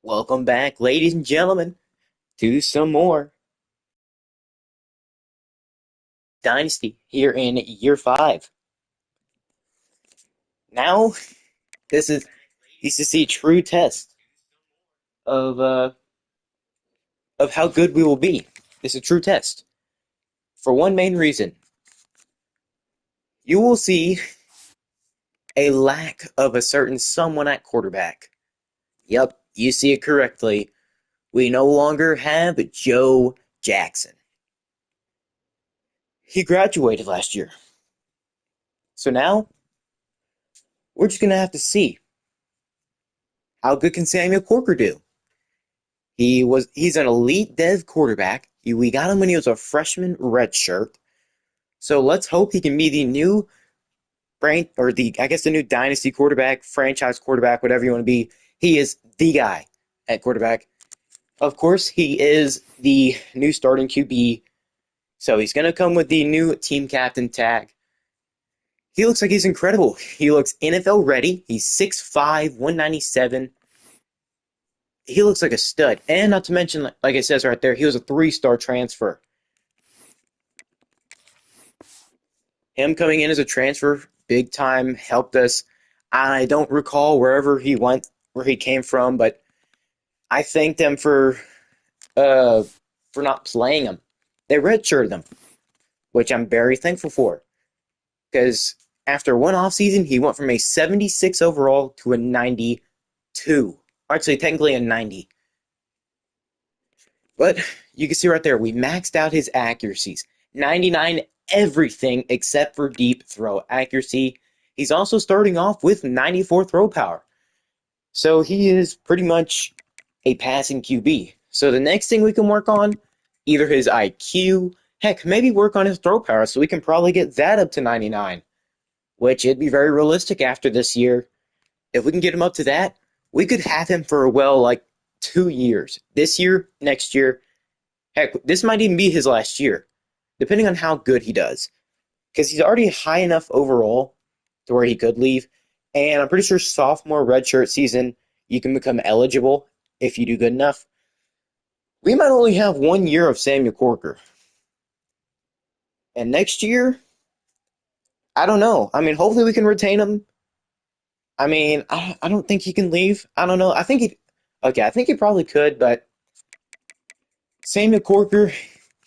Welcome back, ladies and gentlemen, to some more Dynasty here in year 5. Now, this is the true test of uh of how good we will be. This is a true test for one main reason. You will see a lack of a certain someone at quarterback. Yep, you see it correctly. We no longer have Joe Jackson. He graduated last year. So now we're just gonna have to see how good can Samuel Corker do. He's an elite dev quarterback. We got him when he was a freshman redshirt. So let's hope he can be the new brain or the new dynasty quarterback, franchise quarterback, whatever you want to be. He is the guy at quarterback. Of course, he is the new starting QB. So he's gonna come with the new team captain tag. He looks like he's incredible. He looks NFL ready. He's 6'5", 197. He looks like a stud. And not to mention, like it says right there, he was a 3-star transfer. Him coming in as a transfer, big time, helped us. I don't recall wherever he went, where he came from, but I thanked them for not playing him. They redshirted him, which I'm very thankful for. Because after one offseason, he went from a 76 overall to a 92. Actually, technically a 90. But you can see right there, we maxed out his accuracies. 99 everything except for deep throw accuracy. He's also starting off with 94 throw power. So he is pretty much a passing QB. So the next thing we can work on, either his IQ, heck, maybe work on his throw power so we can probably get that up to 99, which it'd be very realistic after this year. If we can get him up to that, we could have him for, 2 years. This year, next year, heck, this might even be his last year, depending on how good he does. Because he's already high enough overall to where he could leave. And I'm pretty sure sophomore redshirt season, you can become eligible if you do good enough. We might only have 1 year of Samuel Corker. And next year, I don't know. I mean, hopefully we can retain him. I mean, I don't think he can leave. I don't know. I think he probably could, but Samuel Corker,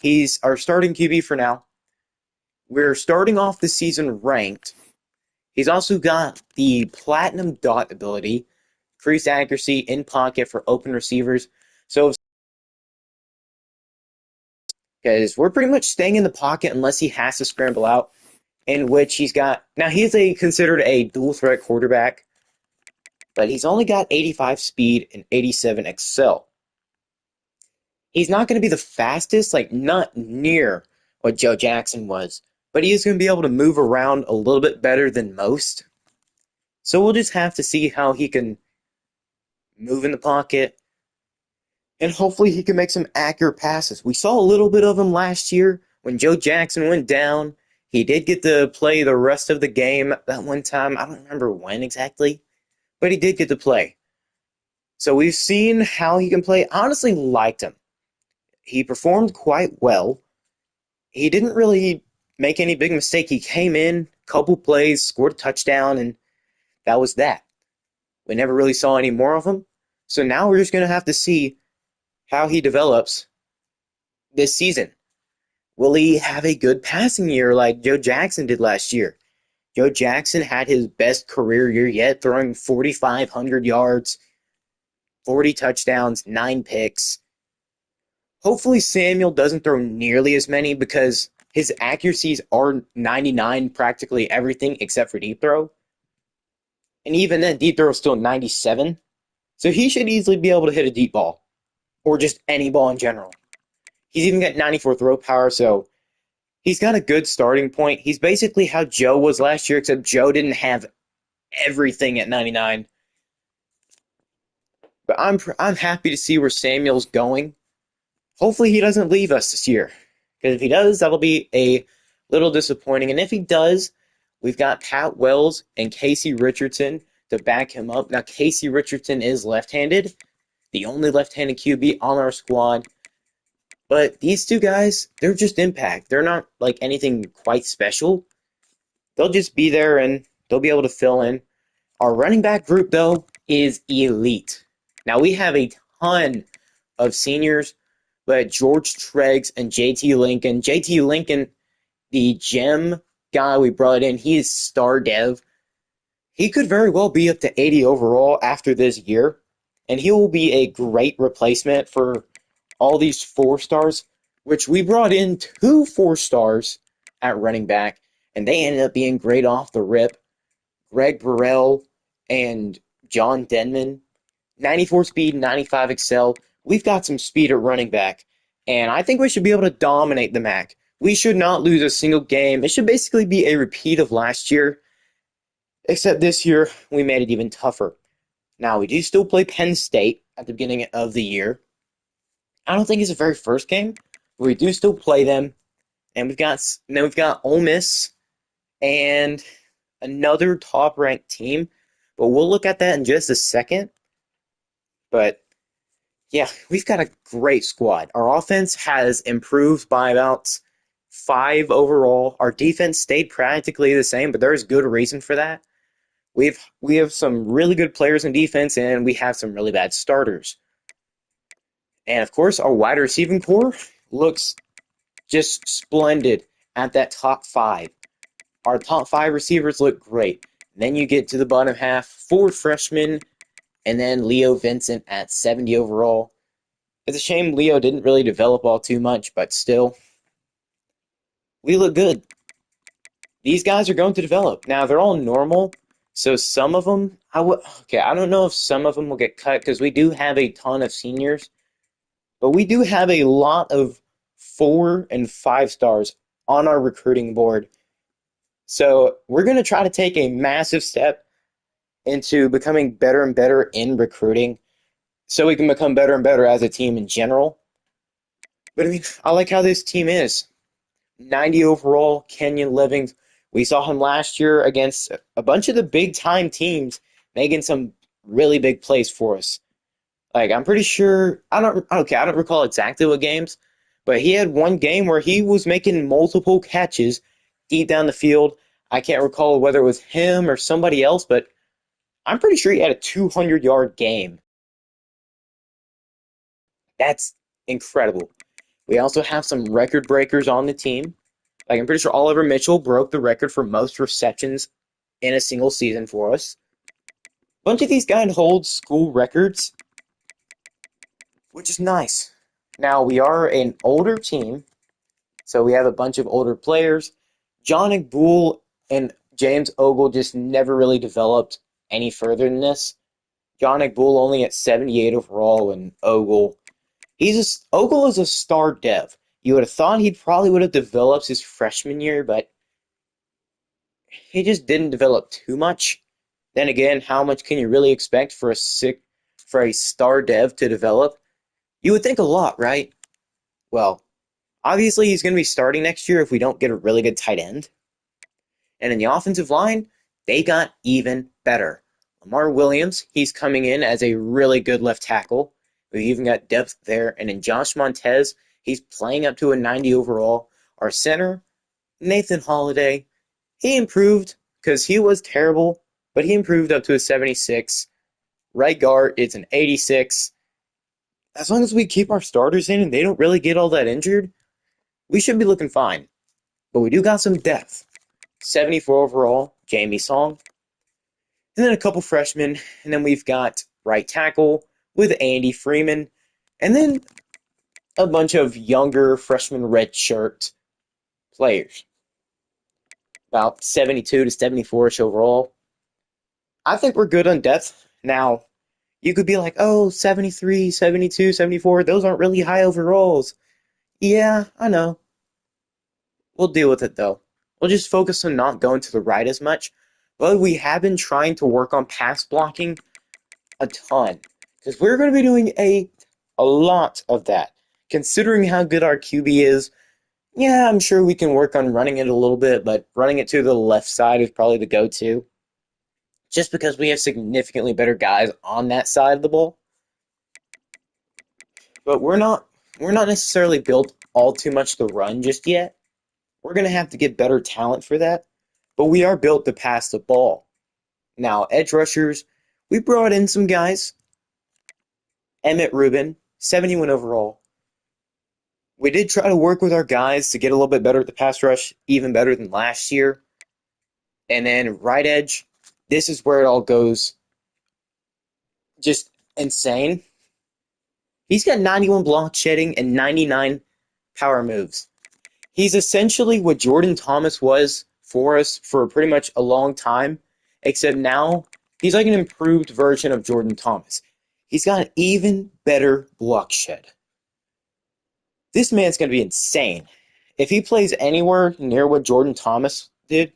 he's our starting QB for now. We're starting off the season ranked. He's also got the platinum dot ability, increased accuracy in pocket for open receivers. So, because we're pretty much staying in the pocket unless he has to scramble out, in which he's got. Now, he's considered a dual threat quarterback, but he's only got 85 speed and 87 excel. He's not going to be the fastest, not near what Joe Jackson was, but he is going to be able to move around a little bit better than most. So we'll just have to see how he can move in the pocket, and hopefully he can make some accurate passes. We saw a little bit of him last year when Joe Jackson went down. He did get to play the rest of the game that one time. I don't remember when exactly, but he did get to play. So we've seen how he can play. Honestly, liked him. He performed quite well. He didn't really make any big mistake. He came in, couple plays, scored a touchdown, and that was that. We never really saw any more of him. So now we're just going to have to see how he develops this season. Will he have a good passing year like Joe Jackson did last year? Joe Jackson had his best career year yet, throwing 4,500 yards, 40 touchdowns, 9 picks. Hopefully Samuel doesn't throw nearly as many because his accuracies are 99 practically everything except for deep throw. And even then, deep throw is still 97. So he should easily be able to hit a deep ball. Or just any ball in general. He's even got 94 throw power, so he's got a good starting point. He's basically how Joe was last year, except Joe didn't have everything at 99. But I'm happy to see where Samuel's going. Hopefully he doesn't leave us this year. Because if he does, that'll be a little disappointing. And if he does, we've got Pat Wells and Casey Richardson to back him up. Now, Casey Richardson is left-handed, the only left-handed QB on our squad. But these two guys, they're just impact. They're not like anything quite special. They'll just be there and they'll be able to fill in. Our running back group, though, is elite. Now, we have a ton of seniors, but George Treggs and JT Lincoln, the gem guy we brought in, he is star dev. He could very well be up to 80 overall after this year, and he will be a great replacement for all these 4 stars, which we brought in 2 4 stars at running back, and they ended up being great off the rip. Greg Burrell and John Denman, 94 speed, 95 excel. We've got some speed at running back, and I think we should be able to dominate the MAC. We should not lose a single game. It should basically be a repeat of last year, except this year we made it even tougher. Now, we do still play Penn State at the beginning of the year. I don't think it's the very first game, but we do still play them. And we've got Ole Miss and another top-ranked team, but we'll look at that in just a second. But yeah, we've got a great squad. Our offense has improved by about 5 overall. Our defense stayed practically the same, but there's good reason for that. We have some really good players in defense, and we have some really bad starters. And of course, our wide receiving core looks just splendid at that top 5. Our top 5 receivers look great. Then you get to the bottom half, 4 freshmen, and then Leo Vincent at 70 overall. It's a shame Leo didn't really develop all too much, but still, we look good. These guys are going to develop. Now, they're all normal, so some of them, I don't know if some of them will get cut, because we do have a ton of seniors, but we do have a lot of 4 and 5 stars on our recruiting board. So we're going to try to take a massive step into becoming better and better in recruiting so we can become better and better as a team in general. But I mean, I like how this team is. 90 overall, Kenyon Livings. We saw him last year against a bunch of the big-time teams making some really big plays for us. Like, I'm pretty sure, I don't recall exactly what games, but he had one game where he was making multiple catches deep down the field. I can't recall whether it was him or somebody else, but I'm pretty sure he had a 200-yard game. That's incredible. We also have some record breakers on the team. Like, I'm pretty sure Oliver Mitchell broke the record for most receptions in a single season for us. A bunch of these guys hold school records, which is nice. Now, we are an older team, so we have a bunch of older players. John Igboul and James Ogle just never really developed any further than this. John Igboul only at 78 overall, and Ogle is a star dev. You would have thought he probably would have developed his freshman year, but he just didn't develop too much. Then again, how much can you really expect for a star dev to develop? You would think a lot, right? Well, obviously he's going to be starting next year if we don't get a really good tight end. And in the offensive line, they got even better. Lamar Williams, he's coming in as a really good left tackle. We've even got depth there. And in Josh Montez, he's playing up to a 90 overall. Our center, Nathan Holiday, he improved because he was terrible, but he improved up to a 76. Right guard, it's an 86. As long as we keep our starters in and they don't really get all that injured, we should be looking fine. But we do got some depth. 74 overall, Jamie Song. And then a couple freshmen. And then we've got right tackle with Andy Freeman. And then a bunch of younger freshman redshirt players. About 72 to 74-ish overall. I think we're good on depth. Now, you could be like, oh, 73, 72, 74, those aren't really high overalls. Yeah, I know. We'll deal with it, though. We'll just focus on not going to the right as much. But we have been trying to work on pass blocking a ton. Because we're going to be doing a lot of that. Considering how good our QB is, yeah, I'm sure we can work on running it a little bit, but running it to the left side is probably the go-to. Just because we have significantly better guys on that side of the ball. but we're not necessarily built all too much to run just yet. We're gonna have to get better talent for that, but we are built to pass the ball. Now, edge rushers, we brought in some guys. Emmett Rubin, 71 overall. We did try to work with our guys to get a little bit better at the pass rush, even better than last year. And then right edge, this is where it all goes just insane. He's got 91 block shedding and 99 power moves. He's essentially what Jordan Thomas was for us for pretty much a long time, except now he's like an improved version of Jordan Thomas. He's got an even better block shed. This man's going to be insane. If he plays anywhere near what Jordan Thomas did,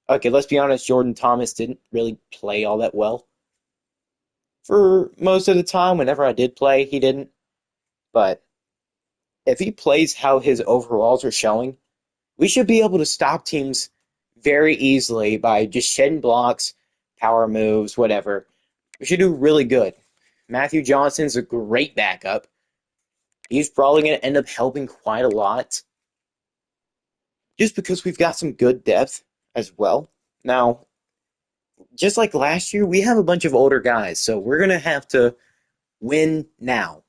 okay, let's be honest, Jordan Thomas didn't really play all that well. For most of the time, whenever I did play, he didn't. But if he plays how his overalls are showing, we should be able to stop teams very easily by just shedding blocks, power moves, whatever. We should do really good. Matthew Johnson's a great backup. He's probably going to end up helping quite a lot just because we've got some good depth as well. Now, just like last year, we have a bunch of older guys, so we're going to have to win now.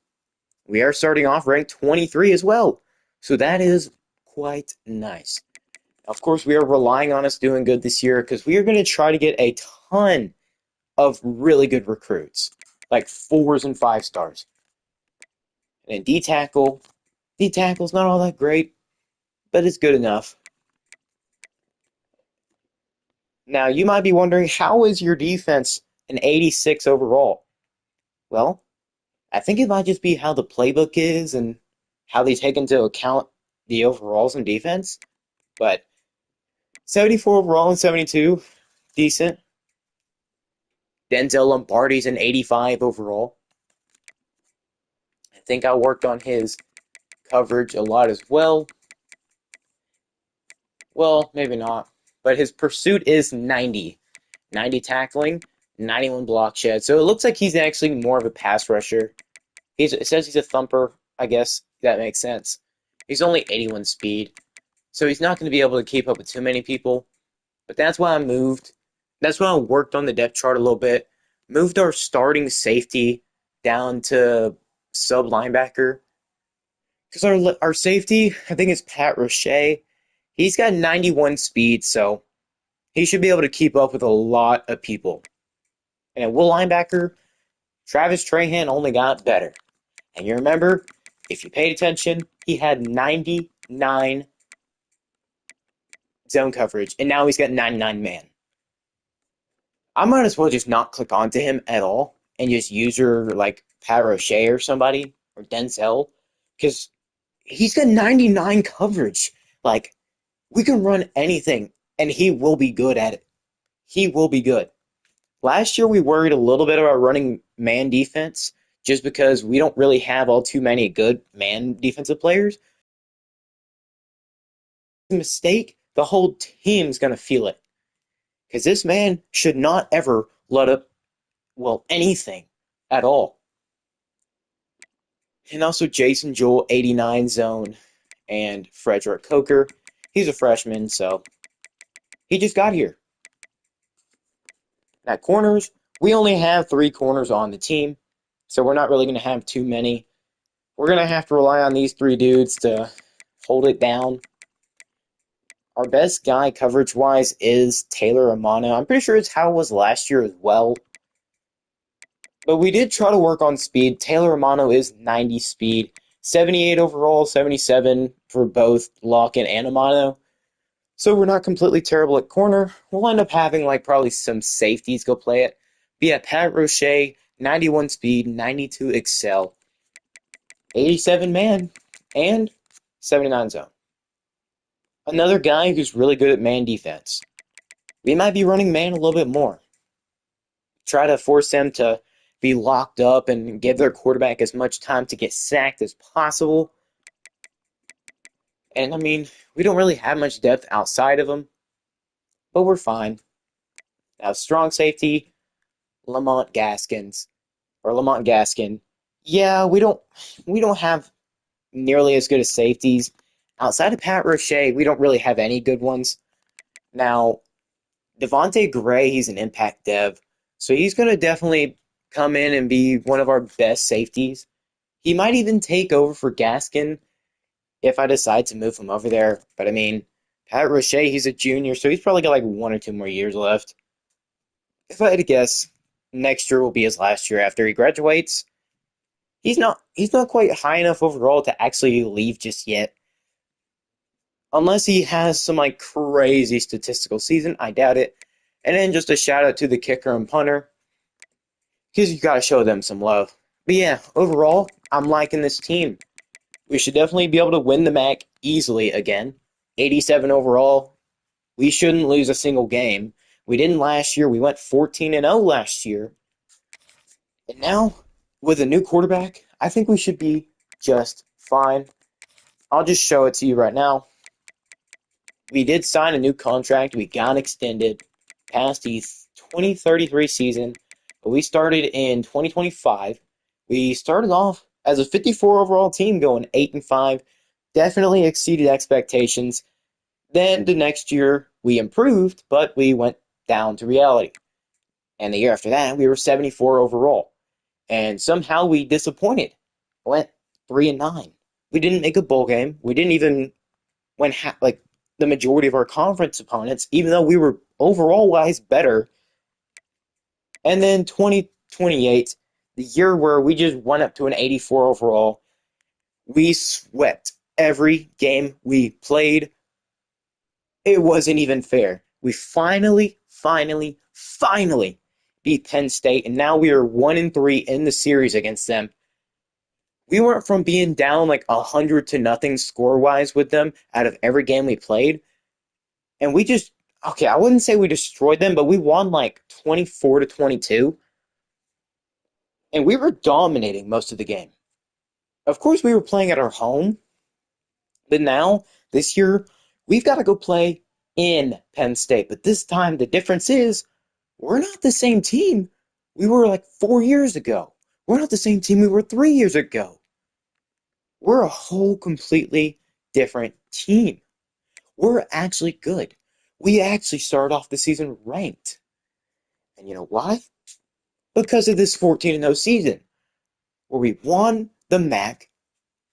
We are starting off ranked 23 as well, so that is quite nice. Of course, we are relying on us doing good this year because we are going to try to get a ton of really good recruits, like 4s and 5 stars. And D tackle's not all that great, but it's good enough. Now, you might be wondering, how is your defense an 86 overall? Well, I think it might just be how the playbook is and how they take into account the overalls and defense. But 74 overall and 72, decent. Denzel Lombardi's an 85 overall. I think I worked on his coverage a lot as well. Well, maybe not. But his pursuit is 90. 90 tackling, 91 block shed. So it looks like he's actually more of a pass rusher. It says he's a thumper. I guess that makes sense. He's only 81 speed. So he's not going to be able to keep up with too many people. But that's why I moved. That's why I worked on the depth chart a little bit. Moved our starting safety down to sub linebacker. Because our safety, I think it's Pat Roche. He's got 91 speed, so he should be able to keep up with a lot of people. And at will linebacker, Travis Trahan only got better. And you remember, if you paid attention, he had 99 zone coverage, and now he's got 99 man. I might as well just not click onto him at all and just use her like Pat Roche or somebody, or Denzel, because he's got 99 coverage. Like, we can run anything, and he will be good at it. He will be good. Last year, we worried a little bit about running man defense just because we don't really have all too many good man defensive players. A mistake, the whole team's going to feel it. Because this man should not ever let up, well, anything at all. And also Jason Jewell, 89 zone, and Frederick Coker. He's a freshman, so he just got here. Now, corners, we only have 3 corners on the team, so we're not really going to have too many. We're going to have to rely on these 3 dudes to hold it down. Our best guy coverage-wise is Taylor Amano. I'm pretty sure it's how it was last year as well. But we did try to work on speed. Taylor Amano is 90 speed, 78 overall, 77 for both Lockett and Amano. So we're not completely terrible at corner. We'll end up having like probably some safeties go play it. But yeah, Pat Roche, 91 speed, 92 excel, 87 man, and 79 zone. Another guy who's really good at man defense. We might be running man a little bit more. Try to force them to be locked up and give their quarterback as much time to get sacked as possible. And I mean, we don't really have much depth outside of them, but we're fine. Now, strong safety, Lamont Gaskin. Yeah, we don't have nearly as good as safeties. Outside of Pat Roche, we don't really have any good ones. Now, Devontae Gray, he's an impact dev, so he's going to definitely come in and be one of our best safeties. He might even take over for Gaskin if I decide to move him over there. But I mean, Pat Roche, he's a junior, so he's probably got like 1 or 2 more years left. If I had to guess, next year will be his last year after he graduates. He's not quite high enough overall to actually leave just yet. Unless he has some like crazy statistical season, I doubt it. And then just a shout out to the kicker and punter, because you got to show them some love. But yeah, overall, I'm liking this team. We should definitely be able to win the MAC easily again. 87 overall. We shouldn't lose a single game. We didn't last year. We went 14-0 last year. And now, with a new quarterback, I think we should be just fine. I'll just show it to you right now. We did sign a new contract. We got extended past the 2033 season. But we started in 2025. We started off as a 54 overall team going 8-5. Definitely exceeded expectations. Then the next year we improved, but we went down to reality. And the year after that, we were 74 overall. And somehow we disappointed. Went 3-9. We didn't make a bowl game. We didn't even win like the majority of our conference opponents, even though we were overall wise better. And then 2028, the year where we just went up to an 84 overall, we swept every game we played. It wasn't even fair. We finally beat Penn State, and now we are 1-3 in the series against them. We went from being down like 100-0 score wise with them out of every game we played, and we just okay. I wouldn't say we destroyed them, but we won like 24-22, and we were dominating most of the game. Of course, we were playing at our home, but now this year we've got to go play in Penn State. But this time the difference is we're not the same team we were like 4 years ago. We're not the same team we were 3 years ago. We're a whole completely different team. We're actually good. We actually started off the season ranked. And you know why? Because of this 14-0 season, where we won the MAC,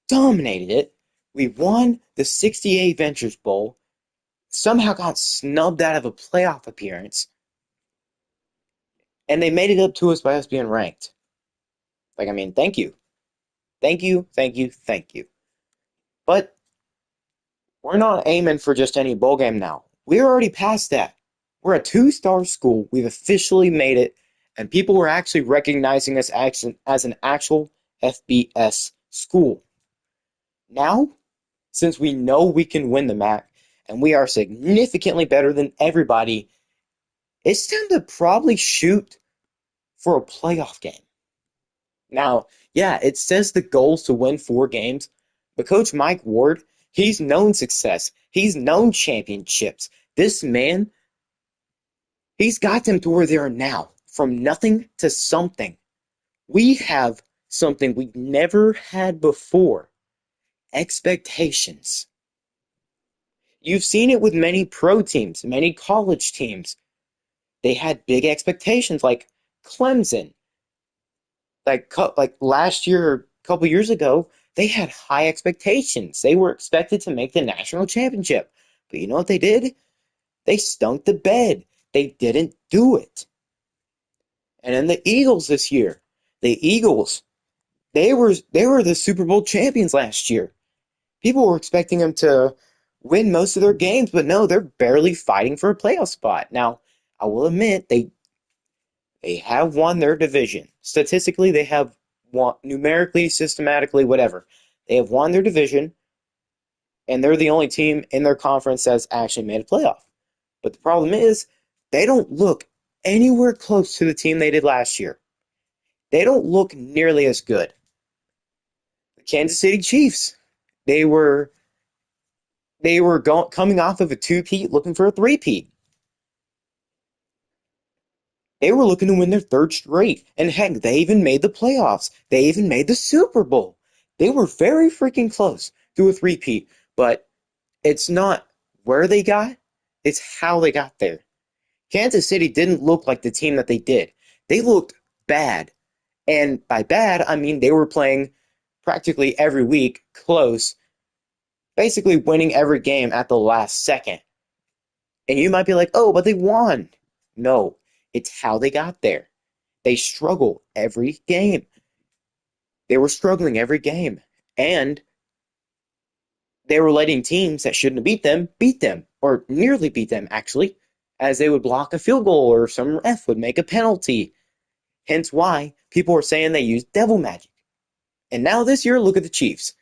dominated it, we won the 68 Ventures Bowl, somehow got snubbed out of a playoff appearance, and they made it up to us by us being ranked. Like, I mean, thank you. Thank you, thank you, thank you. But we're not aiming for just any bowl game now. We're already past that. We're a two-star school. We've officially made it, and people were actually recognizing us as an actual FBS school. Now, since we know we can win the MAC, and we are significantly better than everybody, it's time to probably shoot for a playoff game. Now, yeah, it says the goal is to win 4 games, but Coach Mike Ward, he's known success. He's known championships. This man, he's got them to where they are now, from nothing to something. We have something we never had before: expectations. You've seen it with many pro teams, many college teams. They had big expectations, like Clemson. Like last year or a couple years ago, they had high expectations. They were expected to make the national championship. But you know what they did? They stunk the bed. They didn't do it. And then the Eagles this year. The Eagles, they were the Super Bowl champions last year. People were expecting them to win most of their games, but no, they're barely fighting for a playoff spot. Now, I will admit they have won their division. Statistically, they have won, numerically, systematically, whatever. They have won their division, and they're the only team in their conference that's actually made a playoff. But the problem is, they don't look anywhere close to the team they did last year. They don't look nearly as good. The Kansas City Chiefs, they were coming off of a two-peat, looking for a three-peat. They were looking to win their third straight. And heck, they even made the playoffs. They even made the Super Bowl. They were very freaking close to a three-peat. But it's not where they got, it's how they got there. Kansas City didn't look like the team that they did. They looked bad. And by bad, I mean they were playing practically every week close, basically winning every game at the last second. And you might be like, oh, but they won. No, it's how they got there. They struggle every game. They were struggling every game. And they were letting teams that shouldn't have beat them, or nearly beat them, actually, as they would block a field goal or some ref would make a penalty. Hence why people were saying they used devil magic. And now this year, look at the Chiefs.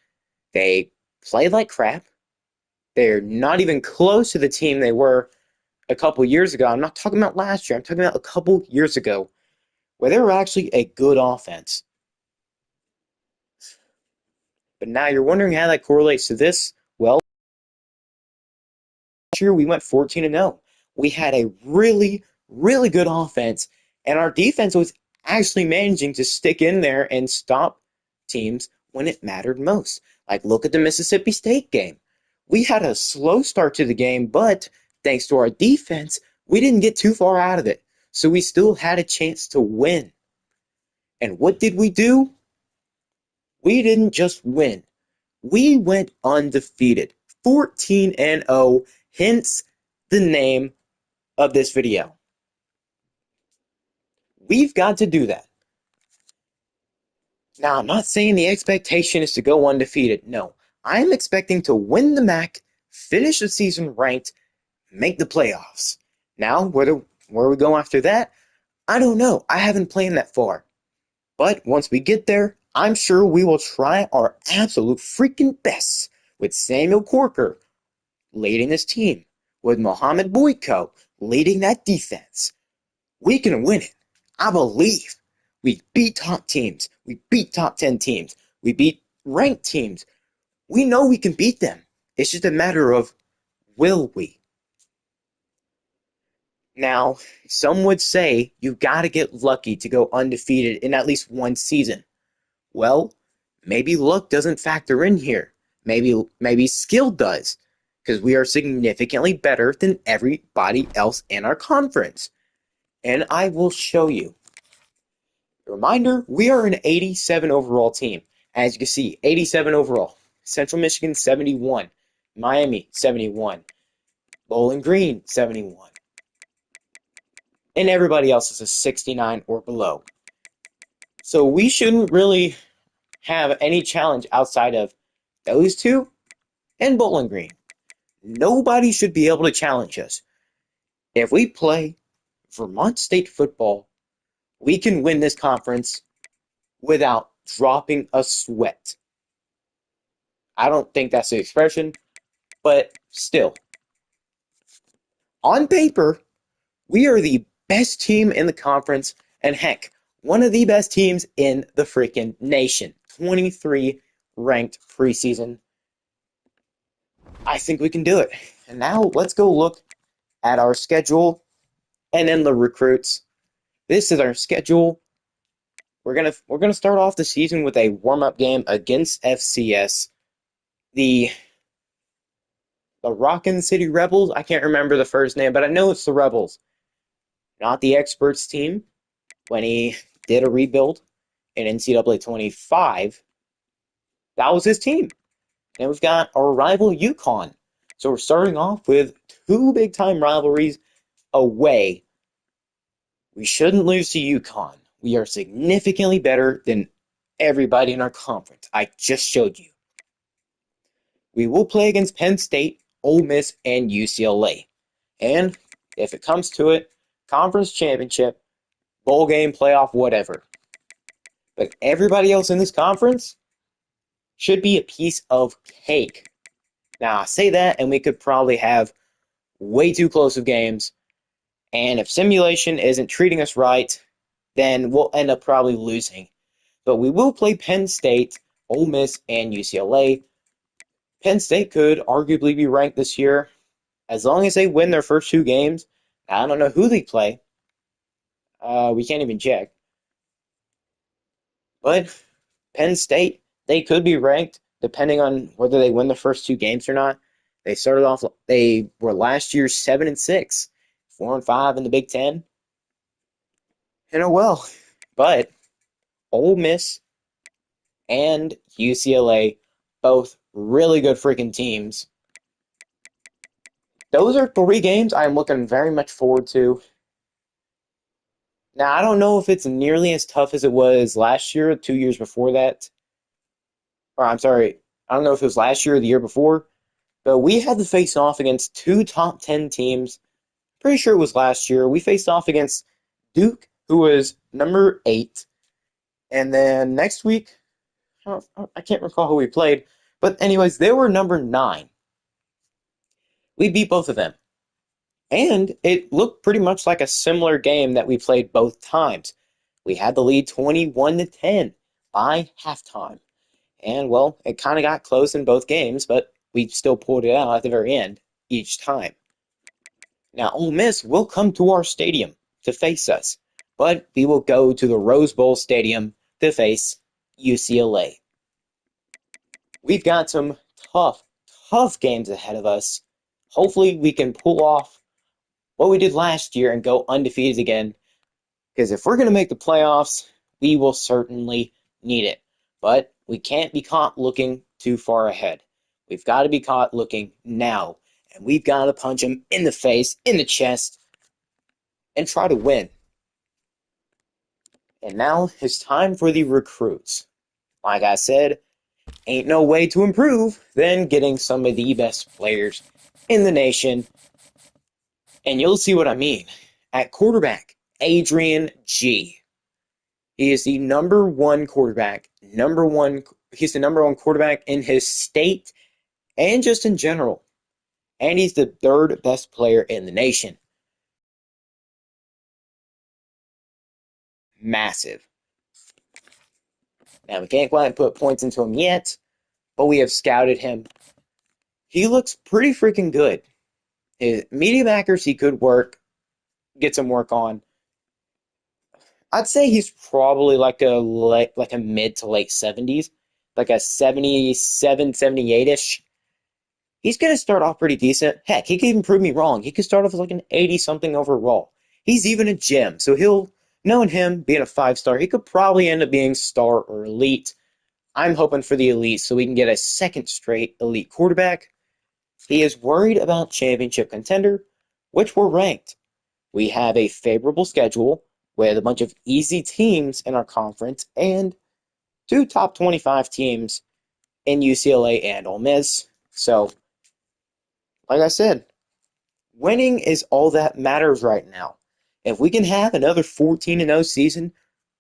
They played like crap. They're not even close to the team they were a couple years ago. I'm not talking about last year. I'm talking about a couple years ago where they were actually a good offense. But now you're wondering how that correlates to this. Well, last year we went 14-0. We had a really, really good offense, and our defense was actually managing to stick in there and stop teams when it mattered most. Like, look at the Mississippi State game. We had a slow start to the game, but thanks to our defense, we didn't get too far out of it. So we still had a chance to win. And what did we do? We didn't just win. We went undefeated. 14-0, hence the name of this video. We've got to do that. Now, I'm not saying the expectation is to go undefeated. No, I'm expecting to win the MAC, finish the season ranked, make the playoffs. Now, where we go after that, I don't know. I haven't planned that far. But once we get there, I'm sure we will try our absolute freaking best with Samuel Corker leading this team, with Mohamed Boyko leading that defense. We can win it. I believe. We beat top teams. We beat top 10 teams. We beat ranked teams. We know we can beat them. It's just a matter of, will we? Now, some would say you got to get lucky to go undefeated in at least one season. Well, maybe luck doesn't factor in here. Maybe skill does, because we are significantly better than everybody else in our conference. And I will show you. Reminder, we are an 87 overall team. As you can see, 87 overall. Central Michigan, 71. Miami, 71. Bowling Green, 71. And everybody else is a 69 or below. So we shouldn't really have any challenge outside of those two and Bowling Green. Nobody should be able to challenge us. If we play Vermont State football, we can win this conference without dropping a sweat. I don't think that's the expression, but still. On paper, we are the best team in the conference, and heck, one of the best teams in the freaking nation. 23 ranked preseason. I think we can do it. And now let's go look at our schedule and then the recruits. This is our schedule. We're gonna start off the season with a warm-up game against FCS. The Rockin' City Rebels. I can't remember the first name, but I know it's the Rebels. Not the Experts team. When he did a rebuild in NCAA 25, that was his team. And we've got our rival UConn. So we're starting off with two big-time rivalries away. We shouldn't lose to UConn. We are significantly better than everybody in our conference. I just showed you. We will play against Penn State, Ole Miss, and UCLA. And if it comes to it, conference championship, bowl game, playoff, whatever. But everybody else in this conference should be a piece of cake. Now, I say that, and we could probably have way too close of games. And if simulation isn't treating us right, then we'll end up probably losing. But we will play Penn State, Ole Miss, and UCLA. Penn State could arguably be ranked this year. As long as they win their first two games, I don't know who they play. We can't even check. But Penn State, they could be ranked depending on whether they win the first two games or not. They started off, they were last year 7-6, 4-5 in the Big Ten. And oh well. But Ole Miss and UCLA, both really good freaking teams. Those are three games I'm looking very much forward to. Now, I don't know if it's nearly as tough as it was last year, 2 years before that. Or I'm sorry, I don't know if it was last year or the year before, but we had to face off against two top 10 teams. Pretty sure it was last year. We faced off against Duke, who was number 8. And then next week, I can't recall who we played. But, anyways, they were number 9. We beat both of them. And it looked pretty much like a similar game that we played both times. We had the lead 21-10 by halftime. And, well, it kind of got close in both games, but we still pulled it out at the very end each time. Now, Ole Miss will come to our stadium to face us, but we will go to the Rose Bowl Stadium to face UCLA. We've got some tough, tough games ahead of us. Hopefully, we can pull off what we did last year and go undefeated again, because if we're going to make the playoffs, we will certainly need it. But we can't be caught looking too far ahead. We've got to be caught looking now, and we've got to punch them in the face, in the chest, and try to win. And now it's time for the recruits. Like I said, ain't no way to improve than getting some of the best players in the nation. And you'll see what I mean. At quarterback, Adrian G. He is the number one quarterback, he's the number one quarterback in his state and just in general. And he's the third best player in the nation. Massive. Now, we can't quite put points into him yet, but we have scouted him. He looks pretty freaking good. His medium accuracy could work, get some work on. I'd say he's probably like a mid to late 70s, like a 77, 78-ish. He's going to start off pretty decent. Heck, he could even prove me wrong. He could start off as like an 80-something overall. He's even a gem, so knowing him being a 5-star, he could probably end up being star or elite. I'm hoping for the elite so we can get a second straight elite quarterback. He is worried about championship contender, which we're ranked. We have a favorable schedule with a bunch of easy teams in our conference and two top 25 teams in UCLA and Ole Miss. So, like I said, winning is all that matters right now. If we can have another 14-0 season,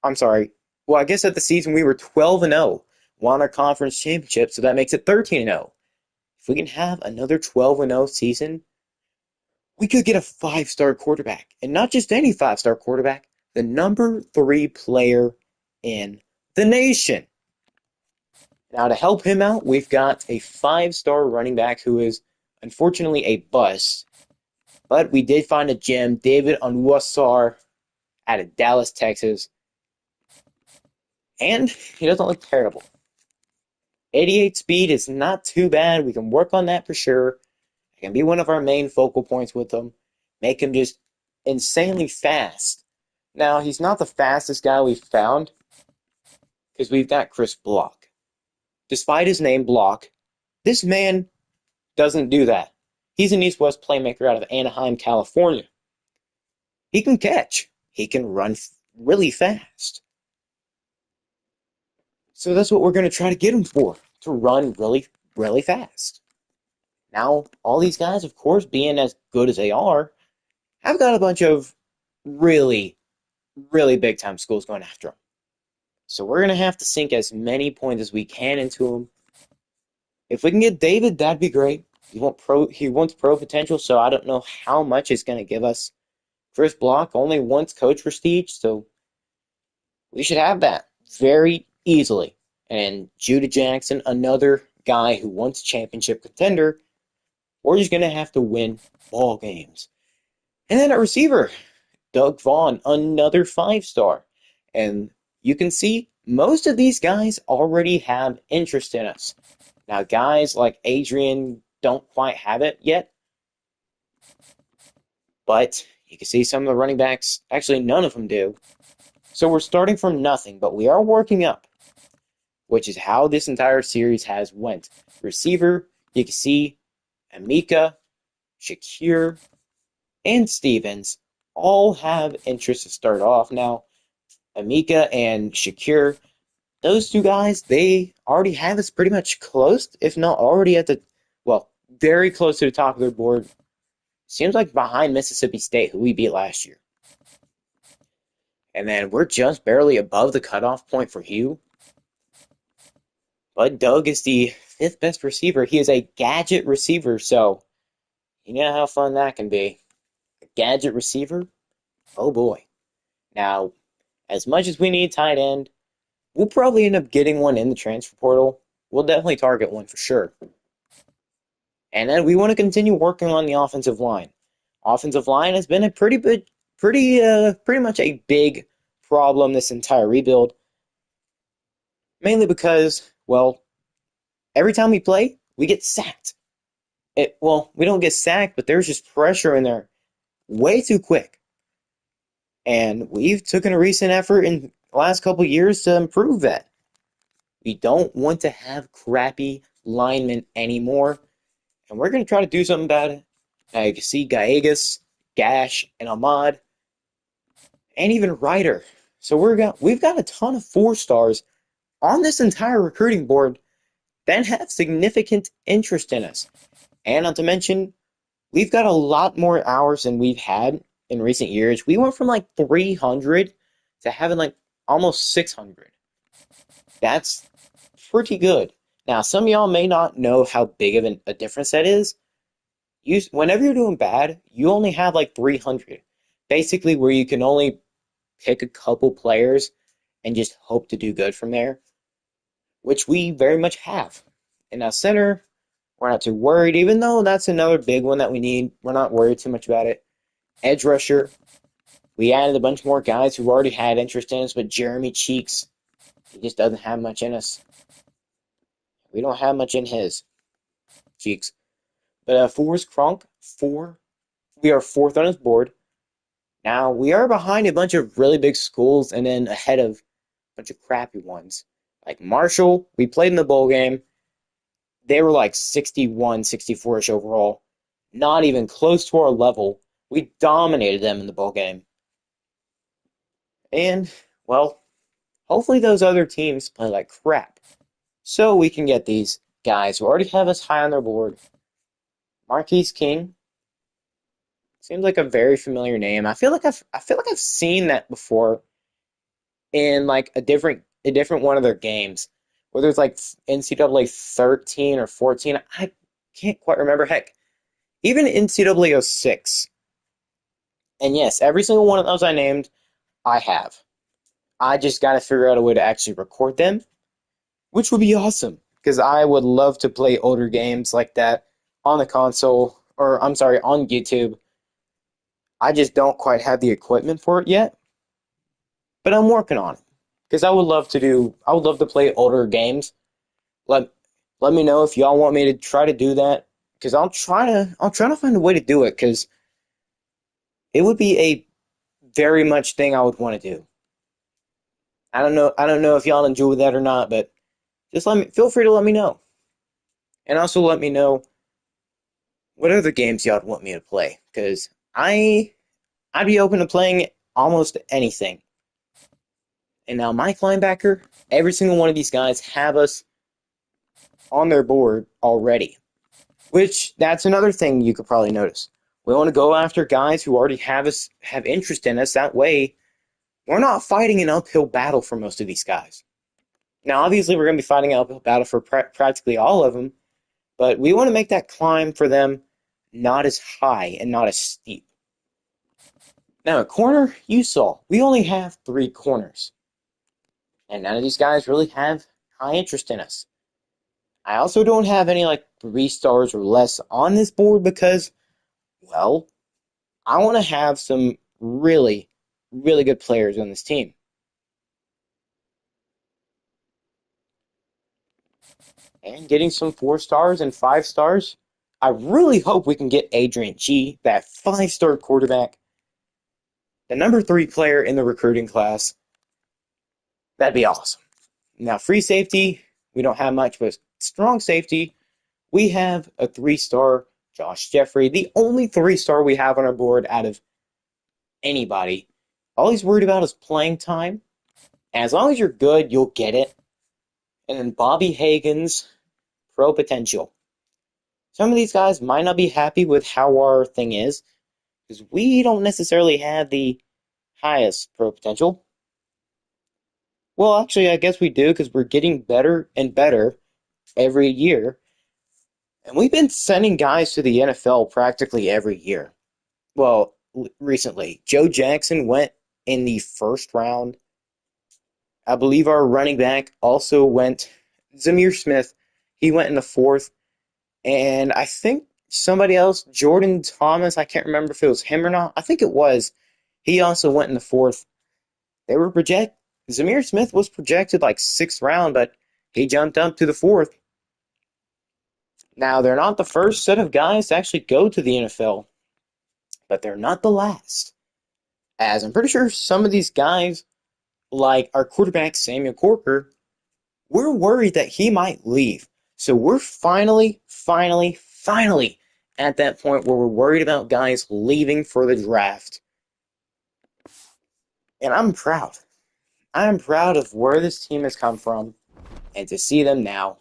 I'm sorry, well, I guess at the season we were 12-0, won our conference championship, so that makes it 13-0. If we can have another 12-0 season, we could get a 5-star quarterback. And not just any 5-star quarterback, the number 3 player in the nation. Now, to help him out, we've got a 5-star running back who is unfortunately a bust. But we did find a gem, David Onwuasor, out of Dallas, Texas. And he doesn't look terrible. 88 speed is not too bad. We can work on that for sure. It can be one of our main focal points with him. Make him just insanely fast. Now, he's not the fastest guy we've found because we've got Chris Block. Despite his name, Block, this man doesn't do that. He's an East-West playmaker out of Anaheim, California. He can catch. He can run really fast. So that's what we're going to try to get him for, to run really, really fast. Now, all these guys, of course, being as good as they are, have got a bunch of really, really big-time schools going after them. So we're going to have to sink as many points as we can into them. If we can get David, that'd be great. He wants pro potential, so I don't know how much it's going to give us. Chris Block only wants coach prestige, so we should have that very easily. And Judah Jackson, another guy who wants championship contender, we're just going to have to win ball games. And then at receiver, Doug Vaughn, another 5-star. And you can see most of these guys already have interest in us. Now, guys like Adrian don't quite have it yet, but you can see some of the running backs, actually, none of them do. So we're starting from nothing, but we are working up, which is how this entire series has went. Receiver, you can see Amika, Shakir, and Stevens all have interest to start off. Now, Amika and Shakir, those two guys, they already have us pretty much close, if not already at the, well, very close to the top of their board. Seems like behind Mississippi State, who we beat last year. And then we're just barely above the cutoff point for Hugh. But Doug is the 5th best receiver. He is a gadget receiver, so you know how fun that can be. A gadget receiver? Oh boy. Now, as much as we need tight end, we'll probably end up getting one in the transfer portal. We'll definitely target one for sure. And then we want to continue working on the offensive line. Offensive line has been a pretty much a big problem this entire rebuild. Mainly because, well, every time we play, we get sacked. We don't get sacked, but there's just pressure in there way too quick. And we've taken a recent effort in the last couple of years to improve that. We don't want to have crappy linemen anymore, and we're going to try to do something about it. Now you can see Gallegos, Gash, and Ahmad, and even Ryder. So we've got a ton of 4-stars on this entire recruiting board that have significant interest in us. And not to mention, we've got a lot more hours than we've had in recent years. We went from like 300 to having like almost 600. That's pretty good. Now, some of y'all may not know how big of a difference that is. Whenever you're doing bad, you only have like 300. Basically, where you can only pick a couple players and just hope to do good from there, which we very much have. And now center, we're not too worried, even though that's another big one that we need. We're not worried too much about it. Edge rusher, we added a bunch more guys who already had interest in us, but Jeremy Cheeks, he just doesn't have much in us. We don't have much in his Cheeks. But 4 is Kronk. 4, we are 4th on his board. Now, we are behind a bunch of really big schools and then ahead of a bunch of crappy ones. Like Marshall, we played in the bowl game. They were like 61, 64-ish overall. Not even close to our level. We dominated them in the bowl game. And, well, hopefully those other teams play like crap. So we can get these guys who already have us high on their board. Marquise King. Seems like a very familiar name. I feel like I've seen that before in like a different one of their games. Whether it's like NCAA 13 or 14. I can't quite remember. Heck, even NCAA 06. And yes, every single one of those I named, I have. I just got to figure out a way to actually record them, which would be awesome because I would love to play older games like that on the console, or I'm sorry, on YouTube. I just don't quite have the equipment for it yet, but I'm working on it because I would love to play older games. Let let me know if y'all want me to try to do that because I'll try to find a way to do it because it would be a very much thing I would want to do. I don't know if y'all enjoy that or not, but just feel free to let me know. And also let me know what other games y'all want me to play because I'd be open to playing almost anything. And now Mike linebacker, every single one of these guys have us on their board already. Which that's another thing you could probably notice. We want to go after guys who already have interest in us. That way, we're not fighting an uphill battle for most of these guys. Now, obviously, we're going to be fighting an uphill battle for practically all of them, but we want to make that climb for them not as high and not as steep. Now, a corner, you saw, we only have 3 corners. And none of these guys really have high interest in us. I also don't have any like 3 stars or less on this board because, well, I want to have some really, really good players on this team. And getting some 4 stars and 5 stars. I really hope we can get Adrian G, that 5-star quarterback, the number 3 player in the recruiting class. That'd be awesome. Now, free safety, we don't have much, but strong safety, we have a 3-star Josh Jeffrey, the only 3-star we have on our board out of anybody. All he's worried about is playing time. As long as you're good, you'll get it. And then Bobby Hagan's pro potential. Some of these guys might not be happy with how our thing is, because we don't necessarily have the highest pro potential. Well, actually, I guess we do, because we're getting better and better every year. And we've been sending guys to the NFL practically every year. Well, recently, Joe Jackson went in the first round. I believe our running back also went. Zamir Smith, he went in the fourth. And I think somebody else, Jordan Thomas, I can't remember if it was him or not. I think it was. He also went in the fourth. They were Zamir Smith was projected like 6th round, but he jumped up to the fourth. Now, they're not the first set of guys to actually go to the NFL, but they're not the last. As I'm pretty sure some of these guys, like our quarterback Samuel Corker, we're worried that he might leave. So we're finally at that point where we're worried about guys leaving for the draft. And I'm proud. I'm proud of where this team has come from and to see them now.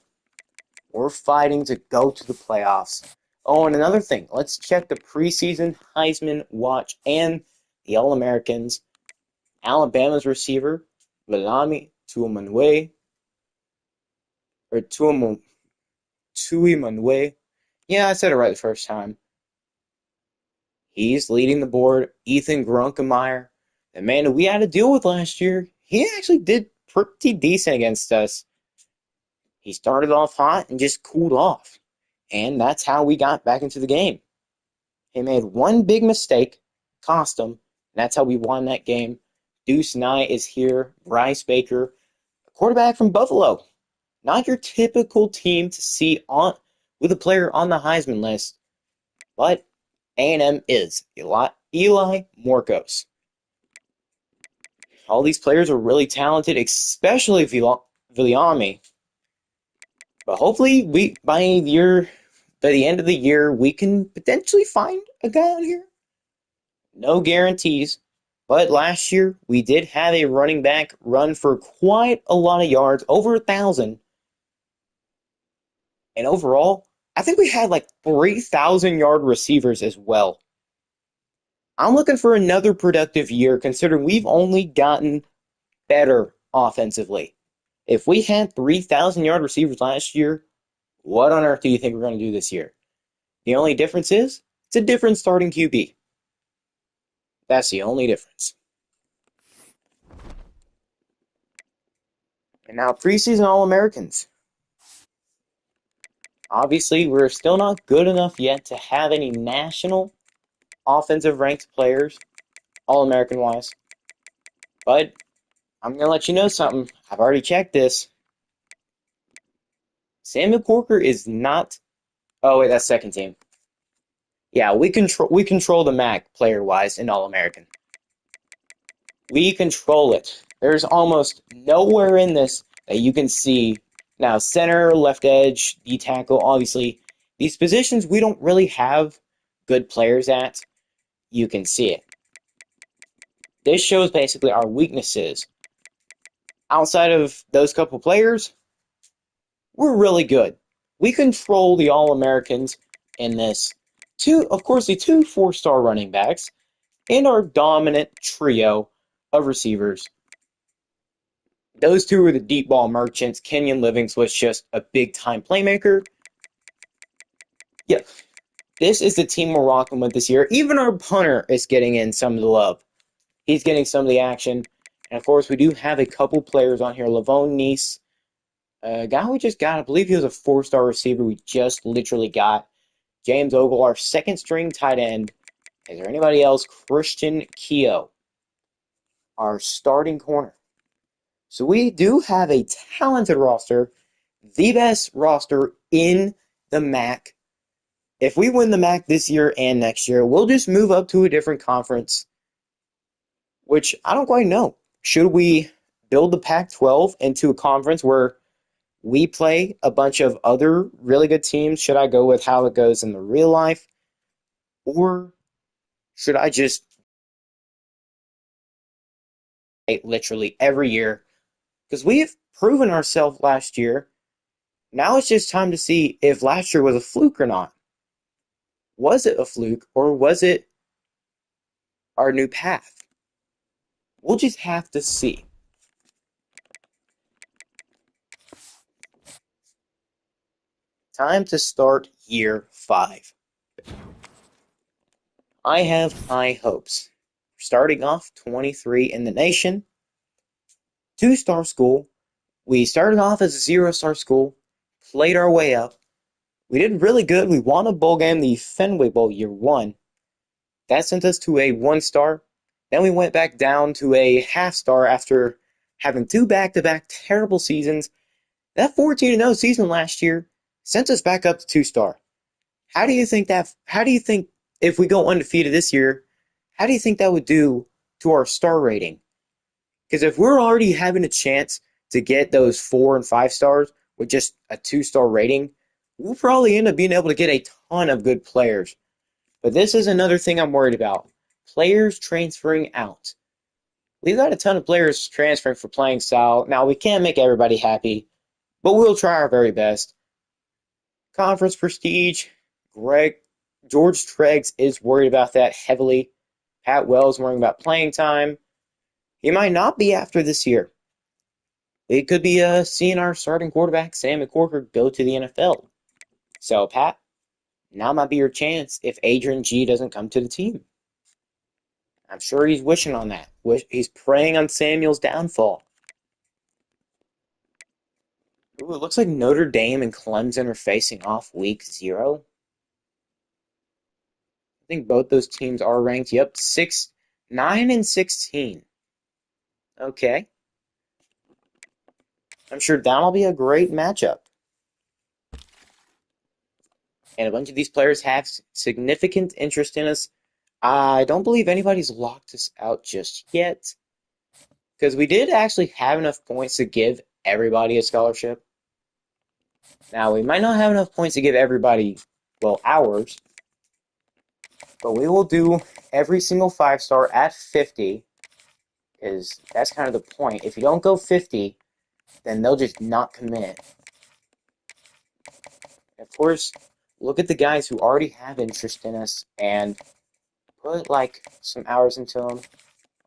We're fighting to go to the playoffs. Oh, and another thing, let's check the preseason Heisman watch and the All-Americans. Alabama's receiver, Viliami Tuimanue, or Tuimanue. Yeah, I said it right the first time. He's leading the board. Ethan Grunkemeyer, the man who we had to deal with last year, he actually did pretty decent against us. He started off hot and just cooled off. And that's how we got back into the game. He made one big mistake, cost him, and that's how we won that game. Deuce Nye is here. Bryce Baker, a quarterback from Buffalo. Not your typical team to see on with a player on the Heisman list, but A&M is Eli Morcos. All these players are really talented, especially Viliami. But hopefully, by the end of the year, we can potentially find a guy out here. No guarantees, but last year we did have a running back run for quite a lot of yards, over 1,000. And overall, I think we had like 3,000-yard receivers as well. I'm looking for another productive year considering we've only gotten better offensively. If we had 3,000-yard receivers last year, what on earth do you think we're going to do this year? The only difference is it's a different starting QB. That's the only difference. And now preseason All-Americans. Obviously, we're still not good enough yet to have any national offensive ranked players, All-American wise. But I'm going to let you know something. I've already checked this. Samuel Corker is not. Oh wait, that's second team. Yeah, we control the MAC player wise in All American. We control it. There's almost nowhere in this that you can see. Now, center, left edge, D tackle, obviously, these positions we don't really have good players at. You can see it. This shows basically our weaknesses. Outside of those couple players, we're really good. We control the All-Americans in this. Of course, the 2 4-star running backs and our dominant trio of receivers. Those 2 are the deep ball merchants. Kenyon Livings was just a big-time playmaker. Yep. This is the team we're rocking with this year. Even our punter is getting in some of the love. He's getting some of the action. And, of course, we do have a couple players on here. Lavone Neese, a guy we just got. I believe he was a 4-star receiver we just literally got. James Ogle, our second-string tight end. Is there anybody else? Christian Keogh. our starting corner. So we do have a talented roster, the best roster in the MAC. If we win the MAC this year and next year, we'll just move up to a different conference, which I don't quite know. Should we build the Pac-12 into a conference where we play a bunch of other really good teams? Should I go with how it goes in the real life? Or should I just literally every year? Because we have proven ourselves last year. Now it's just time to see if last year was a fluke or not. Was it a fluke or was it our new path? We'll just have to see. Time to start year 5. I have high hopes. Starting off 23 in the nation, 2-star school. We started off as a 0-star school, played our way up. We did really good. We won a bowl game, the Fenway Bowl year 1. That sent us to a 1-star. Then we went back down to a half-star after having 2 back-to-back terrible seasons. That 14-0 season last year sent us back up to 2-star. How do you think if we go undefeated this year, how do you think that would do to our star rating? Because if we're already having a chance to get those 4 and 5 stars with just a 2-star rating, we'll probably end up being able to get a ton of good players. But this is another thing I'm worried about. Players transferring out. We've got a ton of players transferring for playing style. Now, we can't make everybody happy, but we'll try our very best. Conference prestige. George Treggs is worried about that heavily. Pat Wells worrying about playing time. He might not be after this year. It could be seeing our starting quarterback, Sam McCorker, go to the NFL. So, Pat, now might be your chance if Adrian G doesn't come to the team. I'm sure he's wishing on that. He's praying on Samuel's downfall. Ooh, it looks like Notre Dame and Clemson are facing off week 0. I think both those teams are ranked. Yep, 9 and 16. Okay. I'm sure that'll be a great matchup. And a bunch of these players have significant interest in us. I don't believe anybody's locked us out just yet. Because we did actually have enough points to give everybody a scholarship. Now, we might not have enough points to give everybody, well, ours. But we will do every single 5-star at 50. Because that's kind of the point. If you don't go 50, then they'll just not commit. Of course, look at the guys who already have interest in us and put like some hours into them.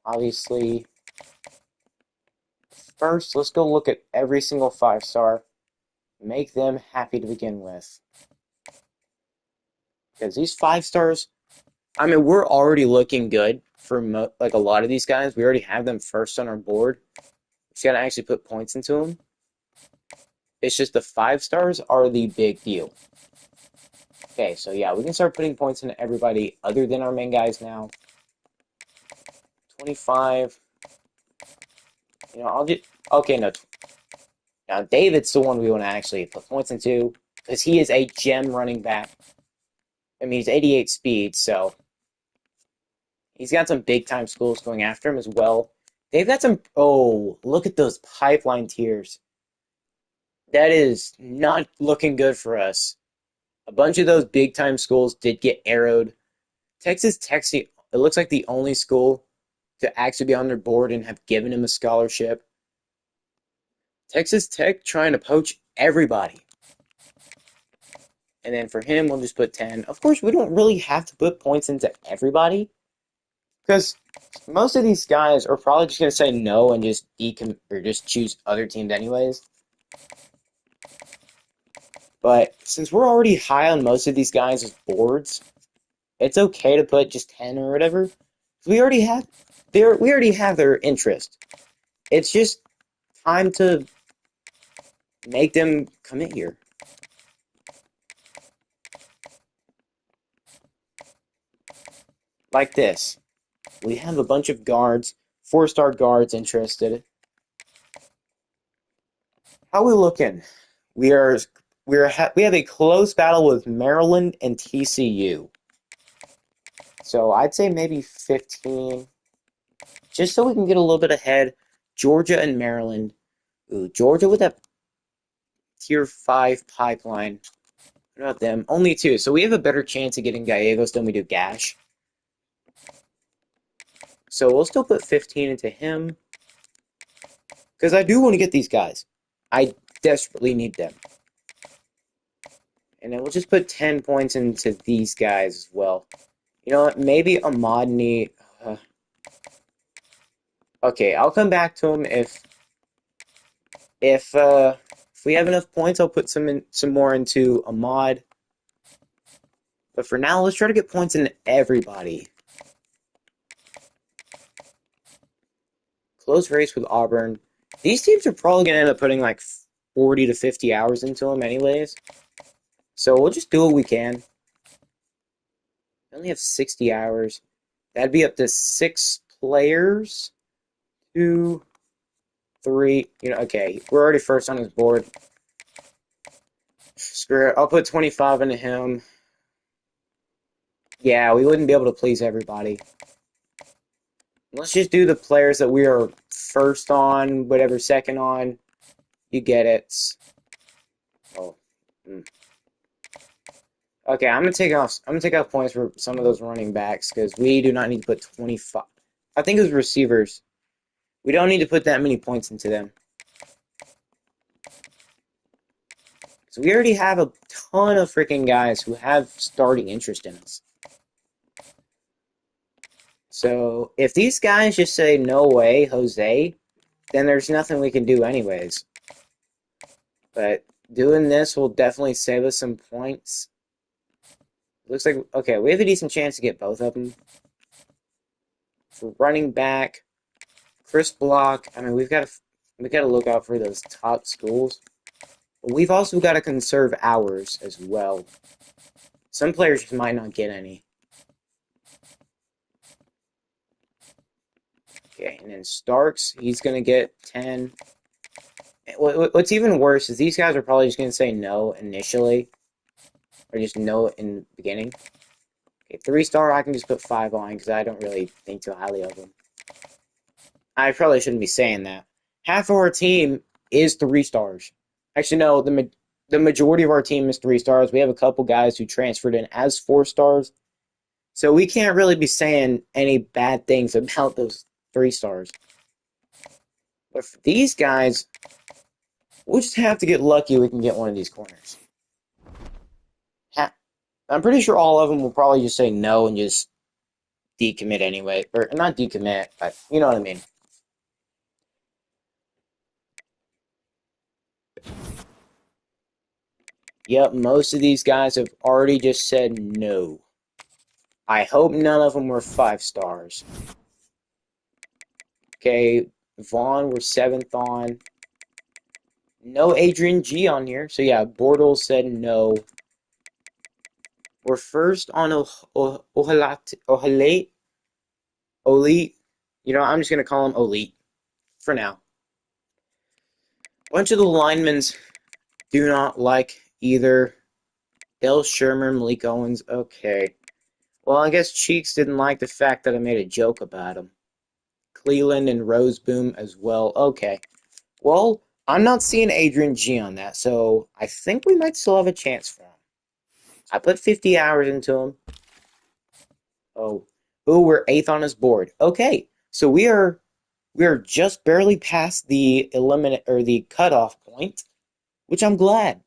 Obviously, first, let's go look at every single 5-star. Make them happy to begin with. Because these 5-stars, I mean, we're already looking good for like a lot of these guys. We already have them first on our board. We just got to actually put points into them. It's just the 5-stars are the big deal. Okay, so yeah, we can start putting points into everybody other than our main guys now. 25. You know, I'll just... Okay, no. Now, David's the one we want to actually put points into because he is a gem running back. I mean, he's 88 speed, so he's got some big-time schools going after him as well. They've got some... Oh, look at those pipeline tiers. That is not looking good for us. A bunch of those big-time schools did get arrowed. Texas Tech, it looks like the only school to actually be on their board and have given him a scholarship. Texas Tech trying to poach everybody. And then for him, we'll just put 10. Of course, we don't really have to put points into everybody. Because most of these guys are probably just going to say no and just just choose other teams anyways. But since we're already high on most of these guys' boards, it's okay to put just 10 or whatever. We already have their interest. It's just time to make them commit here. Like this. We have a bunch of guards, 4-star guards interested. How are we looking? We have a close battle with Maryland and TCU. So I'd say maybe 15, just so we can get a little bit ahead. Georgia and Maryland. Ooh, Georgia with that tier 5 pipeline. What about them? Only 2, so we have a better chance of getting Gallegos than we do Gash. So we'll still put 15 into him. Because I do want to get these guys. I desperately need them. And then we'll just put 10 points into these guys as well. You know what? Maybe Ahmadni. Okay, I'll come back to him if we have enough points. I'll put some more into Ahmad. But for now, let's try to get points into everybody. Close race with Auburn. These teams are probably going to end up putting like 40 to 50 hours into them anyways. So we'll just do what we can. We only have 60 hours. That'd be up to 6 players. 2, 3. Okay. We're already first on his board. Screw it. I'll put 25 into him. Yeah, we wouldn't be able to please everybody. Let's just do the players that we are first on, whatever, second on. You get it. Oh. Okay, I'm gonna take off points for some of those running backs because we do not need to put 25. I think it was receivers. We don't need to put that many points into them. So we already have a ton of freaking guys who have starting interest in us. So if these guys just say, no way, Jose, then there's nothing we can do anyways. But doing this will definitely save us some points. Looks like, okay, we have a decent chance to get both of them. For running back, Chris Block, I mean, we got to look out for those top schools. But we've also got to conserve hours as well. Some players just might not get any. Okay, and then Starks, he's going to get 10. What's even worse is these guys are probably just going to say no initially. Or just no in the beginning. Okay, 3-star, I can just put 5 on because I don't really think too highly of them. I probably shouldn't be saying that. Half of our team is 3 stars. Actually, no, the majority of our team is 3 stars. We have a couple guys who transferred in as 4 stars. So we can't really be saying any bad things about those 3 stars. But for these guys, we'll just have to get lucky we can get one of these corners. I'm pretty sure all of them will probably just say no and just decommit anyway. Or not decommit, but you know what I mean. Yep, most of these guys have already just said no. I hope none of them were 5 stars. Okay, Vaughn, we're 7th on. No Adrian G on here. So yeah, Bortles said no. We're first on Ohalate. Olite. You know, I'm just going to call him Olite for now. A bunch of the linemen do not like either. Dale Sherman, Malik Owens, okay. Well, I guess Cheeks didn't like the fact that I made a joke about him. Cleveland and Roseboom as well, okay. Well, I'm not seeing Adrian G on that, so I think we might still have a chance for him. I put 50 hours into him. Oh, we're 8th on his board. Okay, so we are just barely past the the cutoff point, which I'm glad.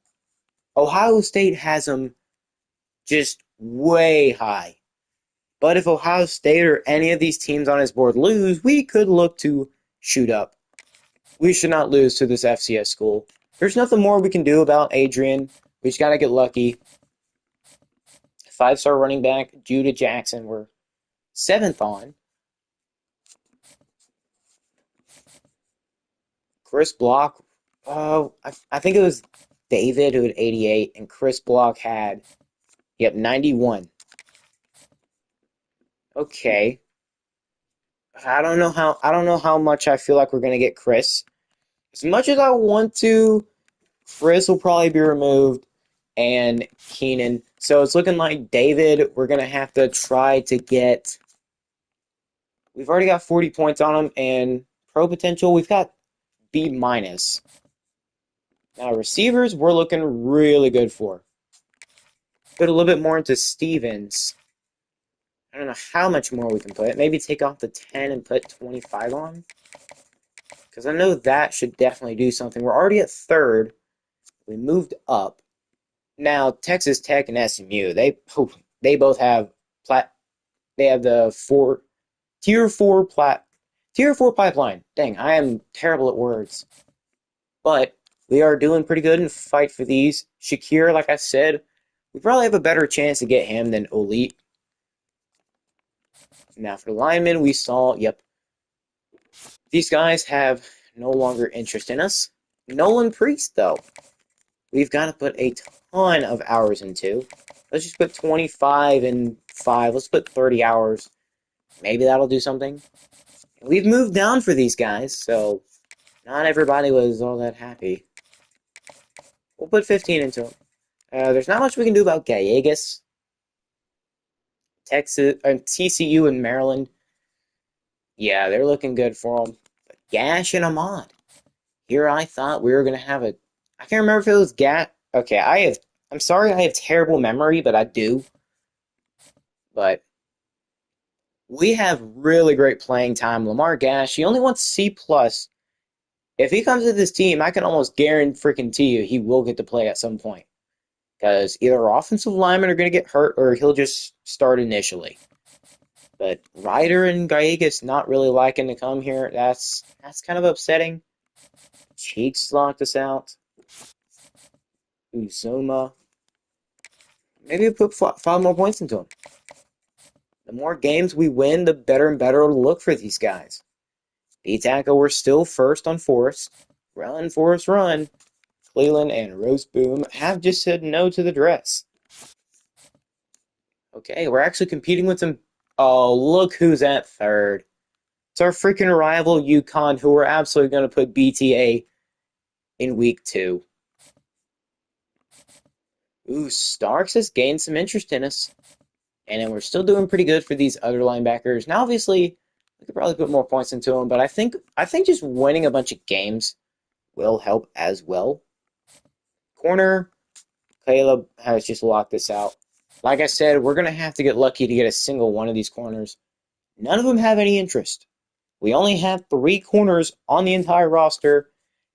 Ohio State has him just way high. But if Ohio State or any of these teams on his board lose, we could look to shoot up. We should not lose to this FCS school. There's nothing more we can do about Adrian. We just got to get lucky. 5-star running back, Judah Jackson, we're 7th on. Chris Block, I think it was David who had 88, and Chris Block had, 91. Okay. I don't know how much I feel like we're gonna get Chris. As much as I want to, Chris will probably be removed and Keenan. So it's looking like David, we're gonna have to try to get. We've already got 40 points on him, and pro potential, we've got B minus. Now receivers, we're looking really good for. Put a little bit more into Stevens. I don't know how much more we can put. Maybe take off the 10 and put 25 on. Because I know that should definitely do something. We're already at third. We moved up. Now Texas Tech and SMU, they both have plat. They have the tier four pipeline. Dang, I am terrible at words. But we are doing pretty good in fight for these. Shakir, like I said, we probably have a better chance to get him than Elite. Now for the linemen, we saw, yep, these guys have no longer interest in us. Nolan Priest, though, we've got to put a ton of hours into. Let's just put 25 and 5. Let's put 30 hours. Maybe that'll do something. We've moved down for these guys, so not everybody was all that happy. We'll put 15 into them. There's not much we can do about Gallegos. Texas, TCU and Maryland. Yeah, they're looking good for them. But Gash and Ahmad. Here I thought we were going to have a. I can't remember if it was Gash. Okay, I'm sorry I have terrible memory, but I do. But we have really great playing time. Lamar Gash, he only wants C plus. If he comes to this team, I can almost guarantee you he will get to play at some point. Because either our offensive linemen are going to get hurt or he'll just start initially. But Ryder and Gallegos not really liking to come here. That's kind of upsetting. Cheeks locked us out. Uzoma. Maybe we put 5 more points into him. The more games we win, the better and better it'll look for these guys. D-Tackle, we're still first on Forest. Run, Forest, run. Cleveland and Roseboom have just said no to the dress. Okay, we're actually competing with some. Oh, look who's at third. It's our freaking rival UConn, who we're absolutely going to put BTA in week 2. Ooh, Starks has gained some interest in us. And then we're still doing pretty good for these other linebackers. Now, obviously, we could probably put more points into them, but I think just winning a bunch of games will help as well. Corner, Caleb has just locked this out. Like I said, we're going to have to get lucky to get a single one of these corners. None of them have any interest. We only have 3 corners on the entire roster,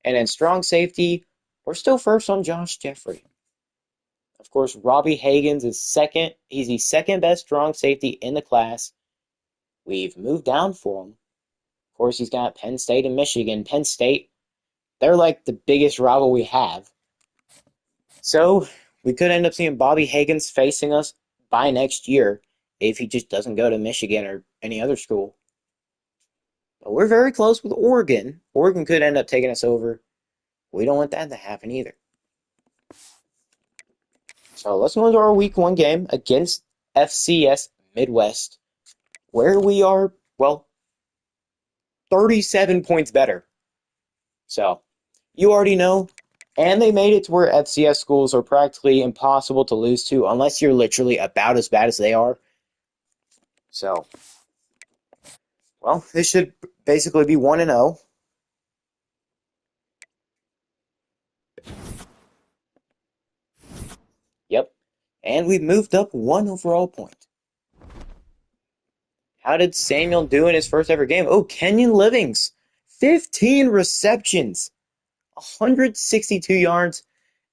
and in strong safety, we're still first on Josh Jeffrey. Of course, Robbie Hagens is second. He's the second best strong safety in the class. We've moved down for him. Of course, he's got Penn State and Michigan. Penn State, they're like the biggest rival we have. So we could end up seeing Bobby Hagens facing us by next year if he just doesn't go to Michigan or any other school. But we're very close with Oregon. Oregon could end up taking us over. We don't want that to happen either. So let's go into our week 1 game against FCS Midwest, where we are, well, 37 points better. So you already know. And they made it to where FCS schools are practically impossible to lose to unless you're literally about as bad as they are. So, well, this should basically be 1-0. Yep. And we've moved up 1 overall point. How did Samuel do in his first ever game? Oh, Kenyon Livings. 15 receptions, 162 yards,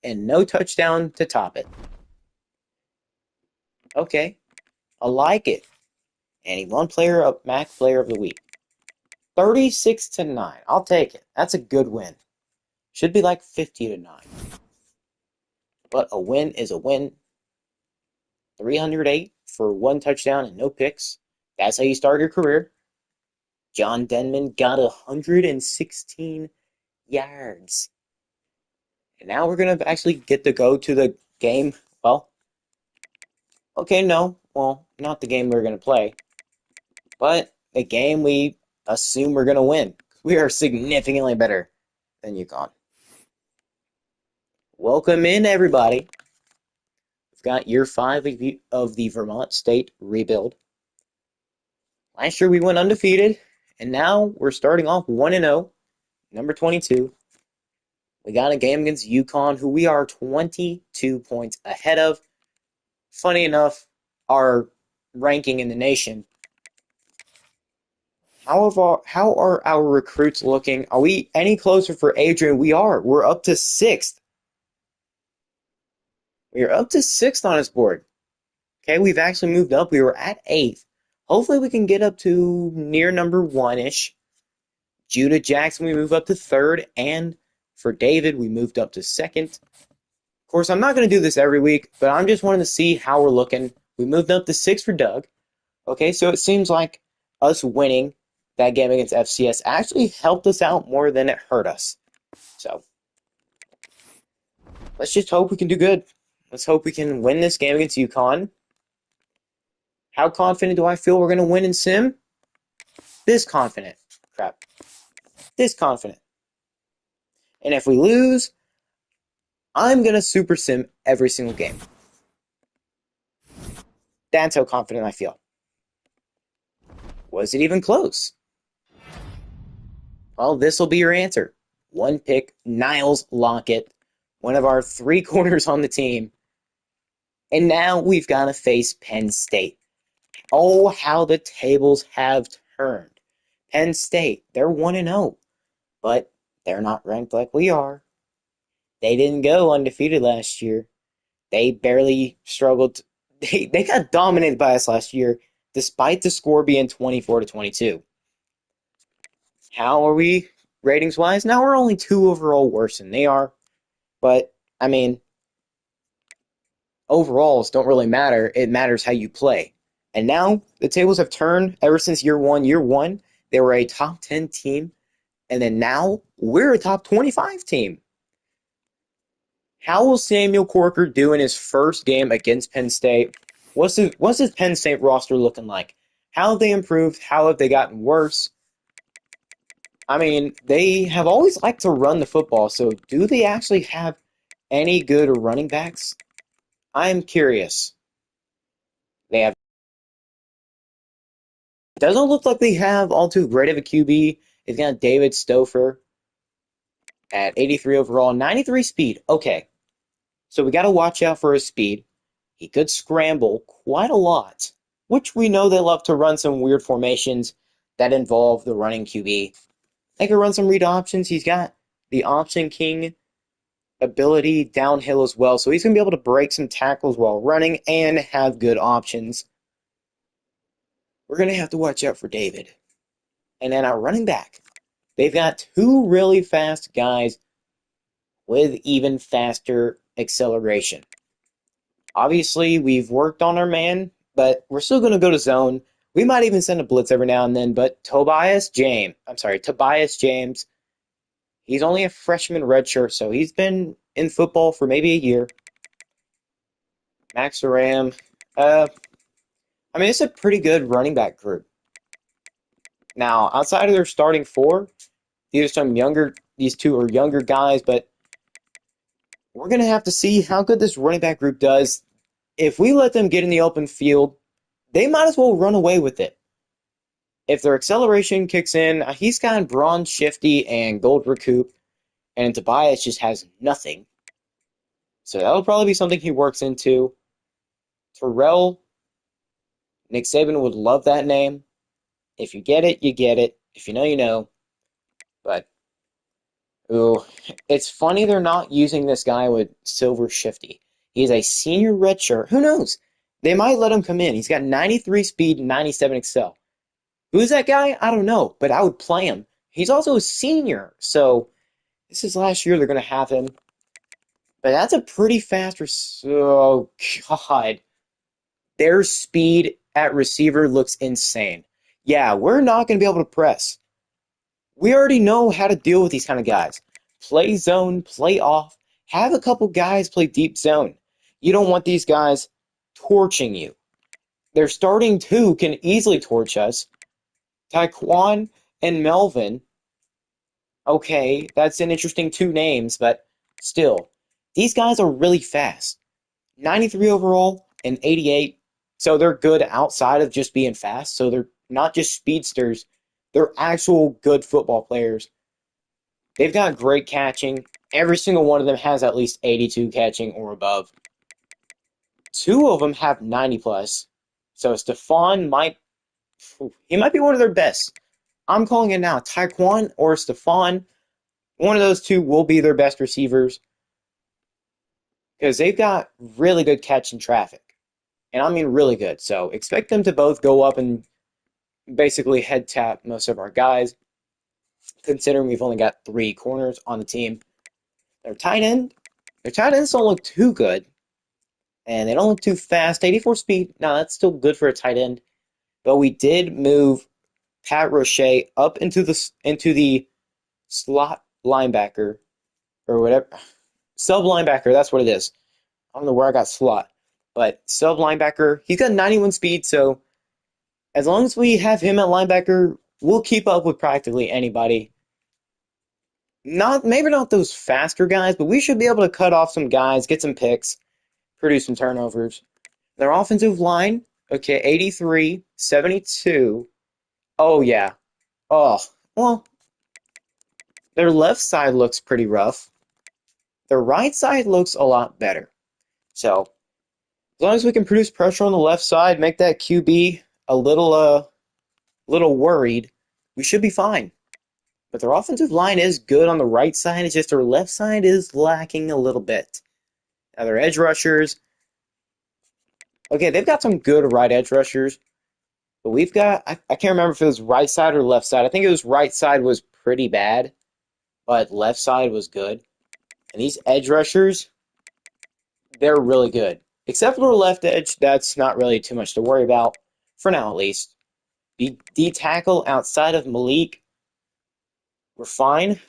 and no touchdown to top it. Okay, I like it. And he won MAC Player of the Week. 36-9. I'll take it. That's a good win. Should be like 50-9. But a win is a win. 308 for 1 touchdown and no picks. That's how you start your career. John Denman got 116 yards. And now we're going to actually get to go to the game. Well, okay, no. Well, not the game we're going to play. But a game we assume we're going to win. We are significantly better than UConn. Welcome in, everybody. We've got year 5 of the Vermont State rebuild. Last year we went undefeated, and now we're starting off 1-0, number 22. We got a game against UConn, who we are 22 points ahead of. Funny enough, our ranking in the nation. How are our recruits looking? Are we any closer for Adrian? We are. We're up to 6th. We are up to 6th on his board. Okay, we've actually moved up. We were at 8th. Hopefully we can get up to near number 1-ish. Judah Jackson, we move up to 3rd. And for David, we moved up to 2nd. Of course, I'm not going to do this every week, but I'm just wanting to see how we're looking. We moved up to 6th for Doug. Okay, so it seems like us winning that game against FCS actually helped us out more than it hurt us. So, let's just hope we can do good. Let's hope we can win this game against UConn. How confident do I feel we're going to win in Sim? This confident. Crap. This confident. And if we lose, I'm going to super sim every single game. That's how confident I feel. Was it even close? Well, this will be your answer. 1 pick, Niles Lockett, one of our 3 corners on the team. And now we've got to face Penn State. Oh, how the tables have turned. Penn State, they're 1-0, but they're not ranked like we are. They didn't go undefeated last year. They barely struggled. They got dominated by us last year, despite the score being 24-22. How are we ratings-wise? Now we're only 2 overall worse than they are. But, I mean, overalls don't really matter. It matters how you play. And now the tables have turned ever since year one. Year one, they were a top 10 team. And then now we're a top 25 team. How will Samuel Corker do in his first game against Penn State? What's his Penn State roster looking like? How have they improved? How have they gotten worse? I mean, they have always liked to run the football, so do they actually have any good running backs? I'm curious. They have. Doesn't look like they have all too great of a QB. They've got David Stouffer at 83 overall, 93 speed. Okay, so we got to watch out for his speed. He could scramble quite a lot, which we know they love to run some weird formations that involve the running QB. They can run some read options. He's got the option king ability downhill as well, so he's going to be able to break some tackles while running and have good options. We're going to have to watch out for David. And then our running back. They've got 2 really fast guys with even faster acceleration. Obviously, we've worked on our man, but we're still going to go to zone. We might even send a blitz every now and then, but Tobias James, he's only a freshman redshirt, so he's been in football for maybe a year. Max Ram, it's a pretty good running back group. Now, outside of their starting 4, these 2 are younger guys, but we're going to have to see how good this running back group does. If we let them get in the open field, they might as well run away with it. If their acceleration kicks in, he's got Bronze Shifty and Gold Recoup, and Tobias just has nothing. So that'll probably be something he works into. Terrell, Nick Saban would love that name. If you get it, you get it. If you know, you know. But, ooh, it's funny they're not using this guy with Silver Shifty. He's a senior redshirt. Who knows? They might let him come in. He's got 93 speed and 97 excel. Who's that guy? I don't know, but I would play him. He's also a senior, so this is last year they're going to have him. But that's a pretty fast... Oh, God. Their speed at receiver looks insane. Yeah, we're not going to be able to press. We already know how to deal with these kind of guys. Play zone, play off. Have a couple guys play deep zone. You don't want these guys torching you. Their starting 2 can easily torch us. Taekwon and Melvin. Okay, that's an interesting two names, but still, these guys are really fast. 93 overall and 88. So they're good outside of just being fast. So they're not just speedsters, they're actual good football players. They've got great catching. Every single one of them has at least 82 catching or above. Two of them have 90 plus. So Stefan he might be one of their best. I'm calling it now. Taekwon or Stefan, one of those two will be their best receivers because they've got really good catch in traffic. And I mean really good. So expect them to both go up and basically head tap most of our guys, considering we've only got three corners on the team. Their tight end, their tight ends don't look too good, and they don't look too fast. 84 speed, no, that's still good for a tight end. But we did move Pat Roche up into the slot linebacker or whatever. Sub linebacker, that's what it is. I don't know where I got slot. But sub linebacker, he's got 91 speed, so as long as we have him at linebacker, we'll keep up with practically anybody. Maybe not those faster guys, but we should be able to cut off some guys, get some picks, produce some turnovers. Their offensive line, okay, 83, 72. Oh yeah. Oh, well, their left side looks pretty rough. Their right side looks a lot better. So, as long as we can produce pressure on the left side, make that QB a little worried, we should be fine. But their offensive line is good on the right side. It's just their left side is lacking a little bit. Now their edge rushers, okay, they've got some good right edge rushers, but we've got I can't remember if it was right side or left side. I think it was right side was pretty bad, but left side was good. And these edge rushers, they're really good. Except for the left edge, that's not really too much to worry about, for now at least. The tackle outside of Malik, we're fine.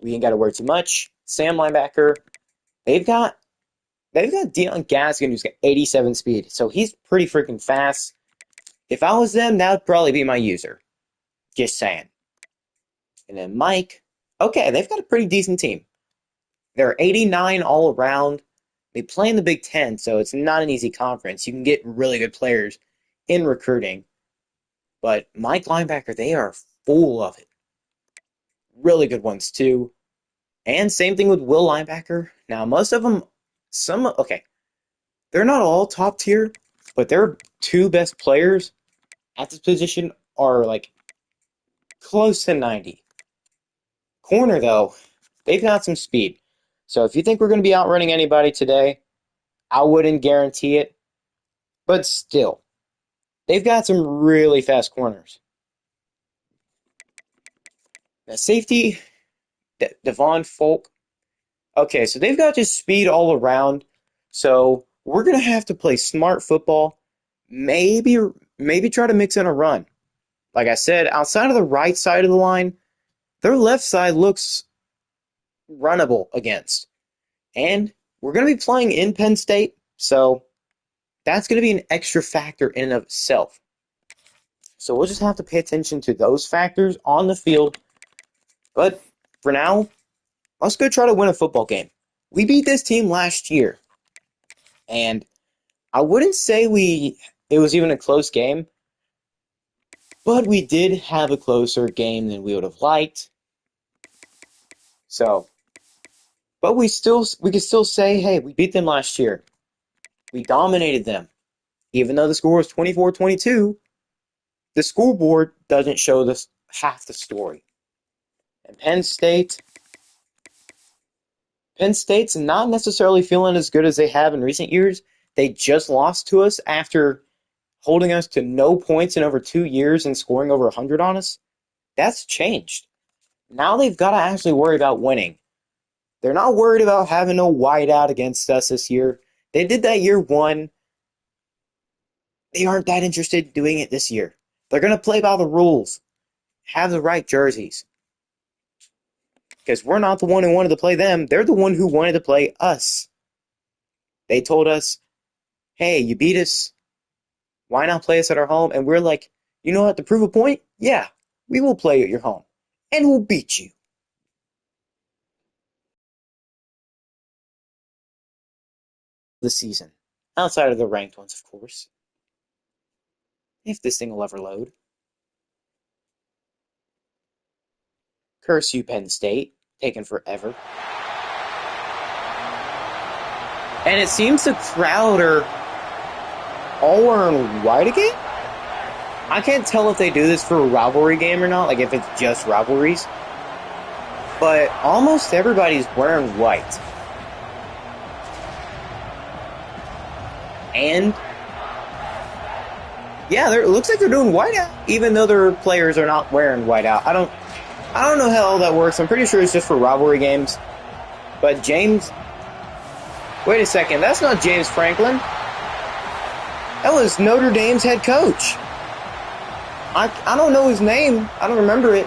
We ain't got to worry too much. Sam linebacker, they've got Deion Gaskin who's got 87 speed, so he's pretty freaking fast. If I was them, that would probably be my user. Just saying. And then Mike, okay, they've got a pretty decent team. They're 89 all around. They play in the Big Ten, so it's not an easy conference. You can get really good players in recruiting. But Mike linebacker, they are full of it. Really good ones too. And same thing with Will linebacker. Now, most of them, okay, they're not all top tier, but their two best players at this position are like close to 90. Corner, though, they've got some speed. So if you think we're going to be outrunning anybody today, I wouldn't guarantee it. But still, they've got some really fast corners. Now, safety, Devon Folk. Okay, so they've got just speed all around. So we're going to have to play smart football. Maybe try to mix in a run. Like I said, outside of the right side of the line, their left side looks runnable against. And we're going to be playing in Penn State, so that's going to be an extra factor in and of itself. So we'll just have to pay attention to those factors on the field. But for now, let's go try to win a football game. We beat this team last year, and I wouldn't say it was even a close game, but we did have a closer game than we would have liked. So, but we could still say, hey, we beat them last year. We dominated them. Even though the score was 24-22, the scoreboard doesn't show this half the story. And Penn State's not necessarily feeling as good as they have in recent years. They just lost to us after holding us to no points in over 2 years and scoring over 100 on us. That's changed. Now they've got to actually worry about winning. They're not worried about having no whiteout against us this year. They did that year one. They aren't that interested in doing it this year. They're going to play by the rules. Have the right jerseys. Because we're not the one who wanted to play them. They're the one who wanted to play us. They told us, hey, you beat us. Why not play us at our home? And we're like, you know what? To prove a point, Yeah, we will play at your home, and we'll beat you. The season, outside of the ranked ones, of course. If this thing will ever load. Curse you, Penn State. Taking forever. And it seems the crowd are all wearing white again? I can't tell if they do this for a rivalry game or not, like if it's just rivalries. But almost everybody's wearing white. And yeah, it looks like they're doing whiteout, even though their players are not wearing whiteout. I don't know how all that works. I'm pretty sure it's just for rivalry games. But James, wait a second, that's not James Franklin. That was Notre Dame's head coach. I don't know his name. I don't remember it.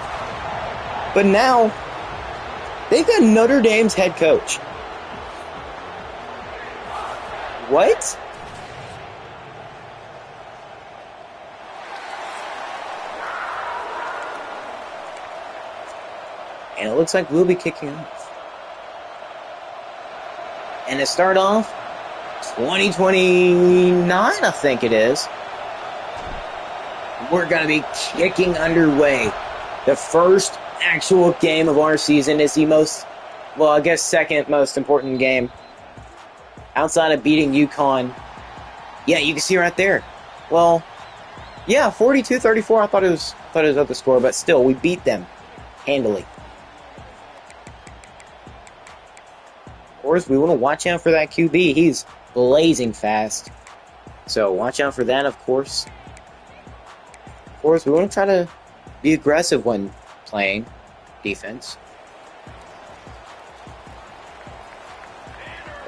But now, they've got Notre Dame's head coach. What? And it looks like we'll be kicking off. And to start off, 2029, I think it is. We're going to be kicking underway. The first actual game of our season is the most, well, I guess second most important game. Outside of beating UConn. Yeah, you can see right there. Well, yeah, 42-34. I thought it was up the score, but still, we beat them handily. Of course, we want to watch out for that QB. He's blazing fast. So watch out for that, of course. Of course, we want to try to be aggressive when playing defense.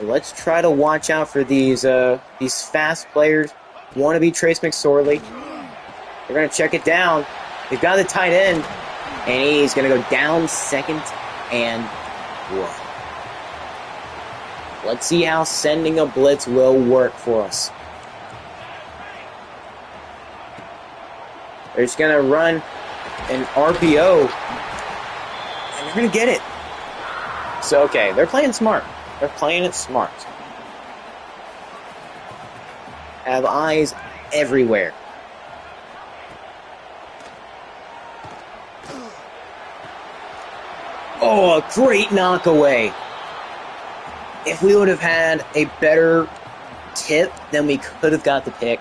Let's try to watch out for these fast players. Want to be Trace McSorley. They're going to check it down. They've got the tight end. And he's going to go down second and 1. Let's see how sending a blitz will work for us. They're just going to run an RPO. And they're going to get it. So, okay, they're playing smart. They're playing it smart. Have eyes everywhere. Oh, a great knockaway. If we would have had a better tip, then we could have got the pick.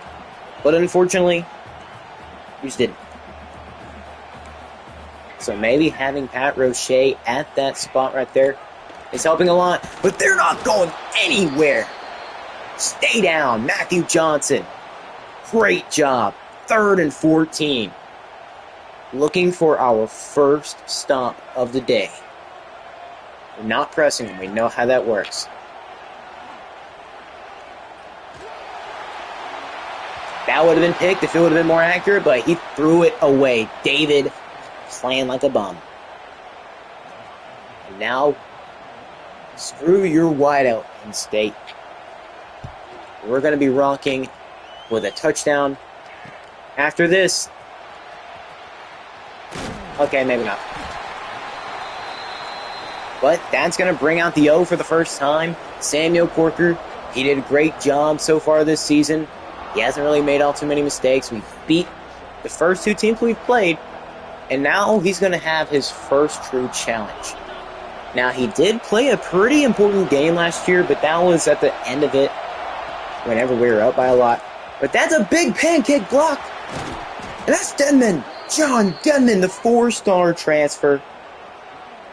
But unfortunately, we just didn't. So maybe having Pat Roche at that spot right there is helping a lot. But they're not going anywhere. Stay down, Matthew Johnson. Great job. 3rd and 14. Looking for our first stop of the day. We're not pressing them. We know how that works. That would have been picked if it would have been more accurate, but he threw it away. David playing like a bum. And now, screw your wideout, Penn State. We're going to be rocking with a touchdown. After this, okay, maybe not. But that's going to bring out the O for the first time. Samuel Corker, he did a great job so far this season. He hasn't really made all too many mistakes. We beat the first 2 teams we've played. And now he's going to have his first true challenge. Now, he did play a pretty important game last year, but that was at the end of it whenever we were up by a lot. But that's a big pancake block. And that's Denman. John Denman, the 4-star transfer.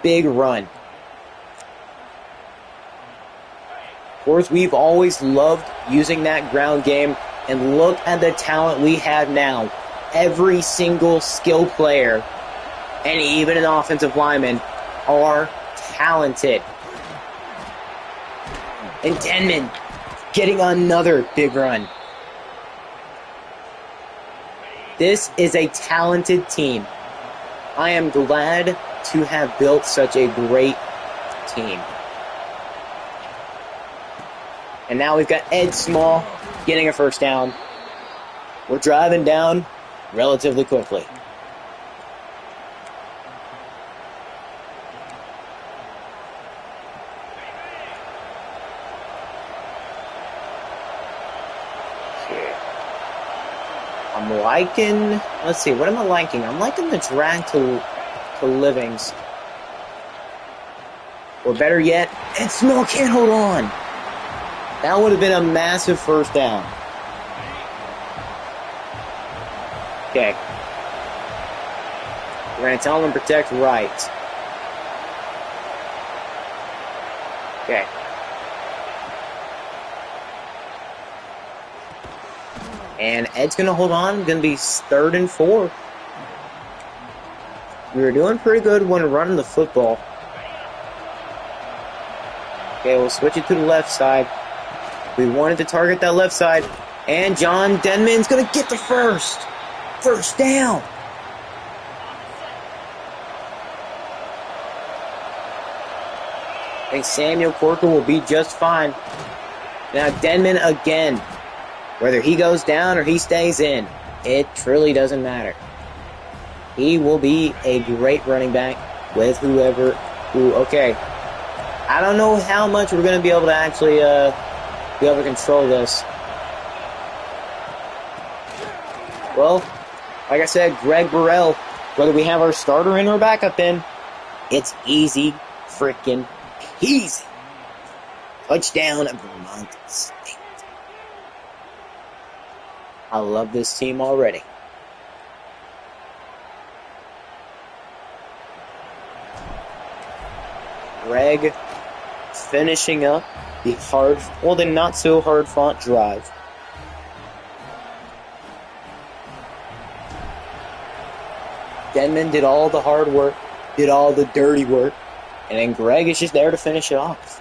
Big run. Of course, we've always loved using that ground game. And look at the talent we have now. Every single skill player, and even an offensive lineman, are talented. And Denman getting another big run. This is a talented team. I am glad to have built such a great team. And now we've got Ed Small getting a first down. We're driving down relatively quickly. I'm liking, let's see, what am I liking? I'm liking the drag to Livings. Or better yet, Ed Small can't hold on. That would have been a massive first down. Okay. We're going to tell them to protect right. Okay. And Ed's going to hold on. Going to be 3rd and 4. We were doing pretty good when running the football. Okay, we'll switch it to the left side. We wanted to target that left side. And John Denman's going to get the first. First down. I think Samuel Corker will be just fine. Now Denman again. Whether he goes down or he stays in, it truly doesn't matter. He will be a great running back with whoever. Okay. I don't know how much we're going to be able to actually be able to control this. Well, like I said, Greg Burrell, whether we have our starter in or backup in, it's easy freaking peasy. Touchdown at Vermont State. I love this team already. Greg finishing up the not so hard fought drive. Denman did all the hard work, did all the dirty work, and then Greg is just there to finish it off.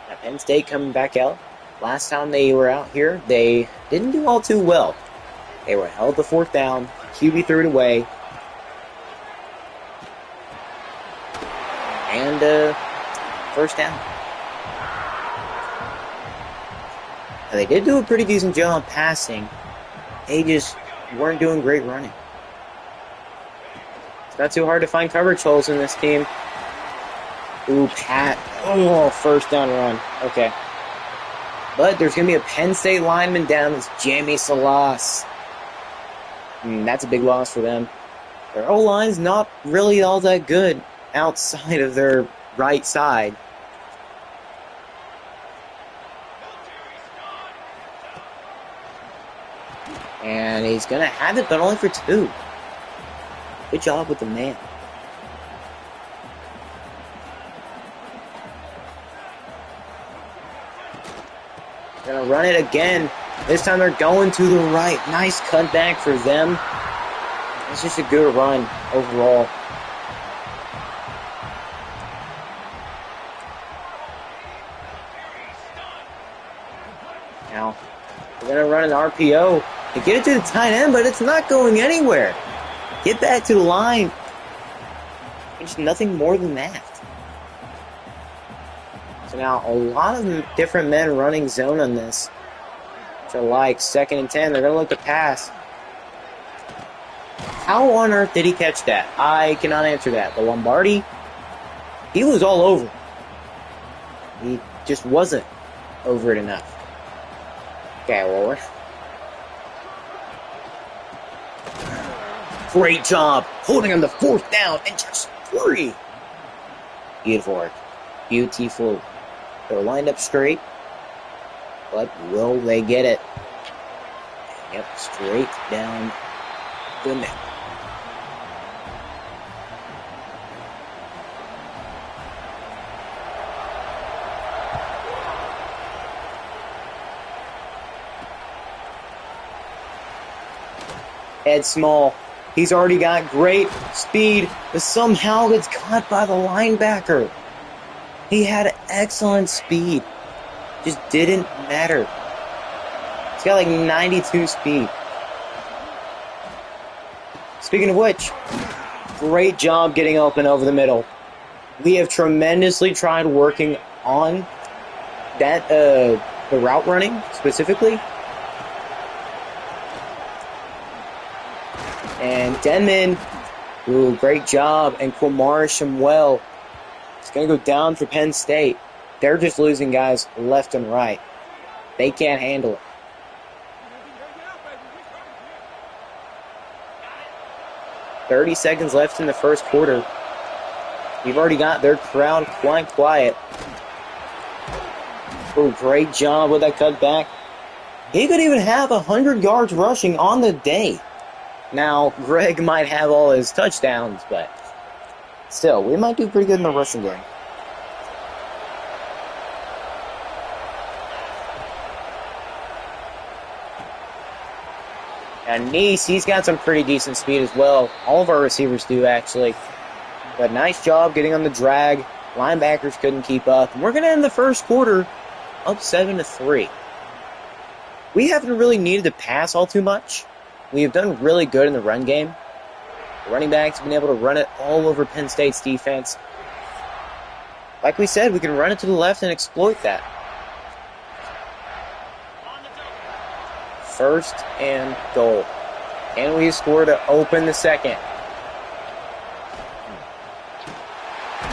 Now Penn State coming back out. Last time they were out here, they didn't do all too well. They were held to 4th down. QB threw it away. And first down. Now, they did do a pretty decent job passing. They just weren't doing great running. It's not too hard to find coverage holes in this team. Ooh, Pat. Oh, first down run. Okay. But there's going to be a Penn State lineman down. That's Jamie Salas. That's a big loss for them. Their O-line's not really all that good outside of their right side. And he's going to have it, but only for 2. Good job with the man. Gonna run it again. This time they're going to the right. Nice cutback for them. It's just a good run overall. Now, we're gonna run an RPO to get it to the tight end, but it's not going anywhere. Get back to the line. It's nothing more than that. So now, a lot of different men running zone on this. Which I like. 2nd and 10. They're going to look to pass. How on earth did he catch that? I cannot answer that. But Lombardi, he was all over. He just wasn't over it enough. Okay, well, great job holding him to 4th down and just 3. Beautiful work. Beautiful. They're lined up straight, but will they get it? Yep, straight down the middle. Ed Small, he's already got great speed, but somehow gets caught by the linebacker. He had excellent speed. Just didn't matter. He's got like 92 speed. Speaking of which, great job getting open over the middle. We have tremendously tried working on that, the route running specifically. And Denman, ooh, great job. And Quamar Shumwell. It's going to go down for Penn State. They're just losing guys left and right. They can't handle it. 30 seconds left in the first quarter. We've already got their crowd quite quiet. Oh, great job with that cutback. He could even have 100 yards rushing on the day. Now, Greg might have all his touchdowns, but still, we might do pretty good in the rushing game. And Nice, he's got some pretty decent speed as well. All of our receivers do, actually. But nice job getting on the drag. Linebackers couldn't keep up. And we're going to end the first quarter up 7-3. We haven't really needed to pass all too much. We have done really good in the run game. The running backs have been able to run it all over Penn State's defense. Like we said, we can run it to the left and exploit that. First and goal. Can we score to open the second?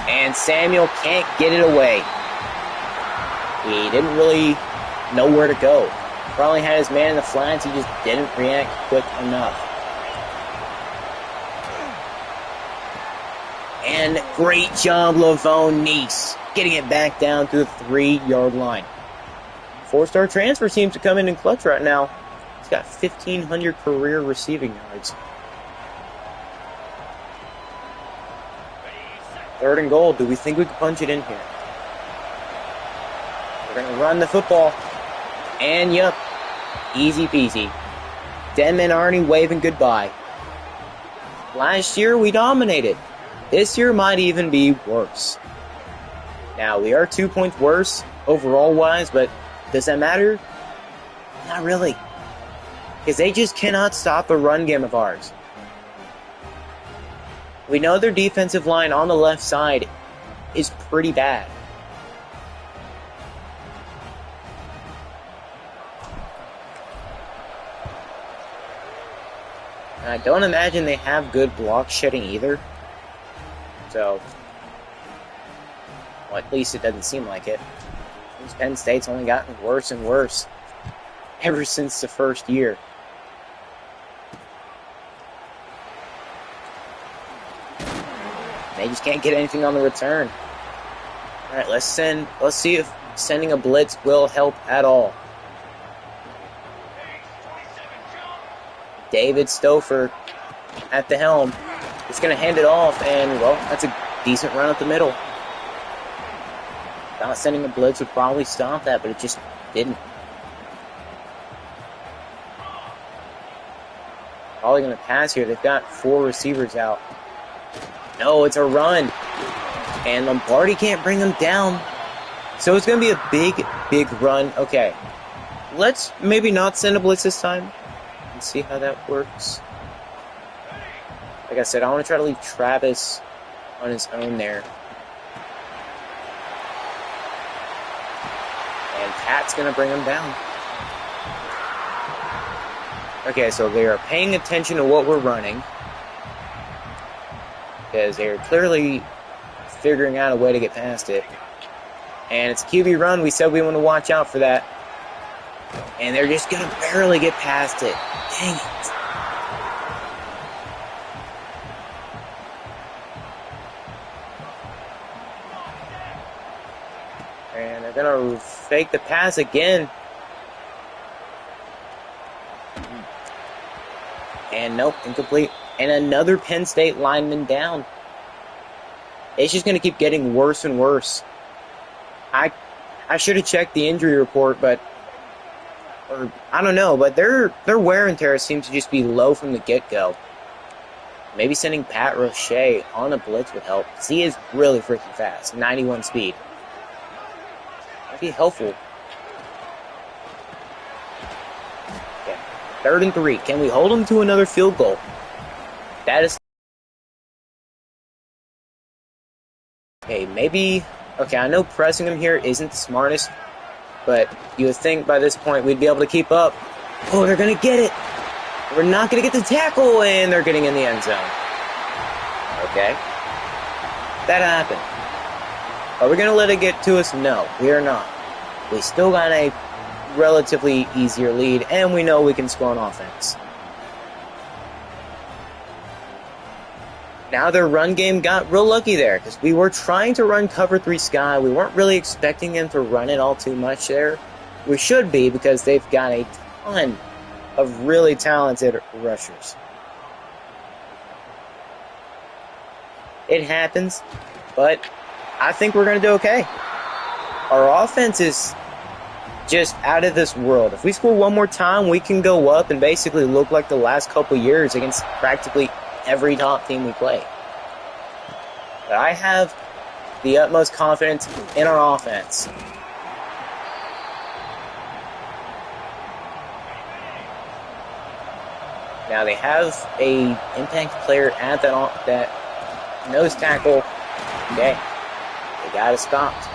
And Samuel can't get it away. He didn't really know where to go. Probably had his man in the flats, he just didn't react quick enough. And great job, Lavone Nice, getting it back down to the 3-yard line. 4-star transfer seems to come in clutch right now. He's got 1,500 career receiving yards. Third and goal. Do we think we can punch it in here? We're going to run the football. And yep, easy peasy. Denman already waving goodbye. Last year we dominated. This year might even be worse. Now we are 2 points worse overall wise, but does that matter? Not really. Because they just cannot stop the run game of ours. We know their defensive line on the left side is pretty bad. And I don't imagine they have good block shedding either. So, well, at least it doesn't seem like it. Penn State's only gotten worse and worse ever since the first year. They just can't get anything on the return. All right, let's see if sending a blitz will help at all. David Stouffer at the helm. He's going to hand it off, and, well, that's a decent run up the middle. Not sending a blitz would probably stop that, but it just didn't. Probably going to pass here. They've got 4 receivers out. No, it's a run. And Lombardi can't bring them down. So it's going to be a big, big run. Okay. Let's maybe not send a blitz this time. And see how that works. Like I said, I want to try to leave Travis on his own there. And Pat's going to bring him down. Okay, so they are paying attention to what we're running. Because they're clearly figuring out a way to get past it. And it's a QB run. We said we want to watch out for that. And they're just going to barely get past it. Dang it. And they're going to fake the pass again. And nope, incomplete. And another Penn State lineman down. It's just going to keep getting worse and worse. I should have checked the injury report, but I don't know, but their wear and tear seems to just be low from the get-go. Maybe sending Pat Roche on a blitz would help. Because he is really freaking fast. 91 speed. That'd be helpful. Okay. 3rd and 3. Can we hold them to another field goal? That is... Okay, maybe... Okay, I know pressing them here isn't the smartest, but you would think by this point we'd be able to keep up. Oh, they're going to get it. We're not going to get the tackle, and they're getting in the end zone. Okay. That happened. Are we going to let it get to us? No, we are not. We still got a relatively easier lead, and we know we can score on offense. Now their run game got real lucky there because we were trying to run cover 3 sky. We weren't really expecting them to run it all too much there. We should be because they've got a ton of really talented rushers. It happens, but I think we're going to do okay. Our offense is just out of this world. If we score one more time, we can go up and basically look like the last couple years against practically every top team we play. But I have the utmost confidence in our offense. Now they have a impact player at that nose tackle. Okay, they got it stopped.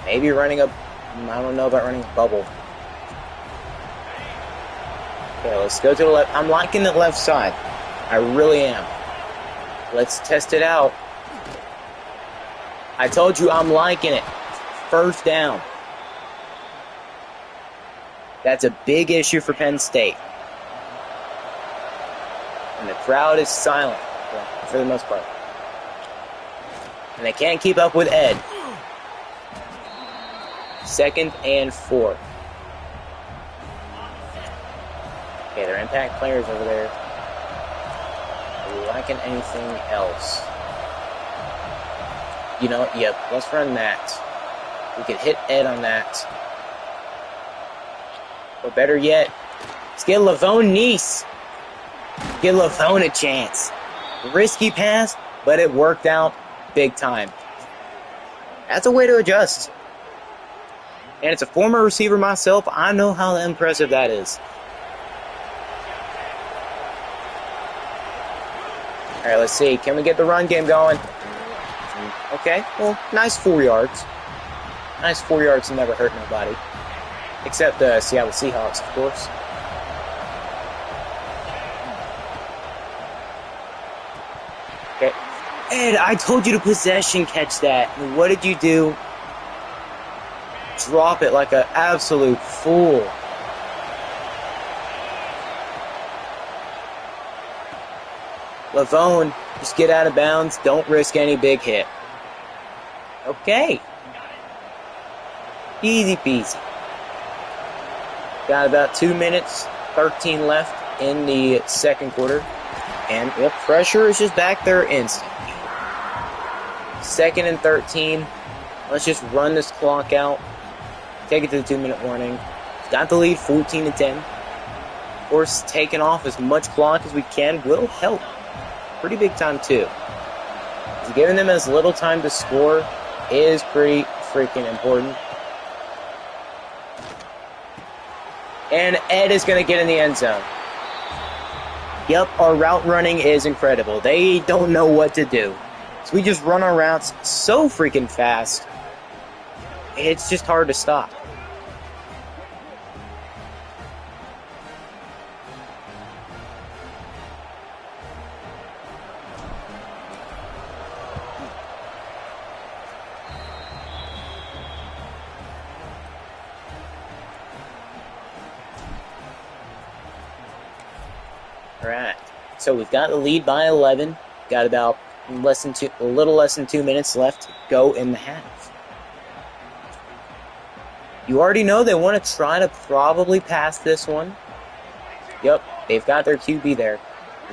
Maybe running up. I don't know about running a bubble. Okay, let's go to the left. I'm liking the left side. I really am. Let's test it out. I told you I'm liking it. First down. That's a big issue for Penn State. And the crowd is silent for the most part. And they can't keep up with Ed. 2nd and 4. Okay, their impact players over there. Are we lacking anything else? You know, yep, let's run that. We could hit Ed on that. Or better yet, let's get Lavone Nice. Give Lavone a chance. Risky pass, but it worked out big time. That's a way to adjust. And it's a former receiver myself. I know how impressive that is. All right, let's see. Can we get the run game going? Okay, well, nice 4 yards. Nice 4 yards to never hurt nobody. Except the Seattle Seahawks, of course. Okay. Ed, I told you to possession catch that. And what did you do? Drop it like an absolute fool. Lavone, just get out of bounds. Don't risk any big hit. Okay. Easy peasy. Got about 2 minutes, 13 left in the second quarter. And the pressure is just back there instantly. 2nd and 13. Let's just run this clock out. Take it to the 2-minute warning. Got the lead 14-10. Of course, taking off as much clock as we can will help. Pretty big time, too. Giving them as little time to score is pretty freaking important. And Ed is going to get in the end zone. Yep, our route running is incredible. They don't know what to do. So we just run our routes so freaking fast. It's just hard to stop. Alright, so we've got the lead by 11. Got about a little less than 2 minutes left to go in the half. You already know they want to try to probably pass this one. Yep, they've got their QB there.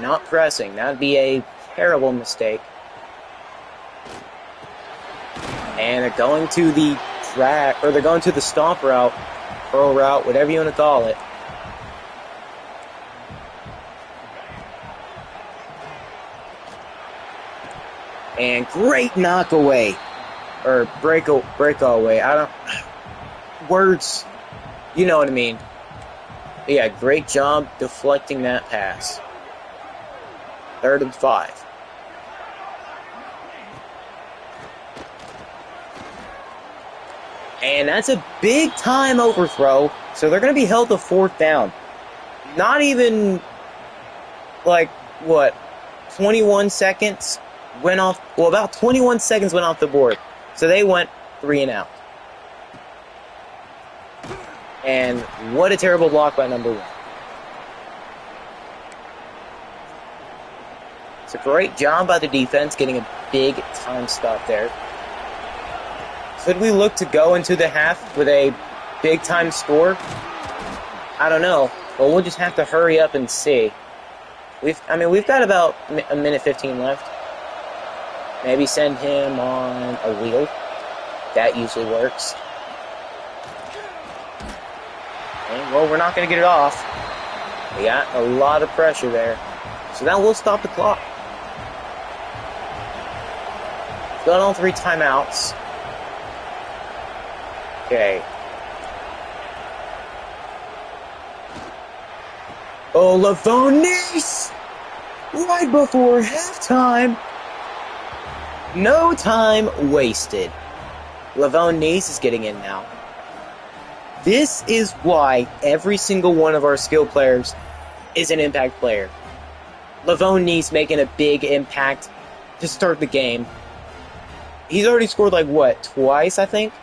Not pressing. That would be a terrible mistake. And they're going to the drag, or they're going to the stomp route, curl route, whatever you want to call it. And great knockaway, or breakaway. I don't, words, you know what I mean. But yeah, great job deflecting that pass. 3rd and 5. And that's a big time overthrow, so they're going to be held to 4th down. Not even, like, what, 21 seconds? Went off, well, about 21 seconds went off the board. So they went 3 and out. And what a terrible block by number 1. It's a great job by the defense getting a big time stop there. Could we look to go into the half with a big time score? I don't know. Well, we'll just have to hurry up and see. We've got about a minute 15 left. Maybe send him on a wheel. That usually works. And, well, we're not going to get it off. We got a lot of pressure there. So now we'll stop the clock. Got all 3 timeouts. Okay. Oh, Lavonis! Right before halftime. No time wasted. Lavonis is getting in now. This is why every single one of our skill players is an impact player. Lavonis making a big impact to start the game. He's already scored like, what, twice, I think?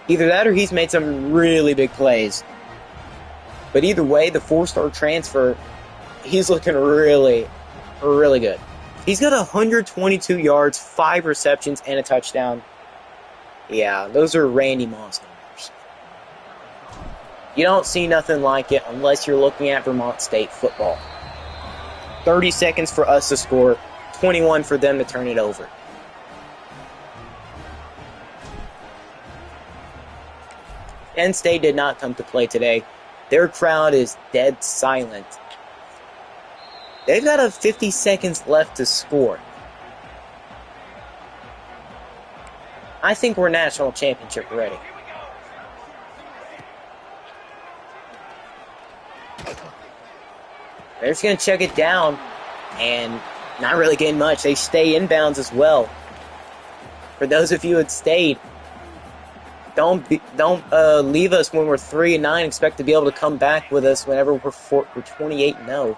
Either that or he's made some really big plays. But either way, the 4-star transfer, he's looking really, really good. He's got 122 yards, 5 receptions, and a touchdown. Yeah, those are Randy Moss numbers. You don't see nothing like it unless you're looking at Vermont State football. 30 seconds for us to score, 21 for them to turn it over. Penn State did not come to play today. Their crowd is dead silent. They've got 50 seconds left to score. I think we're national championship ready. They're just going to check it down and not really getting much. They stay inbounds as well. For those of you who had stayed, don't leave us when we're 3-9. Expect to be able to come back with us whenever we're 28-0.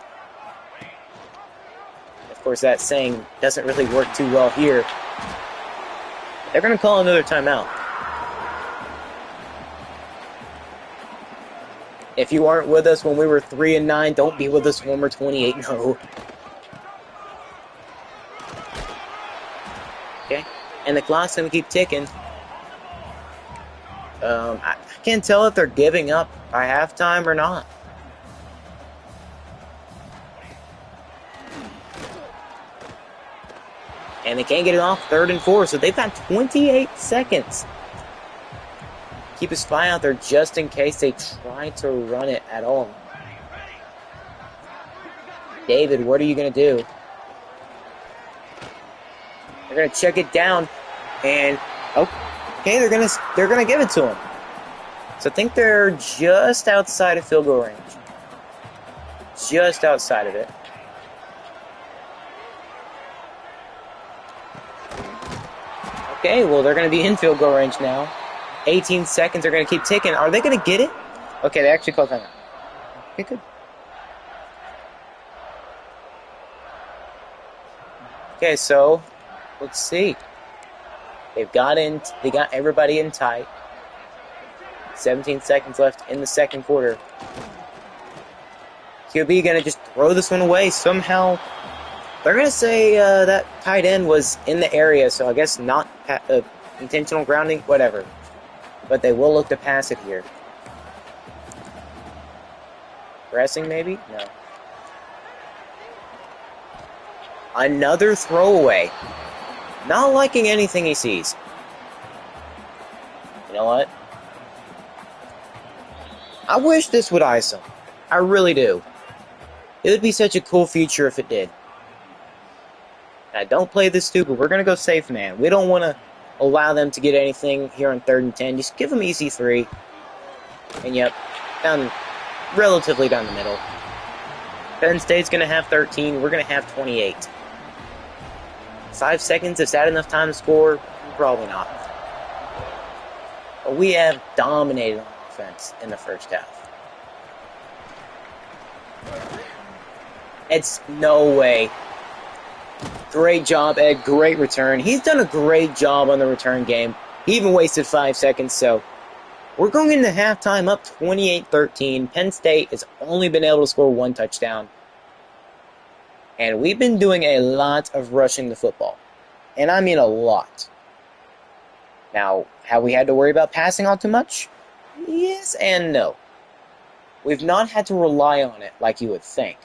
Of course, that saying doesn't really work too well here. They're going to call another timeout. If you aren't with us when we were 3-9, don't be with us when we're 28-0. Okay, and the clock's going to keep ticking. I can't tell if they're giving up by halftime or not. And they can't get it off 3rd and 4, so they've got 28 seconds. Keep a spy out there just in case they try to run it at all. David, what are you going to do? They're going to check it down, and okay, they're going to give it to him. So I think they're just outside of field goal range. Just outside of it. Okay, well, they're going to be in field goal range now. 18 seconds are going to keep ticking. Are they going to get it? Okay, they actually called timeout. Okay, good. Okay, so let's see. They got everybody in tight. 17 seconds left in the second quarter. QB going to just throw this one away somehow. They're going to say that tight end was in the area, so I guess not intentional grounding, whatever. But they will look to pass it here. Pressing, maybe? No. Another throwaway. Not liking anything he sees. You know what? I wish this would ice him. I really do. It would be such a cool feature if it did. Now, don't play this stupid. We're going to go safe, man. We don't want to allow them to get anything here on 3rd and 10. Just give them easy 3. And yep, relatively down the middle. Penn State's going to have 13. We're going to have 28. 5 seconds, is that enough time to score? Probably not. But we have dominated on offense in the first half. It's no way. Great job, Ed. Great return. He's done a great job on the return game. He even wasted 5 seconds, so we're going into halftime up 28-13. Penn State has only been able to score 1 touchdown. And we've been doing a lot of rushing the football. And I mean a lot. Now, have we had to worry about passing all too much? Yes and no. We've not had to rely on it like you would think.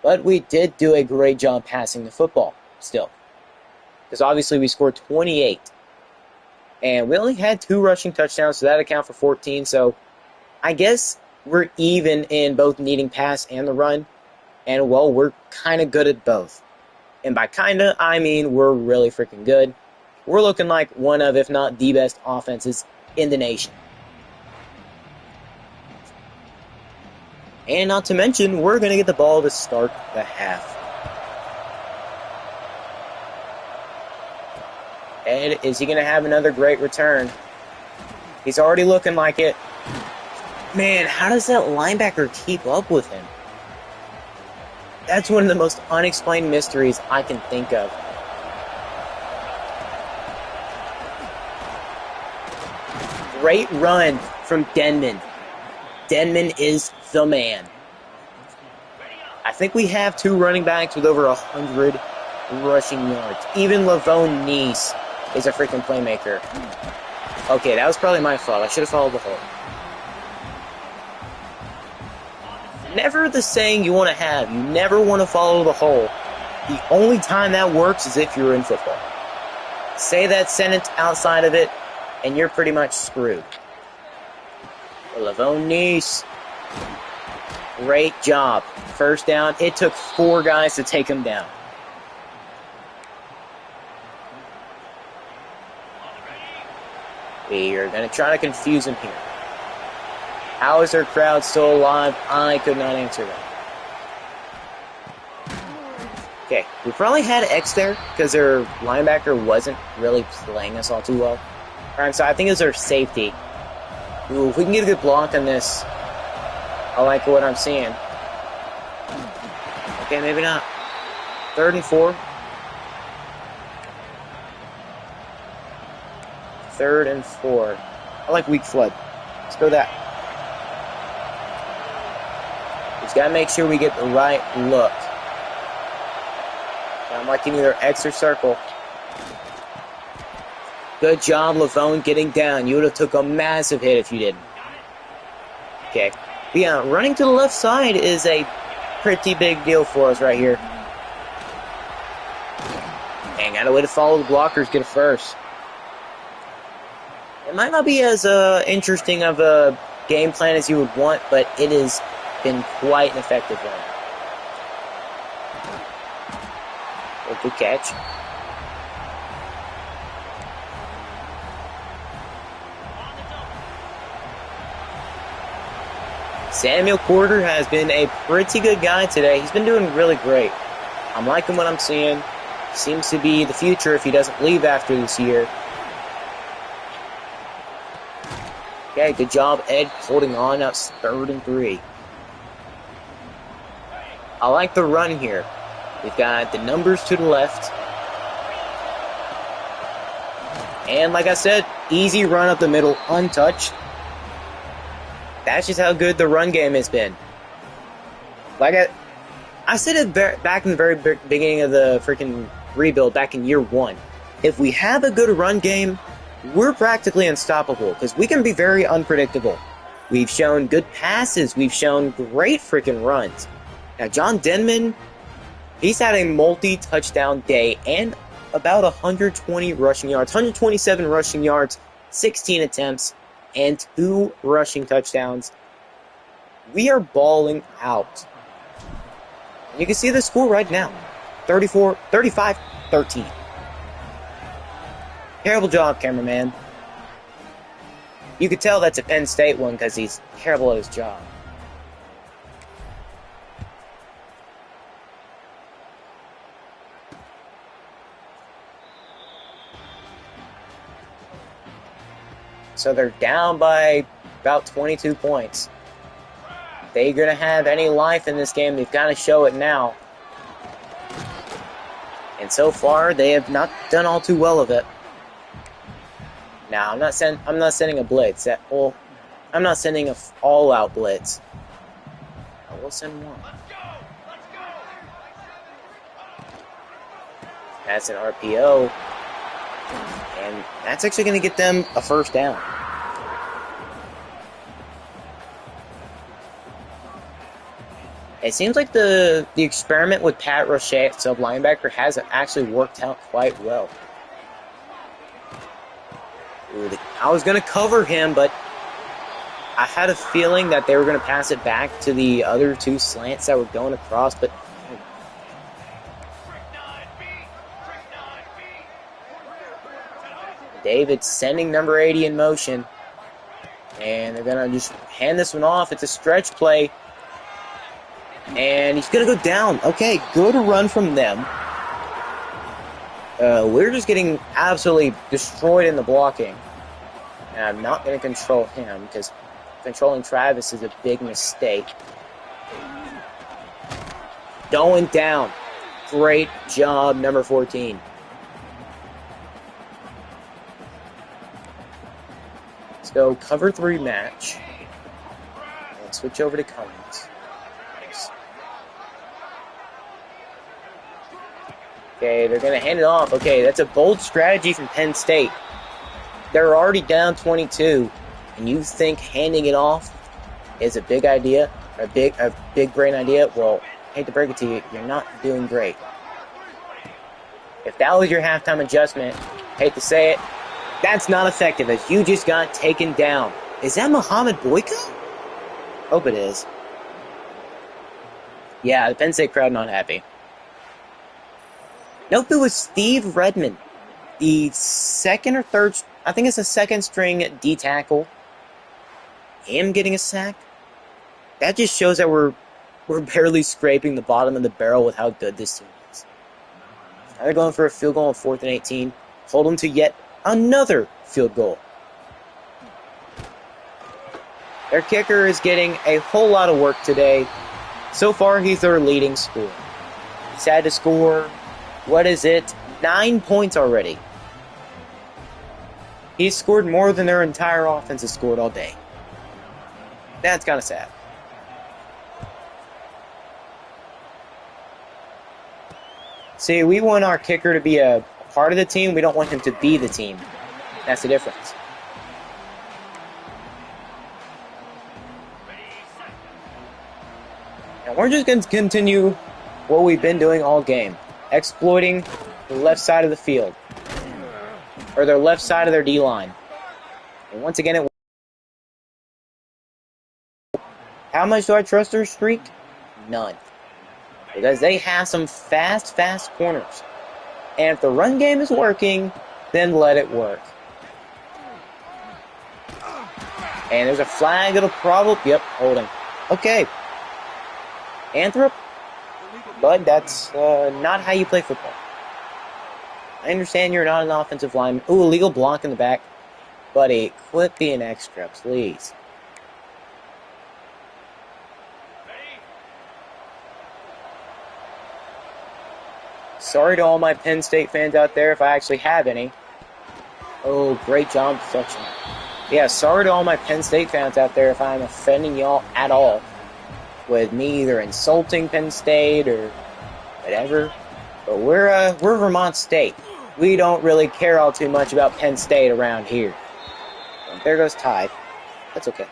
But we did do a great job passing the football still. Because obviously we scored 28. And we only had 2 rushing touchdowns, so that account for 14. So I guess we're even in both needing pass and the run. And, well, we're kind of good at both. And by kind of, I mean we're really freaking good. We're looking like one of, if not the best offenses in the nation. And not to mention, we're going to get the ball to start the half. And is he going to have another great return? He's already looking like it. Man, how does that linebacker keep up with him? That's one of the most unexplained mysteries I can think of. Great run from Denman. Denman is the man. I think we have 2 running backs with over 100 rushing yards. Even Lavone Neese is a freaking playmaker. Okay, that was probably my fault. I should have followed the hole. Never the saying you want to have. You never want to follow the hole. The only time that works is if you're in football. Say that sentence outside of it, and you're pretty much screwed. Lavone Neese. Great job. First down. It took 4 guys to take him down. We are going to try to confuse him here. How is their crowd still alive? I could not answer that. Okay, we probably had X there because their linebacker wasn't really playing us all too well. Alright, so I think it was their safety. Ooh, if we can get a good block on this, I like what I'm seeing. Okay, maybe not. 3rd and 4. 3rd and 4. I like weak flood. Let's go that. Just gotta make sure we get the right look. I'm liking either X or circle. Good job, Lavone, getting down. You would have took a massive hit if you didn't. Okay. But yeah, running to the left side is a pretty big deal for us right here. And got a way to follow the blockers, get a first. It might not be as interesting of a game plan as you would want, but it has been quite an effective one. Good catch. Samuel Porter has been a pretty good guy today. He's been doing really great. I'm liking what I'm seeing. Seems to be the future if he doesn't leave after this year. Okay, good job, Ed, holding on. Now it's 3rd and 3. I like the run here. We've got the numbers to the left. And like I said, easy run up the middle, untouched. That's just how good the run game has been. Like I said it back in the very beginning of the freaking rebuild, back in year 1. If we have a good run game, we're practically unstoppable because we can be very unpredictable. We've shown good passes. We've shown great freaking runs. Now, John Denman, he's had a multi-touchdown day and about 120 rushing yards, 127 rushing yards, 16 attempts, and 2 rushing touchdowns. We are balling out. And you can see the score right now. 35-13. Terrible job, cameraman. You could tell that's a Penn State one because he's terrible at his job. So they're down by about 22 points. If they're going to have any life in this game, they've got to show it now. And so far, they have not done all too well of it. Now, I'm not sending a blitz. I'm not sending an all-out blitz. I will send one. That's an RPO. And that's actually going to get them a first down. It seems like the experiment with Pat Roche at sub-linebacker has actually worked out quite well. Ooh, I was going to cover him, but I had a feeling that they were going to pass it back to the other two slants that were going across, but David sending number 80 in motion. And they're going to just hand this one off. It's a stretch play. And he's going to go down. Okay, good run from them. We're just getting absolutely destroyed in the blocking. And I'm not going to control him because controlling Travis is a big mistake. Going down. Great job, number 14. Let's go cover 3 match. And switch over to Cummings. Nice. Okay, they're going to hand it off. Okay, that's a bold strategy from Penn State. They're already down 22, and you think handing it off is a big idea, a big brain idea? Well, I hate to break it to you, you're not doing great. If that was your halftime adjustment, hate to say it, that's not effective as you just got taken down. Is that Muhammad Boyka? Hope it is. Yeah, the Penn State crowd not happy. Nope, it was Steve Redmond, the second or third, I think it's a second string D tackle. Him getting a sack. That just shows that we're barely scraping the bottom of the barrel with how good this team is. Now they're going for a field goal on 4th and 18. Hold them to yet another field goal. Their kicker is getting a whole lot of work today. So far, he's their leading scorer. He's had to score, 9 points already. He's scored more than their entire offense has scored all day. That's kind of sad. See, we want our kicker to be a part of the team. We don't want him to be the team. That's the difference. And we're just going to continue what we've been doing all game. Exploiting the left side of the field. Or their left side of their D-line. And once again, how much do I trust their streak? None. Because they have some fast corners. And if the run game is working, then let it work. And there's a flag. It'll probably... Yep, holding. Okay. Anthrop? But that's not how you play football. I understand you're not an offensive lineman. Ooh, illegal block in the back. Buddy, quit being extra, please. Sorry to all my Penn State fans out there if I actually have any. Oh, great job deflection. Yeah, sorry to all my Penn State fans out there if I'm offending y'all at all with me either insulting Penn State or whatever. But we're Vermont State. We don't really care all too much about Penn State around here. And there goes Tide. That's okay.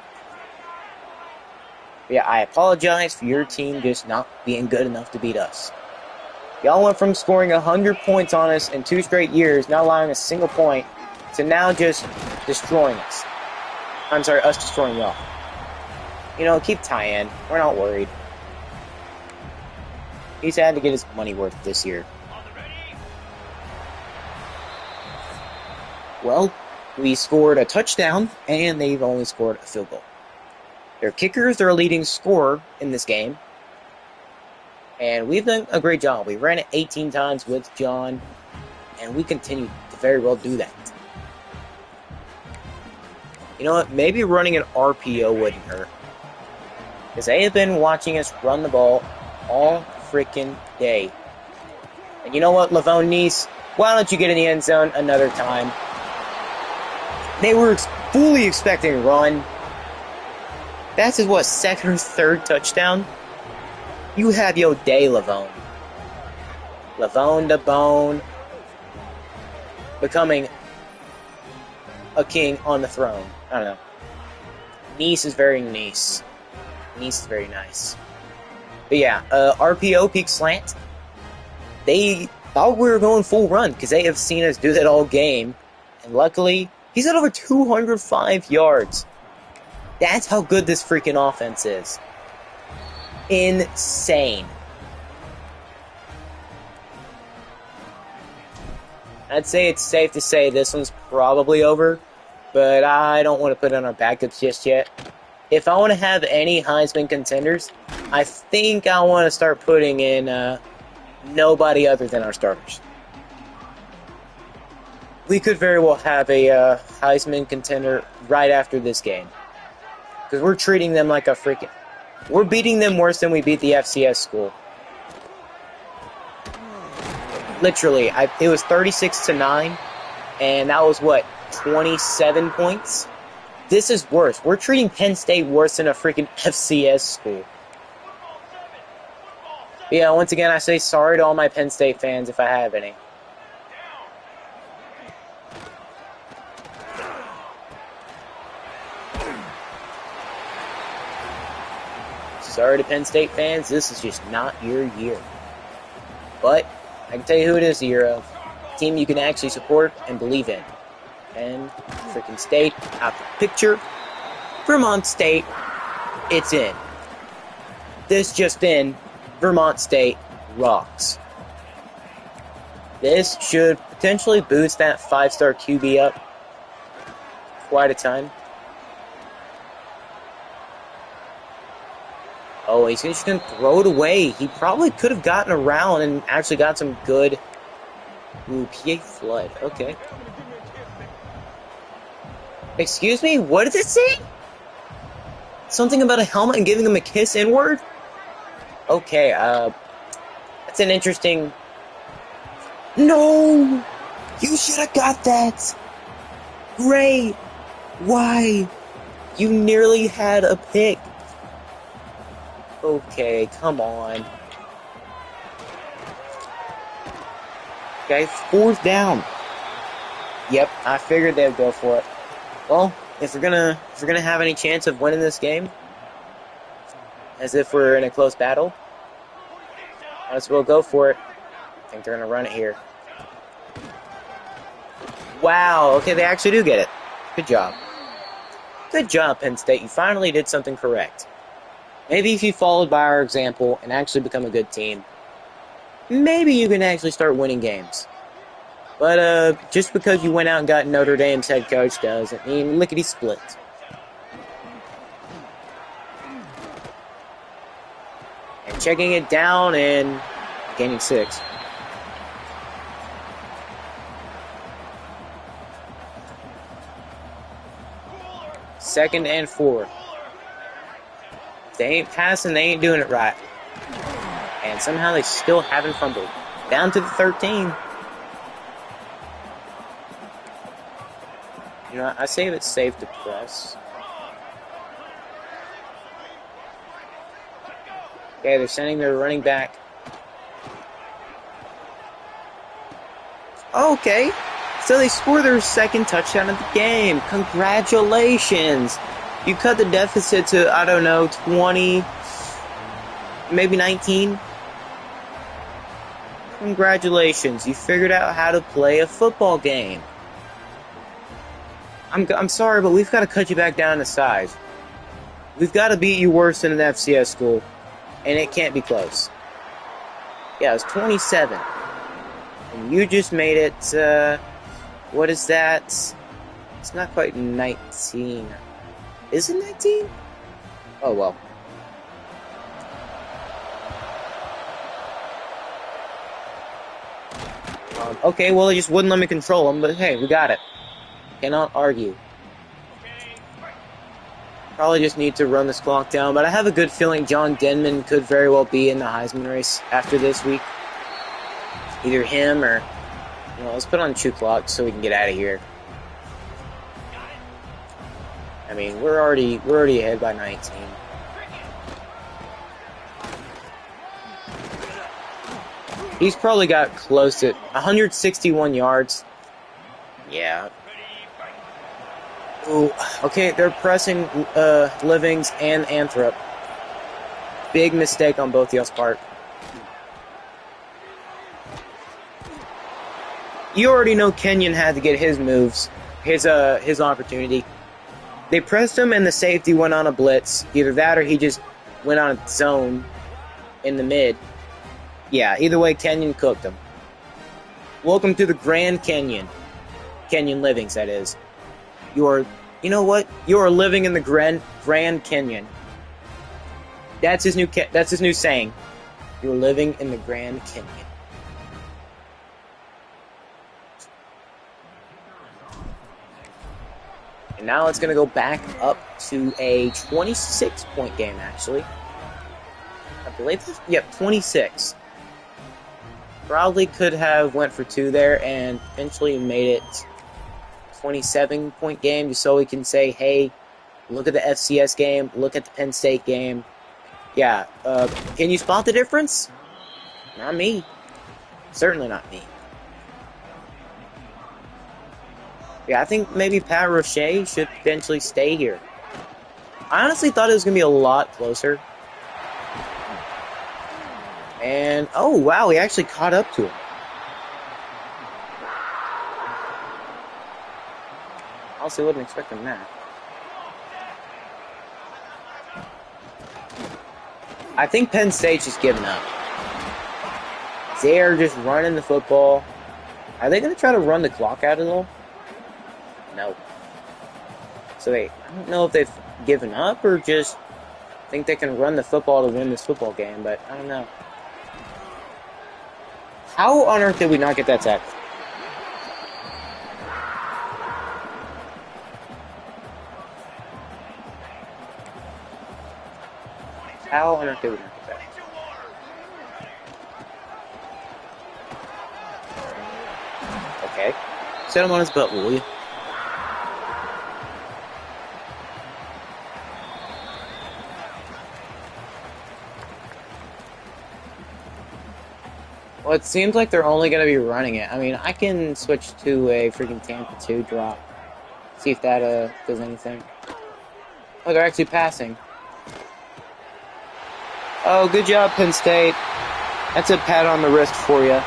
But yeah, I apologize for your team just not being good enough to beat us. Y'all went from scoring 100 points on us in 2 straight years, not allowing a single point, to now just destroying us. I'm sorry, us destroying y'all. You know, keep Ty in. We're not worried. He's had to get his money worth this year. Well, we scored a touchdown, and they've only scored a field goal. Their kicker is their leading scorer in this game. And we've done a great job. We ran it 18 times with John, and we continue to very well do that. You know what? Maybe running an RPO wouldn't hurt. Because they have been watching us run the ball all freaking day. And you know what, Lavone Neese? Why don't you get in the end zone another time? They were fully expecting a run. That's his, what, second or third touchdown? You have your day, Lavone. Lavone the Bone. becoming a king on the throne. I don't know. Nice is very nice. Nice is very nice. But yeah, RPO peak slant. They thought we were going full run because they have seen us do that all game. And luckily, he's at over 205 yards. That's how good this freaking offense is. Insane. I'd say it's safe to say this one's probably over, but I don't want to put on our backups just yet. If I want to have any Heisman contenders, I think I want to start putting in nobody other than our starters. We could very well have a Heisman contender right after this game. Because we're treating them like a freaking... We're beating them worse than we beat the FCS school. Literally, it was 36-9, and that was, what, 27 points? This is worse. We're treating Penn State worse than a freaking FCS school. Yeah, once again, I say sorry to all my Penn State fans if I have any. Sorry to Penn State fans, this is just not your year. But I can tell you who it is the year of. A team you can actually support and believe in. And freaking State out the picture. Vermont State, it's in. This just in, Vermont State rocks. This should potentially boost that 5-star QB up quite a time. Oh, he's just going to throw it away. He probably could have gotten around and actually got some good... Ooh, PA flood. Okay. Excuse me? What did it say? Something about a helmet and giving him a kiss inward? Okay, that's an interesting... No! You should have got that! Great! Why? You nearly had a pick. Okay, come on. Okay, 4th down. Yep, I figured they'd go for it. Well, if we're gonna have any chance of winning this game, as if we're in a close battle, might as well go for it. I think they're gonna run it here. Wow, okay, they actually do get it. Good job. Good job, Penn State. You finally did something correct. Maybe if you followed by our example and actually become a good team, maybe you can actually start winning games. But just because you went out and got Notre Dame's head coach doesn't mean lickety-split. And checking it down and gaining 6. Second and 4. If they ain't passing, they ain't doing it right. And somehow they still haven't fumbled. Down to the 13. You know, I say it's safe to press. Okay, they're sending their running back. Okay, so they score their second touchdown of the game. Congratulations. You cut the deficit to, I don't know, 20, maybe 19. Congratulations, you figured out how to play a football game. I'm sorry, but we've got to cut you back down to size. We've got to beat you worse than an FCS school, and it can't be close. Yeah, it was 27. And you just made it, what is that? It's not quite 19. Is it 19? Oh, well. Okay, well, it just wouldn't let me control them, but hey, we got it. Cannot argue. Probably just need to run this clock down, but I have a good feeling John Denman could very well be in the Heisman race after this week. Either him or, you know, let's put on 2 clock so we can get out of here. I mean, we're already ahead by 19. He's probably got close to 161 yards. Yeah. Ooh, okay, they're pressing Livings and Anthrop. Big mistake on both y'all's part. You already know Kenyon had to get his moves, his opportunity. They pressed him and the safety went on a blitz. Either that or he just went on a zone in the mid. Yeah, either way, Kenyon cooked him. Welcome to the Grand Canyon. Kenyon Livings, that is. You know what? You are living in the Grand Canyon. That's his new saying. You're living in the Grand Canyon. And now it's going to go back up to a 26-point game, actually. I believe, 26. Probably could have went for 2 there and eventually made it 27-point game just so we can say, hey, look at the FCS game, look at the Penn State game. Yeah, can you spot the difference? Not me. Certainly not me. Yeah, I think maybe Pat Roche should eventually stay here. I honestly thought it was going to be a lot closer. And, oh, wow, he actually caught up to him. Also, wasn't expecting that. I think Penn State's just giving up. They are just running the football. Are they going to try to run the clock out at all? No. So I don't know if they've given up or just think they can run the football to win this football game, but I don't know. How on earth did we not get that tackle? How on earth did we not get that? Okay. Set him on his butt, will you? Well, it seems like they're only going to be running it. I mean, I can switch to a freaking Tampa 2 drop. See if that does anything. Oh, they're actually passing. Oh, good job, Penn State. That's a pat on the wrist for you.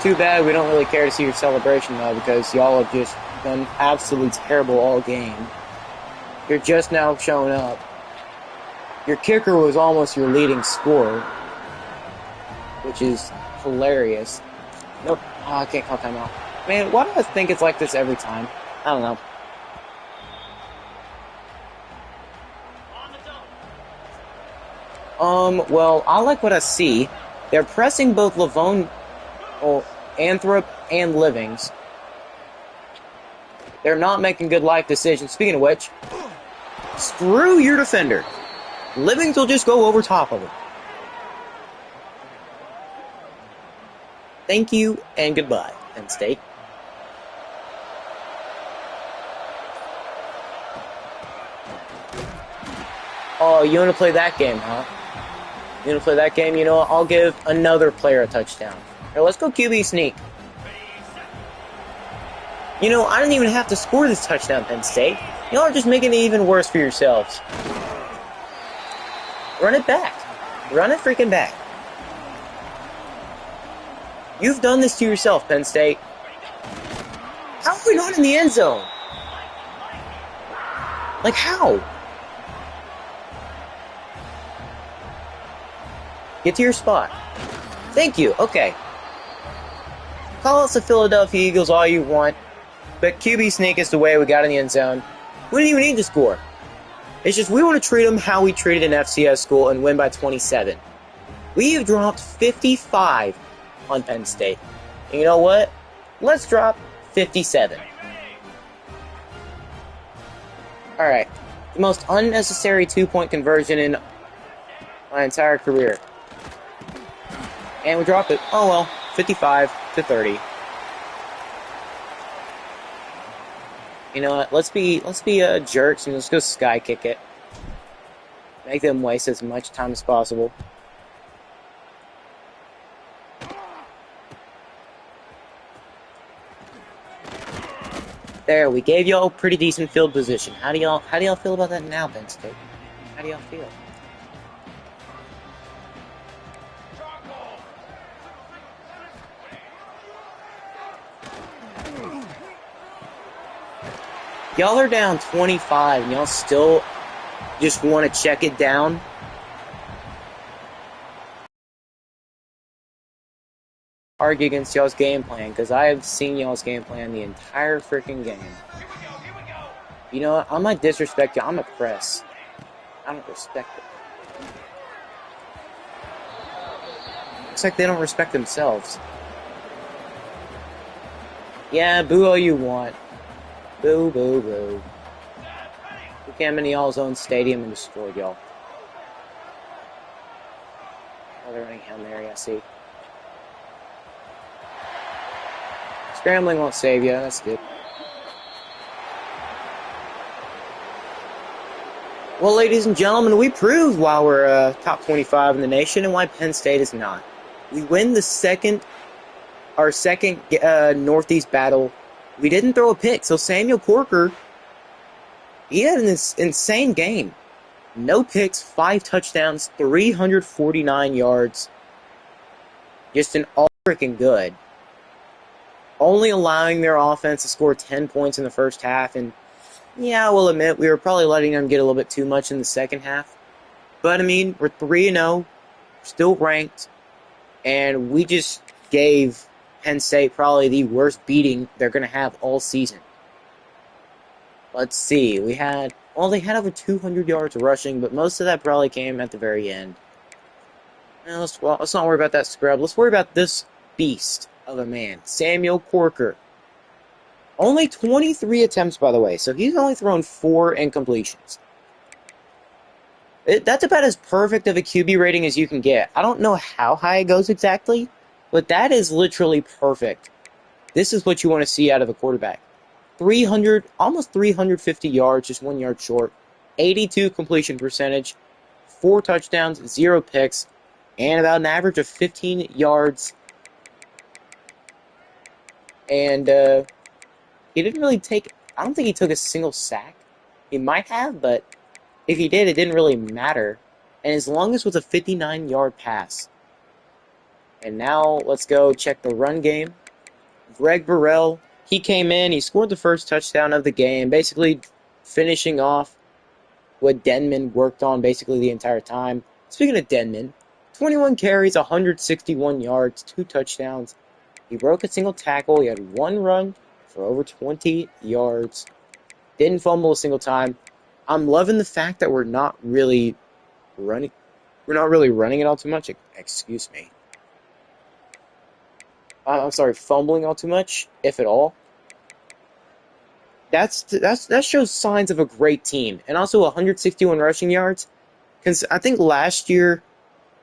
Too bad we don't really care to see your celebration, though, because y'all have just done absolutely terrible all game. You're just now showing up. Your kicker was almost your leading scorer, which is hilarious. Nope. Oh, I can't call timeout. Man, why do I think it's like this every time? I don't know. Well, I like what I see. They're pressing both Anthrop and Livings. They're not making good life decisions. Speaking of which, screw your defender. Livings will just go over top of him. Thank you and goodbye, Penn State. Oh, you want to play that game, huh? You want to play that game? You know what? I'll give another player a touchdown. Here, let's go QB sneak. You know, I didn't even have to score this touchdown, Penn State. Y'all are just making it even worse for yourselves. Run it back. Run it freaking back. You've done this to yourself, Penn State. How are we not in the end zone? Like, how? Get to your spot. Thank you. Okay. Call us the Philadelphia Eagles all you want, but QB sneak is the way we got in the end zone. We didn't even need to score. It's just we want to treat them how we treated an FCS school and win by 27. We have dropped 55 on Penn State. And you know what? Let's drop 57. Alright. The most unnecessary 2-point conversion in my entire career. And we dropped it. Oh well. 55-30. You know what? Let's be jerks and let's go sky kick it. Make them waste as much time as possible. There, we gave y'all pretty decent field position. How do y'all feel about that now, Penn State? How do y'all feel? Y'all are down 25, and y'all still just want to check it down? Argue against y'all's game plan, because I have seen y'all's game plan the entire freaking game. You know what? I'm not disrespect you. I'm a press. I don't respect it. Looks like they don't respect themselves. Yeah, boo all you want. Boo, boo, boo. We came into y'all's own stadium and destroyed y'all. Oh, they're running Hail Mary, I see. Scrambling won't save you, that's good. Well, ladies and gentlemen, we proved why we're top 25 in the nation and why Penn State is not. We win our second Northeast battle. We didn't throw a pick, so Samuel Corker, he had an insane game. No picks, 5 touchdowns, 349 yards. Just an all freaking good. Only allowing their offense to score 10 points in the first half, and yeah, we'll admit we were probably letting them get a little bit too much in the second half. But I mean, we're 3-0, still ranked, and we just gave Penn State probably the worst beating they're going to have all season. Let's see, they had over 200 yards rushing, but most of that probably came at the very end. Now, let's not worry about that scrub. Let's worry about this beast of a man, Samuel Corker. Only 23 attempts, by the way, so he's only thrown 4 incompletions. That's about as perfect of a QB rating as you can get. I don't know how high it goes exactly, but that is literally perfect. This is what you want to see out of a quarterback. Almost 350 yards, just 1 yard short. 82 completion percentage, 4 touchdowns, 0 picks, and about an average of 15 yards. And he didn't really I don't think he took a single sack. He might have, but if he did, it didn't really matter. And as long as it was a 59-yard pass. And now let's go check the run game. Greg Burrell, he came in, he scored the first touchdown of the game, basically finishing off what Denman worked on basically the entire time. Speaking of Denman, 21 carries, 161 yards, 2 touchdowns. He broke a single tackle. He had 1 run for over 20 yards. Didn't fumble a single time. I'm loving the fact that we're not really running. We're not really running it all too much. Excuse me. I'm sorry, fumbling all too much, if at all. That shows signs of a great team, and also 161 rushing yards. Because I think last year,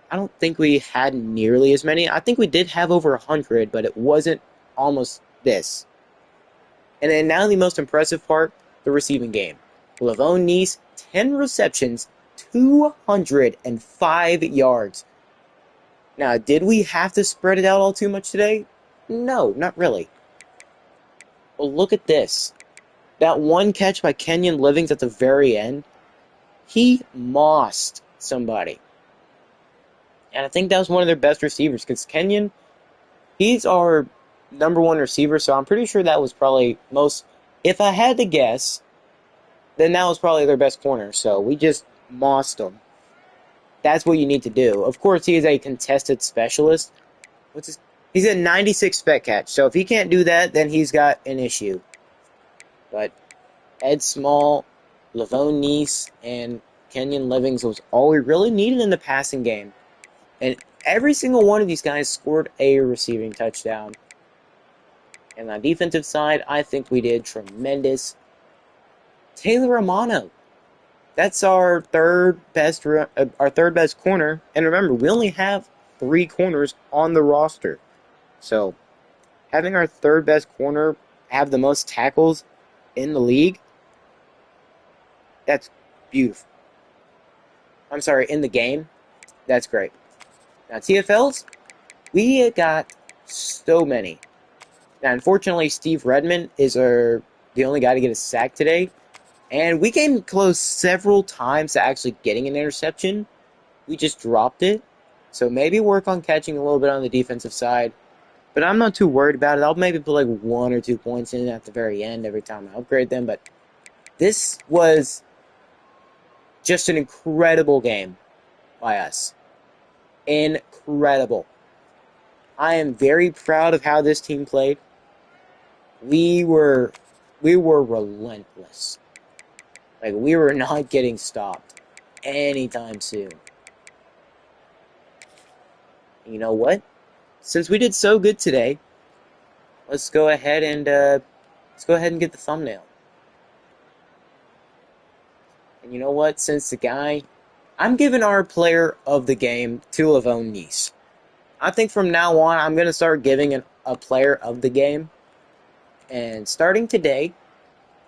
I don't think we had nearly as many. I think we did have over 100, but it wasn't almost this. And then now the most impressive part, the receiving game. Lavone Neese, 10 receptions, 205 yards. Now, did we have to spread it out all too much today? No, not really. But look at this. That one catch by Kenyon Livings at the very end, he mossed somebody. And I think that was one of their best receivers, because Kenyon, he's our #1 receiver, so I'm pretty sure that was probably if I had to guess, then that was probably their best corner, so we just mossed him. That's what you need to do. Of course, he is a contested specialist. He's a 96 spec catch, so if he can't do that, then he's got an issue. But Ed Small, Lavone Neese, and Kenyon Livings was all we really needed in the passing game. And every single one of these guys scored a receiving touchdown. And on the defensive side, I think we did tremendous. Taylor Romano, that's our third best corner. And remember, we only have 3 corners on the roster. So, having our third best corner have the most tackles in the league, that's beautiful. I'm sorry, in the game, that's great. Now, TFLs, we got so many. Now, unfortunately, Steve Redmond is our the only guy to get a sack today. And we came close several times to actually getting an interception. We just dropped it. So maybe work on catching a little bit on the defensive side. But I'm not too worried about it. I'll maybe put like 1 or 2 points in at the very end every time I upgrade them. But this was just an incredible game by us. Incredible. I am very proud of how this team played. We were relentless. Like, we were not getting stopped anytime soon. You know what? Since we did so good today, let's go ahead and get the thumbnail. And you know what? I'm giving our player of the game to Lavone Nice. I think from now on, I'm gonna start giving a player of the game. And starting today,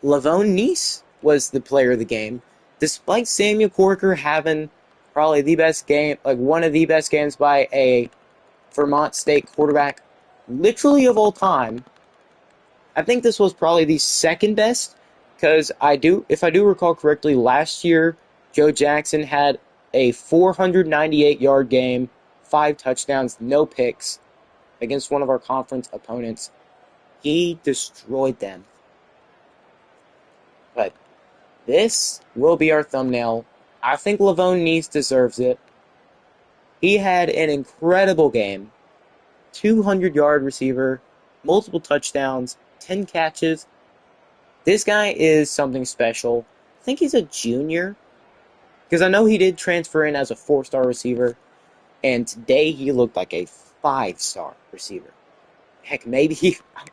Lavone Nice was the player of the game, despite Samuel Corker having probably the best game, like one of the best games by a Vermont State quarterback, literally of all time. I think this was probably the second best, because if I do recall correctly, last year Joe Jackson had a 498-yard game, 5 touchdowns, no picks against one of our conference opponents. He destroyed them. But this will be our thumbnail. I think Lavone Nice deserves it. He had an incredible game. 200-yard receiver, multiple touchdowns, 10 catches. This guy is something special. I think he's a junior, because I know he did transfer in as a 4-star receiver, and today he looked like a 5-star receiver. Heck, I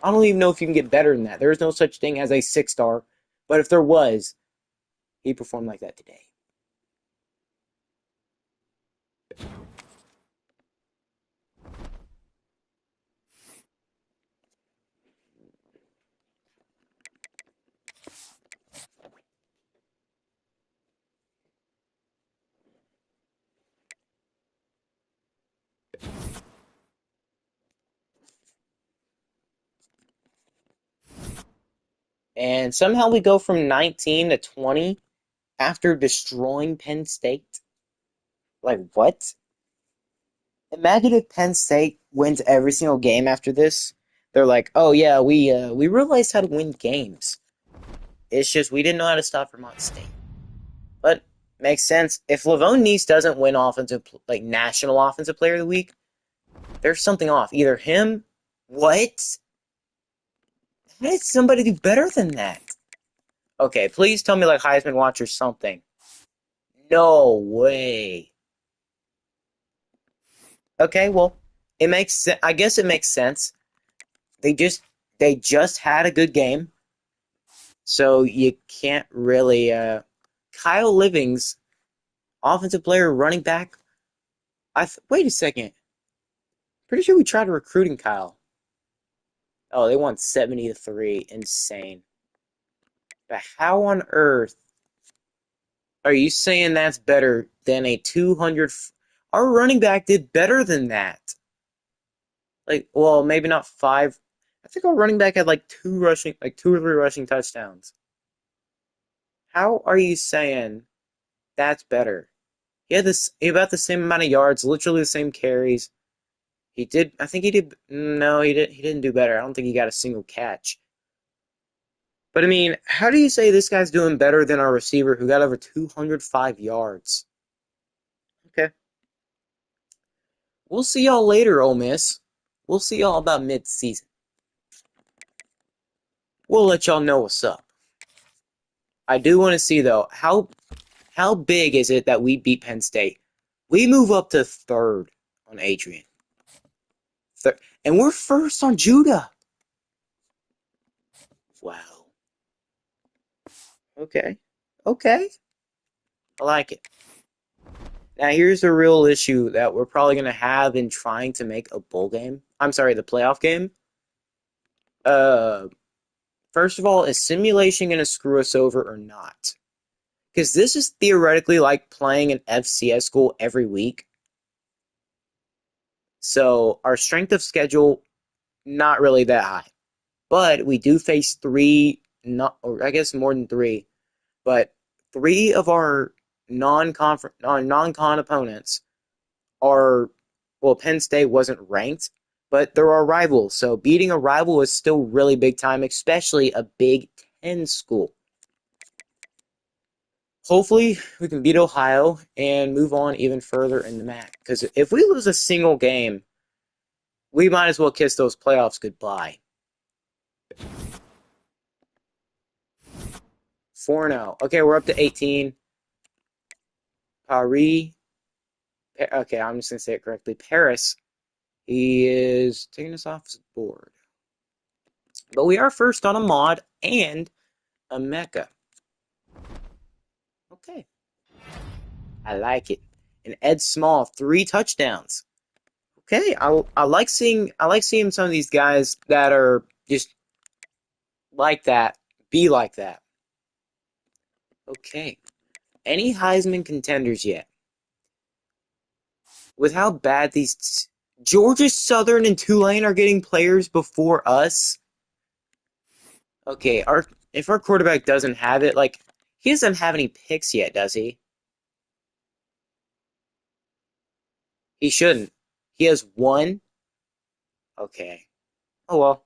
don't even know if you can get better than that. There is no such thing as a 6-star, but if there was, he performed like that today. And somehow we go from 19 to 20 after destroying Penn State. Like, what? Imagine if Penn State wins every single game after this. They're like, oh yeah, we realized how to win games. It's just we didn't know how to stop Vermont State. But makes sense. If Lavone Nice doesn't win national offensive player of the week, there's something off. Either him, what? How did somebody do better than that? Okay, please tell me like Heisman Watch or something. No way. Okay, well, I guess it makes sense. They just they just had a good game, so you can't really. Kyle Livings, offensive player, running back. Wait a second. Pretty sure we tried recruiting Kyle. Oh, they won 70-3. Insane. But how on earth are you saying that's better than a 200? Our running back did better than that. Like, well, maybe not 5. I think our running back had like 2 or 3 rushing touchdowns. How are you saying that's better? He about the same amount of yards, literally the same carries. I think he did, no, he didn't do better. I don't think he got a single catch. But I mean, how do you say this guy's doing better than our receiver who got over 205 yards? Okay. We'll see y'all later, Ole Miss. We'll see y'all about mid-season. We'll let y'all know what's up. I do want to see, though, how big is it that we beat Penn State? We move up to 3rd on Adrian. And we're 1st on Judah. Wow. Okay. Okay. I like it. Now, here's the real issue that we're probably going to have in trying to make a bowl game. I'm sorry, the playoff game. First of all, is simulation going to screw us over or not? Because this is theoretically like playing an FCS school every week. So our strength of schedule, not really that high. But we do face 3 not, or I guess more than three, but three of our non-con opponents are, well, Penn State wasn't ranked, but they're our rivals. So beating a rival is still really big time, especially a Big Ten school. Hopefully, we can beat Ohio and move on even further in the MAC. Because if we lose a single game, we might as well kiss those playoffs goodbye. 4-0. Okay, we're up to 18. Paris. Okay, I'm just going to say it correctly. Paris. He is taking us off his board. But we are first on a mod and a mecha. Okay. I like it. And Ed Small, 3 touchdowns. Okay, I like seeing some of these guys that are just like that, be like that. Okay. Any Heisman contenders yet? With how bad these Georgia Southern and Tulane are getting players before us. Okay, if our quarterback doesn't have it, like he doesn't have any picks yet, does he? He shouldn't. He has one. Okay. Oh well.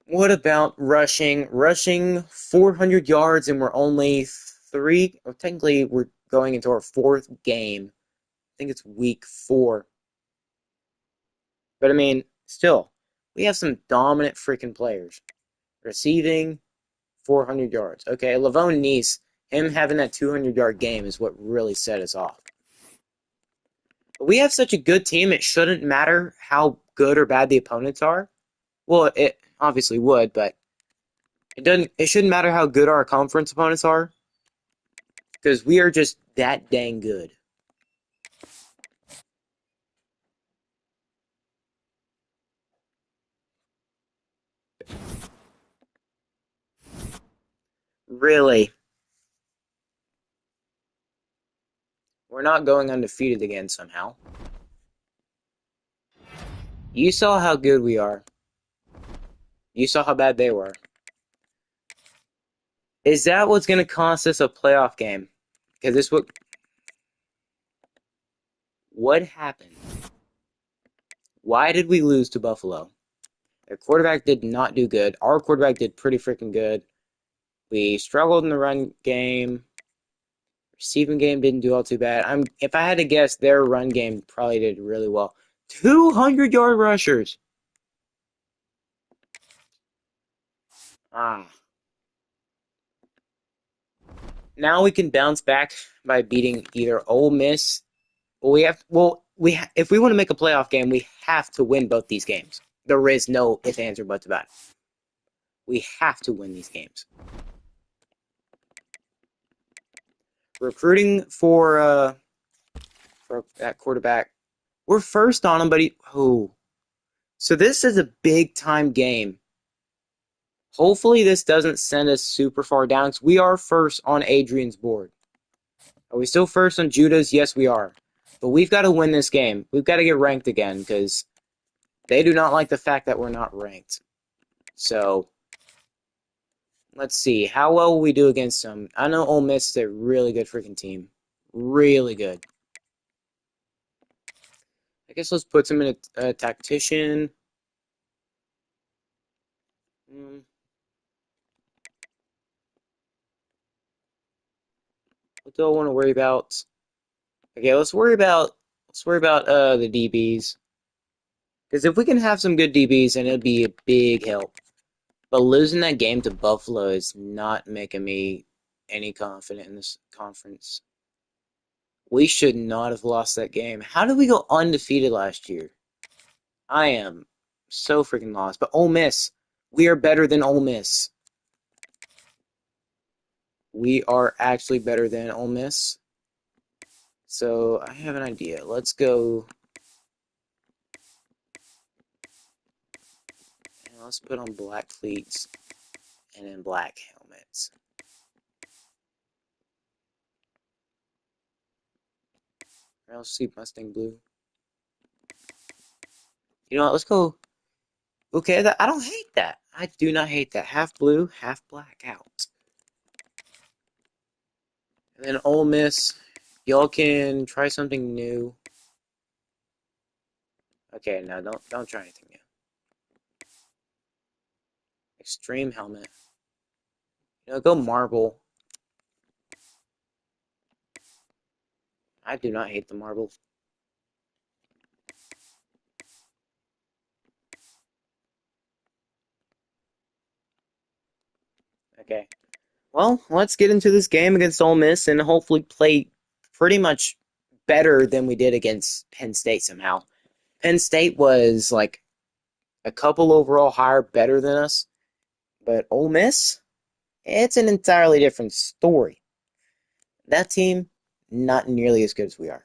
What about rushing? Rushing 400 yards, and we're only three. Or technically, we're going into our 4th game. I think it's week 4. But I mean, still, we have some dominant freaking players. Receiving 400 yards. Okay, Lavone Neese, him having that 200-yard game is what really set us off. But we have such a good team, it shouldn't matter how good or bad the opponents are. Well, it obviously would, but it shouldn't matter how good our conference opponents are, because we are just that dang good. Really. We're not going undefeated again somehow. You saw how good we are. You saw how bad they were. Is that what's going to cost us a playoff game? Because this what happened? Why did we lose to Buffalo? Their quarterback did not do good. Our quarterback did pretty freaking good. We struggled in the run game. Receiving game didn't do all too bad. If I had to guess, their run game probably did really well. 200-yard rushers. Ah. Now we can bounce back by beating either Ole Miss. If we want to make a playoff game, we have to win both these games. There is no ifs, ands, or buts about it. We have to win these games. Recruiting for that quarterback. We're first on him, but so this is a big time game. Hopefully this doesn't send us super far down, because we are first on Adrian's board. Are we still first on Judah's? Yes, we are. But we've got to win this game. We've got to get ranked again, because they do not like the fact that we're not ranked. So, let's see. How well will we do against them? I know Ole Miss is a really good freaking team. Really good. I guess let's put them in a tactician. What do I want to worry about? Okay, let's worry about the DBs. Because if we can have some good DBs, then it'll be a big help. But losing that game to Buffalo is not making me any confident in this conference. We should not have lost that game. How did we go undefeated last year? I am so freaking lost. But Ole Miss, we are better than Ole Miss. We are actually better than Ole Miss. So I have an idea. Let's go. And let's put on black cleats and then black helmets. Or else see Mustang blue. You know what? Let's go. Okay, I don't hate that. I do not hate that. Half blue, half black out. And then Ole Miss, y'all can try something new. Okay, no, don't try anything new. Extreme helmet. Go marble. I do not hate the marble. Okay. Well, let's get into this game against Ole Miss and hopefully play pretty much better than we did against Penn State somehow. Penn State was like a couple overall higher better than us, but Ole Miss, it's an entirely different story. That team, not nearly as good as we are.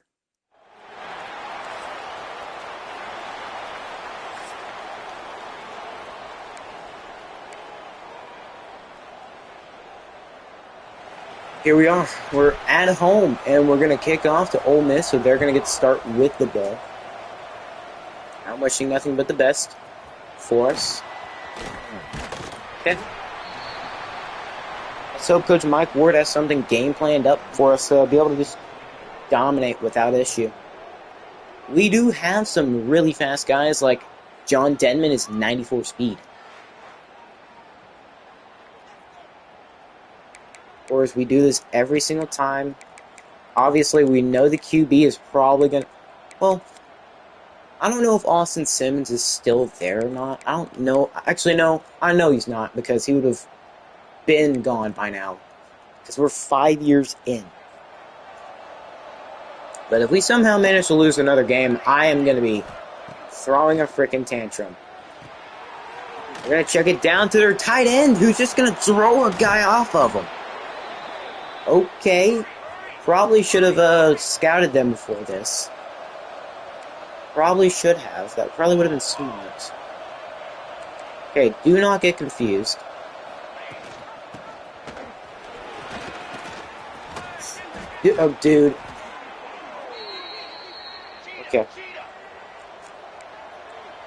Here we are. We're at home, and we're going to kick off to Ole Miss, so they're going to get to start with the ball. I'm wishing nothing but the best for us. Okay. Let's hope Coach Mike Ward has something game planned up for us to be able to just dominate without issue. We do have some really fast guys, like John Denman is 94 speed. Or as we do this every single time, obviously we know the QB is probably going to... Well, I don't know if Austin Simmons is still there or not. I don't know. Actually, no. I know he's not because he would have been gone by now. Because we're 5 years in. But if we somehow manage to lose another game, I am going to be throwing a freaking tantrum. We're going to check it down to their tight end, who's just going to throw a guy off of him. Okay. Probably should have scouted them before this. Probably should have. That probably would have been smart. Okay, do not get confused. Oh, dude. Okay.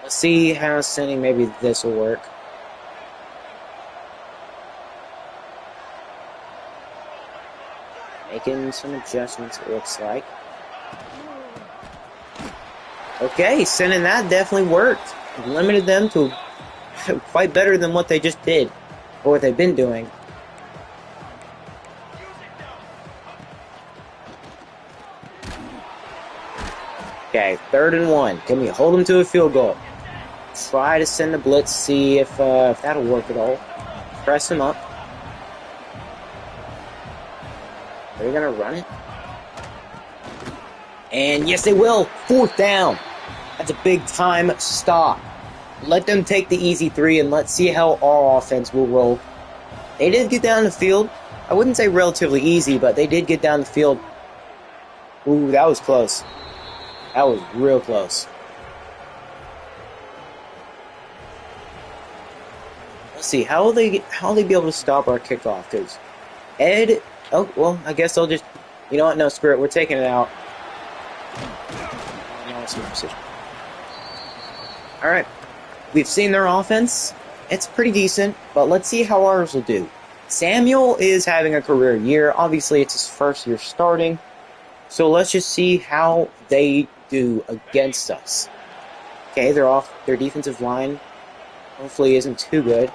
Let's see how sending maybe this will work. Making some adjustments, it looks like. Okay, sending that definitely worked. Limited them to quite better than what they just did, or what they've been doing. Okay, 3rd and 1. Can we hold them to a field goal? Try to send a blitz, see if that'll work at all. Press them up. Are they going to run it? And yes, they will. 4th down. That's a big time stop. Let them take the easy 3, and let's see how our offense will roll. They did get down the field. I wouldn't say relatively easy, but they did get down the field. Ooh, that was close. That was real close. Let's see, how will they be able to stop our kickoff? Because Ed... Oh, well, I guess they'll just... You know what? No, screw it. We're taking it out. Alright. We've seen their offense. It's pretty decent, but let's see how ours will do. Samuel is having a career year. Obviously, it's his first year starting. So let's just see how they do against us. Okay, they're off. Their defensive line hopefully isn't too good.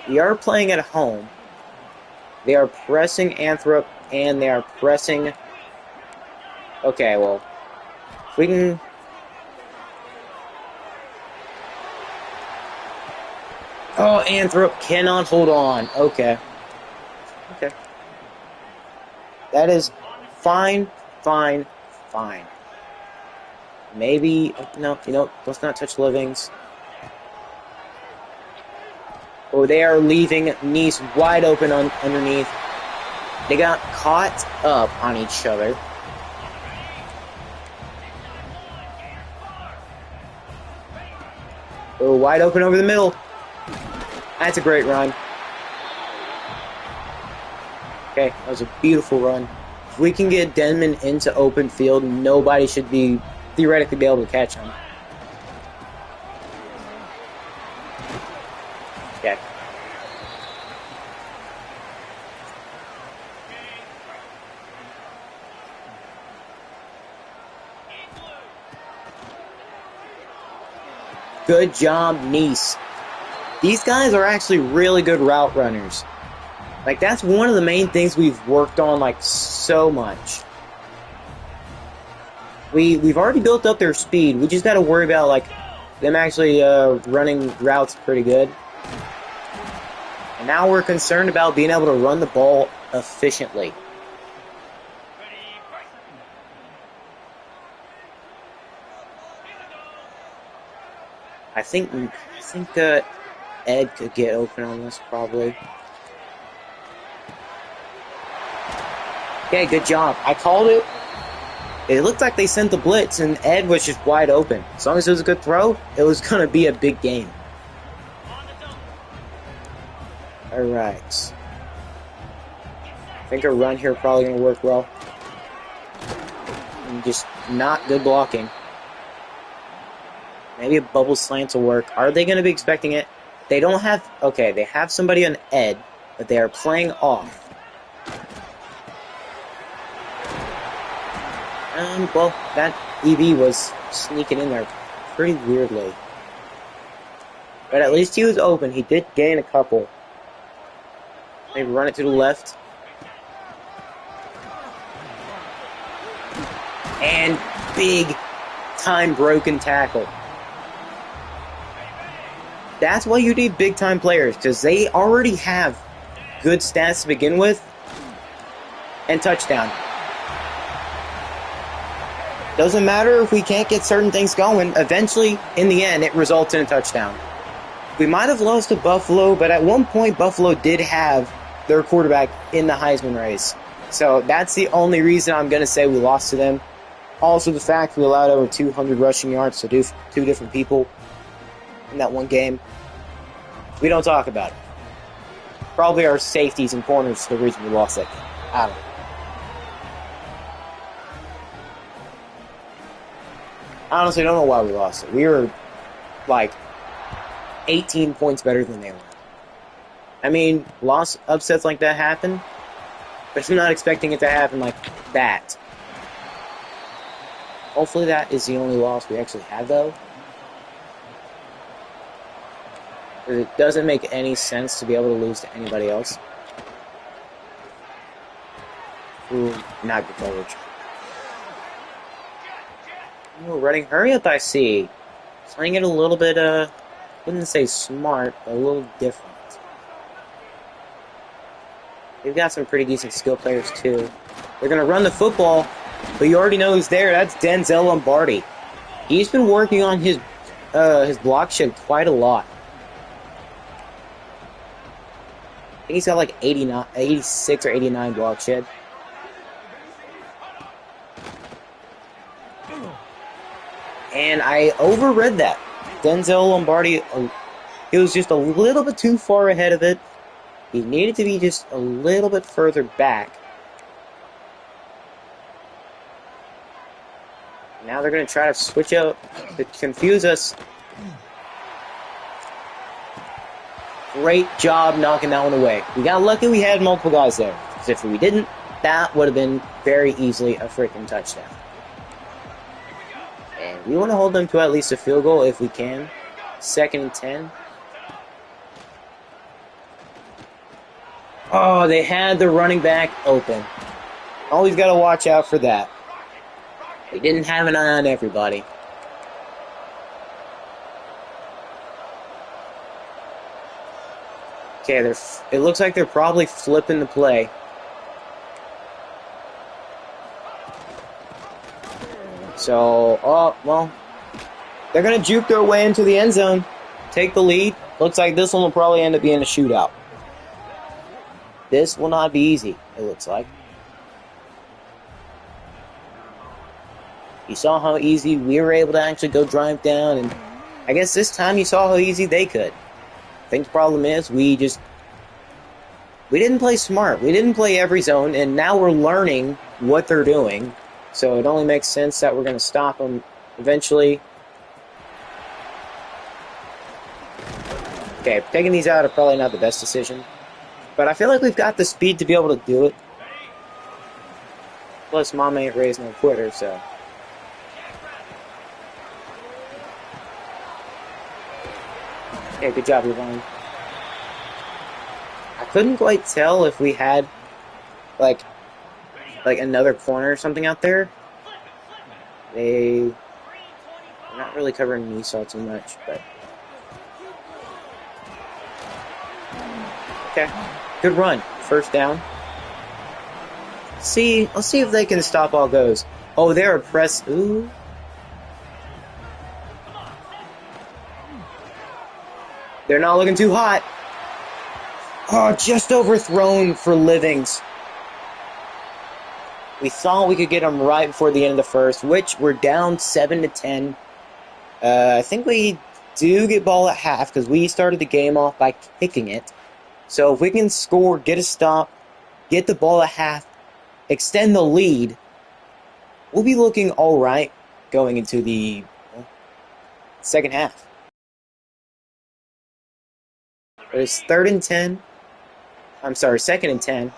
We are playing at home. They are pressing Anthrop, and they are pressing... Okay, well, if we can... Oh, Anthrop cannot hold on. Okay. Okay. That is fine, fine, fine. Maybe... No, let's not touch Livings. Oh, they are leaving Nice wide open underneath. They got caught up on each other. Oh, wide open over the middle. That's a great run. Okay, that was a beautiful run. If we can get Denman into open field, nobody should be theoretically be able to catch him. Okay. Good job, Nice. These guys are actually really good route runners. Like, that's one of the main things we've worked on, like, so much. We've already built up their speed. We just got to worry about, like, them actually running routes pretty good. And now we're concerned about being able to run the ball efficiently. I think Ed could get open on this, probably. Okay, good job. I called it. It looked like they sent the blitz, and Ed was just wide open. As long as it was a good throw, it was going to be a big game. All right. I think a run here probably going to work well. And just not good blocking. Maybe a bubble slant will work. Are they going to be expecting it? They don't have... Okay, they have somebody on Ed, but they are playing off. Well, that EV was sneaking in there pretty weirdly. But at least he was open. He did gain a couple. Maybe run it to the left. And big time broken tackle. That's why you need big time players, because they already have good stats to begin with. And touchdown. Doesn't matter if we can't get certain things going. Eventually, in the end, it results in a touchdown. We might have lost to Buffalo, but at one point, Buffalo did have their quarterback in the Heisman race. So that's the only reason I'm going to say we lost to them. Also, the fact we allowed over 200 rushing yards to two different people in that one game. We don't talk about it. Probably our safeties and corners are the reason we lost that game. I don't know. I honestly don't know why we lost it. We were, like, 18 points better than they were. I mean, upsets like that happen, but I'm not expecting it to happen like that. Hopefully that is the only loss we actually have, though. It doesn't make any sense to be able to lose to anybody else. Ooh, not good coverage. Ooh, running hurry up, I see. Playing it a little bit, wouldn't say smart, but a little different. They've got some pretty decent skill players, too. They're going to run the football, but you already know who's there. That's Denzel Lombardi. He's been working on his block shed quite a lot. I think he's got like 86 or 89 block shed. And I overread that. Denzel Lombardi, he was just a little bit too far ahead of it. He needed to be just a little bit further back. Now they're going to try to switch up to confuse us. Great job knocking that one away. We got lucky we had multiple guys there. Because if we didn't, that would have been very easily a freaking touchdown. And we want to hold them to at least a field goal if we can. 2nd and 10. Oh, they had the running back open. Always got to watch out for that. They didn't have an eye on everybody. Okay, it looks like they're probably flipping the play. So, oh, well, they're going to juke their way into the end zone, take the lead. Looks like this one will probably end up being a shootout. This will not be easy, it looks like. You saw how easy we were able to actually go drive down, and I guess this time you saw how easy they could. I think the problem is we didn't play smart. We didn't play every zone, and now we're learning what they're doing. So it only makes sense that we're going to stop them eventually. Okay, taking these out are probably not the best decision. But I feel like we've got the speed to be able to do it. Plus, Mom ain't raised no quitter, so. Yeah, good job, Yvonne. I couldn't quite tell if we had, like another corner or something out there. They're not really covering Nisal too much, but. Okay, good run. First down. Let's see if they can stop all goes. Oh, they're a press. Ooh. They're not looking too hot. Oh, just overthrown for Livings. We thought we could get them right before the end of the first, which we're down 7-10. I think we do get ball at half because we started the game off by kicking it. So if we can score, get a stop, get the ball at half, extend the lead, we'll be looking all right going into the second half. But it's 2nd and 10.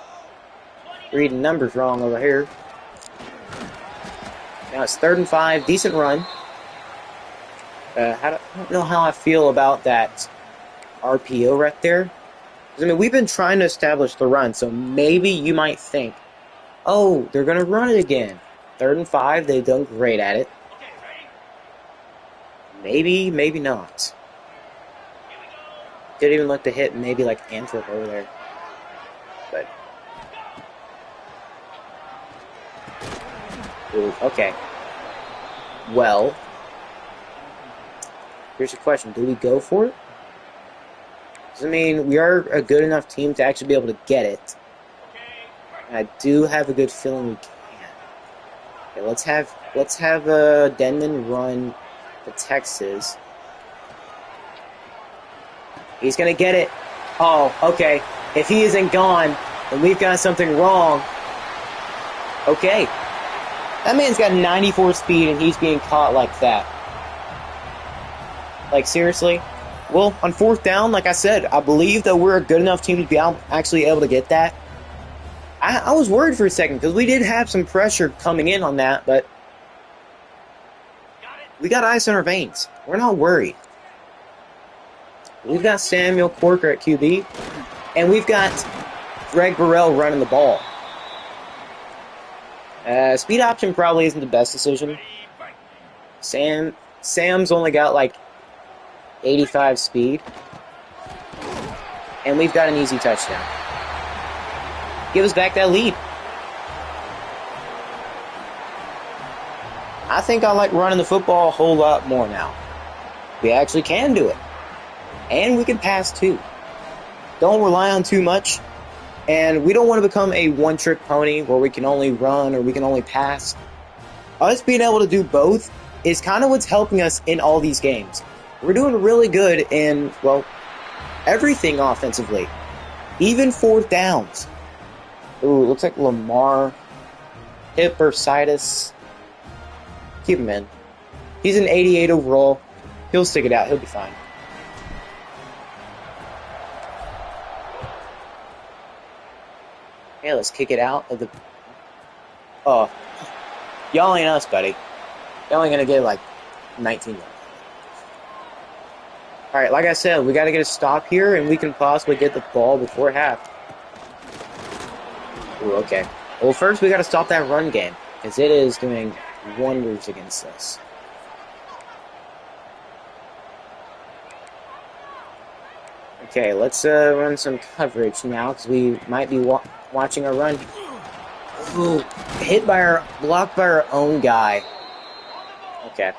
Reading numbers wrong over here. Now it's 3rd and 5. Decent run. I don't know how I feel about that RPO right there. I mean, we've been trying to establish the run, so maybe you might think, oh, they're going to run it again. 3rd and 5, they've done great at it. Maybe, maybe not. Didn't even look to hit maybe like Antwerp over there. But. Ooh, okay. Well. Here's the question. Do we go for it? I mean, we are a good enough team to actually be able to get it. And I do have a good feeling we can. Okay, let's have Denman run the Texas. He's gonna get it. Oh, okay. If he isn't gone, then we've got something wrong. Okay. That man's got 94 speed and he's being caught like that. Like, seriously? Well, on 4th down, like I said, I believe that we're a good enough team to be actually able to get that. I was worried for a second because we did have some pressure coming in on that, but we got ice in our veins. We're not worried. We've got Samuel Corker at QB, and we've got Greg Burrell running the ball. Speed option probably isn't the best decision. Sam's only got like 85 speed. And we've got an easy touchdown. Give us back that lead. I think I like running the football a whole lot more now. We actually can do it. And we can pass too. Don't rely on too much. And we don't want to become a one-trick pony where we can only run or we can only pass. Us being able to do both is kind of what's helping us in all these games. We're doing really good in, well, everything offensively. Even 4th downs. Ooh, looks like Lamar. Hip bursitis. Keep him in. He's an 88 overall. He'll stick it out. He'll be fine. Yeah, let's kick it out of the... Oh. Y'all ain't us, buddy. Y'all ain't gonna get, like, 19 yards. Alright, like I said, we gotta get a stop here, and we can possibly get the ball before half. Ooh, okay. Well, first we gotta stop that run game, because it is doing wonders against us. Okay, let's run some coverage now, because we might be watching our run. Ooh, blocked by our own guy. Okay.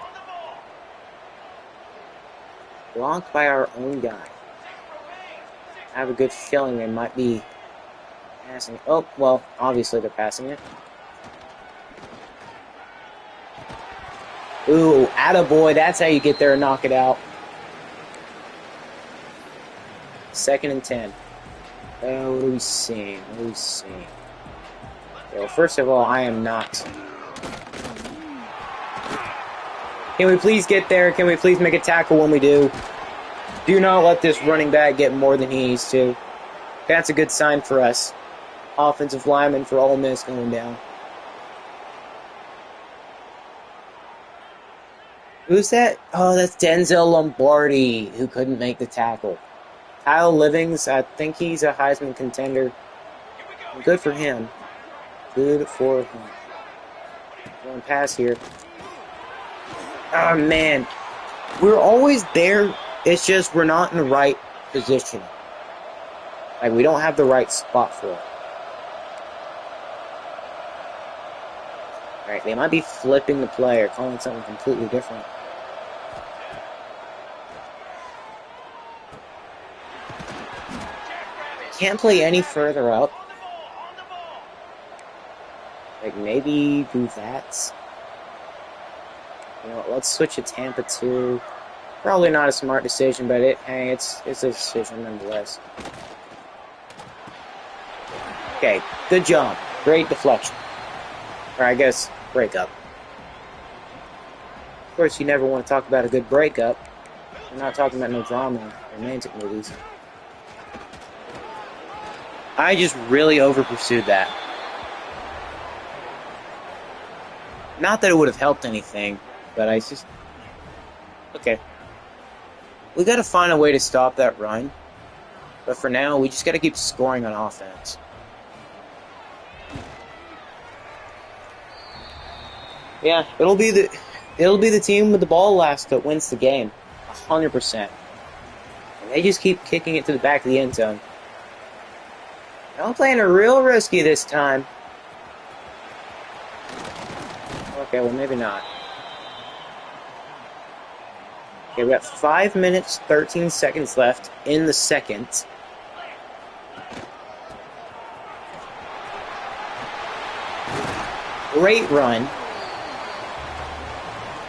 Blocked by our own guy. I have a good feeling they might be passing it. Oh, well, obviously they're passing it. Ooh, attaboy, that's how you get there and knock it out. 2nd and 10. What are we seeing? What are we seeing? Well, first of all, I am not Can we please get there? Can we please make a tackle when we do? Do not let this running back get more than he needs to. That's a good sign for us. Offensive lineman for Ole Miss going down. Who's that? Oh, that's Denzel Lombardi, who couldn't make the tackle. Kyle Livings, I think he's a Heisman contender. Good for him. Good for him. Going pass here. Oh, man. We're always there. It's just we're not in the right position. Like, we don't have the right spot for it. Alright, they might be flipping the play or calling something completely different. Can't play any further up. Like, maybe do that. You know, let's switch to Tampa 2. Probably not a smart decision, but it's a decision nonetheless. Okay, good job. Great deflection. Or I guess, breakup. Of course, you never want to talk about a good breakup. We're not talking about no drama in romantic movies. I just really over-pursued that. Not that it would have helped anything, but I just... Okay. We gotta find a way to stop that run. But for now, we just gotta keep scoring on offense. Yeah, it'll be the team with the ball last that wins the game. 100%. And they just keep kicking it to the back of the end zone. I'm playing a real risky this time. Okay, well, maybe not. Okay, we got 5 minutes, 13 seconds left in the second. Great run.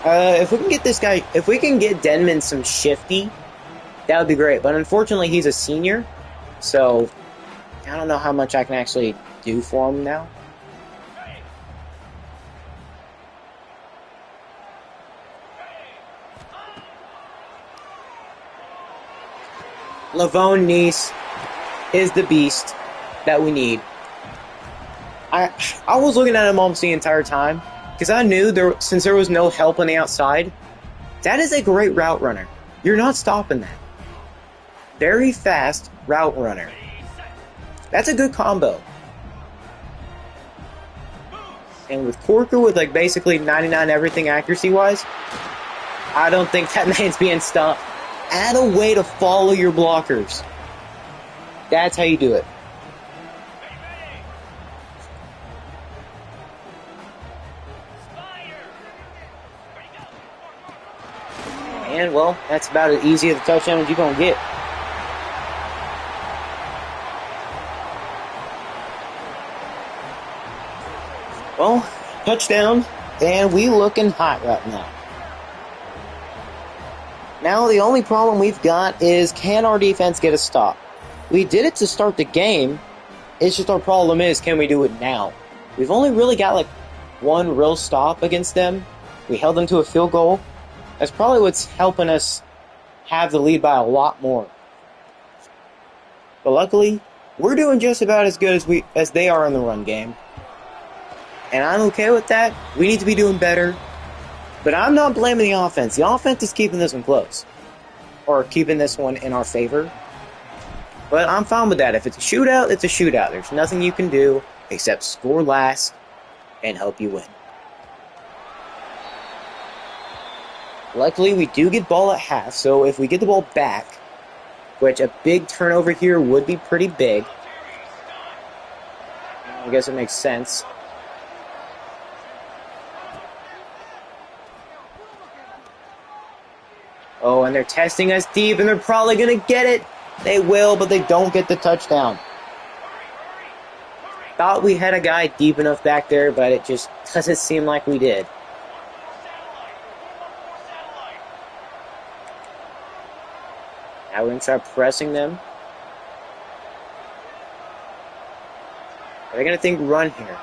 If we can get this guy, if we can get Denman some shifty, that would be great. But unfortunately, he's a senior, so I don't know how much I can actually do for him now. Lavone Neese is the beast that we need. I was looking at him almost the entire time because I knew since there was no help on the outside, that is a great route runner. You're not stopping that. Very fast route runner. That's a good combo. And with Corker with like basically 99 everything accuracy-wise, I don't think that man's being stopped. Add a way to follow your blockers. That's how you do it. And, well, that's about as easy as a touchdown as you're going to get. Well, touchdown, and we looking hot right now. Now, the only problem we've got is, can our defense get a stop? We did it to start the game. It's just our problem is, can we do it now? We've only really got, like, one real stop against them. We held them to a field goal. That's probably what's helping us have the lead by a lot more. But luckily, we're doing just about as good as they are in the run game. And I'm okay with that. We need to be doing better. But I'm not blaming the offense. The offense is keeping this one close. Or keeping this one in our favor. But I'm fine with that. If it's a shootout, it's a shootout. There's nothing you can do except score last and hope you win. Luckily, we do get ball at half, so if we get the ball back, which a big turnover here would be pretty big, I guess it makes sense. Oh, and they're testing us deep, and they're probably going to get it. They will, but they don't get the touchdown. Thought we had a guy deep enough back there, but it just doesn't seem like we did. Now we're going to try pressing them. Are they going to think run here?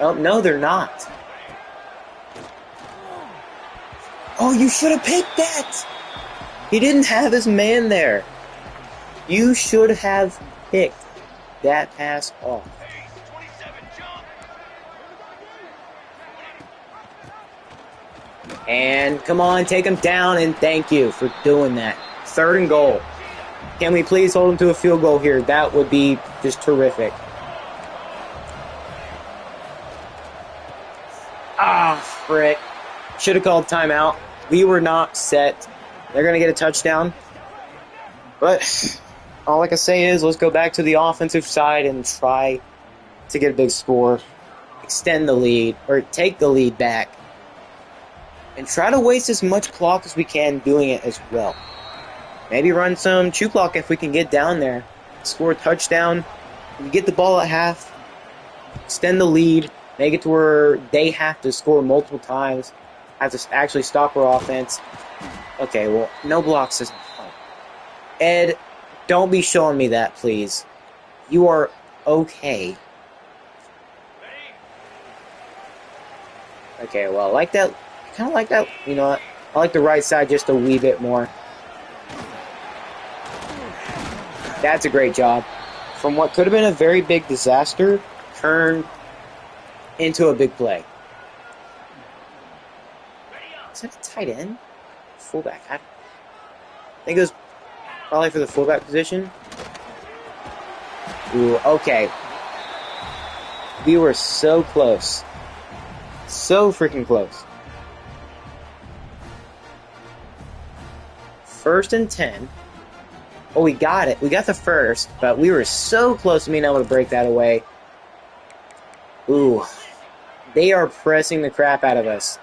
Oh, no, they're not. Oh, you should have picked that! He didn't have his man there. You should have picked that pass off. And come on, take him down, and thank you for doing that. 3rd and goal. Can we please hold him to a field goal here? That would be just terrific. Ah, frick. Should have called timeout. We were not set. They're going to get a touchdown. But all I can say is let's go back to the offensive side and try to get a big score. Extend the lead, or take the lead back. And try to waste as much clock as we can doing it as well. Maybe run some chew clock if we can get down there. Score a touchdown. We get the ball at half. Extend the lead. Make it to where they have to score multiple times. Have to actually stop our offense. Okay, well, no blocks doesn't help. Ed, don't be showing me that, please. You are okay. Okay, well, I like that. Kind of like that. You know what? I like the right side just a wee bit more. That's a great job. From what could have been a very big disaster, turned into a big play. Is that a tight end? Fullback? I think it was probably for the fullback position. Ooh, okay. We were so close. So freaking close. 1st and 10. Oh, we got it. We got the first, but we were so close to being able to break that away. Ooh. They are pressing the crap out of us.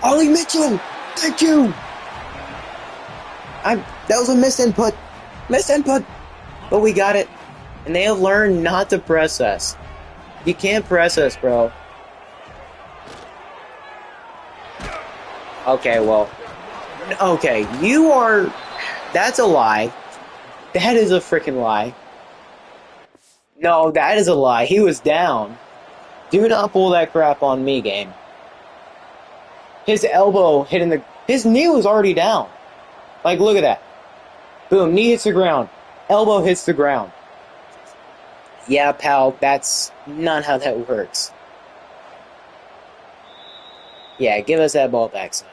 Ollie Mitchell! Thank you! That was a missed input. Missed input! But we got it. And they have learned not to press us. You can't press us, bro. Okay, well. Okay, you are... That's a lie. That is a freaking lie. No, that is a lie. He was down. Do not pull that crap on me, game. His elbow hitting the... His knee was already down. Like, look at that. Boom, knee hits the ground. Elbow hits the ground. Yeah, pal, that's not how that works. Yeah, give us that ball back, son.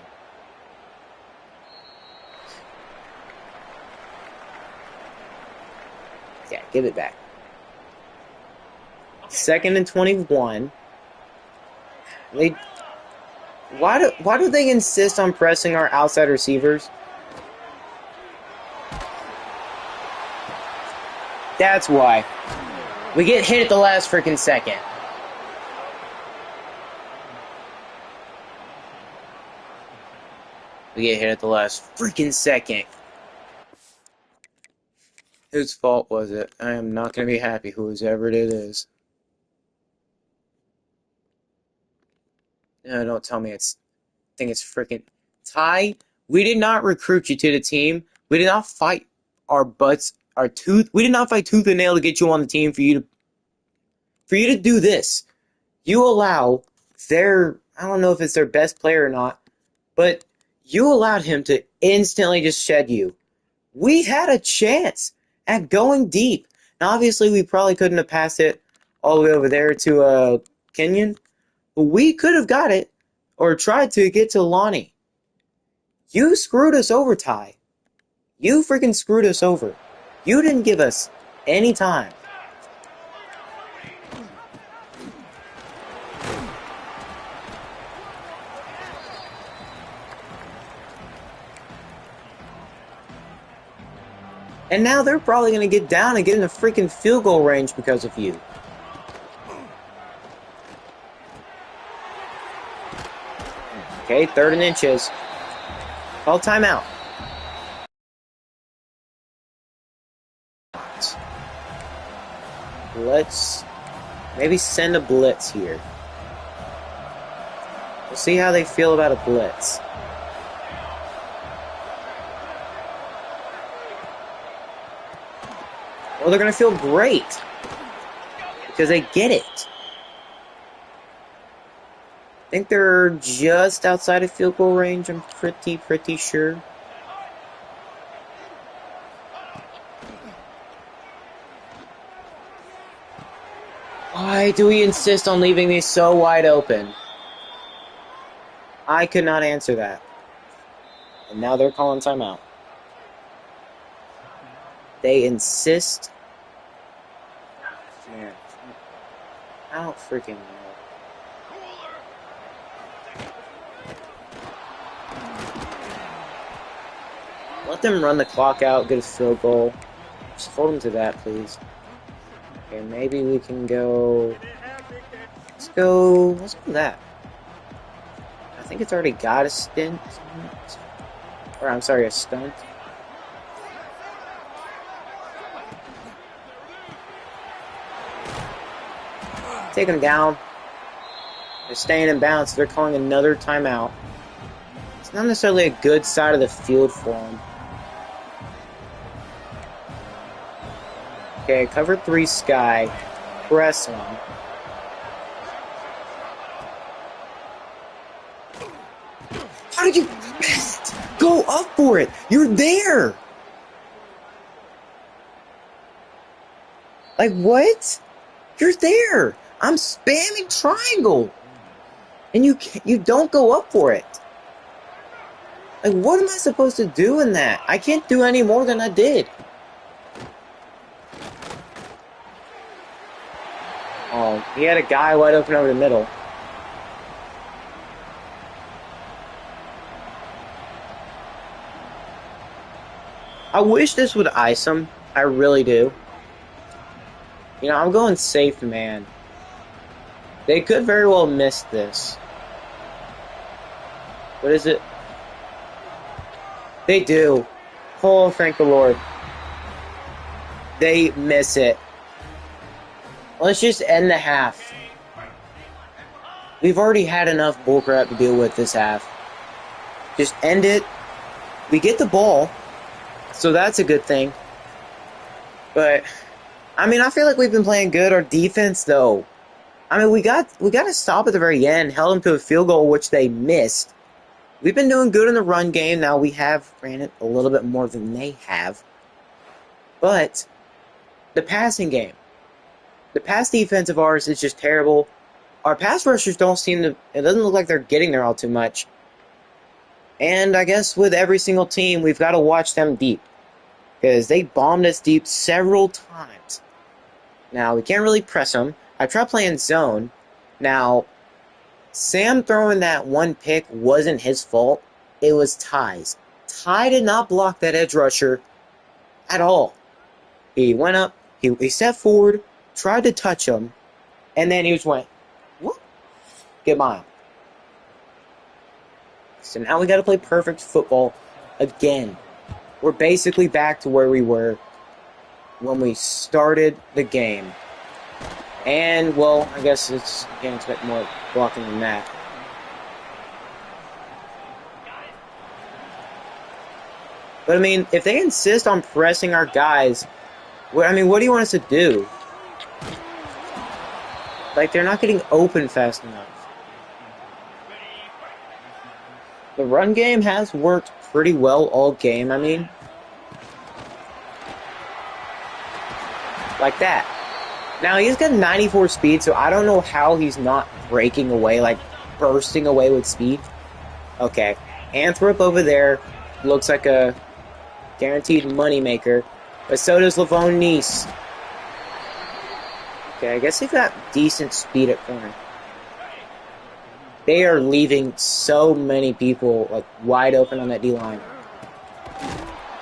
Yeah, give it back. 2nd and 21. Why do they insist on pressing our outside receivers? That's why. We get hit at the last freaking second. We get hit at the last freaking second. Whose fault was it? I am not going to be happy, whoever it is. No, don't tell me I think it's freaking... Ty, we did not recruit you to the team. We did not fight our butts, we did not fight tooth and nail to get you on the team for you to do this. You allow I don't know if it's their best player or not, but you allowed him to instantly just shed you. We had a chance at going deep. Now, obviously, we probably couldn't have passed it all the way over there to Kenyon, but we could have got it or tried to get to Lonnie. You screwed us over, Ty. You freaking screwed us over. You didn't give us any time. And now they're probably going to get down and get in the freaking field goal range because of you. Okay, 3rd and inches. Call timeout. Let's maybe send a blitz here. We'll see how they feel about a blitz. Well, they're going to feel great because they get it. think they're just outside of field goal range. I'm pretty sure. Why do we insist on leaving these so wide open? I could not answer that. And now they're calling timeout. They insist. Man, I don't freaking know. Let them run the clock out, get a field goal. Just hold them to that, please. Okay, maybe we can go... Let's go with that. I think it's already got a stint. Or, I'm sorry, a stunt. Take them down. They're staying in bounds, so they're calling another timeout. It's not necessarily a good side of the field for them. Okay, cover 3 Sky. Press him. How did you go up for it? You're there! Like, what? You're there! I'm spamming triangle! And you don't go up for it. Like, what am I supposed to do in that? I can't do any more than I did. Oh, he had a guy wide open over the middle. I wish this would ice him. I really do. You know, I'm going safe, man. They could very well miss this. What is it? They do. Oh, thank the Lord. They miss it. Let's just end the half. We've already had enough bullcrap to deal with this half. Just end it. We get the ball, so that's a good thing. But, I mean, I feel like we've been playing good. Our defense, though. I mean, we got to stop at the very end. Held them to a field goal, which they missed. We've been doing good in the run game. Now we have ran it a little bit more than they have. But the passing game. The pass defense of ours is just terrible. Our pass rushers don't seem to... It doesn't look like they're getting there all too much. And I guess with every single team, we've got to watch them deep. Because they bombed us deep several times. Now, we can't really press them. I tried playing zone. Now, Sam throwing that one pick wasn't his fault. It was Ty's. Ty did not block that edge rusher at all. He went up, he stepped forward, tried to touch him, and then he just went, whoop, get by him. So now we got to play perfect football again. We're basically back to where we were when we started the game. And, well, I guess you can't expect more blocking than that. But, I mean, if they insist on pressing our guys, what do you want us to do? Like, they're not getting open fast enough. The run game has worked pretty well all game, I mean. Like that. Now, he's got 94 speed, so I don't know how he's not breaking away, like bursting away with speed. Okay. Anthrop over there looks like a guaranteed moneymaker. But so does Lavone Nice. Okay, I guess they've got decent speed at corner. They are leaving so many people like wide open on that D-line.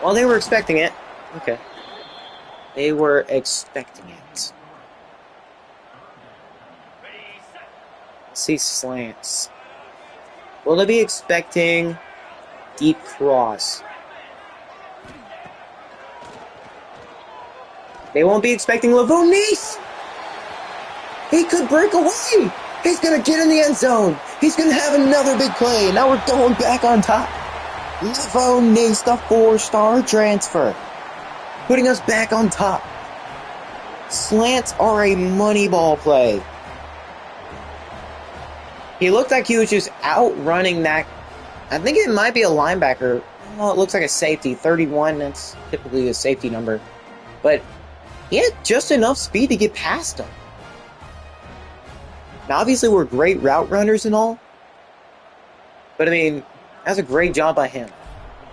Well, they were expecting it. Okay. They were expecting it. Let's see slants. Will they be expecting deep cross? They won't be expecting Lavone Nice. He could break away. He's going to get in the end zone. He's going to have another big play. Now we're going back on top. Lavone Nice, the 4-star transfer. Putting us back on top. Slants are a money ball play. He looked like he was just outrunning that. I think it might be a linebacker. Well, it looks like a safety. 31, that's typically a safety number. But he had just enough speed to get past him. Now, obviously, we're great route runners and all. But, I mean, that's a great job by him.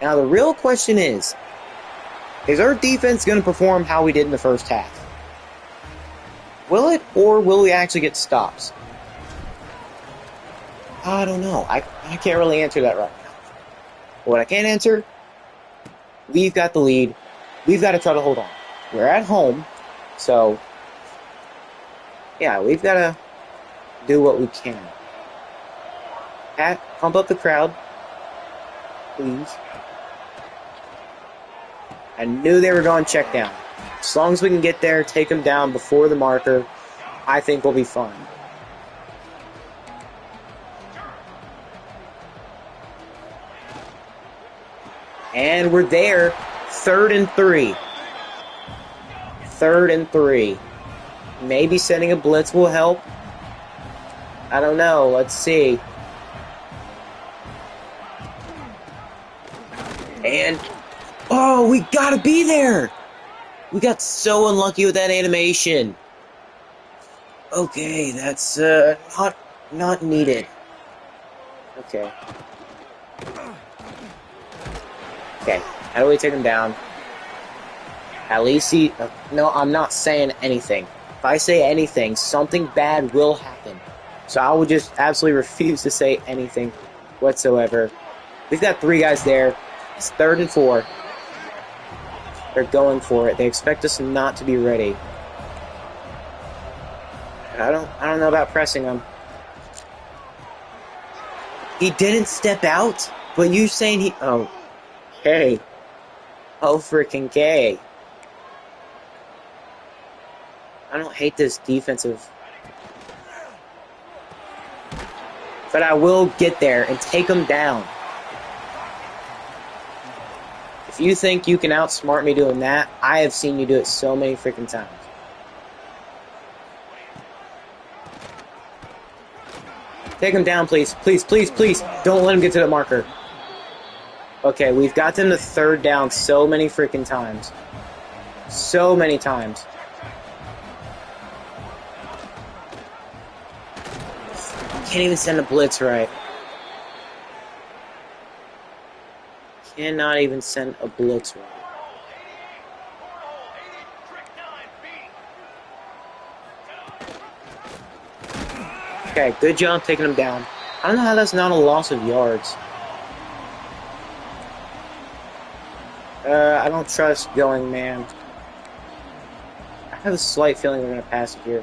Now, the real question is our defense going to perform how we did in the first half? Will it, or will we actually get stops? I don't know. I can't really answer that right now. What I can answer, we've got the lead. We've got to try to hold on. We're at home, so, yeah, we've got to do what we can. Pat, pump up the crowd, please. I knew they were going to check down. As long as we can get there, take them down before the marker, I think we'll be fine. And we're there. 3rd and 3. 3rd and 3. Maybe sending a blitz will help. I don't know. Let's see. And, oh, we gotta be there. We got so unlucky with that animation. Okay, that's not needed. Okay. Okay, how do we take him down? At least he... no, I'm not saying anything. If I say anything, something bad will happen. So I will just absolutely refuse to say anything whatsoever. We've got 3 guys there. It's 3rd and 4. They're going for it. They expect us not to be ready. I don't know about pressing them. He didn't step out, but you saying he... oh. Hey. Oh, freaking K. I don't hate this defensive. But I will get there and take them down. If you think you can outsmart me doing that, I have seen you do it so many freaking times. Take him down, please. Please, please, please. Don't let him get to the marker. Okay, we've got them to 3rd down so many freaking times. So many times. Can't even send a blitz right. Cannot even send a blitz right. Okay, good job taking him down. I don't know how that's not a loss of yards. I don't trust going, man. I have a slight feeling we're going to pass it here.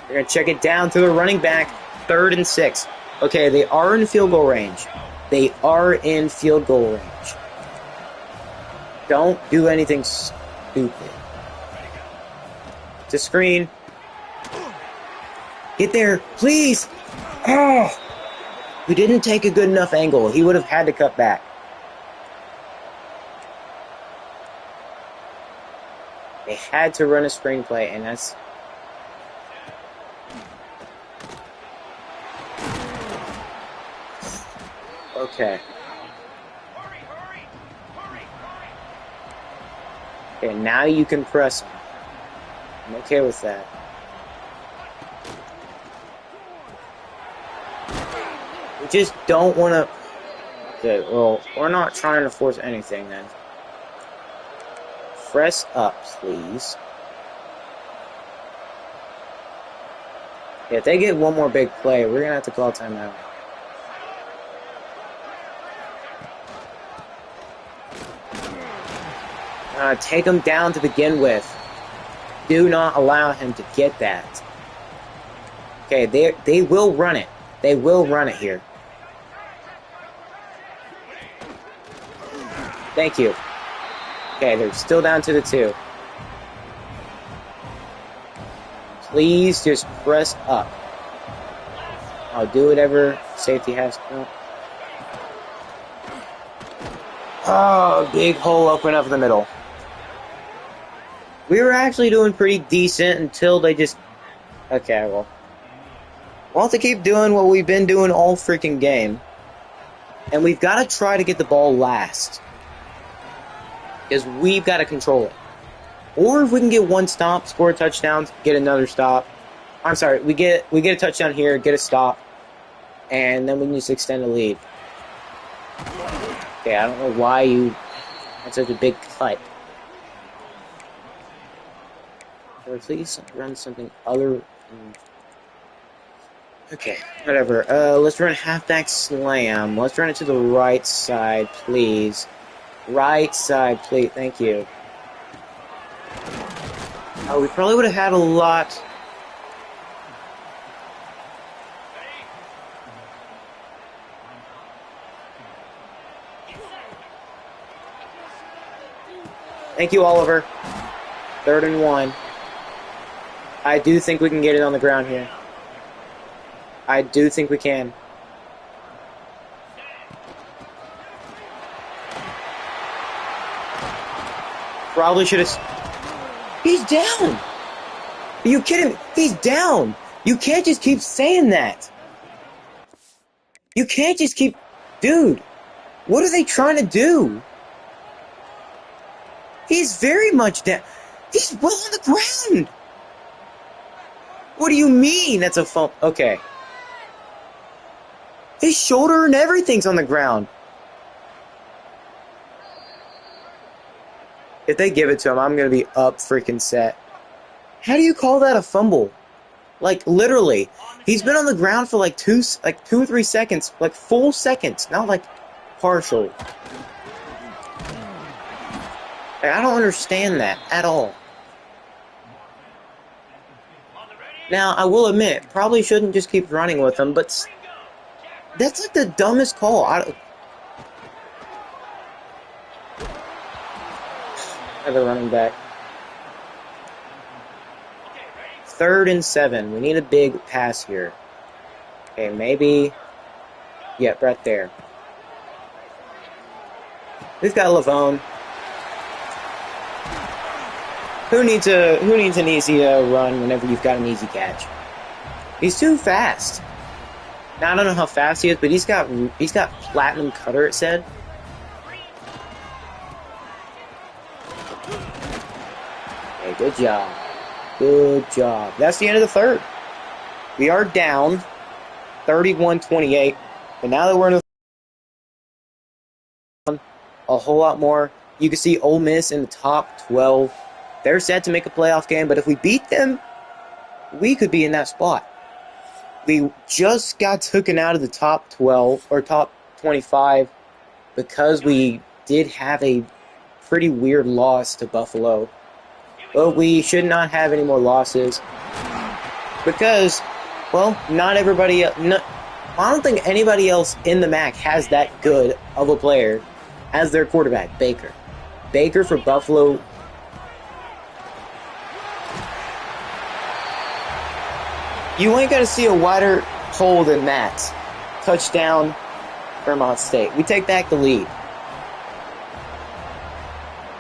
They're going to check it down to the running back. 3rd and 6. Okay, they are in field goal range. They are in field goal range. Don't do anything stupid. It's a screen. Get there, please! Oh! We didn't take a good enough angle. He would have had to cut back. They had to run a screenplay, and that's... okay. Okay, now you can press him. I'm okay with that. We just don't want to... okay, well, we're not trying to force anything then. Press up, please. Yeah, if they get one more big play, we're going to have to call timeout. Take him down to begin with. Do not allow him to get that. Okay, they will run it. They will run it here. Thank you. Okay, they're still down to the 2. Please just press up. I'll do whatever safety has to do. Oh, big hole open up in the middle. We were actually doing pretty decent until they just... Okay, well. We'll have to keep doing what we've been doing all freaking game. And we've got to try to get the ball last. Because we've got to control it. Or if we can get one stop, score a touchdown, get another stop. I'm sorry, we get a touchdown here, get a stop. And then we can just extend the lead. Okay, I don't know why you had such a big cut. Or at least run something other than... Okay, whatever. Let's run halfback slam. Let's run it to the right side, please. Right side, please. Thank you. Oh, we probably would have had a lot... Thank you, Oliver. 3rd and 1. I do think we can get it on the ground here. I do think we can. Probably should have... He's down! Are you kidding me? He's down! You can't just keep saying that! You can't just keep... Dude! What are they trying to do? He's very much down. He's well on the ground! What do you mean that's a phone? Okay. His shoulder and everything's on the ground. If they give it to him, I'm going to be up freaking set. How do you call that a fumble? Like, literally. He's been on the ground for like 2 or 3 seconds. Like, full seconds. Not like partial. Like, I don't understand that at all. Now, I will admit, probably shouldn't just keep running with him, but that's like the dumbest call. The running back. 3rd and 7. We need a big pass here. Okay, maybe. Yep, right there. We've got Lavone. Who needs an easy run whenever you've got an easy catch? He's too fast. Now I don't know how fast he is, but he's got platinum cutter. It said. Okay, good job. Good job. That's the end of the 3rd. We are down 31-28, but now that we're in a whole lot more, you can see Ole Miss in the top 12. They're set to make a playoff game, but if we beat them, we could be in that spot. We just got taken out of the top 12 or top 25 because we did have a pretty weird loss to Buffalo. But we should not have any more losses because, well, not everybody. I don't think anybody else in the MAC has that good of a player as their quarterback, Baker. Baker for Buffalo. You ain't got to see a wider hole than that. Touchdown, Vermont State. We take back the lead.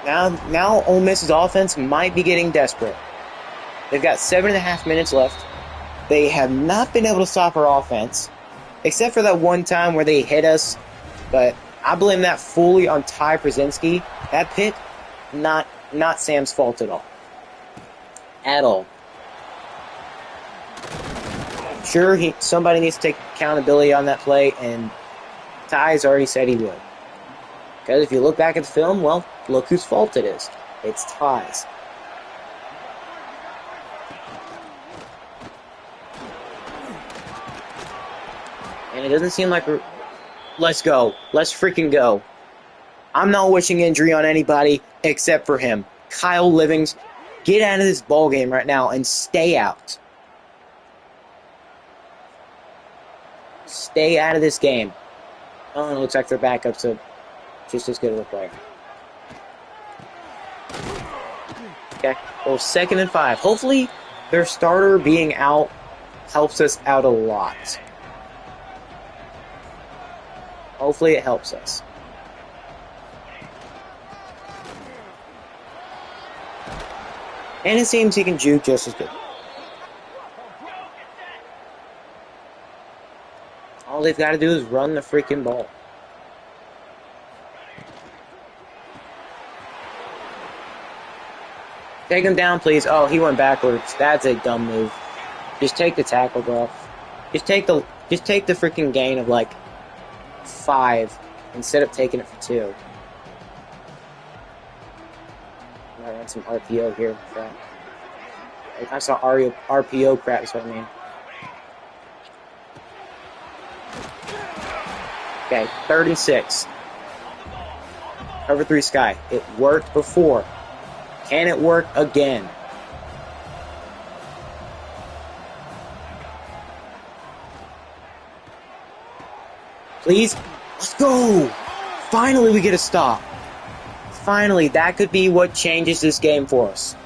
Now Ole Miss's offense might be getting desperate. They've got 7.5 minutes left. They have not been able to stop our offense, except for that one time where they hit us. But I blame that fully on Ty Przenski. That pick, not Sam's fault at all. At all. Sure, somebody needs to take accountability on that play, and Ty's already said he would. Because if you look back at the film, well, look whose fault it is. It's Ty's. And it doesn't seem like we're... Let's go. Let's freaking go. I'm not wishing injury on anybody except for him. Kyle Livings, get out of this ballgame right now and stay out. Stay out of this game. Oh, it looks like their backups are just as good of a player. Okay, well, 2nd and 5. Hopefully, their starter being out helps us out a lot. Hopefully, it helps us. And it seems he can juke just as good. All they've got to do is run the freaking ball. Take him down, please. Oh, he went backwards. That's a dumb move. Just take the tackle, bro. Just take the freaking gain of like 5 instead of taking it for 2. I'm gonna run some RPO here. Crap. I saw RPO crap is what I mean. Okay, 36. Cover 3 sky. It worked before. Can it work again? Please? Let's go! Finally we get a stop. Finally, that could be what changes this game for us.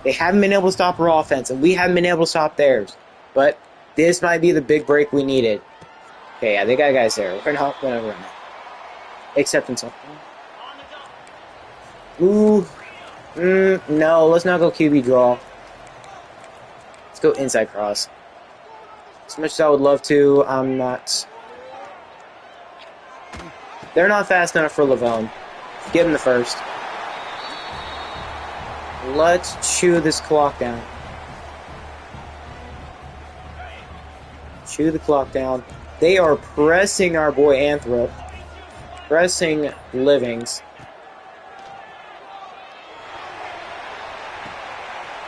They haven't been able to stop our offense, and we haven't been able to stop theirs. But this might be the big break we needed. Okay, yeah, they got guys there. We're gonna run it. Acceptance. Ooh. No, let's not go QB draw. Let's go inside cross. As much as I would love to, I'm not. They're not fast enough for Lavone. Give him the first. Let's chew this clock down. Chew the clock down. They are pressing our boy Anthrop. Pressing Livings.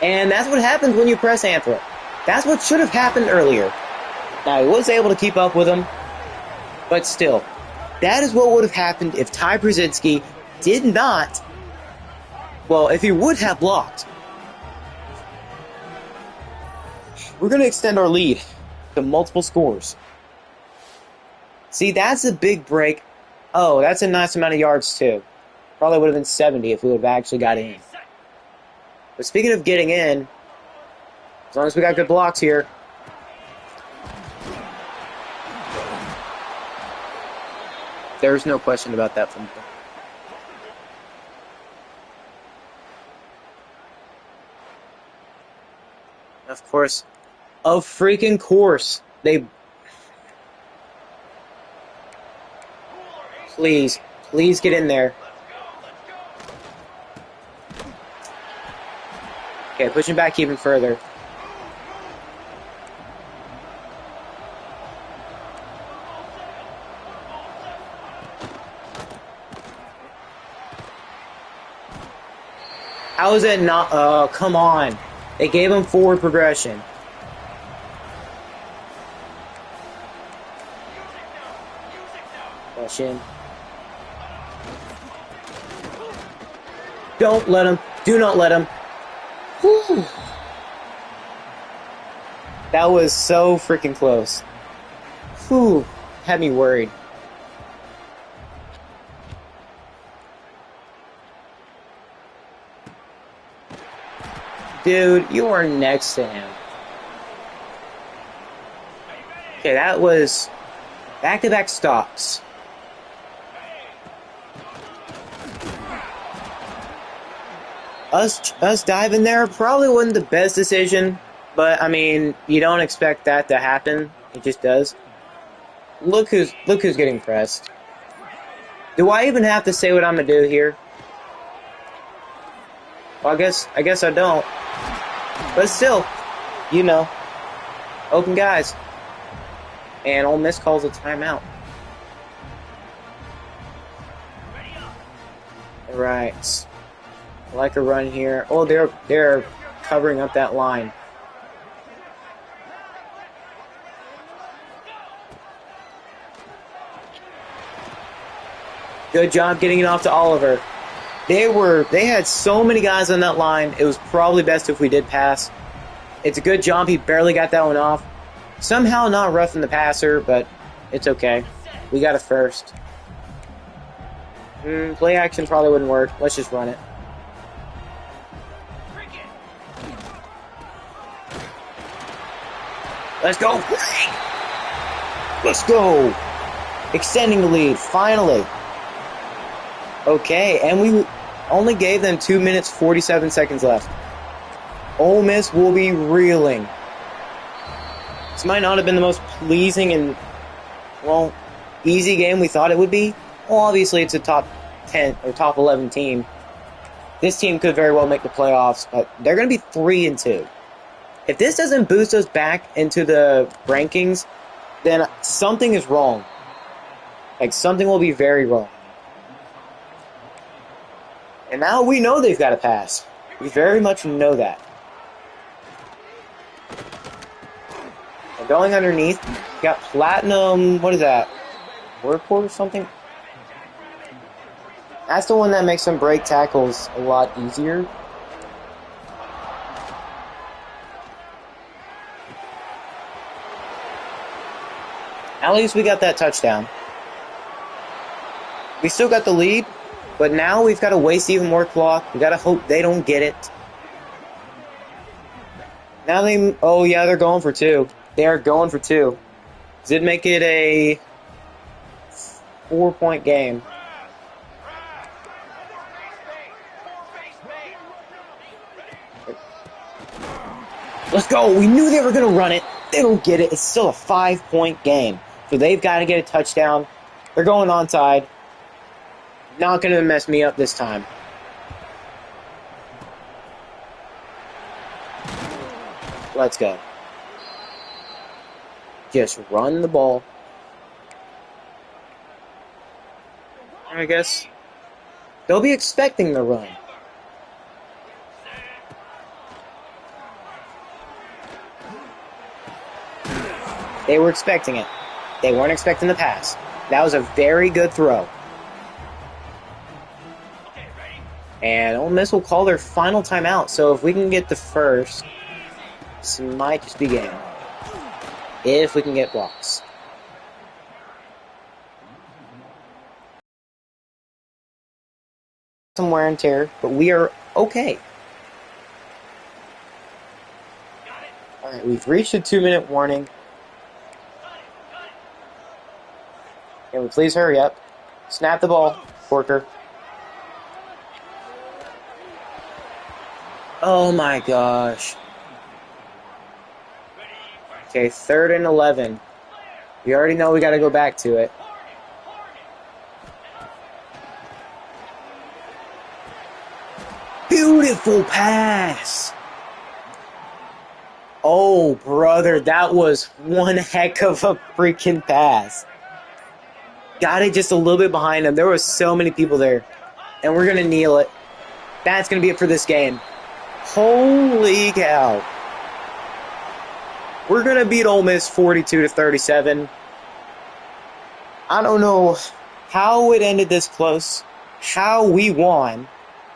And that's what happens when you press Anthrop. That's what should have happened earlier. Now, he was able to keep up with him, but still, that is what would have happened if Ty Brzezinski did not, well, if he would have blocked. We're going to extend our lead to multiple scores. See, that's a big break. Oh, that's a nice amount of yards, too. Probably would have been 70 if we would have actually got in. But speaking of getting in, as long as we got good blocks here. There's no question about that from me. Of course. Of freaking course. They... Please. Please get in there. Okay, pushing back even further. How is it not? Oh, come on. They gave him forward progression. Rush in. Don't let him. Do not let him. Whew. That was so freaking close. Whew. Had me worried. Dude, you are next to him. Okay, that was back-to-back stops. Us diving there probably wasn't the best decision, but I mean, you don't expect that to happen. It just does. Look who's getting pressed. Do I even have to say what I'm gonna do here? Well, I guess I don't. But still, you know, open guys. And Ole Miss calls a timeout. Right. I like a run here. Oh, they're covering up that line. Good job getting it off to Oliver. They had so many guys on that line. It was probably best if we did pass. It's a good job. He barely got that one off. Somehow not roughing the passer, but it's okay. We got a first. Play action probably wouldn't work. Let's just run it. Let's go. Let's go. Extending the lead, finally. Okay, and Only gave them 2 minutes, 47 seconds left. Ole Miss will be reeling. This might not have been the most pleasing and, well, easy game we thought it would be. Well, obviously it's a top 10 or top 11 team. This team could very well make the playoffs, but they're going to be 3-2. If this doesn't boost us back into the rankings, then something is wrong. Like, something will be very wrong. And now we know they've got to pass. We very much know that. And going underneath, got Platinum, what is that? Workhorse or something? That's the one that makes them break tackles a lot easier. At least we got that touchdown. We still got the lead, but now we've got to waste even more clock. We got to hope they don't get it. Now oh yeah, they're going for 2. They are going for 2. Did make it a 4-point game. Let's go. We knew they were going to run it. They don't get it. It's still a 5-point game. So they've got to get a touchdown. They're going onside. Not going to mess me up this time. Let's go. Just run the ball. I guess they'll be expecting the run. They were expecting it. They weren't expecting the pass. That was a very good throw. And Ole Miss will call their final timeout. So if we can get the first, this might just be game. If we can get blocks. Some wear and tear, but we are okay. Alright, we've reached a 2-minute warning. Can we please hurry up? Snap the ball, Porker. Oh my gosh. Okay, 3rd and 11. We already know we got to go back to it. Beautiful pass. Oh, brother, that was one heck of a freaking pass. Got it just a little bit behind him. There were so many people there. And we're going to kneel it. That's going to be it for this game. Holy cow. We're going to beat Ole Miss 42-37. I don't know how it ended this close, how we won,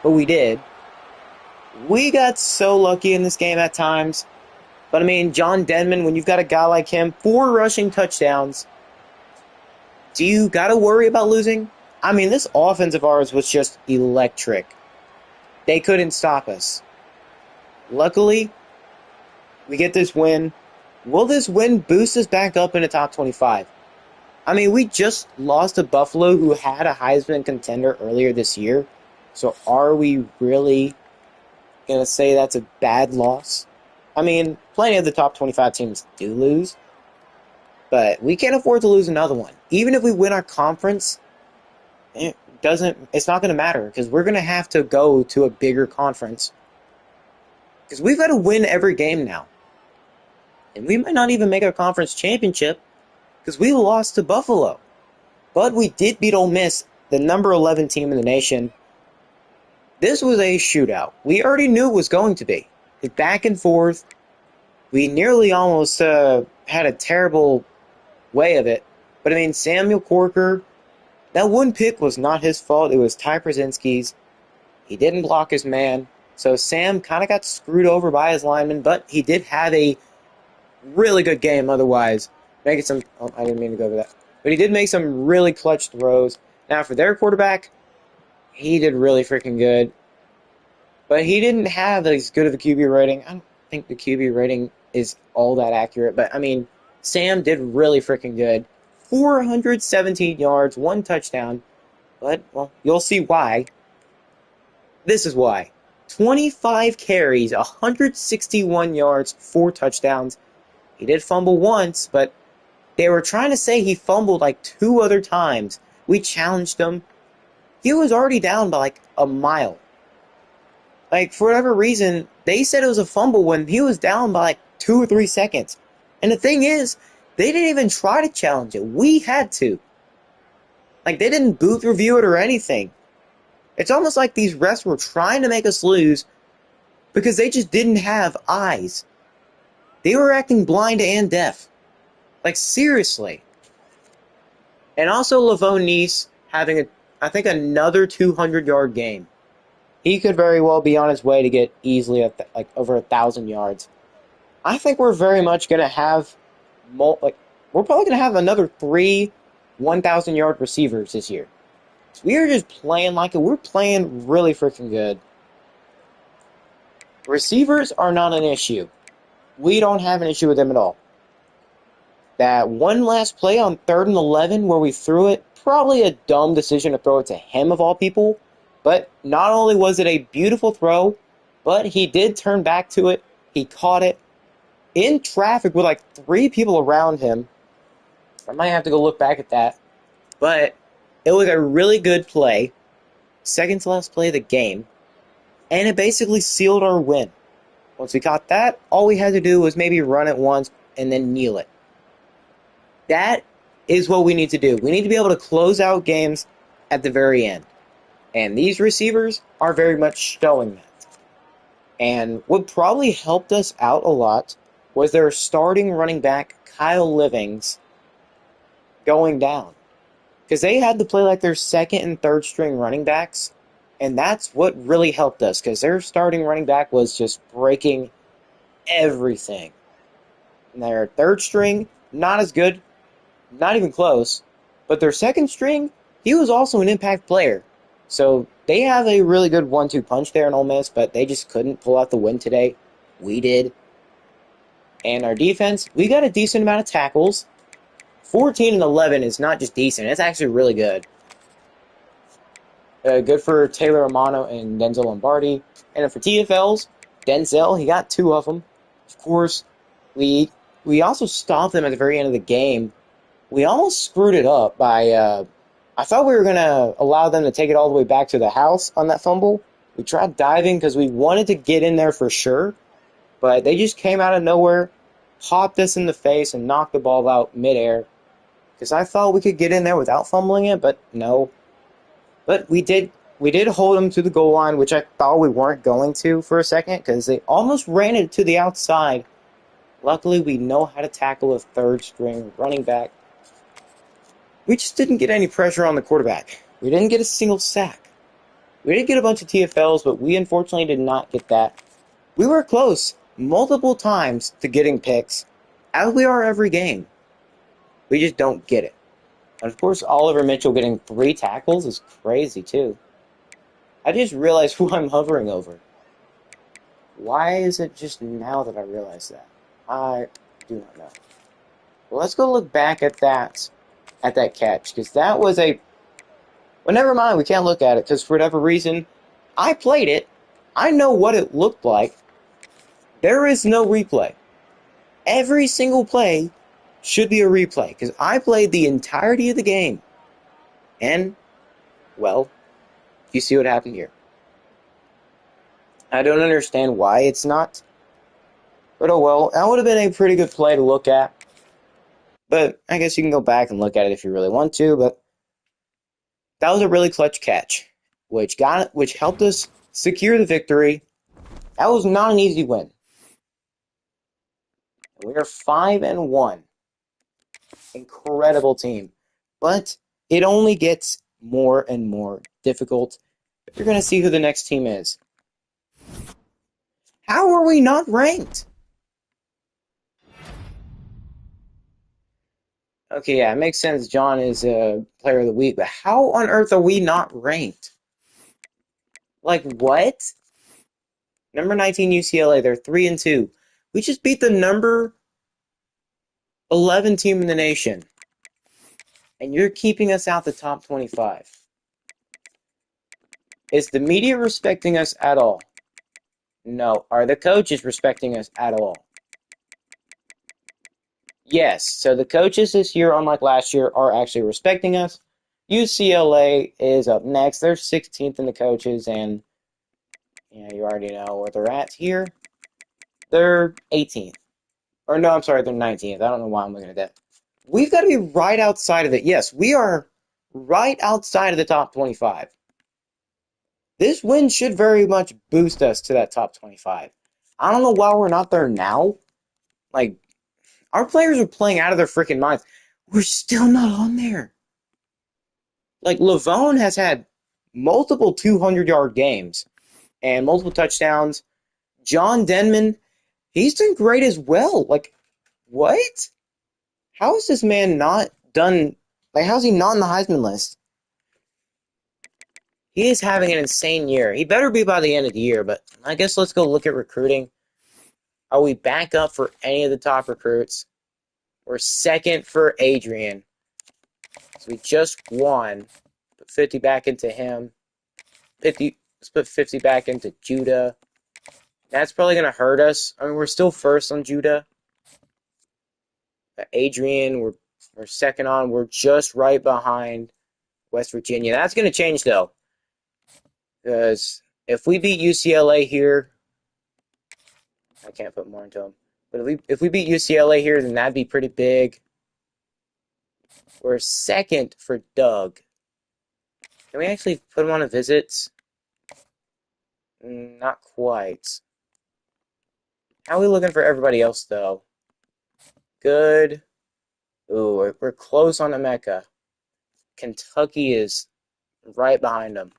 but we did. We got so lucky in this game at times. But, I mean, John Denman, when you've got a guy like him, 4 rushing touchdowns, do you got to worry about losing? I mean, this offense of ours was just electric. They couldn't stop us. Luckily, we get this win. Will this win boost us back up in the top 25? I mean, we just lost to Buffalo, who had a Heisman contender earlier this year. So are we really going to say that's a bad loss? I mean, plenty of the top 25 teams do lose. But we can't afford to lose another one. Even if we win our conference, it's not going to matter, because we're going to have to go to a bigger conference. Because we've got to win every game now. And we might not even make a conference championship, because we lost to Buffalo. But we did beat Ole Miss, the number 11 team in the nation. This was a shootout. We already knew it was going to be. It's back and forth. We nearly almost had a terrible way of it. But, I mean, Samuel Corker, that one pick was not his fault. It was Ty Przinsky's. He didn't block his man. So Sam kind of got screwed over by his lineman, but he did have a really good game otherwise. Making some... Oh, I didn't mean to go over that. But he did make some really clutch throws. Now, for their quarterback, he did really freaking good. But he didn't have as good of a QB rating. I don't think the QB rating is all that accurate. But, I mean, Sam did really freaking good. 417 yards, 1 touchdown. But, well, you'll see why. This is why. 25 carries, 161 yards, 4 touchdowns. He did fumble once, but they were trying to say he fumbled like 2 other times. We challenged him. He was already down by like a mile. Like, for whatever reason, they said it was a fumble when he was down by like 2 or 3 seconds. And the thing is, they didn't even try to challenge it. We had to. Like, they didn't booth review it or anything. It's almost like these refs were trying to make us lose because they just didn't have eyes. They were acting blind and deaf. Like, seriously. And also Lavone Neese having, I think, another 200-yard game. He could very well be on his way to get easily like over 1,000 yards. I think we're very much going to have, we're probably going to have another 3 1,000-yard receivers this year. So we are just playing like it. We're playing really freaking good. Receivers are not an issue. We don't have an issue with them at all. That one last play on 3rd and 11 where we threw it, probably a dumb decision to throw it to him of all people. But not only was it a beautiful throw, but he did turn back to it. He caught it in traffic with like 3 people around him. I might have to go look back at that. But it was a really good play. Second to last play of the game. And it basically sealed our win. Once we caught that, all we had to do was maybe run it once and then kneel it. That is what we need to do. We need to be able to close out games at the very end. And these receivers are very much showing that. And what probably helped us out a lot was their starting running back, Kyle Livings, going down. Because they had to play like their second and third string running backs. And that's what really helped us. Because their starting running back was just breaking everything. And their third string, not as good. Not even close. But their second string, he was also an impact player. So they have a really good 1-2 punch there in Ole Miss, but they just couldn't pull out the win today. We did. And our defense, we got a decent amount of tackles. 14 and 11 is not just decent, it's actually really good. Good for Taylor Amano and Denzel Lombardi. And for TFLs, Denzel, he got 2 of them. Of course, we also stopped them at the very end of the game. We almost screwed it up by, I thought we were going to allow them to take it all the way back to the house on that fumble. We tried diving because we wanted to get in there for sure. But they just came out of nowhere, popped us in the face, and knocked the ball out midair. Because I thought we could get in there without fumbling it, but no. But we did hold them to the goal line, which I thought we weren't going to for a second, because they almost ran it to the outside. Luckily, we know how to tackle a third string running back. We just didn't get any pressure on the quarterback. We didn't get a single sack. We did get a bunch of TFLs, but we unfortunately did not get that. We were close multiple times to getting picks, as we are every game. We just don't get it. And of course, Oliver Mitchell getting 3 tackles is crazy too. I just realized who I'm hovering over. Why is it just now that I realize that? I do not know. Well, let's go look back at that catch, because that was a... Well, never mind, we can't look at it, because for whatever reason, I played it. I know what it looked like. There is no replay. Every single play should be a replay, because I played the entirety of the game. And, well, you see what happened here. I don't understand why it's not. But oh well, that would have been a pretty good play to look at. But I guess you can go back and look at it if you really want to, but that was a really clutch catch, which helped us secure the victory. That was not an easy win. We are 5-1. Incredible team. But it only gets more and more difficult. You're going to see who the next team is. How are we not ranked? Okay, yeah, it makes sense. John is a player of the week, but how on earth are we not ranked? Like, what? Number 19 UCLA, they're 3-2. We just beat the number 11 team in the nation. And you're keeping us out the top 25. Is the media respecting us at all? No. Are the coaches respecting us at all? Yes. So the coaches this year, unlike last year, are actually respecting us. UCLA is up next. They're 16th in the coaches, and yeah, you already know where they're at here. They're 18th. Or no, I'm sorry, they're 19th. I don't know why I'm looking at that. We've got to be right outside of it. Yes, we are right outside of the top 25. This win should very much boost us to that top 25. I don't know why we're not there now. Like, our players are playing out of their freaking minds. We're still not on there. Like, Lavone has had multiple 200-yard games and multiple touchdowns. John Denman, he's done great as well. Like, what? How is this man not done? Like, how's he not on the Heisman list? He is having an insane year. He better be by the end of the year, but I guess let's go look at recruiting. Are we back up for any of the top recruits? We're second for Adrian. So we just won. Put 50 back into him. 50. Let's put 50 back into Judah. That's probably going to hurt us. I mean, we're still first on Judah. Adrian, we're second on. We're just right behind West Virginia. That's going to change, though. Because if we beat UCLA here, I can't put more into them. But if we beat UCLA here, then that'd be pretty big. We're second for Doug. Can we actually put him on a visit? Not quite. How are we looking for everybody else, though? Good. Ooh, we're close on Emeka. Kentucky is right behind them.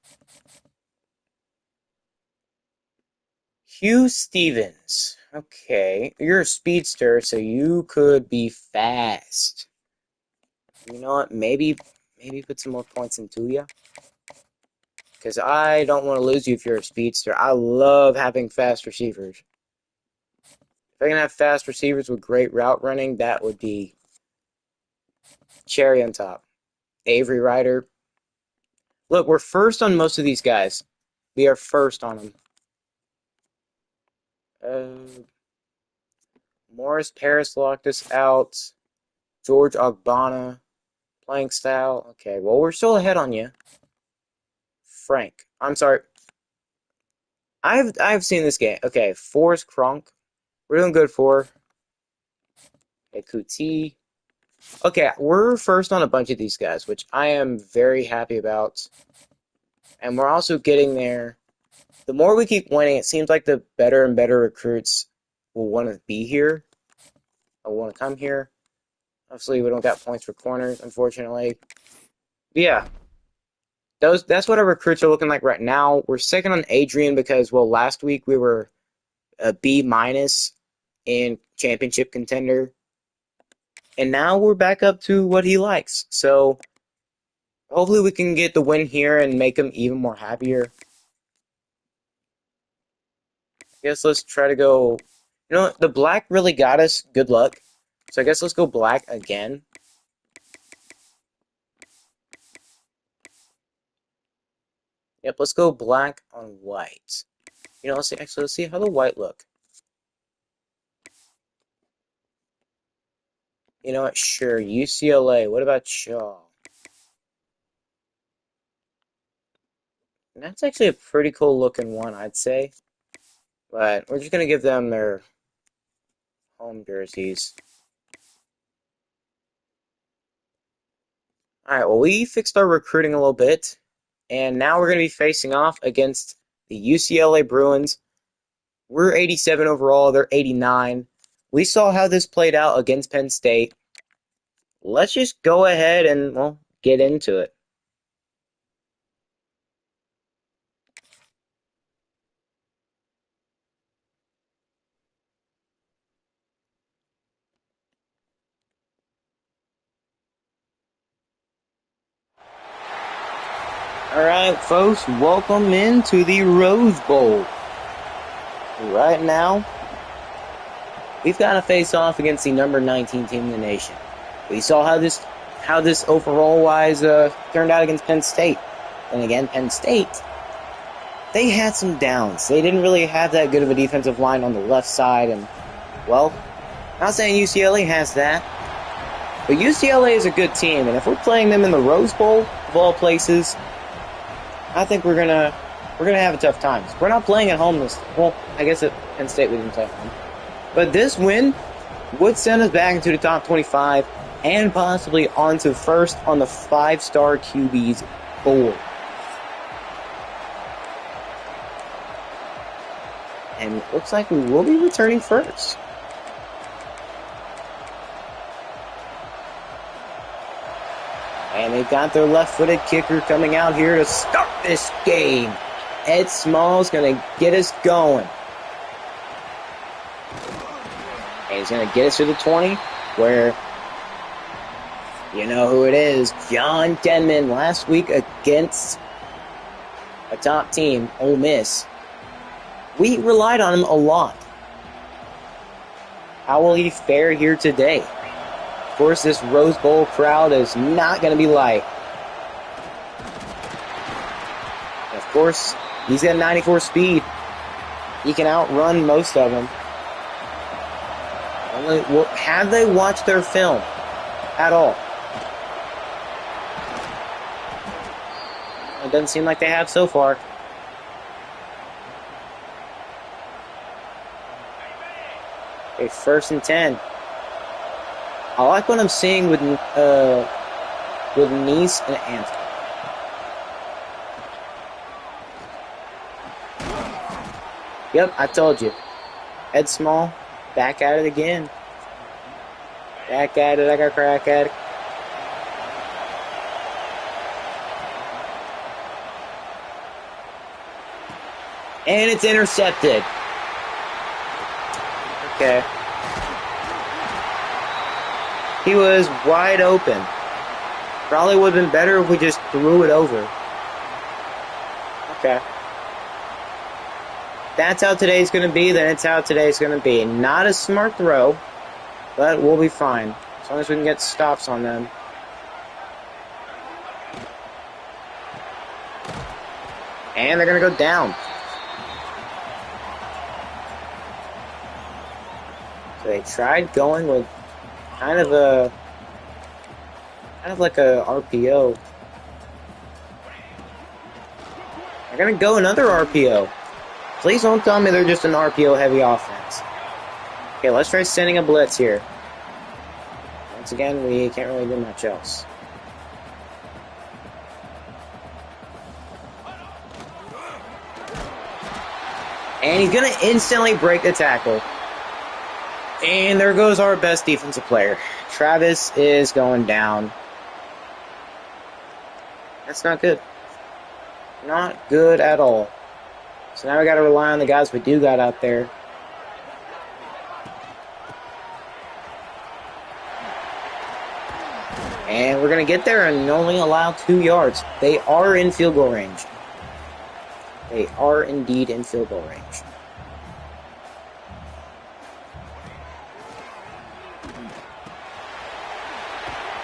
Hugh Stevens. Okay, you're a speedster, so you could be fast. You know what? Maybe put some more points into you. Because I don't want to lose you if you're a speedster. I love having fast receivers. If I can have fast receivers with great route running, that would be cherry on top. Avery Ryder. Look, we're first on most of these guys. We are first on them. Morris Paris locked us out. George Ogbonna. Playing style. Okay, well, we're still ahead on you. Frank. I'm sorry. I've seen this game. Okay, Forrest Kronk. We're doing good for. Okay, Kuti. Okay, we're first on a bunch of these guys, which I am very happy about. And we're also getting there. The more we keep winning, it seems like the better and better recruits will want to be here. Or want to come here. Obviously, we don't got points for corners, unfortunately. But yeah. That's what our recruits are looking like right now. We're second on Adrian because, well, last week we were a B- in championship contender. And now we're back up to what he likes. So hopefully we can get the win here and make him even more happier. I guess let's try to go. You know what? The black really got us. Good luck. So I guess let's go black again. Yep, let's go black on white. You know, let's see how the white look. You know what? Sure, UCLA. What about Shaw? And that's actually a pretty cool looking one, I'd say. But we're just going to give them their home jerseys. Alright, well, we fixed our recruiting a little bit. And now we're going to be facing off against the UCLA Bruins. We're 87 overall. They're 89. We saw how this played out against Penn State. Let's just go ahead and, well, get into it. Alright, folks, welcome into the Rose Bowl. Right now, we've got to face off against the number 19 team in the nation. We saw how this overall-wise turned out against Penn State. And again, Penn State they had some downs. They didn't really have that good of a defensive line on the left side, and, well, not saying UCLA has that, but UCLA is a good team, and if we're playing them in the Rose Bowl, of all places, I think we're gonna have a tough time. We're not playing at home well, I guess at Penn State we didn't play at home. But this win would send us back into the top 25 and possibly onto first on the 5-star QB's board. And it looks like we will be returning first. And they got their left-footed kicker coming out here to start this game. Ed Small's going to get us going. And he's going to get us to the 20, where, you know who it is, John Denman, last week against a top team, Ole Miss. We relied on him a lot. How will he fare here today? Of course, this Rose Bowl crowd is not going to be light. And of course, he's got 94 speed. He can outrun most of them. Have they watched their film at all? It doesn't seem like they have so far. Okay, 1st and 10. I like what I'm seeing with Nice and Anthem. Yep, I told you. Ed Small, back at it again. Back at it, I got crack at it. And it's intercepted. Okay. He was wide open. Probably would have been better if we just threw it over. Okay. That's how today's going to be, then it's how today's going to be. Not a smart throw, but we'll be fine. As long as we can get stops on them. And they're going to go down. So they tried going with kind of like a RPO. They're going to go another RPO. Please don't tell me they're just an RPO-heavy offense. Okay, let's try sending a blitz here. Once again, we can't really do much else. And he's going to instantly break the tackle. And there goes our best defensive player. Travis is going down. That's not good. Not good at all. So now we got to rely on the guys we do got out there. And we're going to get there and only allow 2 yards. They are in field goal range. They are indeed in field goal range.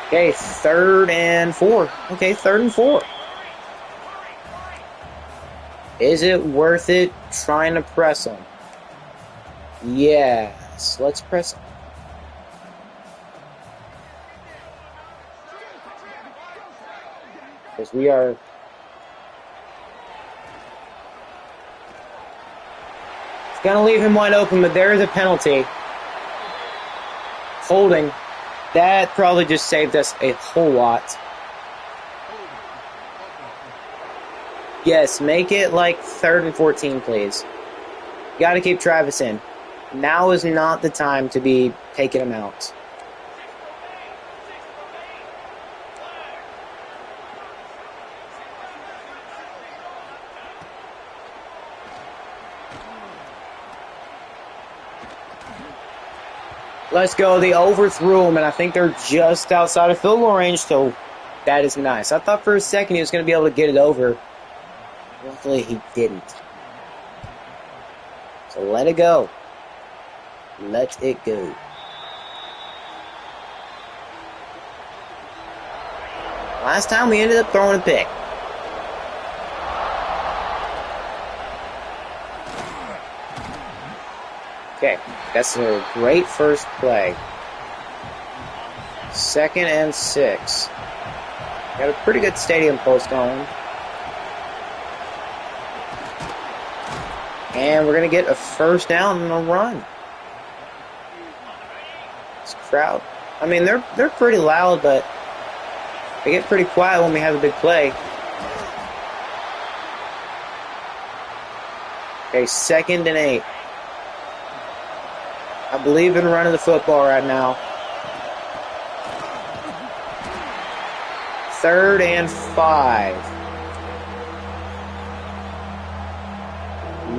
Okay, 3rd and 4. Okay, 3rd and 4. Is it worth it trying to press them? Yes, let's press them. Because we are... It's going to leave him wide open, but there is a penalty. Holding. That probably just saved us a whole lot. Yes, make it like 3rd and 14, please. You got to keep Travis in. Now is not the time to be taking him out. Let's go. They overthrew him, and I think they're just outside of field goal range, so that is nice. I thought for a second he was going to be able to get it over. Luckily, he didn't. So let it go. Let it go. Last time we ended up throwing a pick. Okay, that's a great first play. 2nd and 6. Got a pretty good stadium post going. And we're going to get a first down and a run. This crowd, I mean, they're pretty loud, but they get pretty quiet when we have a big play. Okay, 2nd and 8. I believe in running the football right now. 3rd and 5.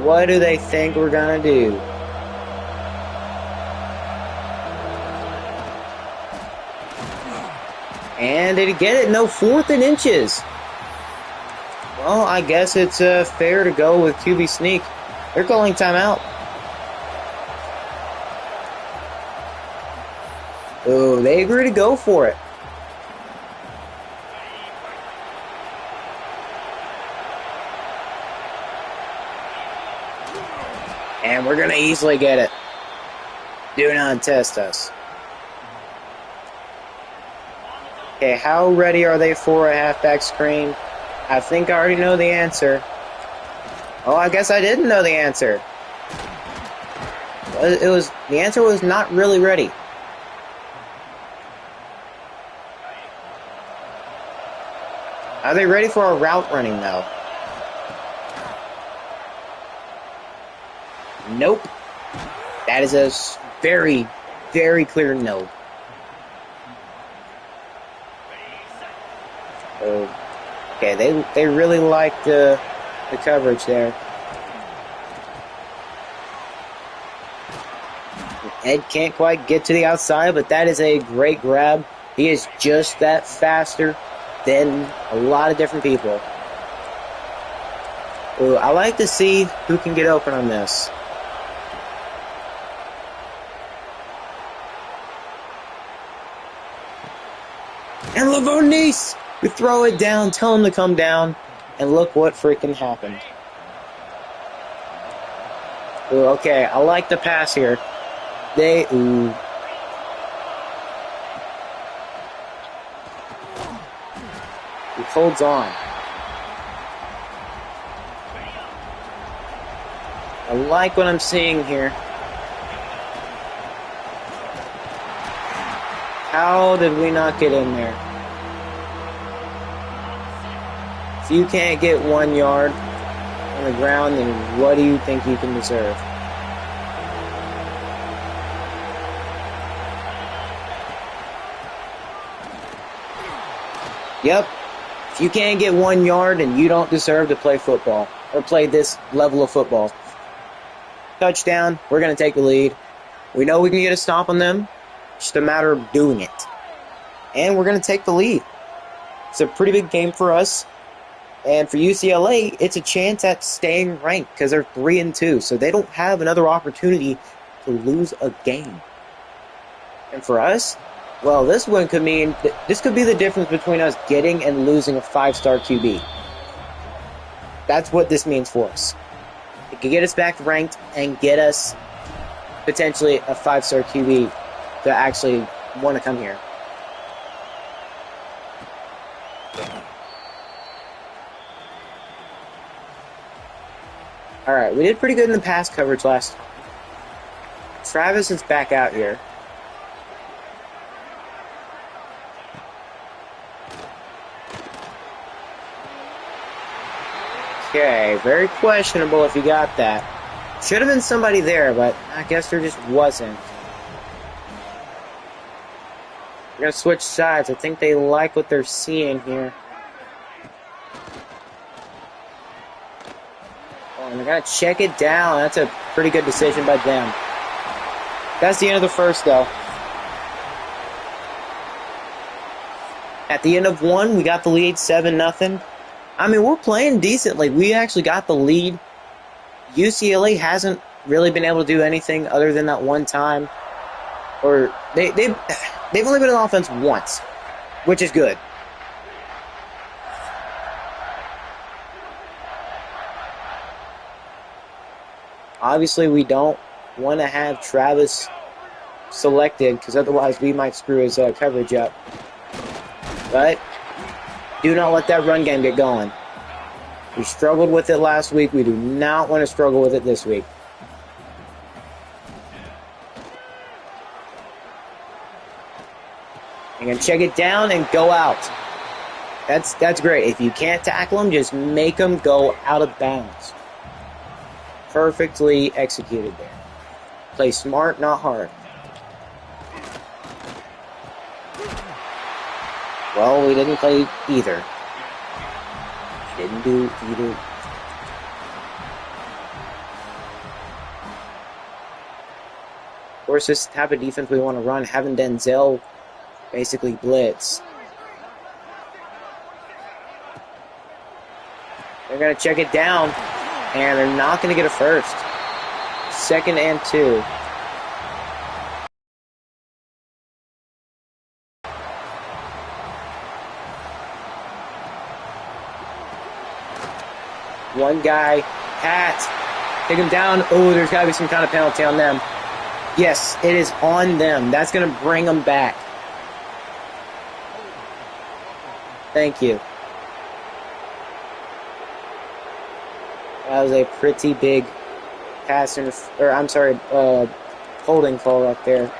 What do they think we're going to do? And did he get it? No, 4th and inches. Well, I guess it's fair to go with QB sneak. They're calling timeout. Oh, they agree to go for it. And we're going to easily get it. Do not test us. Okay, how ready are they for a halfback screen? I think I already know the answer. Oh, I guess I didn't know the answer. The answer was not really ready. Are they ready for a route running, though? Nope. That is a very, very clear no. Okay, they really like the coverage there. Ed can't quite get to the outside, but that is a great grab. He is just that faster than a lot of different people. Ooh, I like to see who can get open on this. And Lavonice, we throw it down, tell him to come down, and look what freaking happened. Ooh, okay, I like the pass here. He holds on. I like what I'm seeing here. How did we not get in there? If you can't get 1 yard on the ground, then what do you think you can deserve? Yep. If you can't get 1 yard, then you don't deserve to play football or play this level of football. Touchdown. We're going to take the lead. We know we can get a stop on them. It's just a matter of doing it. And we're going to take the lead. It's a pretty big game for us. And for UCLA, it's a chance at staying ranked because they're 3-2. So they don't have another opportunity to lose a game. And for us, well, this one could mean, this could be the difference between us getting and losing a 5-star QB. That's what this means for us. It could get us back ranked and get us potentially a 5-star QB to actually want to come here. Alright, we did pretty good in the pass coverage last time. Travis is back out here. Okay, very questionable if you got that. Should have been somebody there, but I guess there just wasn't. We're going to switch sides. I think they like what they're seeing here. Oh, and they're going to check it down. That's a pretty good decision by them. That's the end of the first, though. At the end of one, we got the lead 7-0. I mean, we're playing decently. We actually got the lead. UCLA hasn't really been able to do anything other than that one time. Or they've only been on offense once, which is good. Obviously, we don't want to have Travis selected because otherwise we might screw his coverage up. But do not let that run game get going. We struggled with it last week. We do not want to struggle with it this week. You're going to check it down and go out. That's great. If you can't tackle them, just make them go out of bounds. Perfectly executed there. Play smart, not hard. Well, we didn't play either. Didn't do either. Of course, this type of defense we want to run, having Denzel basically blitz. They're going to check it down, and they're not going to get a first. 2nd and 2. One guy, Pat, take him down. Oh, there's got to be some kind of penalty on them. Yes, it is on them. That's going to bring them back. Thank you. That was a pretty big pass, holding call right there.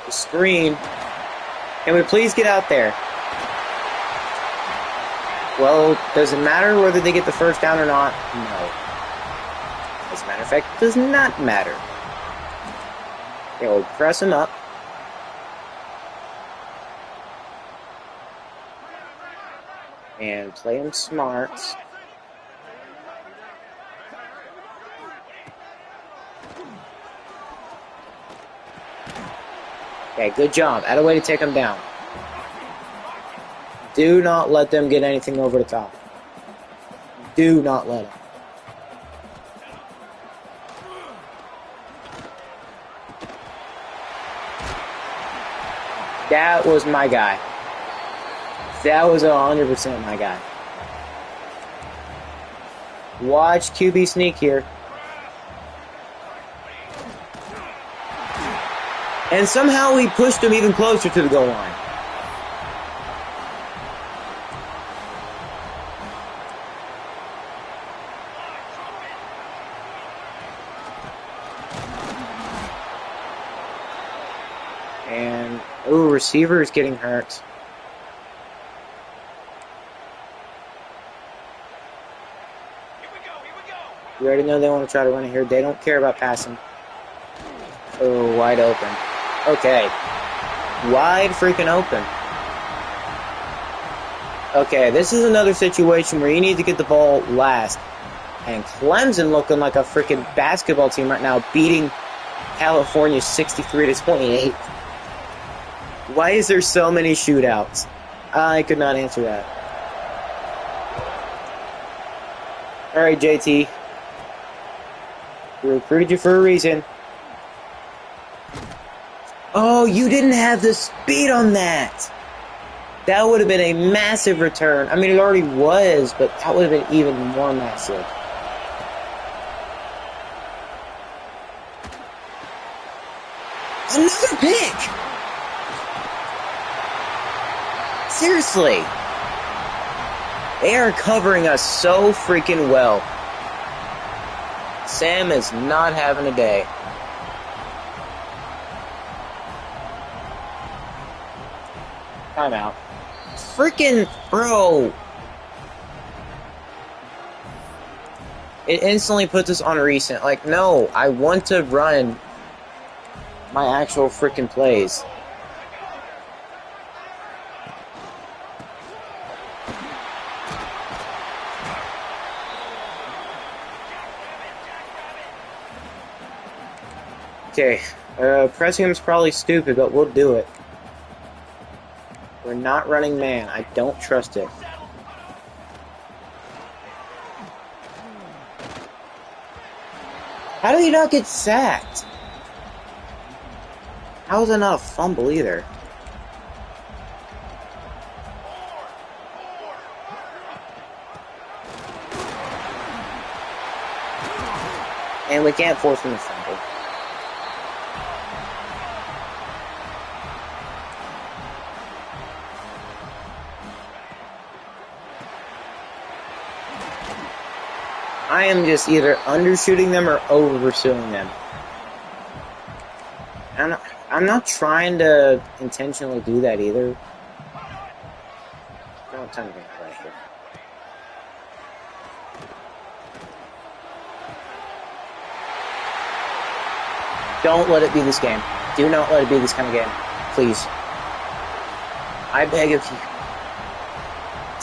The screen. Can we please get out there? Well, does it matter whether they get the first down or not? No. As a matter of fact, it does not matter. Okay, we'll press him up. And play him smart. Okay, good job. Add a way to take him down. Do not let them get anything over the top. Do not let them. That was my guy. That was 100% my guy. Watch QB sneak here. And somehow we pushed him even closer to the goal line. And, ooh, receiver is getting hurt. You already know they want to try to run it here. They don't care about passing. Oh, wide open. Okay. Wide freaking open. Okay, this is another situation where you need to get the ball last. And Clemson looking like a freaking basketball team right now, beating California 63-28. Why is there so many shootouts? I could not answer that. Alright, JT. We recruited you for a reason. Oh, you didn't have the speed on that. That would have been a massive return. I mean, it already was, but that would have been even more massive. Another pick! Seriously. They are covering us so freaking well. Sam is not having a day. Timeout. Freaking bro. It instantly puts us on recent. Like, no, I want to run my actual freaking plays. Okay, pressing him is probably stupid, but we'll do it. We're not running man. I don't trust it. How did he not get sacked? How is that not a fumble either? And we can't force him to fumble. I am just either undershooting them or over-pursuing them. I'm not trying to intentionally do that either. I don't have time to get pressure. Don't let it be this game. Do not let it be this kind of game. Please. I beg of you.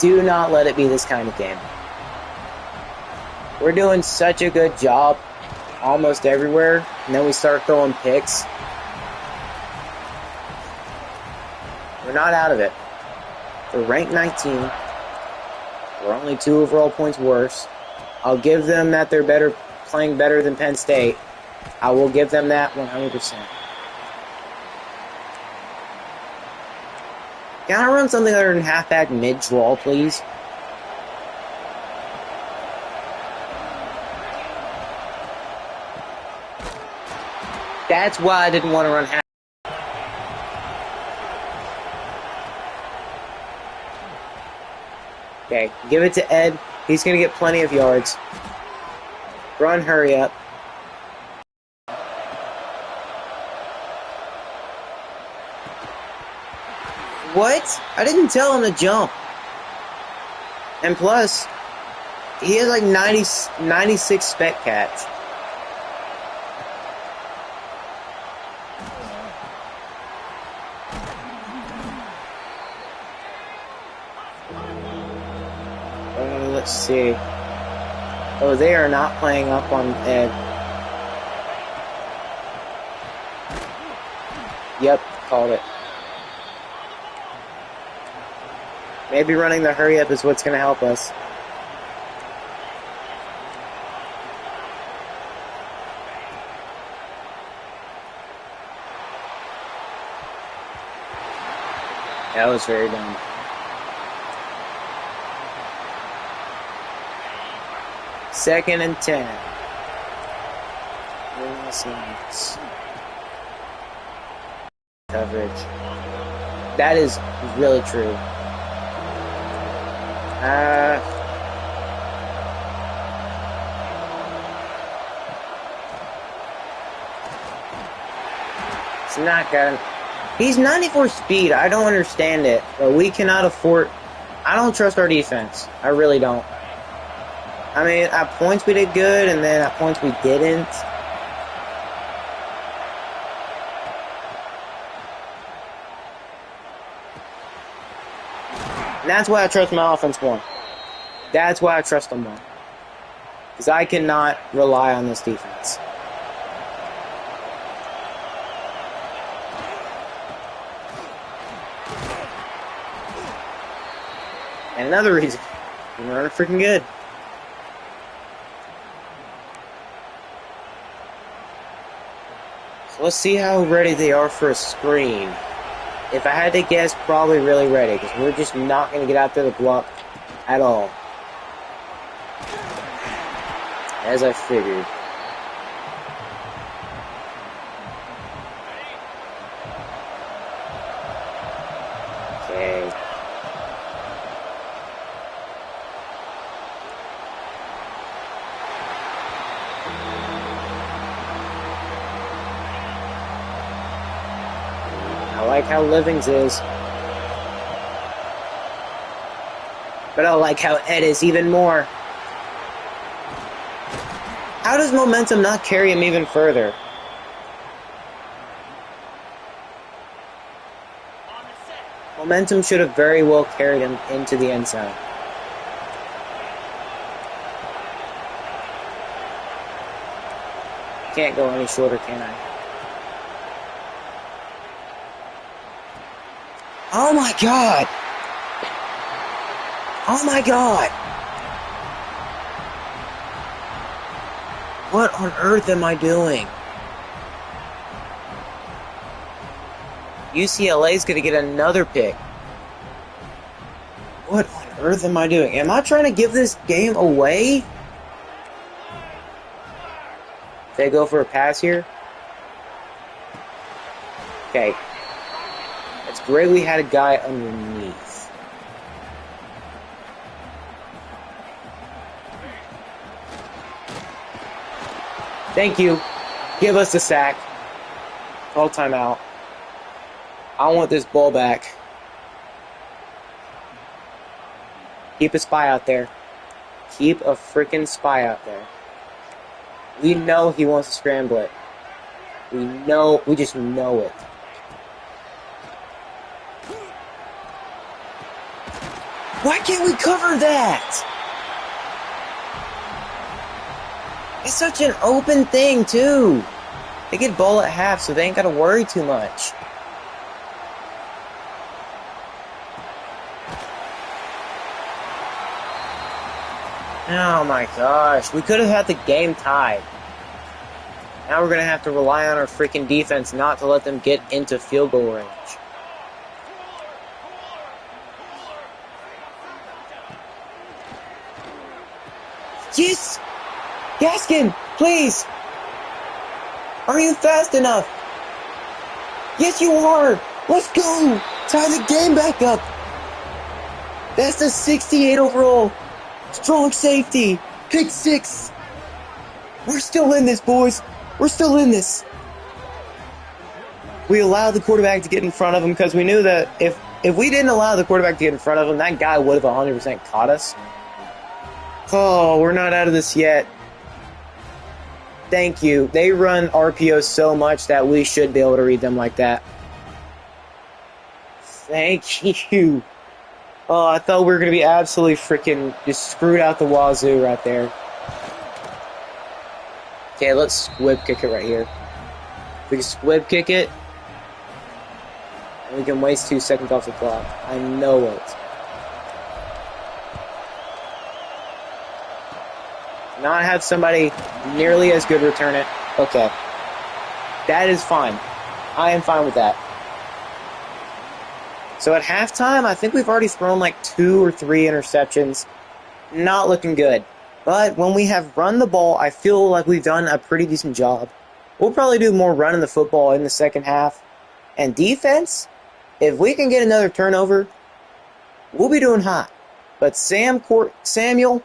Do not let it be this kind of game. We're doing such a good job almost everywhere, and then we start throwing picks. We're not out of it. We're ranked 19. We're only 2 overall points worse. I'll give them that they're playing better than Penn State. I will give them that 100%. Can I run something other than halfback mid-draw, please? That's why I didn't want to run half. Okay, give it to Ed. He's going to get plenty of yards. Run, hurry up. What? I didn't tell him to jump. And plus, he has like 96 spec catch. Let's see. Oh, they are not playing up on Ed. Yep, called it. Maybe running the hurry up is what's going to help us. That was very dumb. Second and 10. Coverage. That is really true. It's not good. He's 94 speed. I don't understand it. But we cannot afford... I don't trust our defense. I really don't. I mean, at points we did good, and then at points we didn't. And that's why I trust my offense more. That's why I trust them more. Because I cannot rely on this defense. And another reason, we're running freaking good. So let's see how ready they are for a screen. If I had to guess, probably really ready, because we're just not going to get out there to block at all. As I figured. Okay. I like how Livings is. But I like how Ed is even more. How does momentum not carry him even further? Momentum should have very well carried him into the end zone. Can't go any shorter, can I? Oh my God! Oh my God! What on earth am I doing? UCLA's gonna get another pick. What on earth am I doing? Am I trying to give this game away? They go for a pass here. Okay. It's great we had a guy underneath. Thank you. Give us the sack. Call timeout. I want this ball back. Keep a spy out there. Keep a freaking spy out there. We know he wants to scramble it. We just know it. Why can't we cover that? It's such an open thing, too. They get ball at half, so they ain't got to worry too much. Oh my gosh, we could have had the game tied. Now we're going to have to rely on our freaking defense not to let them get into field goal range. Yes! Gaskin, please! Are you fast enough? Yes, you are! Let's go! Tie the game back up! That's the 68 overall! Strong safety! Pick 6! We're still in this, boys! We're still in this! We allowed the quarterback to get in front of him because we knew that if we didn't allow the quarterback to get in front of him, that guy would have 100% caught us. Oh, we're not out of this yet. Thank you. They run RPOs so much that we should be able to read them like that. Thank you. Oh, I thought we were going to be absolutely freaking just screwed out the wazoo right there. Okay, let's squib kick it right here. We can squib kick it. And we can waste 2 seconds off the clock. I know it. Not have somebody nearly as good return it. Okay. That is fine. I am fine with that. So at halftime, I think we've already thrown like 2 or 3 interceptions. Not looking good. But when we have run the ball, I feel like we've done a pretty decent job. We'll probably do more running the football in the second half. And defense, if we can get another turnover, we'll be doing hot. But Samuel,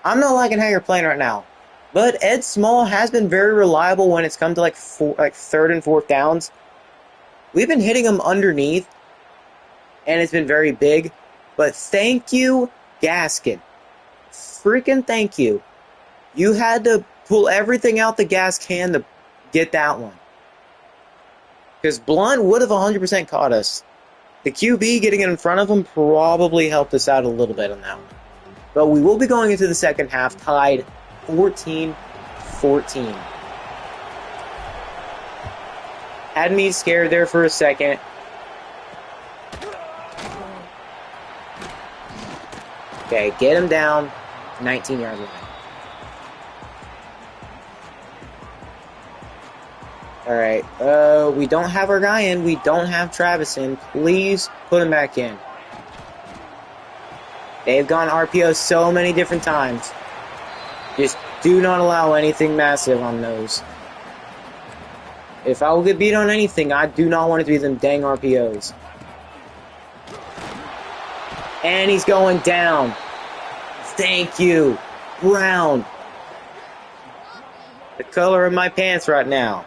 I'm not liking how you're playing right now. But Ed Small has been very reliable when it's come to like 3rd and 4th downs. We've been hitting him underneath, and it's been very big. But thank you, Gaskin. Freaking thank you. You had to pull everything out the gas can to get that one. Because Blunt would have 100% caught us. The QB getting in front of him probably helped us out a little bit on that one. But we will be going into the second half tied 14-14. Had me scared there for a second. Okay, get him down. 19 yards away. Alright, we don't have our guy in. We don't have Travis in. Please put him back in. They've gone RPO so many different times. Just do not allow anything massive on those. If I will get beat on anything, I do not want it to be them dang RPOs. And he's going down. Thank you, Brown. The color of my pants right now.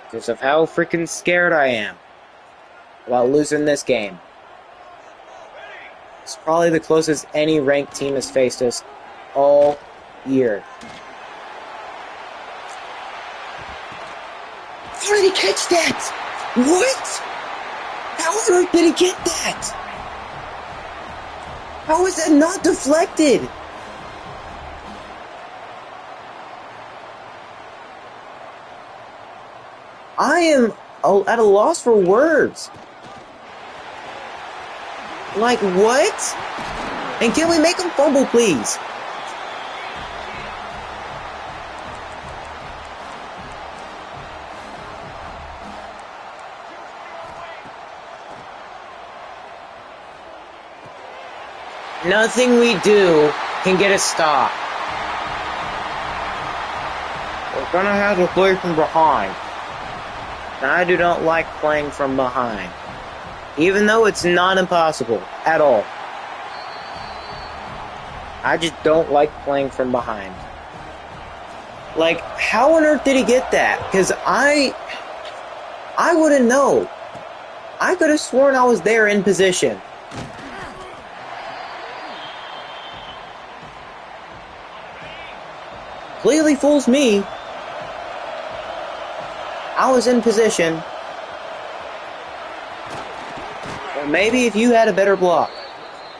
Because of how freaking scared I am about losing this game. It's probably the closest any ranked team has faced us all year. How did he catch that? What? How on earth did he get that? How is that not deflected? I am at a loss for words. Like, what? And can we make him fumble, please? Nothing we do can get a stop. Gonna have to play from behind. And I do not like playing from behind. Even though it's not impossible at all. I just don't like playing from behind. Like, how on earth did he get that? Because I wouldn't know. I could have sworn I was there in position. Clearly fools me. I was in position. Or maybe if you had a better block.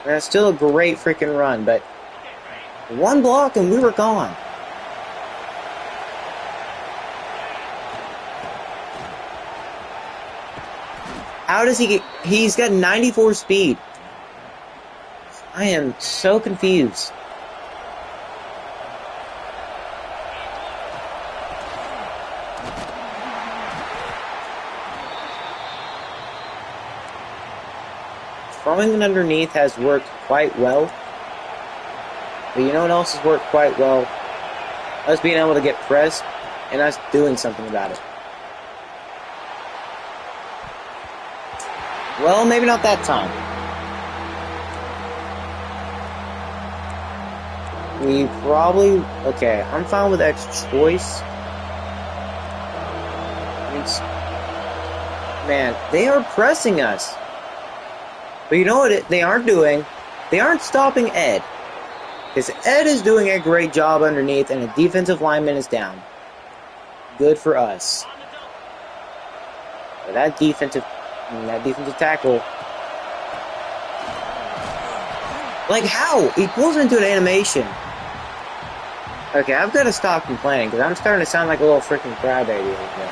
That's still a great freaking run, but one block and we were gone. How does he get... He's got 94 speed. I am so confused. Throwing it underneath has worked quite well. But you know what else has worked quite well? Us being able to get pressed and us doing something about it. Well, maybe not that time. We probably... Okay, I'm fine with X choice. Man, they are pressing us. But you know what they aren't doing? They aren't stopping Ed. Because Ed is doing a great job underneath and a defensive lineman is down. Good for us. But that defensive tackle... Like, how? He pulls into an animation. Okay, I've got to stop complaining because I'm starting to sound like a little freaking crybaby over here.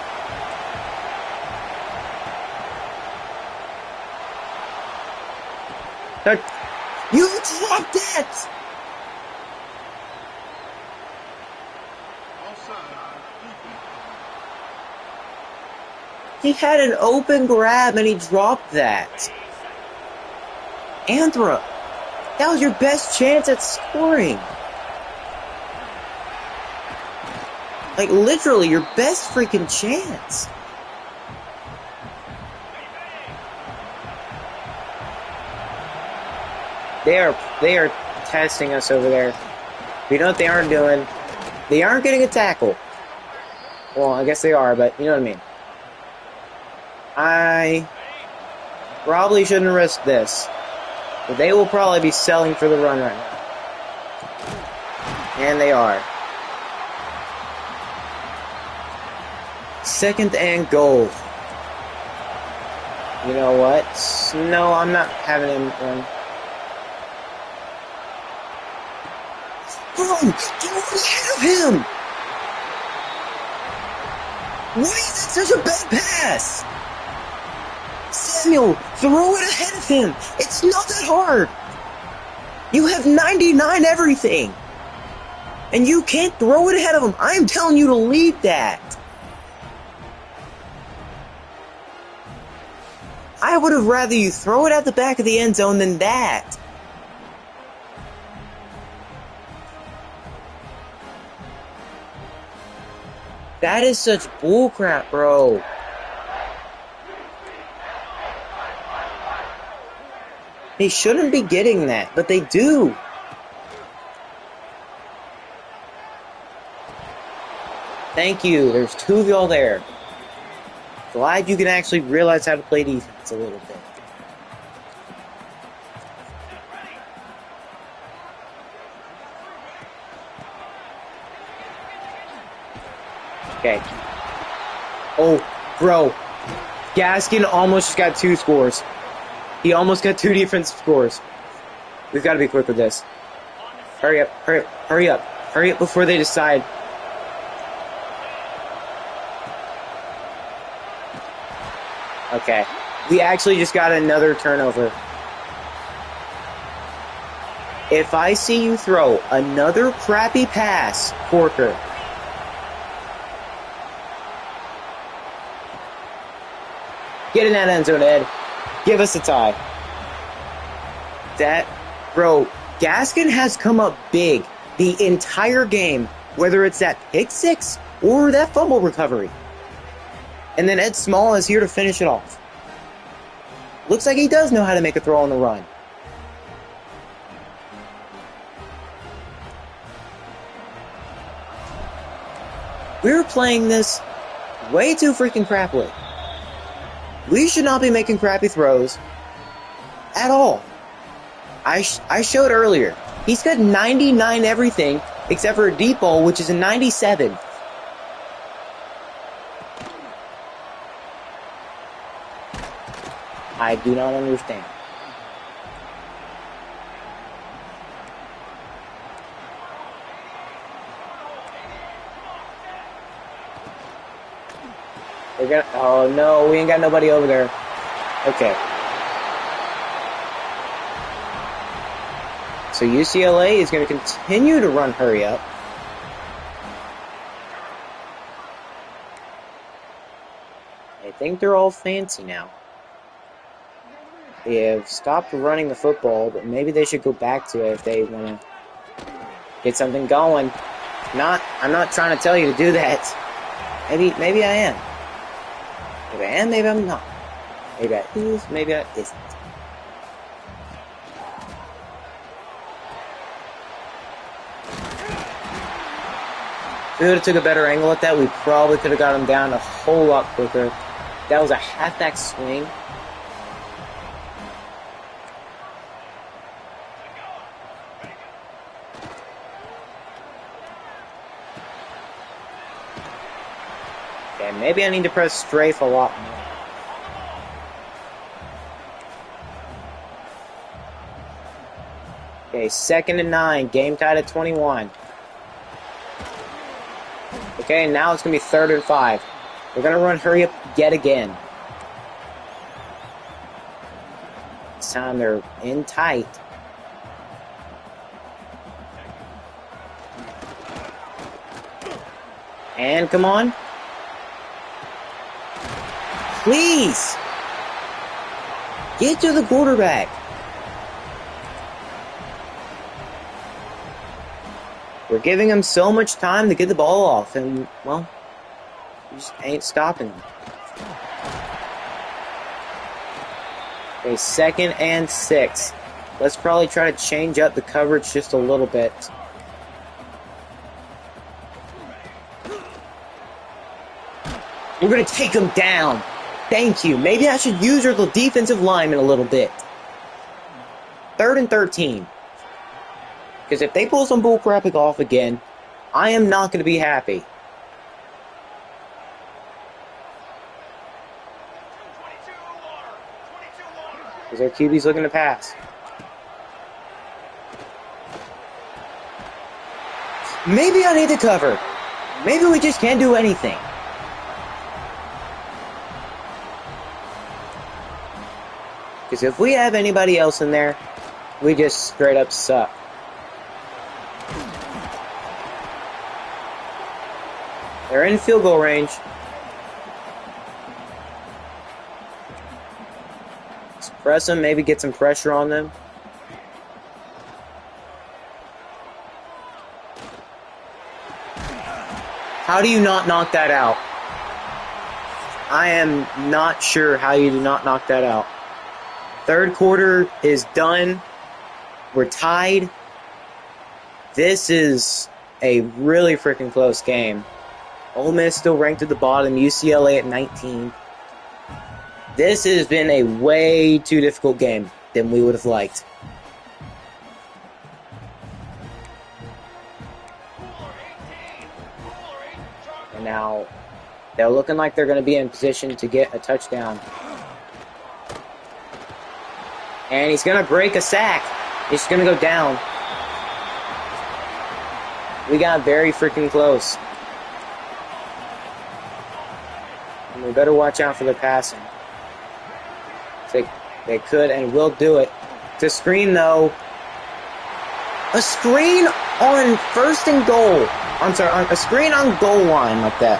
You dropped it! He had an open grab and he dropped that. Anthra, that was your best chance at scoring. Like, literally, your best freaking chance. They are testing us over there. You know what they aren't doing? They aren't getting a tackle. Well, I guess they are, but you know what I mean. I probably shouldn't risk this. But they will probably be selling for the run right now. And they are. Second and goal. You know what? No, I'm not having him run. Bro, get ahead of him! Why is that such a bad pass? Samuel, throw it ahead of him! It's not that hard! You have 99 everything! And you can't throw it ahead of him! I am telling you to leave that! I would have rather you throw it at the back of the end zone than that! That is such bullcrap, bro. They shouldn't be getting that, but they do. Thank you. There's two of y'all there. Glad you can actually realize how to play defense a little bit. Okay. Oh, bro. Gaskin almost just got 2 scores. He almost got 2 defensive scores. We've got to be quick with this. Hurry up, hurry up, hurry up. Hurry up before they decide. Okay. We actually just got another turnover. If I see you throw another crappy pass, Corker, get in that end zone, Ed. Give us a tie. That, bro, Gaskin has come up big the entire game, whether it's that pick six or that fumble recovery. And then Ed Small is here to finish it off. Looks like he does know how to make a throw on the run. We're playing this way too freaking crappily. We should not be making crappy throws at all. I showed earlier, he's got 99 everything except for a deep ball, which is a 97. I do not understand. They're gonna, oh no, we ain't got nobody over there. Okay. So UCLA is going to continue to run hurry up. I think they're all fancy now. They have stopped running the football, but maybe they should go back to it if they want to get something going. I'm not trying to tell you to do that. Maybe I am. Maybe I am, maybe I'm not. Maybe I is, maybe I isn't. If we would have took a better angle at that, we probably could have got him down a whole lot quicker. That was a halfback swing. Okay, maybe I need to press strafe a lot more. Okay, 2nd and 9, game tied at 21. Okay, now it's going to be 3rd and 5. We're going to run hurry up yet again. This time they're in tight. And come on. Please! Get to the quarterback. We're giving him so much time to get the ball off, and, well, we just ain't stopping him. Okay, 2nd and 6. Let's probably try to change up the coverage just a little bit. We're going to take him down. Thank you. Maybe I should use the defensive lineman a little bit. 3rd and 13. Because if they pull some bullcrap off again, I am not going to be happy. Because our QB's looking to pass. Maybe I need to cover. Maybe we just can't do anything. Because if we have anybody else in there, we just straight up suck. They're in field goal range. Let's press them, maybe get some pressure on them. How do you not knock that out? I am not sure how you do not knock that out. 3rd quarter is done. We're tied. This is a really freaking close game. Ole Miss still ranked at the bottom, UCLA at 19. This has been a way too difficult game than we would have liked. And now they're looking like they're going to be in position to get a touchdown. And he's going to break a sack. He's going to go down. We got very freaking close. And we better watch out for the passing. They could and will do it. To screen, though. A screen on 1st and goal. I'm sorry, a screen on goal line like that.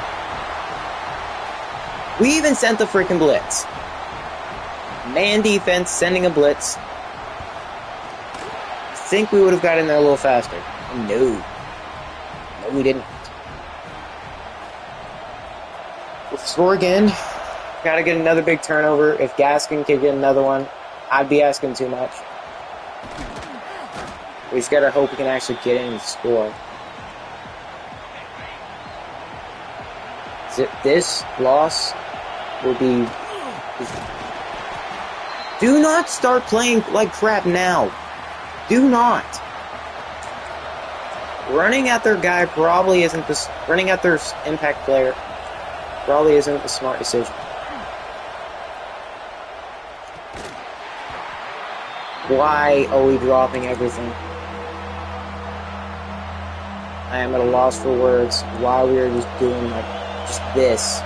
We even sent the freaking blitz. Man defense sending a blitz. I think we would have got in there a little faster. No. No, we didn't. Score again. Got to get another big turnover. If Gaskin could get another one, I'd be asking too much. We just got to hope we can actually get in and score. This loss will be... Do not start playing like crap now. Do not. Running at their guy probably isn't the... Running at their impact player probably isn't the smart decision. Why are we dropping everything? I am at a loss for words. Why we are just doing like just this.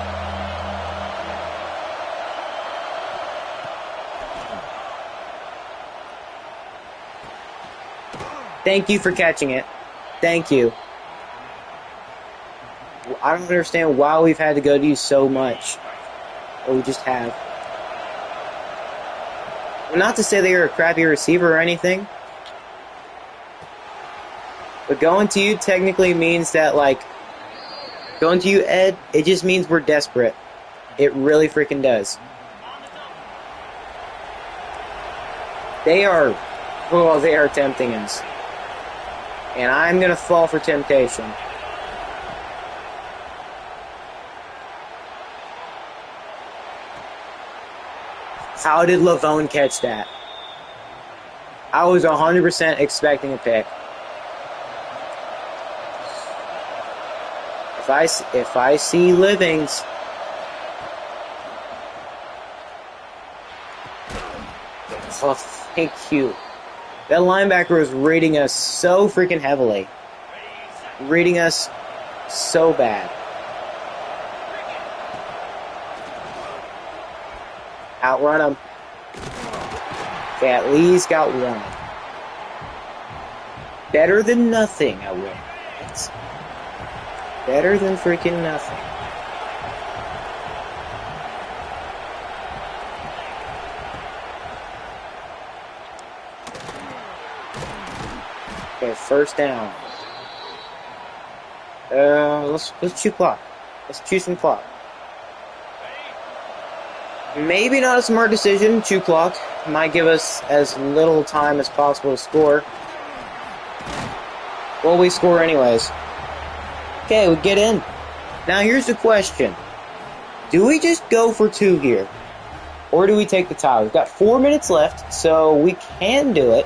Thank you for catching it. Thank you. I don't understand why we've had to go to you so much. Or we just have. Not to say they are a crappy receiver or anything. But going to you technically means that, like, going to you, Ed, it just means we're desperate. It really freaking does. They are tempting us. And I'm going to fall for temptation. How did Lavone catch that? I was 100% expecting a pick. If I see Livings, oh, thank you. That linebacker was reading us so freaking heavily. Reading us so bad. Outrun him. Okay, at least got one. Better than nothing, I will. It's better than freaking nothing. Okay, first down. Let's chew clock. Let's chew some clock. Maybe not a smart decision. Chew clock might give us as little time as possible to score. Well, we score anyways. Okay, we get in. Now here's the question. Do we just go for 2 here? Or do we take the tie? We've got 4 minutes left, so we can do it.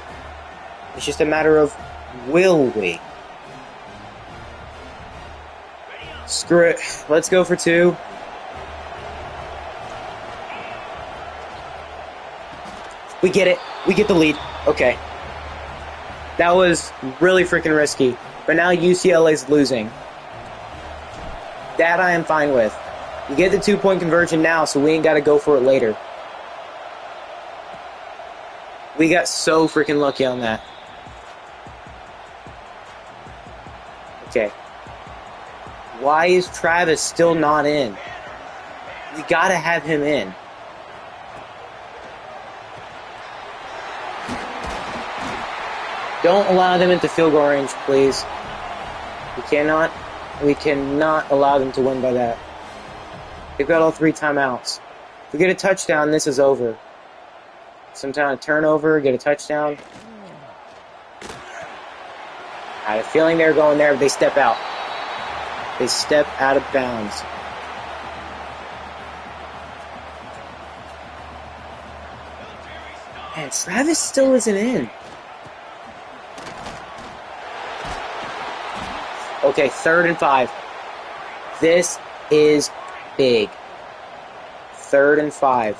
It's just a matter of will we? Screw it. Let's go for 2. We get it. We get the lead. Okay. That was really freaking risky. But now UCLA's losing. That I am fine with. We get the 2-point conversion now, so we ain't got to go for it later. We got so freaking lucky on that. Okay. Why is Travis still not in? We got to have him in. Don't allow them into field goal range, please. We cannot allow them to win by that. They've got all 3 timeouts. If we get a touchdown, this is over. Some kind of turnover, get a touchdown. I had a feeling they were going there, but they step out. They step out of bounds. Man, Travis still isn't in. Okay, 3rd and 5. This is big. 3rd and 5.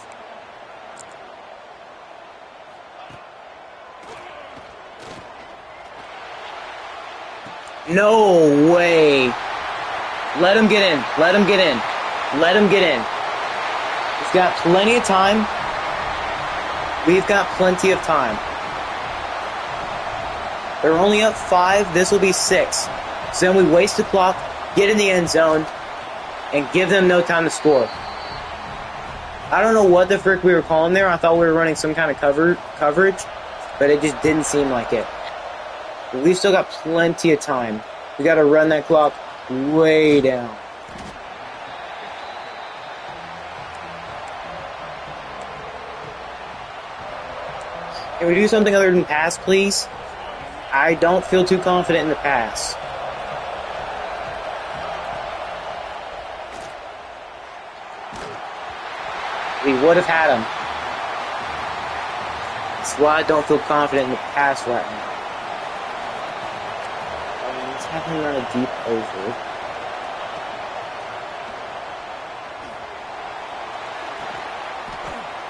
No way. Let him get in. Let him get in. Let him get in. We've got plenty of time. We've got plenty of time. They're only up 5. This will be 6. So then we waste the clock, get in the end zone, and give them no time to score. I don't know what the frick we were calling there. I thought we were running some kind of coverage, but it just didn't seem like it. But we've still got plenty of time. We got to run that clock way down. Can we do something other than pass, please? I don't feel too confident in the pass. We would have had him. That's why I don't feel confident in the pass right now. Let's have him run a deep over.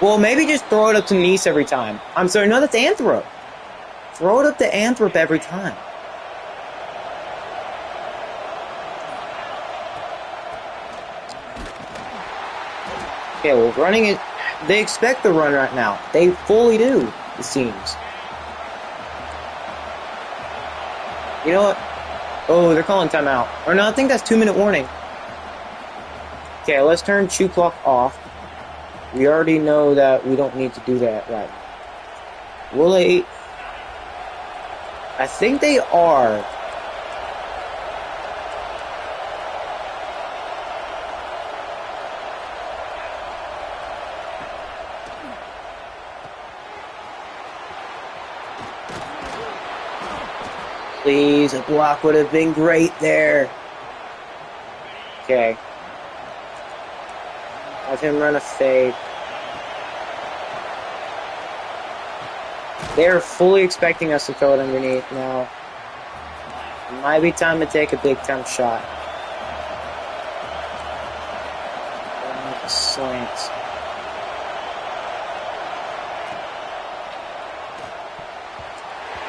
Well, maybe just throw it up to Nice every time. I'm sorry, no, that's Anthrop. Throw it up to Anthrop every time. Okay, well, running it, they expect the run right now. They fully do, it seems. You know what? Oh, they're calling timeout. Or no, I think that's 2-minute warning. Okay, let's turn shoe clock off. We already know that we don't need to do that right. Will they? I think they are. Please, a block would have been great there. Okay. Have him run a fade. They're fully expecting us to throw it underneath now. It might be time to take a big time shot. Slants.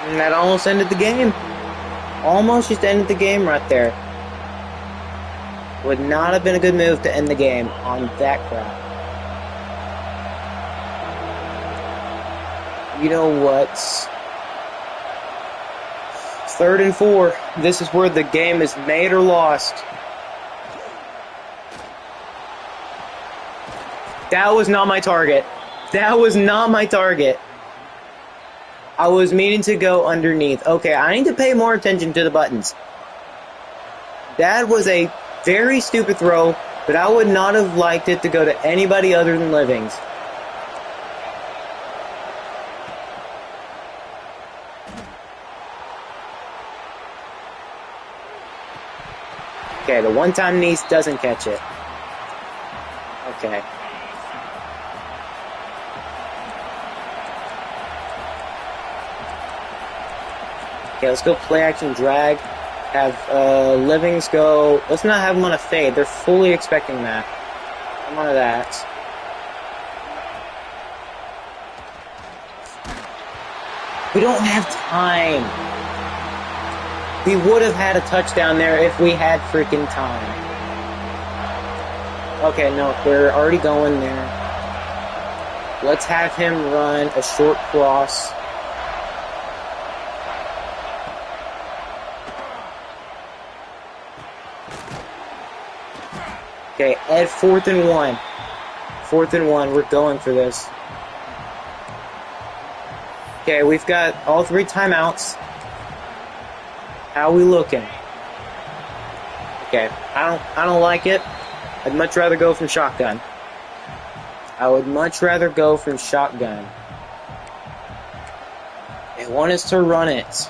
And that almost ended the game. Almost just ended the game right there. Would not have been a good move to end the game on that crap. You know what? 3rd and 4. This is where the game is made or lost. That was not my target. That was not my target. I was meaning to go underneath. Okay, I need to pay more attention to the buttons. That was a very stupid throw, but I would not have liked it to go to anybody other than Livings. Okay, the one-time Nice doesn't catch it. Okay. Okay, let's go play action drag. Have Livings go. Let's not have them on a fade. They're fully expecting that. I'm on that. We don't have time. We would have had a touchdown there if we had freaking time. Okay, no, they're already going there. Let's have him run a short cross. Okay, at 4th and 1. 4th and 1, we're going for this. Okay, we've got all 3 timeouts. How are we looking? Okay, I don't like it. I'd much rather go from shotgun. I would much rather go from shotgun. They want us to run it.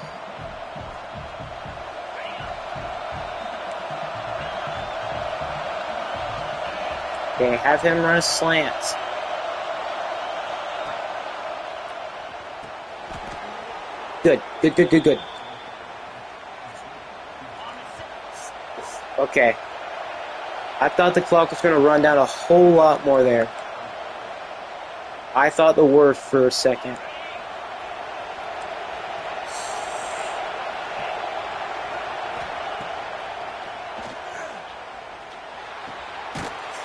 Okay, have him run a slant. Good. Okay. I thought the clock was going to run down a whole lot more there. I thought the worst for a second.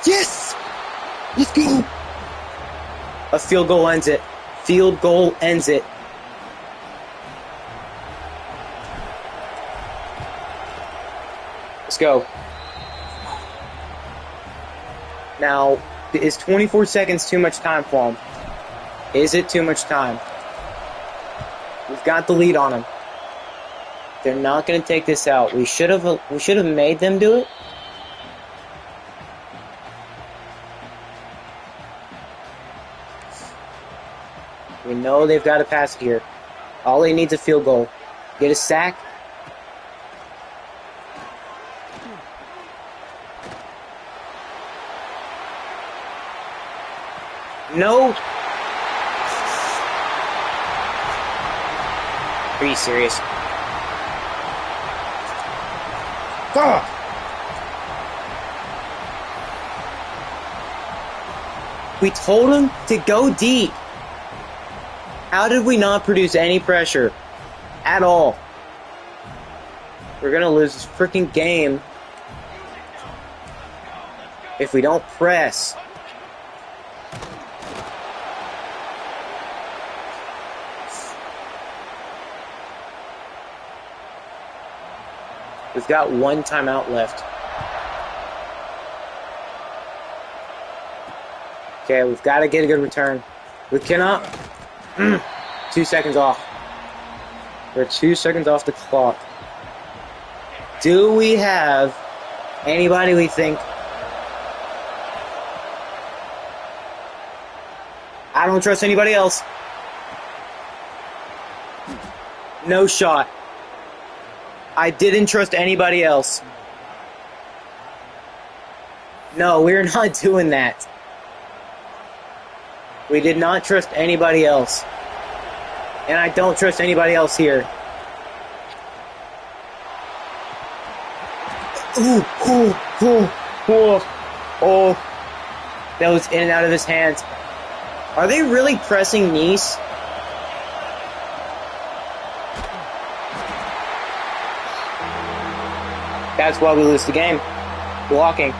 Yes! Let's go! A field goal ends it. Field goal ends it. Let's go. Now, is 24 seconds too much time for him? Is it too much time? We've got the lead on him. They're not going to take this out. We should have made them do it. We know they've got to pass it here. All he needs is a field goal. Get a sack. No. Are you serious? God. We told him to go deep. How did we not produce any pressure at all? We're going to lose this freaking game if we don't press. We've got one timeout left. Okay, we've got to get a good return. We cannot... 2 seconds off. We're 2 seconds off the clock. Do we have anybody we think... I don't trust anybody else. No shot. I didn't trust anybody else. No, we're not doing that. We did not trust anybody else. And I don't trust anybody else here. Ooh, ooh, ooh, ooh. Oh. That was in and out of his hands. Are they really pressing Nice? That's why we lose the game. Blocking.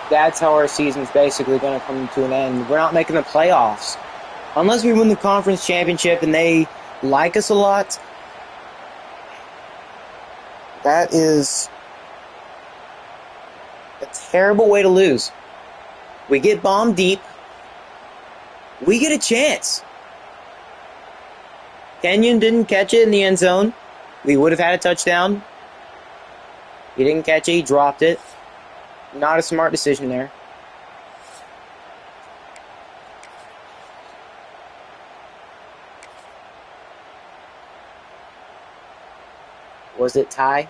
That's how our season's basically going to come to an end. We're not making the playoffs. Unless we win the conference championship and they like us a lot. That is a terrible way to lose. We get bombed deep. We get a chance. Kenyon didn't catch it in the end zone. We would have had a touchdown. He didn't catch it. He dropped it. Not a smart decision there. Was it Ty?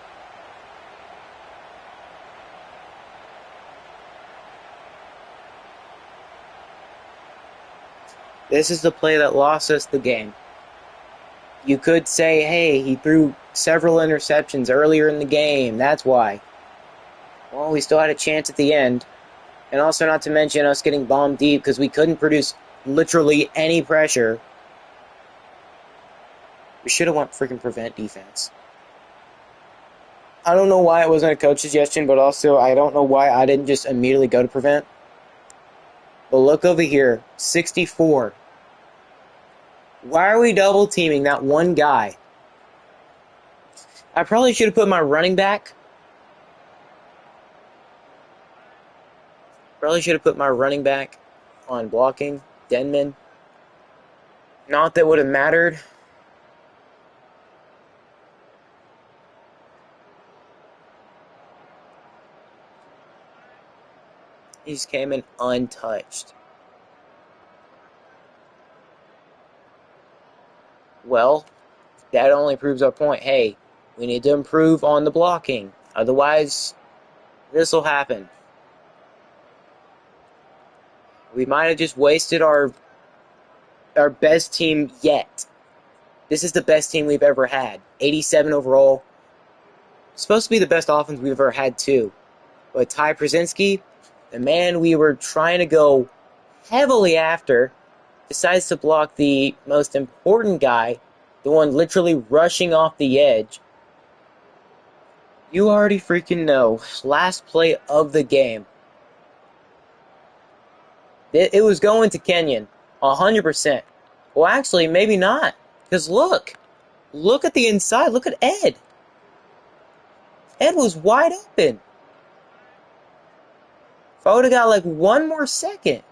This is the play that lost us the game. You could say, hey, he threw several interceptions earlier in the game. That's why. Well, we still had a chance at the end. And also not to mention us getting bombed deep because we couldn't produce literally any pressure. We should have went freaking prevent defense. I don't know why it wasn't a coach suggestion, but also I don't know why I didn't just immediately go to prevent. But look over here. 64. Why are we double teaming that one guy? I probably should have put my running back. Probably should have put my running back on blocking. Denman. Not that would have mattered. He just came in untouched. Well, that only proves our point. Hey, we need to improve on the blocking. Otherwise, this will happen. We might have just wasted our best team yet. This is the best team we've ever had. 87 overall. Supposed to be the best offense we've ever had, too. But Ty Przinski, the man we were trying to go heavily after, decides to block the most important guy, the one literally rushing off the edge. You already freaking know. Last play of the game. It was going to Kenyon. 100%. Well, actually, maybe not. Because look. Look at the inside. Look at Ed. Ed was wide open. If I would have got like one more second.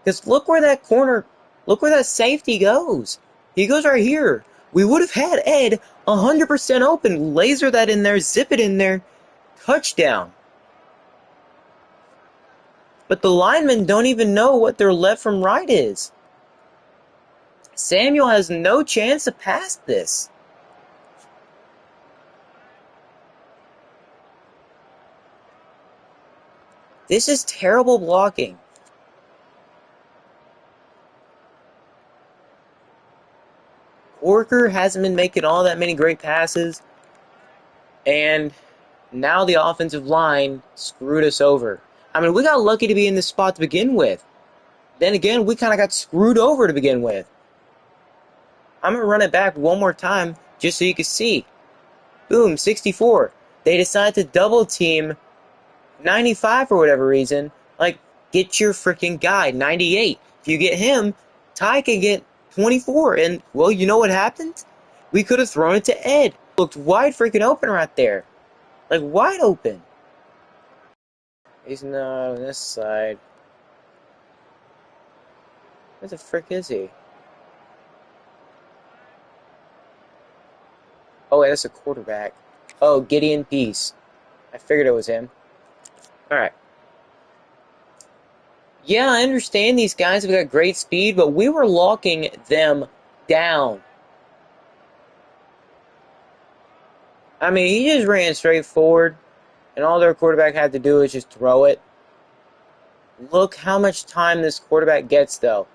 Because look where that corner, look where that safety goes. He goes right here. We would have had Ed 100% open. Laser that in there, zip it in there. Touchdown. But the linemen don't even know what their left from right is. Samuel has no chance to pass this. This is terrible blocking. Corker hasn't been making all that many great passes. And now the offensive line screwed us over. I mean, we got lucky to be in this spot to begin with. Then again, we kind of got screwed over to begin with. I'm going to run it back one more time just so you can see. Boom, 64. They decide to double team 95 for whatever reason. Like, get your freaking guy, 98. If you get him, Ty can get 24. And, well, you know what happened? We could have thrown it to Ed. Looked wide freaking open right there. Like, wide open. He's not on this side. Where the frick is he? Oh, wait, that's a quarterback. Oh, Gideon Peace. I figured it was him. Alright. Yeah, I understand these guys have got great speed, but we were locking them down. I mean, he just ran straight forward, and all their quarterback had to do was just throw it. Look how much time this quarterback gets, though.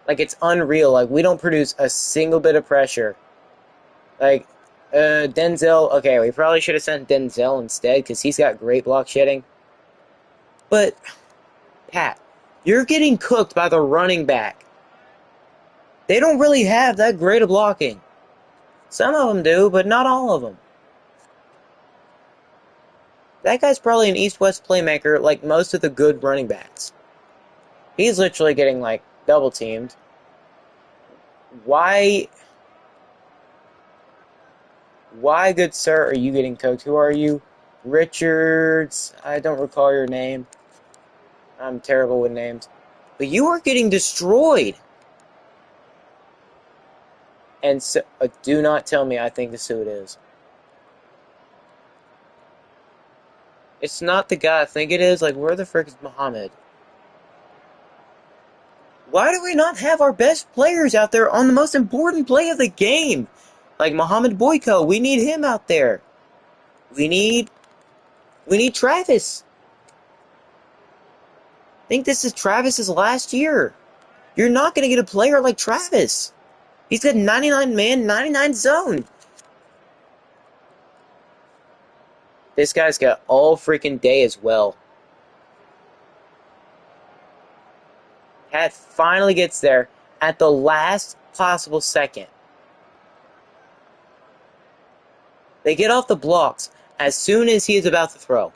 Like, it's unreal. Like, we don't produce a single bit of pressure. Like, Denzel, okay, we probably should have sent Denzel instead, because he's got great block shedding. But, Pat, you're getting cooked by the running back. They don't really have that great of blocking. Some of them do, but not all of them. That guy's probably an east-west playmaker like most of the good running backs. He's literally getting, like, double-teamed. Why, good sir, are you getting cooked? Who are you? Richards, I don't recall your name. I'm terrible with names. But you are getting destroyed. And so, do not tell me I think this is who it is. It's not the guy I think it is. Like, where the frick is Muhammad? Why do we not have our best players out there on the most important play of the game? Like Muhammad Boyko, we need him out there. We need Travis. I think this is Travis's last year. You're not going to get a player like Travis. He's got 99 man, 99 zone. This guy's got all freaking day as well. Pat finally gets there at the last possible second. They get off the blocks as soon as he is about to throw.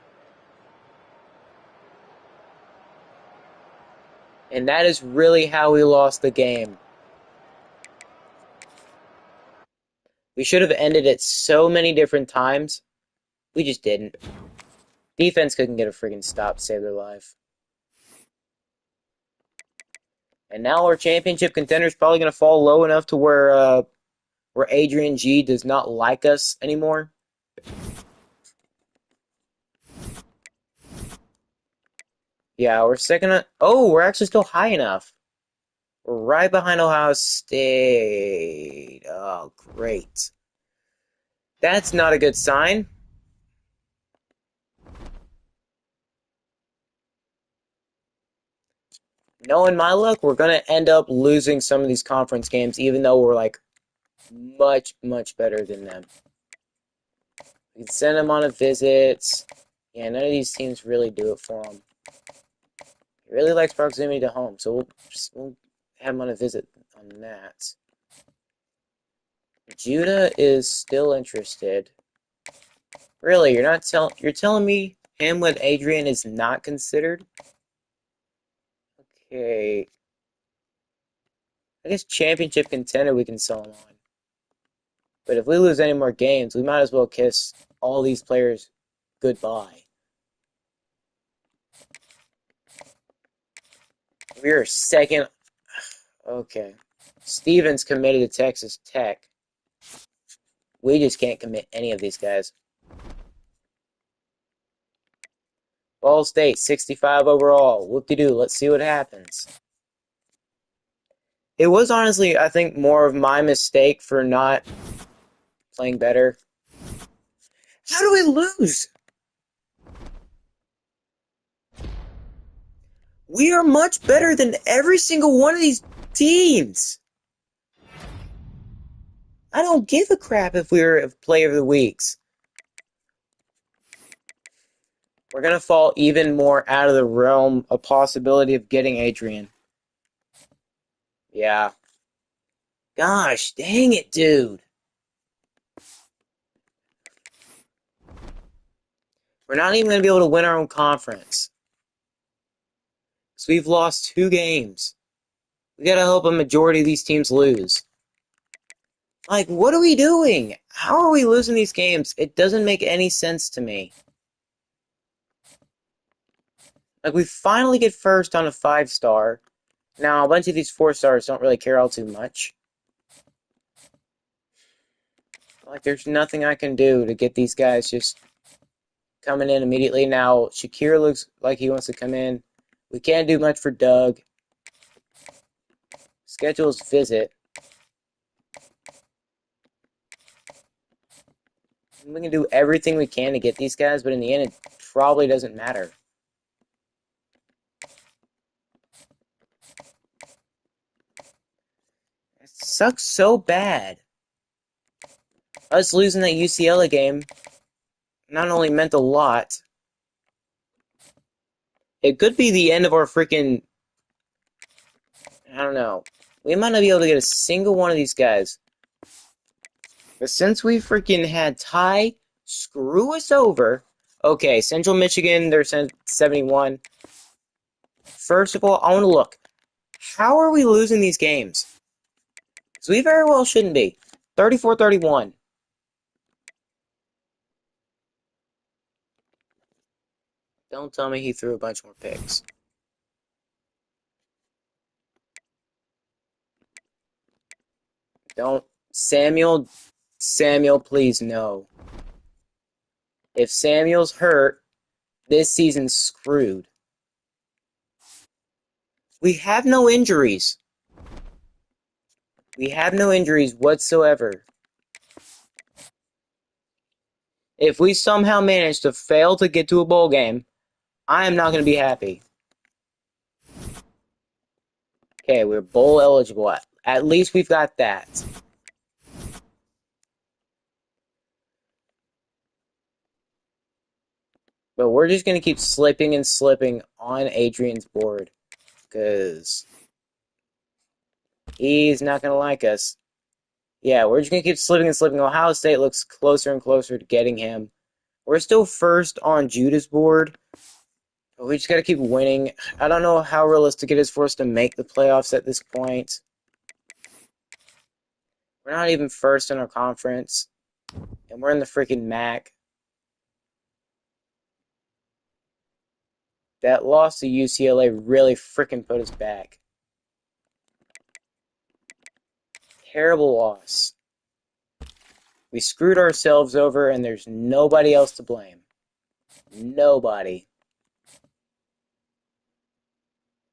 And that is really how we lost the game. We should have ended it so many different times. We just didn't. Defense couldn't get a freaking stop to save their life. And now our championship contender is probably going to fall low enough to where Adrian G does not like us anymore. Yeah, we're second. Oh, we're actually still high enough. We're right behind Ohio State. Oh, great. That's not a good sign. Knowing my luck, we're going to end up losing some of these conference games, even though we're like much, much better than them. We can send them on a visit. Yeah, none of these teams really do it for them. He really likes proximity to home, so we'll have him on a visit on that. Judah is still interested. Really, you're telling me him with Adrian is not considered? Okay. I guess championship contender we can sell him on. But if we lose any more games, we might as well kiss all these players goodbye. We are second. Okay. Stevens committed to Texas Tech. We just can't commit any of these guys. Ball State, 65 overall. Whoop-de-doo. Let's see what happens. It was honestly, I think, more of my mistake for not playing better. How do we lose? We are much better than every single one of these teams. I don't give a crap if we're player of the weeks. We're going to fall even more out of the realm of possibility of getting Adrian. Yeah. Gosh, dang it, dude. We're not even going to be able to win our own conference. So we've lost 2 games. We got to hope a majority of these teams lose. Like, what are we doing? How are we losing these games? It doesn't make any sense to me. Like, we finally get first on a 5-star. Now, a bunch of these 4-stars don't really care all too much. Like, there's nothing I can do to get these guys just coming in immediately. Now, Shakir looks like he wants to come in. We can't do much for Doug. Schedules visit. We can do everything we can to get these guys, but in the end, it probably doesn't matter. It sucks so bad. Us losing that UCLA game not only meant a lot, it could be the end of our freaking... I don't know. We might not be able to get a single one of these guys. But since we freaking had Ty screw us over... Okay, Central Michigan, they're 71. First of all, I want to look. How are we losing these games? Because we very well shouldn't be. 34-31. Don't tell me he threw a bunch more picks. Don't. Samuel, please, no. If Samuel's hurt, this season's screwed. We have no injuries. We have no injuries whatsoever. If we somehow manage to fail to get to a bowl game, I am not going to be happy. Okay, we're bowl eligible. At least we've got that. But we're just going to keep slipping and slipping on Adrian's board. Because he's not going to like us. Yeah, we're just going to keep slipping and slipping. Ohio State looks closer and closer to getting him. We're still first on Judah's board. But we just got to keep winning. I don't know how realistic it is for us to make the playoffs at this point. We're not even first in our conference. And we're in the freaking MAC. That loss to UCLA really freaking put us back. Terrible loss. We screwed ourselves over, and there's nobody else to blame. Nobody.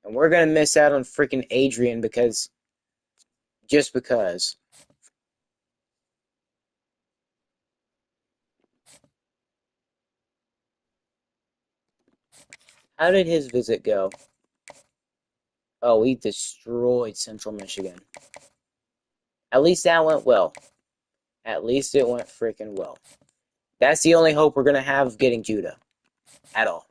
And we're going to miss out on freaking Adrian because... Just because. How did his visit go? Oh, we destroyed Central Michigan. At least that went well. At least it went freaking well. That's the only hope we're going to have of getting Judah. At all.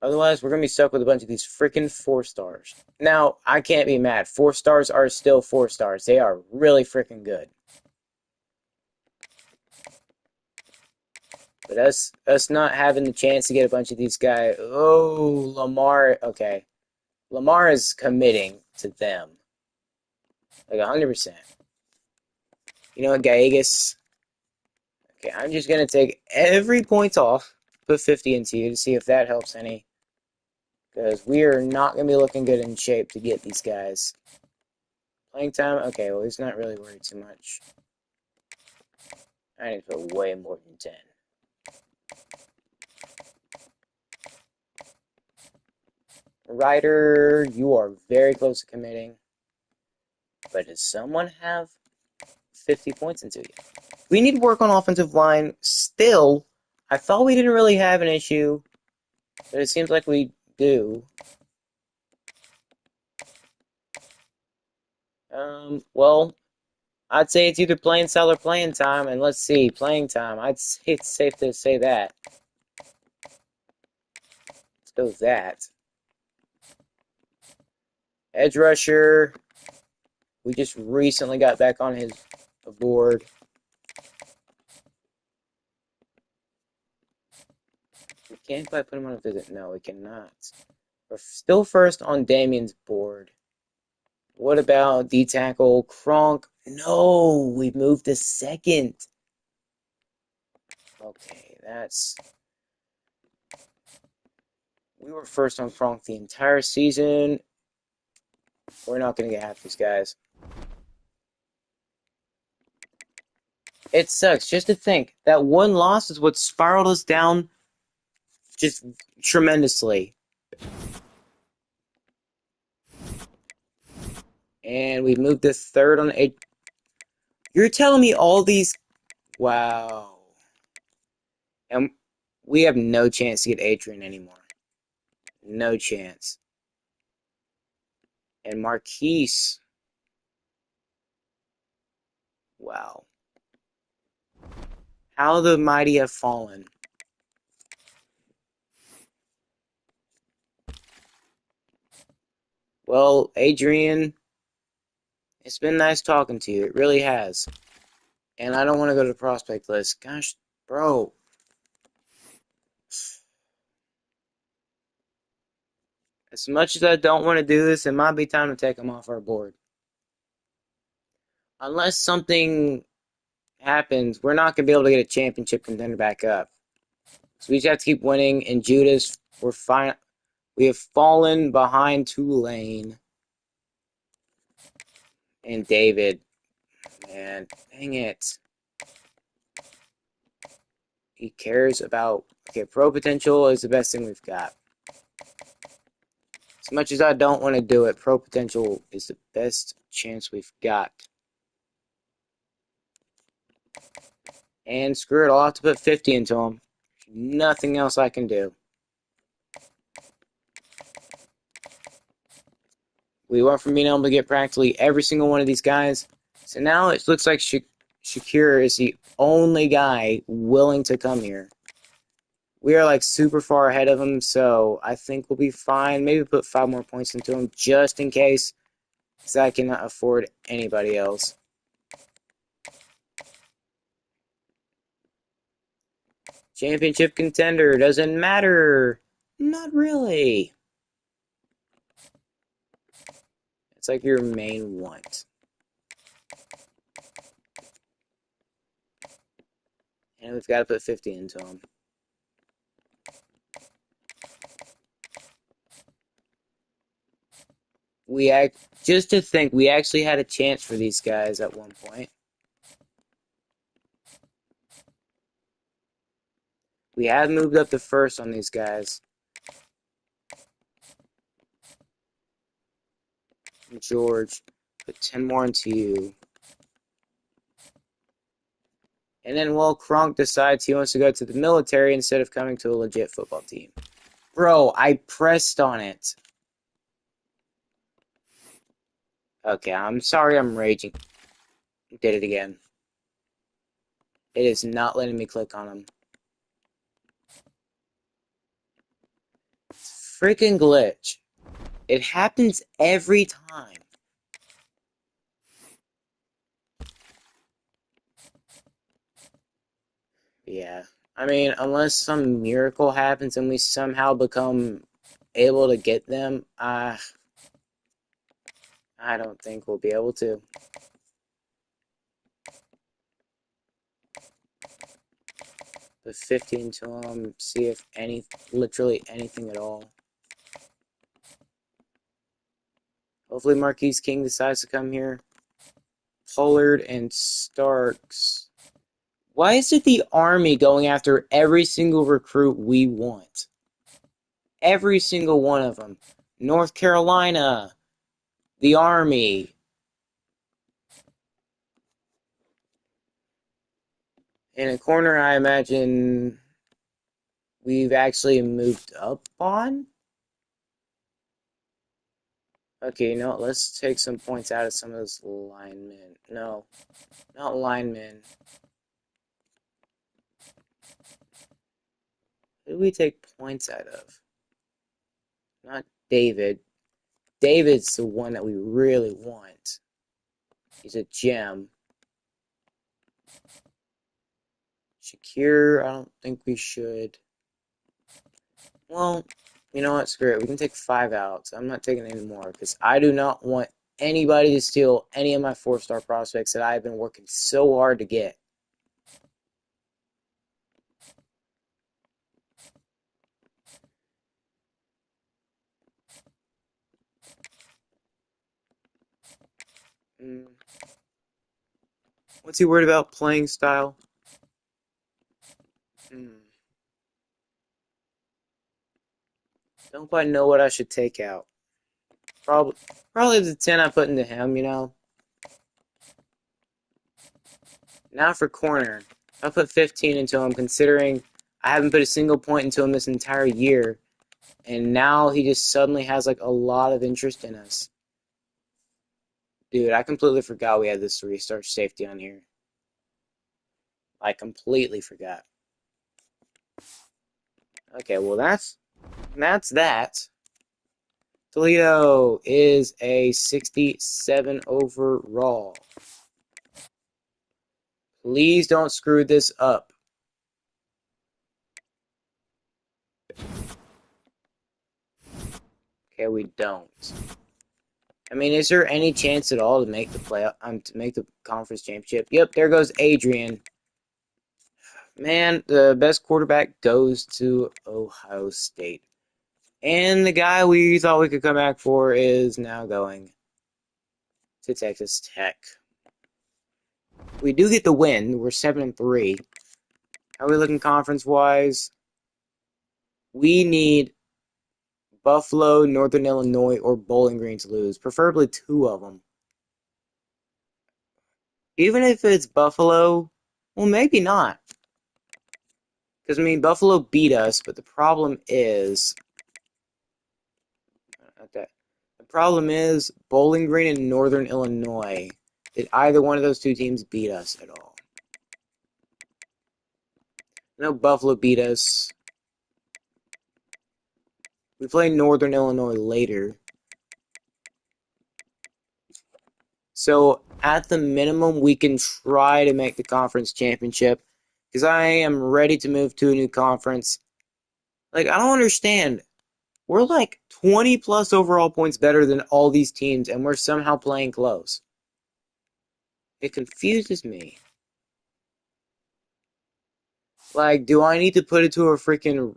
Otherwise, we're going to be stuck with a bunch of these freaking 4-stars. Now, I can't be mad. 4-stars are still 4-stars. They are really freaking good. But us not having the chance to get a bunch of these guys... Oh, Lamar... Okay. Lamar is committing to them. Like 100%. You know what, Gallegos? Okay, I'm just going to take every point off. Put 50 into you to see if that helps any. Because we are not going to be looking good in shape to get these guys. Playing time? Okay, well, he's not really worried too much. I need to put way more than 10. Ryder, you are very close to committing. But does someone have 50 points into you? We need to work on offensive line still. I thought we didn't really have an issue, but it seems like we do. Well, I'd say it's either playing style or playing time, and let's see, playing time. I'd say it's safe to say that. Let's go with that. Edge rusher. We just recently got back on his board. We can't quite put him on a visit. No, we cannot. We're still first on Damien's board. What about D-tackle Kronk? No, we moved to second. Okay, that's... We were first on Kronk the entire season. We're not going to get half these guys. It sucks just to think that one loss is what spiraled us down just tremendously. And we moved to third on 8. You're telling me all these... Wow. And we have no chance to get Adrian anymore. No chance. And Marquise. Wow. How the mighty have fallen. Well, Adrian, it's been nice talking to you. It really has. And I don't want to go to the prospect list. Gosh, bro. As much as I don't want to do this, it might be time to take him off our board. Unless something happens, we're not going to be able to get a championship contender back up. So we just have to keep winning. And Judas, we're fine. We have fallen behind Tulane. And David. Man, dang it. He cares about... Okay, pro potential is the best thing we've got. As much as I don't want to do it, pro potential is the best chance we've got. And screw it, I'll have to put 50 into him. Nothing else I can do. We went from being able to get practically every single one of these guys. So now it looks like Shakir is the only guy willing to come here. We are like super far ahead of him, so I think we'll be fine. Maybe put 5 more points into him just in case, because I cannot afford anybody else. Championship contender doesn't matter. Not really. It's like your main want. And we've got to put 50 into him. Just to think, we actually had a chance for these guys at one point. We have moved up to first on these guys. George, put 10 more into you. And then, well, Kronk decides he wants to go to the military instead of coming to a legit football team. Bro, I pressed on it. Okay, I'm sorry I'm raging. Did it again. It is not letting me click on him. Freaking glitch. It happens every time. Yeah. I mean, unless some miracle happens and we somehow become able to get them, I don't think we'll be able to. Put 50 into them, see if literally anything at all. Hopefully Marquise King decides to come here. Pollard and Starks. Why is it the Army going after every single recruit we want? Every single one of them. North Carolina, the Army. In a corner, I imagine we've actually moved up on. Okay, you know what? Let's take some points out of some of those linemen. No, not linemen. Who do we take points out of? Not David. David's the one that we really want. He's a gem. Shakir, I don't think we should. Well, you know what? Screw it. We can take 5 out. I'm not taking any more because I do not want anybody to steal any of my 4-star prospects that I've been working so hard to get. What's he worried about? Playing style? Don't quite know what I should take out. Probably the 10 I put into him, you know. Now for corner. I put 15 into him, considering I haven't put a single point into him this entire year. And now he just suddenly has like a lot of interest in us. Dude, I completely forgot we had this 3-star safety on here. I completely forgot. Okay, well that's that. Toledo is a 67 overall. Please don't screw this up. Okay, we don't. I mean, is there any chance at all to make the to make the conference championship? Yep, there goes Adrian. Man, the best quarterback goes to Ohio State. And the guy we thought we could come back for is now going to Texas Tech. We do get the win. We're 7-3. How are we looking conference-wise? We need Buffalo, Northern Illinois, or Bowling Green to lose. Preferably 2 of them. Even if it's Buffalo, well, maybe not. Because, I mean, Buffalo beat us, but the problem is... Okay. The problem is Bowling Green and Northern Illinois. Did either one of those 2 teams beat us at all? No, Buffalo beat us. We play Northern Illinois later. So, at the minimum, we can try to make the conference championship. Because I am ready to move to a new conference. Like, I don't understand. We're like 20 plus overall points better than all these teams, and we're somehow playing close. It confuses me. Like, do I need to put it to a freaking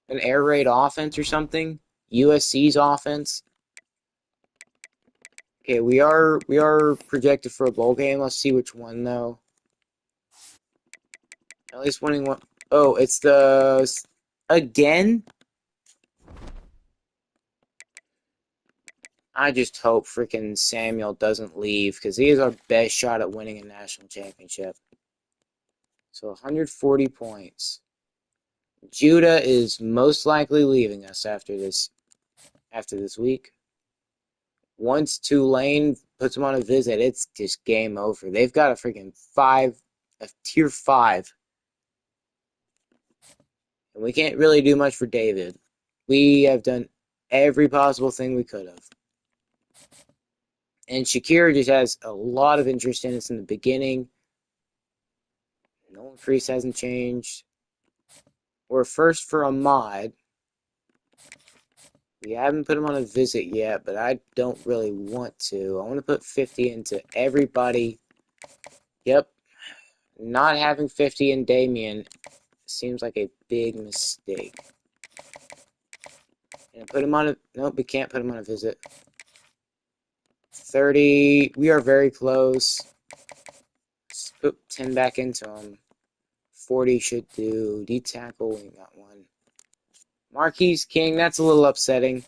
an air raid offense or something? USC's offense? Okay, we are projected for a bowl game. Let's see which one though. At least winning one. Oh, it's the again. I just hope freaking Samuel doesn't leave because he is our best shot at winning a national championship. So 140 points. Judah is most likely leaving us after this week. Once Tulane puts him on a visit, it's just game over. They've got a freaking tier 5. And we can't really do much for David. We have done every possible thing we could have. And Shakir just has a lot of interest in us in the beginning. Nolan Freese hasn't changed. We're first for a mod. We haven't put him on a visit yet, but I don't really want to. I want to put 50 into everybody. Yep. Not having 50 in Damien seems like a big mistake. And put him on a... Nope, we can't put him on a visit. 30. We are very close. Let's put 10 back into him. 40 should do. D tackle, we got one. Marquise King, that's a little upsetting.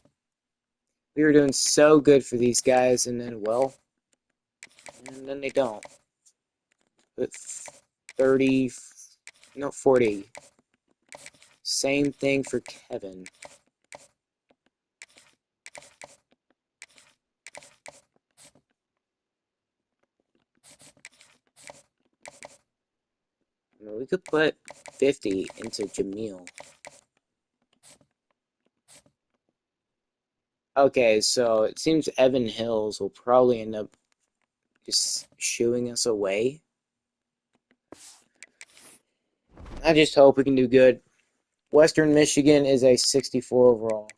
We were doing so good for these guys, and then, well, and then they don't. Put 30, no, 40. Same thing for Kevin. I mean, we could put 50 into Jamil. Okay, so it seems Evan Hills will probably end up just shooing us away. I just hope we can do good. Western Michigan is a 64 overall.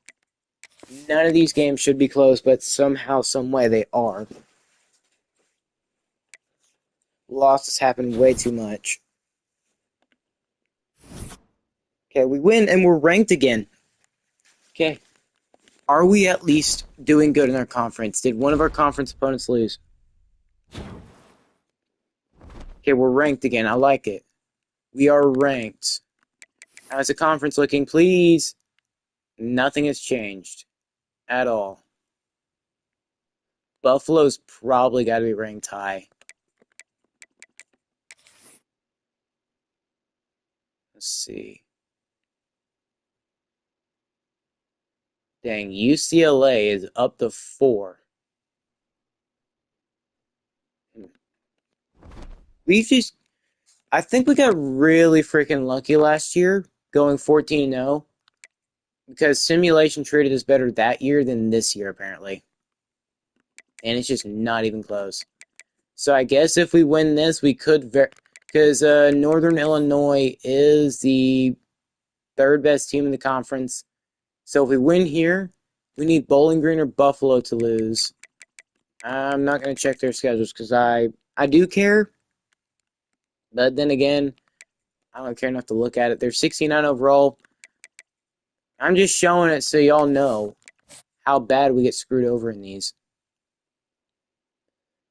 None of these games should be close, but somehow, some way they are. Losses happen way too much. Okay, we win and we're ranked again. Okay. Are we at least doing good in our conference? Did one of our conference opponents lose? Okay, we're ranked again. I like it. We are ranked. How's the conference looking? Please. Nothing has changed at all. Buffalo's probably got to be ranked high. Let's see. Dang, UCLA is up to 4. I think we got really freaking lucky last year going 14-0 because simulation treated us better that year than this year, apparently. And it's just not even close. So I guess if we win this, we could, because Northern Illinois is the third best team in the conference. So if we win here, we need Bowling Green or Buffalo to lose. I'm not going to check their schedules because I do care. But then again, I don't care enough to look at it. They're 69 overall. I'm just showing it so y'all know how bad we get screwed over in these.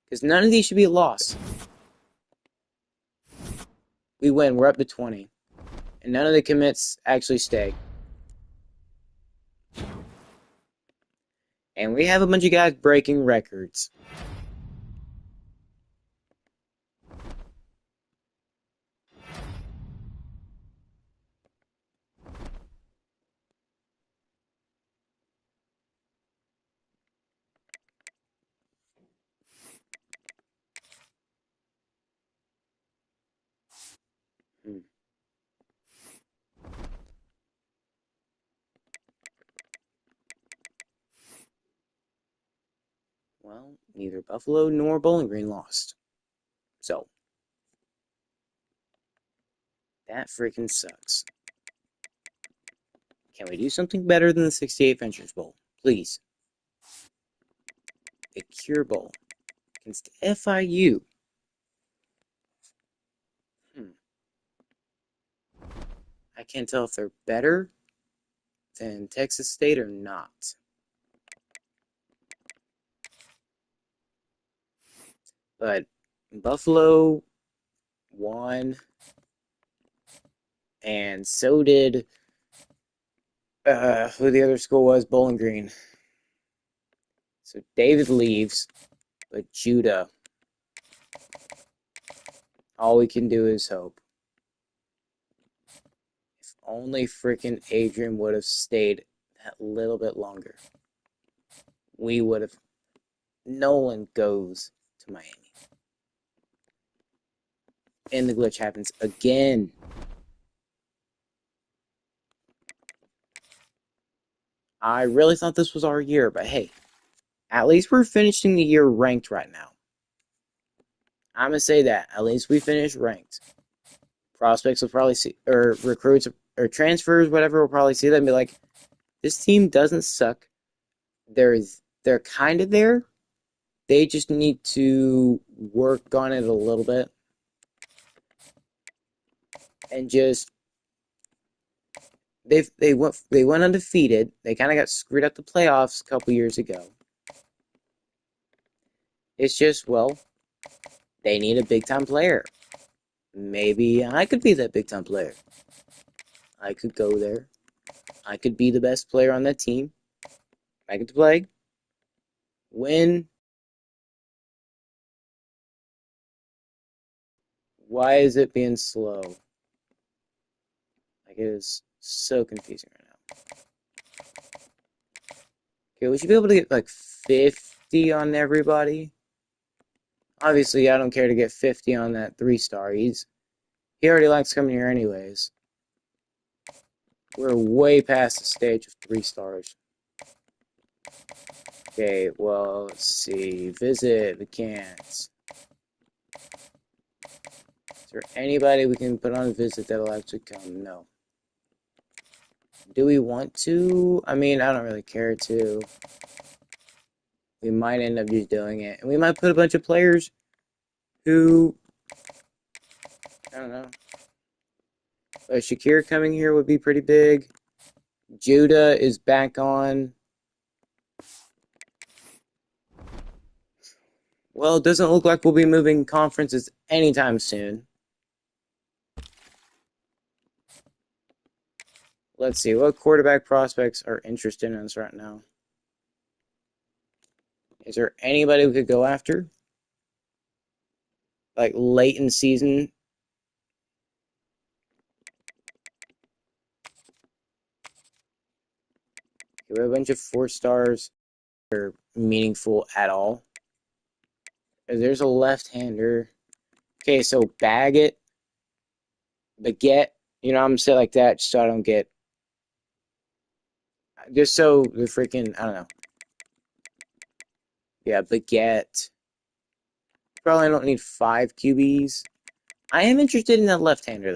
Because none of these should be a loss. We win. We're up to 20. And none of the commits actually stay. And we have a bunch of guys breaking records. Well, neither Buffalo nor Bowling Green lost. So, that freaking sucks. Can we do something better than the 68 Ventures Bowl? Please. The Cure Bowl against FIU. I can't tell if they're better than Texas State or not. But Buffalo won, and so did who the other school was, Bowling Green. So David leaves, but Judah, all we can do is hope. If only freaking Adrian would have stayed that little bit longer, we would have. Nolan goes to Miami. And the glitch happens again. I really thought this was our year, but hey, at least we're finishing the year ranked right now. I'm going to say that. At least we finished ranked. Prospects will probably see, or recruits, or transfers, whatever, will probably see that and be like, this team doesn't suck. They're kind of there. They just need to work on it a little bit. And just, they went undefeated. They kind of got screwed up the playoffs a couple years ago. It's just, well, they need a big-time player. Maybe I could be that big-time player. I could go there. I could be the best player on that team. I get to play, win. Why is it being slow? Like, it is so confusing right now. Okay, we should be able to get like 50 on everybody. Obviously, I don't care to get 50 on that 3-star. He already likes coming here anyways. We're way past the stage of 3 stars. Okay, well, let's see. Visit, we can't. Is there anybody we can put on a visit that'll actually come? No. Do we want to? I mean, I don't really care to. We might end up just doing it. And we might put a bunch of players who, I don't know. Shakir coming here would be pretty big. Judah is back on. Well, it doesn't look like we'll be moving conferences anytime soon. Let's see, what quarterback prospects are interested in us right now? Is there anybody we could go after? Like late in season? We have a bunch of 4-stars that are meaningful at all. There's a left-hander. Okay, so Baguette, you know, I'm gonna say it like that just so I don't get, just so the freaking, I don't know. Yeah, Baguette. Probably don't need 5 QBs. I am interested in that left-hander,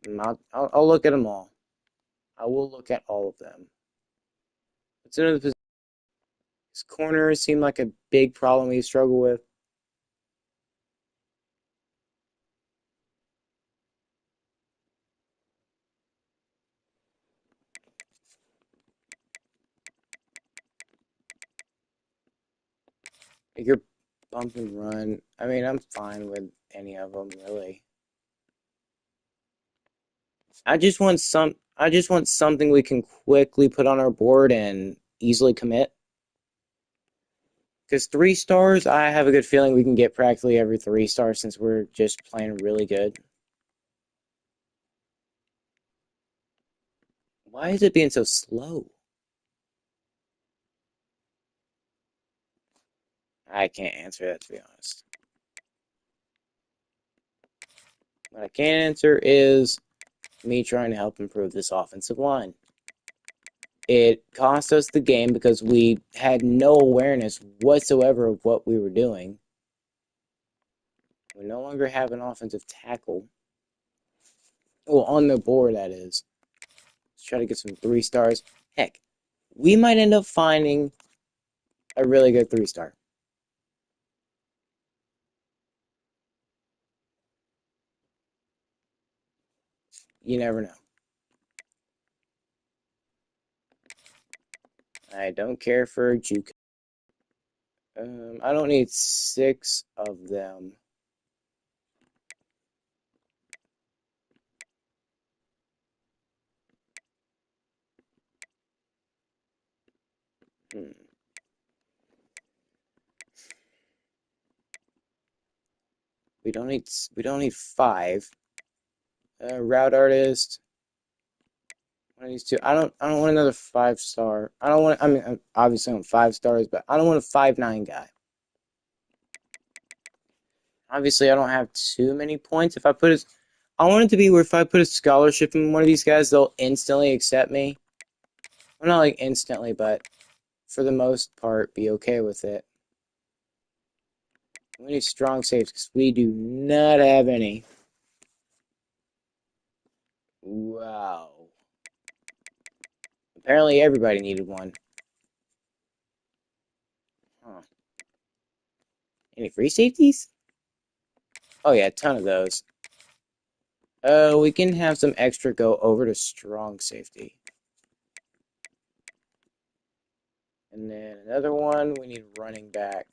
though. I'll look at them all. I will look at all of them. What's another position? His corners seem like a big problem we struggle with. Like your bump and run. I mean, I'm fine with any of them, really. I just want something we can quickly put on our board and easily commit. Because 3-stars, I have a good feeling we can get practically every 3-star since we're just playing really good. Why is it being so slow? I can't answer that, to be honest. What I can answer is me trying to help improve this offensive line. It cost us the game because we had no awareness whatsoever of what we were doing. We no longer have an offensive tackle. Well, on the board, that is. Let's try to get some 3-stars. Heck, we might end up finding a really good 3-star. You never know. I don't care for Juke. I don't need 6 of them. We don't need 5. Route artist. One of these two. I don't want another 5-star. I don't want. I mean, obviously I want 5 stars, but I don't want a 5'9" guy. Obviously, I don't have too many points. If I put a, I want it to be where if I put a scholarship in one of these guys, they'll instantly accept me. Well, not like instantly, but for the most part, be okay with it. We need strong safes because we do not have any. Wow. Apparently, everybody needed one. Huh. Any free safeties? Oh yeah, a ton of those. We can have some extra go over to strong safety. And then another one, we need running back.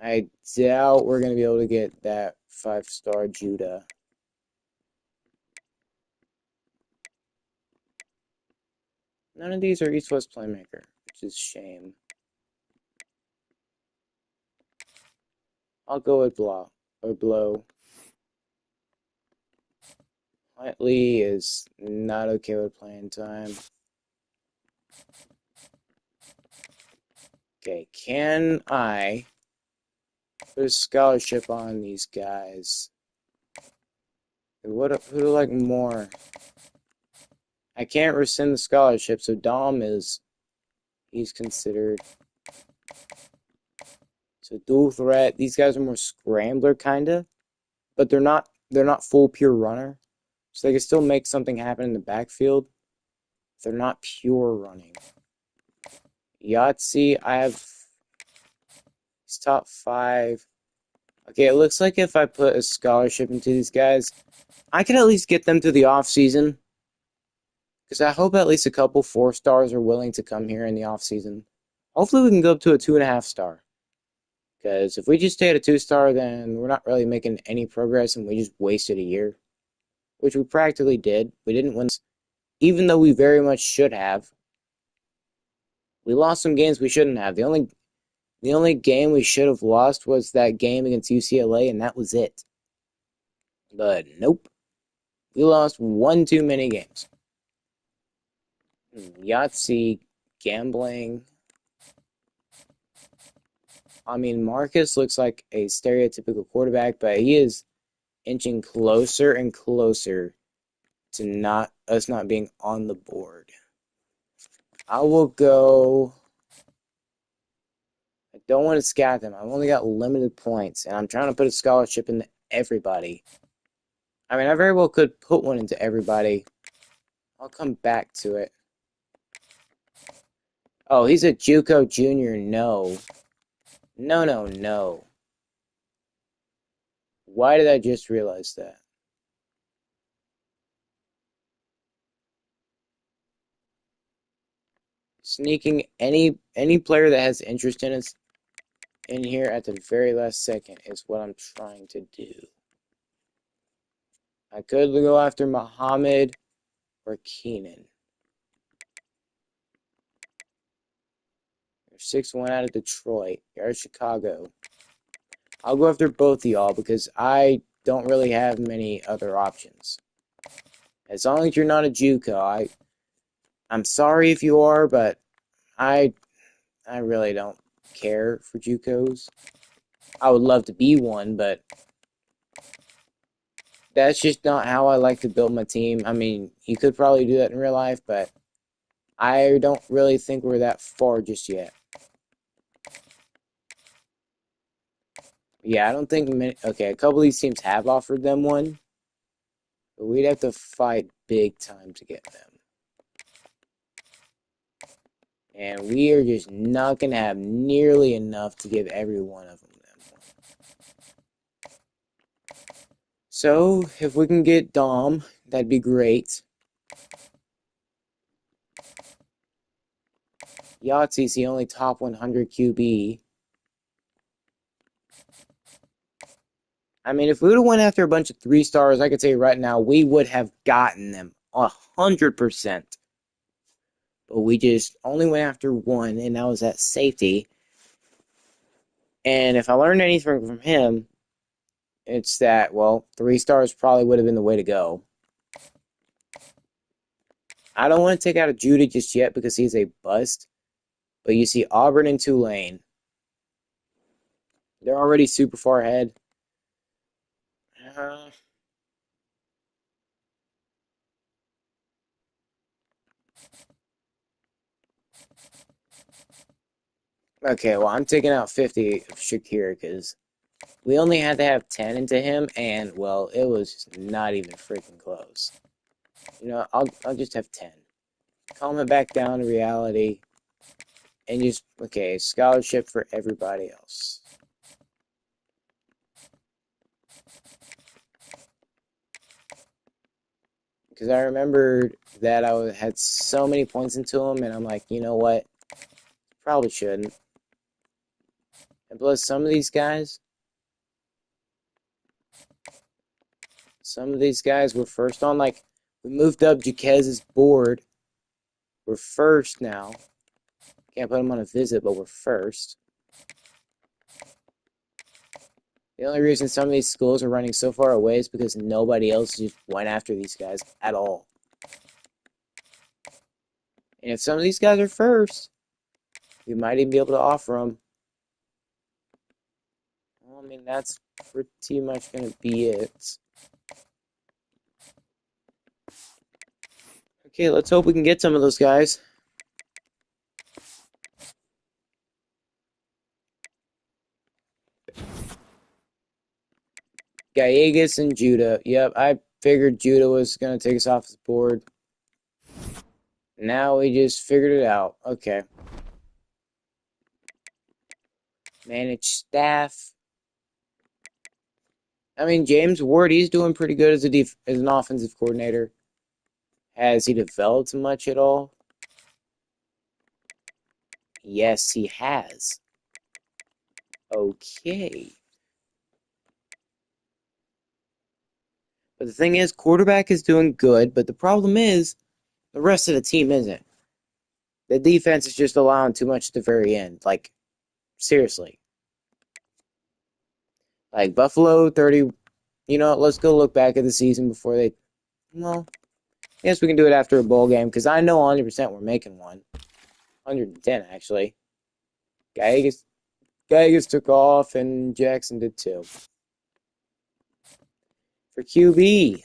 I doubt we're going to be able to get that 5-star Judah. None of these are East-West playmaker, which is a shame. I'll go with Blow. Whiteley is not okay with playing time. Okay, can I put a scholarship on these guys? Who do I like more? I can't rescind the scholarship, so Dom he's considered. So dual threat. These guys are more scrambler kinda, but they're not full pure runner. So they can still make something happen in the backfield. They're not pure running. Yahtzee, I have his top 5. Okay, it looks like if I put a scholarship into these guys, I can at least get them through the off season. Because I hope at least a couple 4-stars are willing to come here in the off season. Hopefully we can go up to a 2.5-star. Because if we just stay at a 2-star, then we're not really making any progress and we just wasted a year. Which we practically did. We didn't win, even though we very much should have. We lost some games we shouldn't have. The only game we should have lost was that game against UCLA, and that was it. But nope. We lost one too many games. Yahtzee, gambling. I mean, Marcus looks like a stereotypical quarterback, but he is inching closer and closer to us not being on the board. I will go. I don't want to scat them. I've only got limited points, and I'm trying to put a scholarship into everybody. I mean, I very well could put one into everybody. I'll come back to it. Oh, he's a JUCO junior. No. No. Why did I just realize that? Sneaking any player that has interest in us in here at the very last second is what I'm trying to do. I could go after Muhammad or Keenan. You're 6-1 out of Detroit. You're out of Chicago. I'll go after both of y'all because I don't really have many other options. As long as you're not a JUCO, I'm sorry if you are, but I really don't care for JUCOs. I would love to be one, but that's just not how I like to build my team. I mean, you could probably do that in real life, but I don't really think we're that far just yet. Yeah, I don't think many. Okay, a couple of these teams have offered them one, but we'd have to fight big time to get them. And we are just not going to have nearly enough to give every one of them one. So, if we can get Dom, that'd be great. Yahtzee's the only top 100 QB. I mean, if we would have went after a bunch of 3-stars, I could say right now, we would have gotten them 100%. But we just only went after one, and that was at safety. And if I learned anything from him, it's that, well, 3-stars probably would have been the way to go. I don't want to take out a Judy just yet because he's a bust. But you see Auburn and Tulane. They're already super far ahead. Okay, well, I'm taking out 50 of Shakir because we only had to have 10 into him, and, well, it was just not even freaking close. You know, I'll just have 10. Calm it back down to reality. And just, okay, scholarship for everybody else. Because I remembered that had so many points into them, and I'm like, you know what? Probably shouldn't. And plus, some of these guys were first on. Like, we moved up Jaquez's board. We're first now. Can't put him on a visit, but we're first. The only reason some of these schools are running so far away is because nobody else just went after these guys at all. And if some of these guys are first, we might even be able to offer them. Well, I mean, that's pretty much going to be it. Okay, let's hope we can get some of those guys. Gallegos and Judah. Yep, I figured Judah was going to take us off the board. Now we just figured it out. Okay. Manage staff. I mean, James Ward, he's doing pretty good as an offensive coordinator. Has he developed much at all? Yes, he has. Okay. But the thing is, quarterback is doing good, but the problem is, the rest of the team isn't. The defense is just allowing too much at the very end. Like, seriously. Like, Buffalo, 30... You know what, let's go look back at the season before they... Well, I guess we can do it after a bowl game, because I know 100% we're making one. 110, actually. Gallegos took off, and Jackson did too. For QB,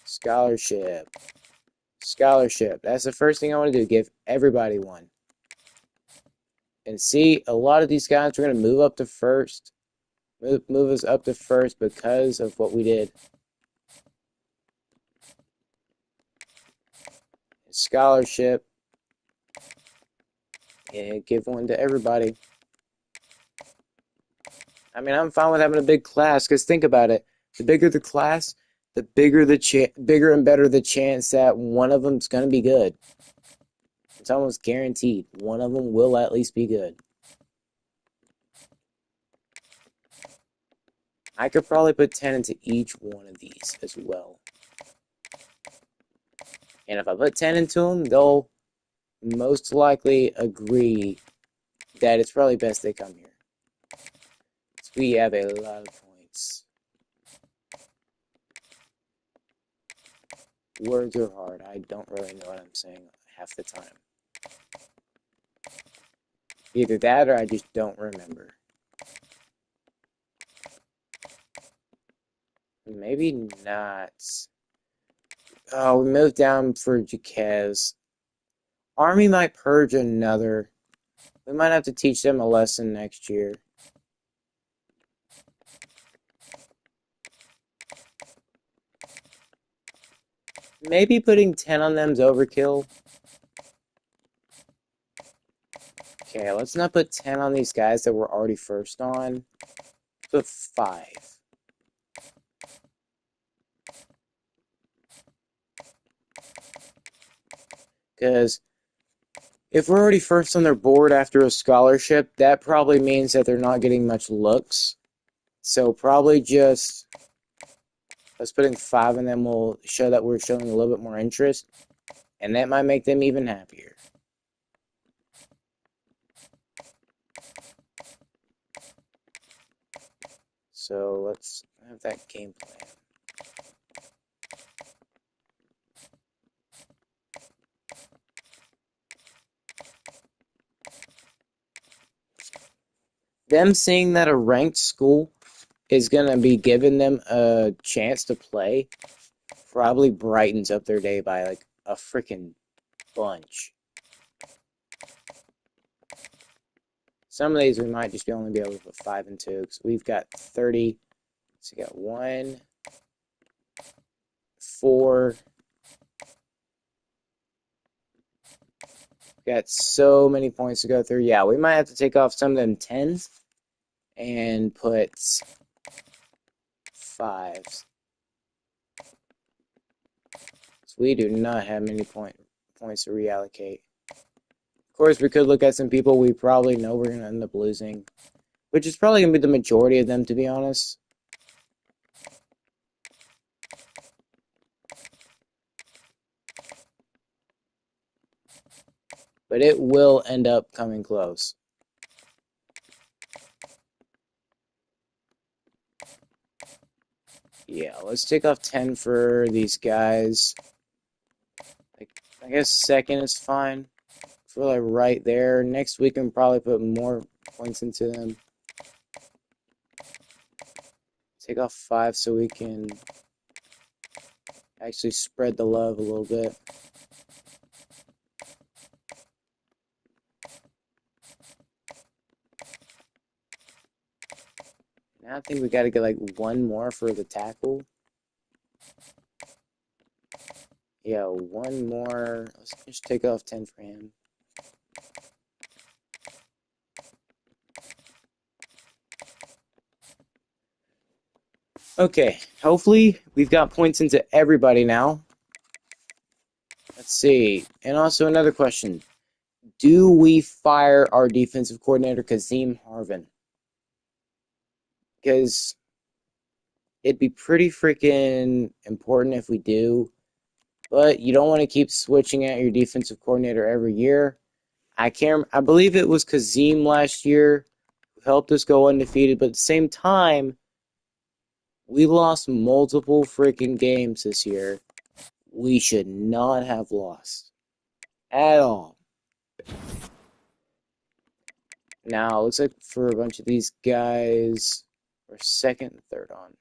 scholarship. That's the first thing I want to do. Give everybody one. And see, a lot of these guys are going to move up to first. Move us up to first because of what we did. Scholarship. Yeah, give one to everybody. I mean, I'm fine with having a big class, because think about it. The bigger the class, the bigger and better the chance that one of them's going to be good. It's almost guaranteed. One of them will at least be good. I could probably put 10 into each one of these as well. And if I put 10 into them, they'll most likely agree that it's probably best they come here. So we have a lot of points. Words are hard. I don't really know what I'm saying half the time. Either that or I just don't remember. Maybe not. Oh, we moved down for Jaquez. Army might purge another. We might have to teach them a lesson next year. Maybe putting 10 on them's overkill. Okay, let's not put 10 on these guys that we're already first on. Put 5. Because if we're already first on their board after a scholarship, that probably means that they're not getting much looks. So probably just us putting 5 in them will show that we're showing a little bit more interest. And that might make them even happier. So let's have that game plan. Them seeing that a ranked school is going to be giving them a chance to play probably brightens up their day by like a freaking bunch. Some of these we might just only be able to put 5 into, because we've got 30. So we got 1, 4. Got so many points to go through. Yeah, we might have to take off some of them 10s and put 5s. We do not have many points to reallocate. Of course, we could look at some people we probably know we're going to end up losing, which is probably going to be the majority of them, to be honest. But it will end up coming close. Yeah, let's take off 10 for these guys. I guess second is fine. For like right there. Next week, we can probably put more points into them. Take off 5 so we can actually spread the love a little bit. Now I think we got to get like one more for the tackle. Yeah, one more. Let's just take off 10 for him. Okay, hopefully we've got points into everybody now. Let's see. And also another question. Do we fire our defensive coordinator, Kazim Harvin? Because it'd be pretty freaking important if we do. But you don't want to keep switching out your defensive coordinator every year. I believe it was Kazim last year who helped us go undefeated, but at the same time, we lost multiple freaking games this year. We should not have lost at all. Now, looks like for a bunch of these guys, we're second and third on.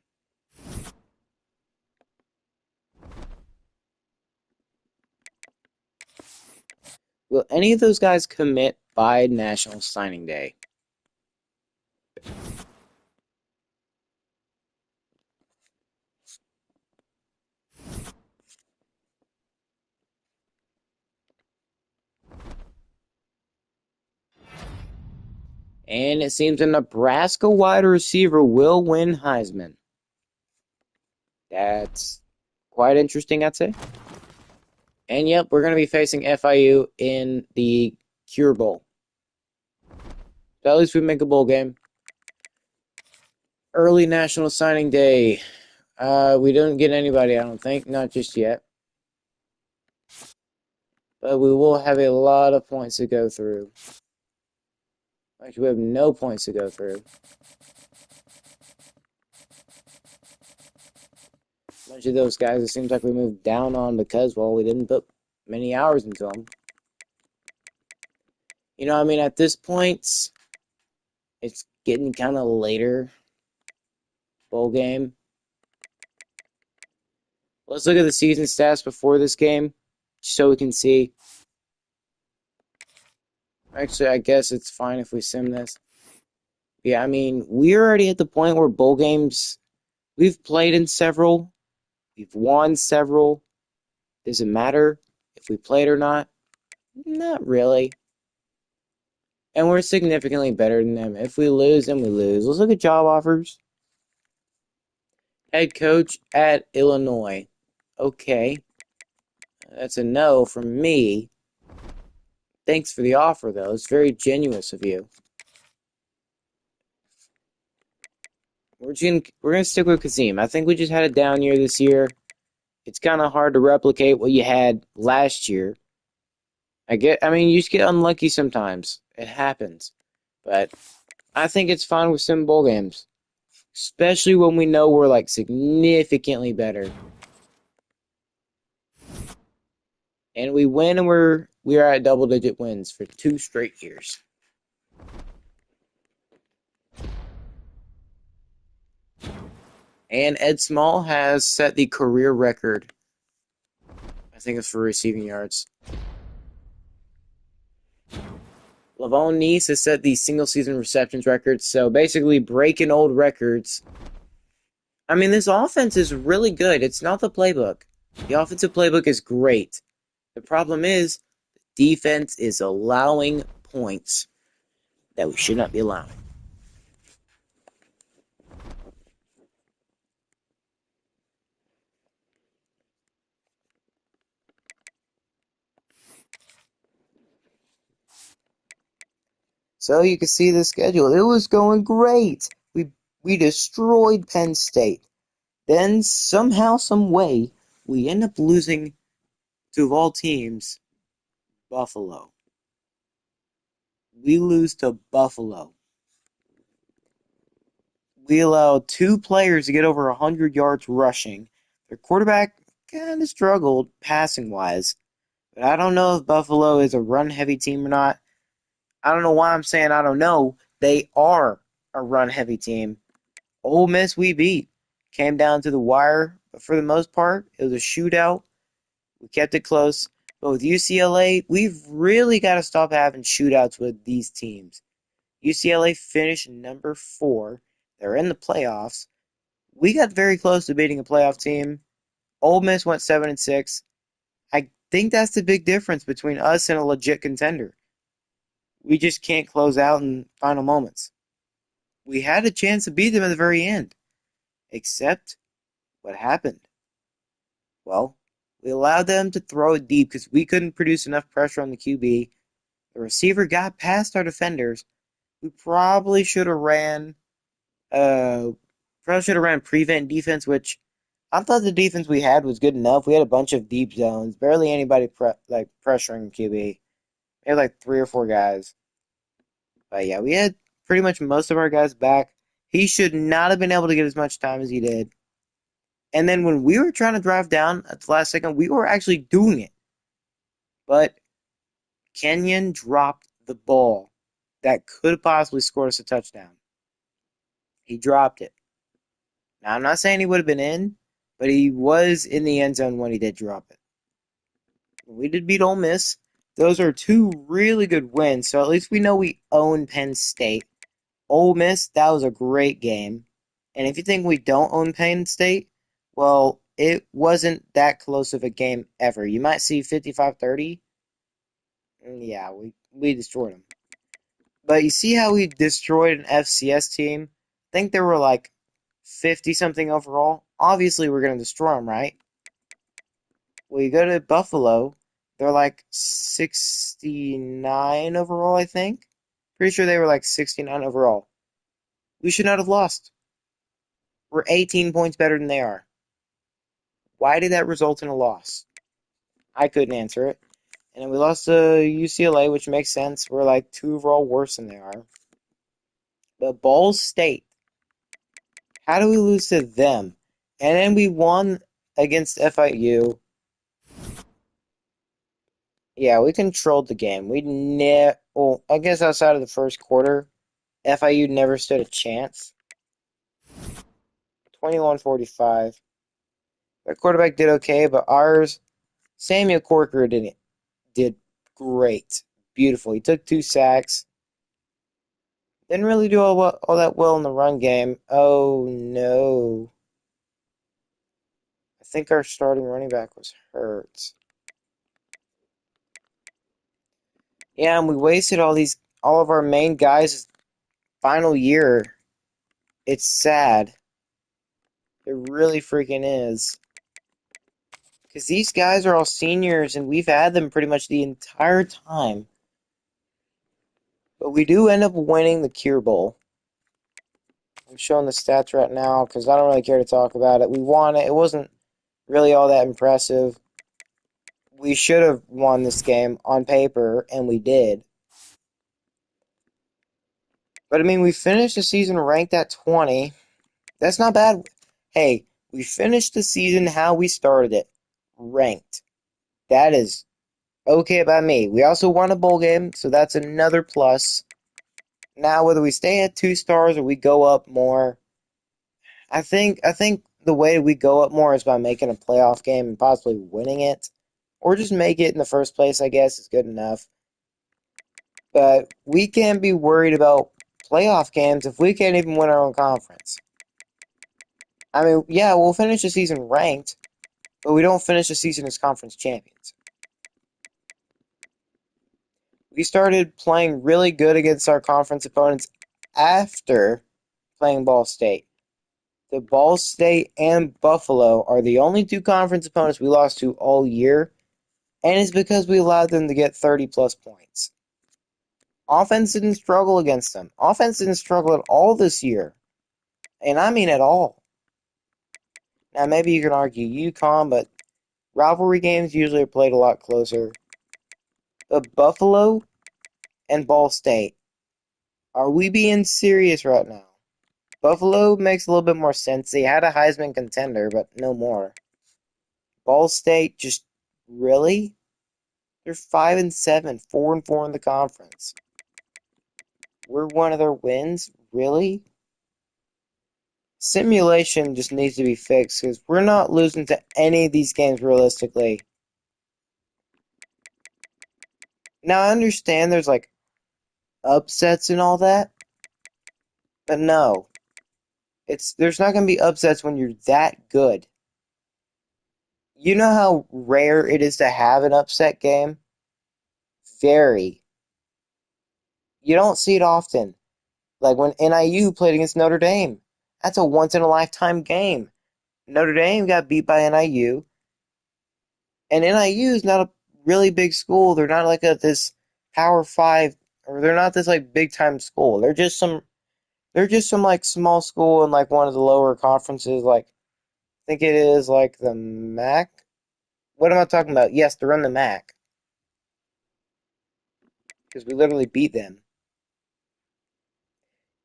Will any of those guys commit by National Signing Day? And it seems a Nebraska wide receiver will win Heisman. That's quite interesting, I'd say. And yep, we're going to be facing FIU in the Cure Bowl. So at least we make a bowl game. Early National Signing Day. We don't get anybody, I don't think. Not just yet. But we will have a lot of points to go through. Actually, we have no points to go through. A bunch of those guys, it seems like we moved down on because, well, we didn't put many hours into them. You know, I mean, at this point, it's getting kind of later. Bowl game. Let's look at the season stats before this game, so we can see. Actually, I guess it's fine if we sim this. Yeah, I mean, we're already at the point where bowl games, we've played in several, we've won several. Does it matter if we played or not? Not really. And we're significantly better than them. If we lose, then we lose. Let's look at job offers. Head coach at Illinois. Okay. That's a no from me. Thanks for the offer, though. It's very generous of you. We're gonna stick with Kazim. I think we just had a down year this year. It's kind of hard to replicate what you had last year. I mean, you just get unlucky sometimes. It happens. But I think it's fine with some bowl games. Especially when we know we're, like, significantly better. And we win, and we are at double-digit wins for 2 straight years. And Ed Small has set the career record. I think it's for receiving yards. Lavone Neese has set the single-season receptions record, so basically breaking old records. I mean, this offense is really good. It's not the playbook. The offensive playbook is great. The problem is, defense is allowing points that we should not be allowing. So you can see the schedule. It was going great. We destroyed Penn State. Then somehow, some way, we end up losing to, of all teams, Buffalo. We lose to Buffalo. We allowed two players to get over 100 yards rushing. Their quarterback kind of struggled passing wise. But I don't know if Buffalo is a run heavy team or not. I don't know why I'm saying I don't know. They are a run heavy team. Ole Miss we beat. Came down to the wire, but for the most part, it was a shootout. We kept it close. But with UCLA, we've really got to stop having shootouts with these teams. UCLA finished number 4. They're in the playoffs. We got very close to beating a playoff team. Ole Miss went 7-6. I think that's the big difference between us and a legit contender. We just can't close out in final moments. We had a chance to beat them at the very end. Except, what happened? Well, we allowed them to throw it deep because we couldn't produce enough pressure on the QB. The receiver got past our defenders. We uh, probably should have ran prevent defense, which I thought the defense we had was good enough. We had a bunch of deep zones, barely anybody pressuring QB. We had like 3 or 4 guys. But yeah, we had pretty much most of our guys back. He should not have been able to get as much time as he did. And then when we were trying to drive down at the last second, we were actually doing it. But Kenyon dropped the ball that could possibly score us a touchdown. He dropped it. Now, I'm not saying he would have been in, but he was in the end zone when he did drop it. We did beat Ole Miss. Those are 2 really good wins, so at least we know we own Penn State. Ole Miss, that was a great game. And if you think we don't own Penn State, well, it wasn't that close of a game ever. You might see 55-30. Yeah, we destroyed them. But you see how we destroyed an FCS team? I think there were like 50-something overall. Obviously, we're going to destroy them, right? Well, you go to Buffalo, they're like 69 overall, I think. Pretty sure they were like 69 overall. We should not have lost. We're 18 points better than they are. Why did that result in a loss? I couldn't answer it. And then we lost to UCLA, which makes sense. We're like 2 overall worse than they are. But Ball State, how do we lose to them? And then we won against FIU. Yeah, we controlled the game. Well, I guess outside of the first quarter, FIU never stood a chance. 21-45. Their quarterback did okay, but ours, Samuel Corker did great. Beautiful. He took 2 sacks. Didn't really do all that well in the run game. Oh no. I think our starting running back was hurt. Yeah, and we wasted all of our main guys' final year. It's sad. It really freaking is. Because these guys are all seniors, and we've had them pretty much the entire time. But we do end up winning the Cure Bowl. I'm showing the stats right now because I don't really care to talk about it. We won it. It wasn't really all that impressive. We should have won this game on paper, and we did. But I mean, we finished the season ranked at 20. That's not bad. Hey, we finished the season how we started it, ranked. That is okay by me. We also won a bowl game, so that's another plus. Now, whether we stay at 2 stars or we go up more, I think the way we go up more is by making a playoff game and possibly winning it, or just make it in the first place. I guess is good enough. But we can't be worried about playoff games if we can't even win our own conference. I mean, yeah, we'll finish the season ranked, but we don't finish the season as conference champions. We started playing really good against our conference opponents after playing Ball State. The Ball State and Buffalo are the only 2 conference opponents we lost to all year, and it's because we allowed them to get 30-plus points. Offense didn't struggle against them. Offense didn't struggle at all this year. And I mean at all. Now, maybe you can argue UConn, but rivalry games usually are played a lot closer. But Buffalo and Ball State, are we being serious right now? Buffalo makes a little bit more sense. They had a Heisman contender, but no more. Ball State, just really? They're 5-7, 4-4 in the conference. We're one of their wins? Really? Simulation just needs to be fixed because we're not losing to any of these games realistically. Now I understand there's like upsets and all that, but no. There's not gonna be upsets when you're that good. You know how rare it is to have an upset game? Very. You don't see it often. Like when NIU played against Notre Dame. That's a once in a lifetime game. Notre Dame got beat by NIU, and NIU is not a really big school. They're not like this Power Five, or they're not this like big time school. They're just some like small school in like one of the lower conferences. Like I think it is like the MAC. What am I talking about? Yes, they're in the MAC because we literally beat them.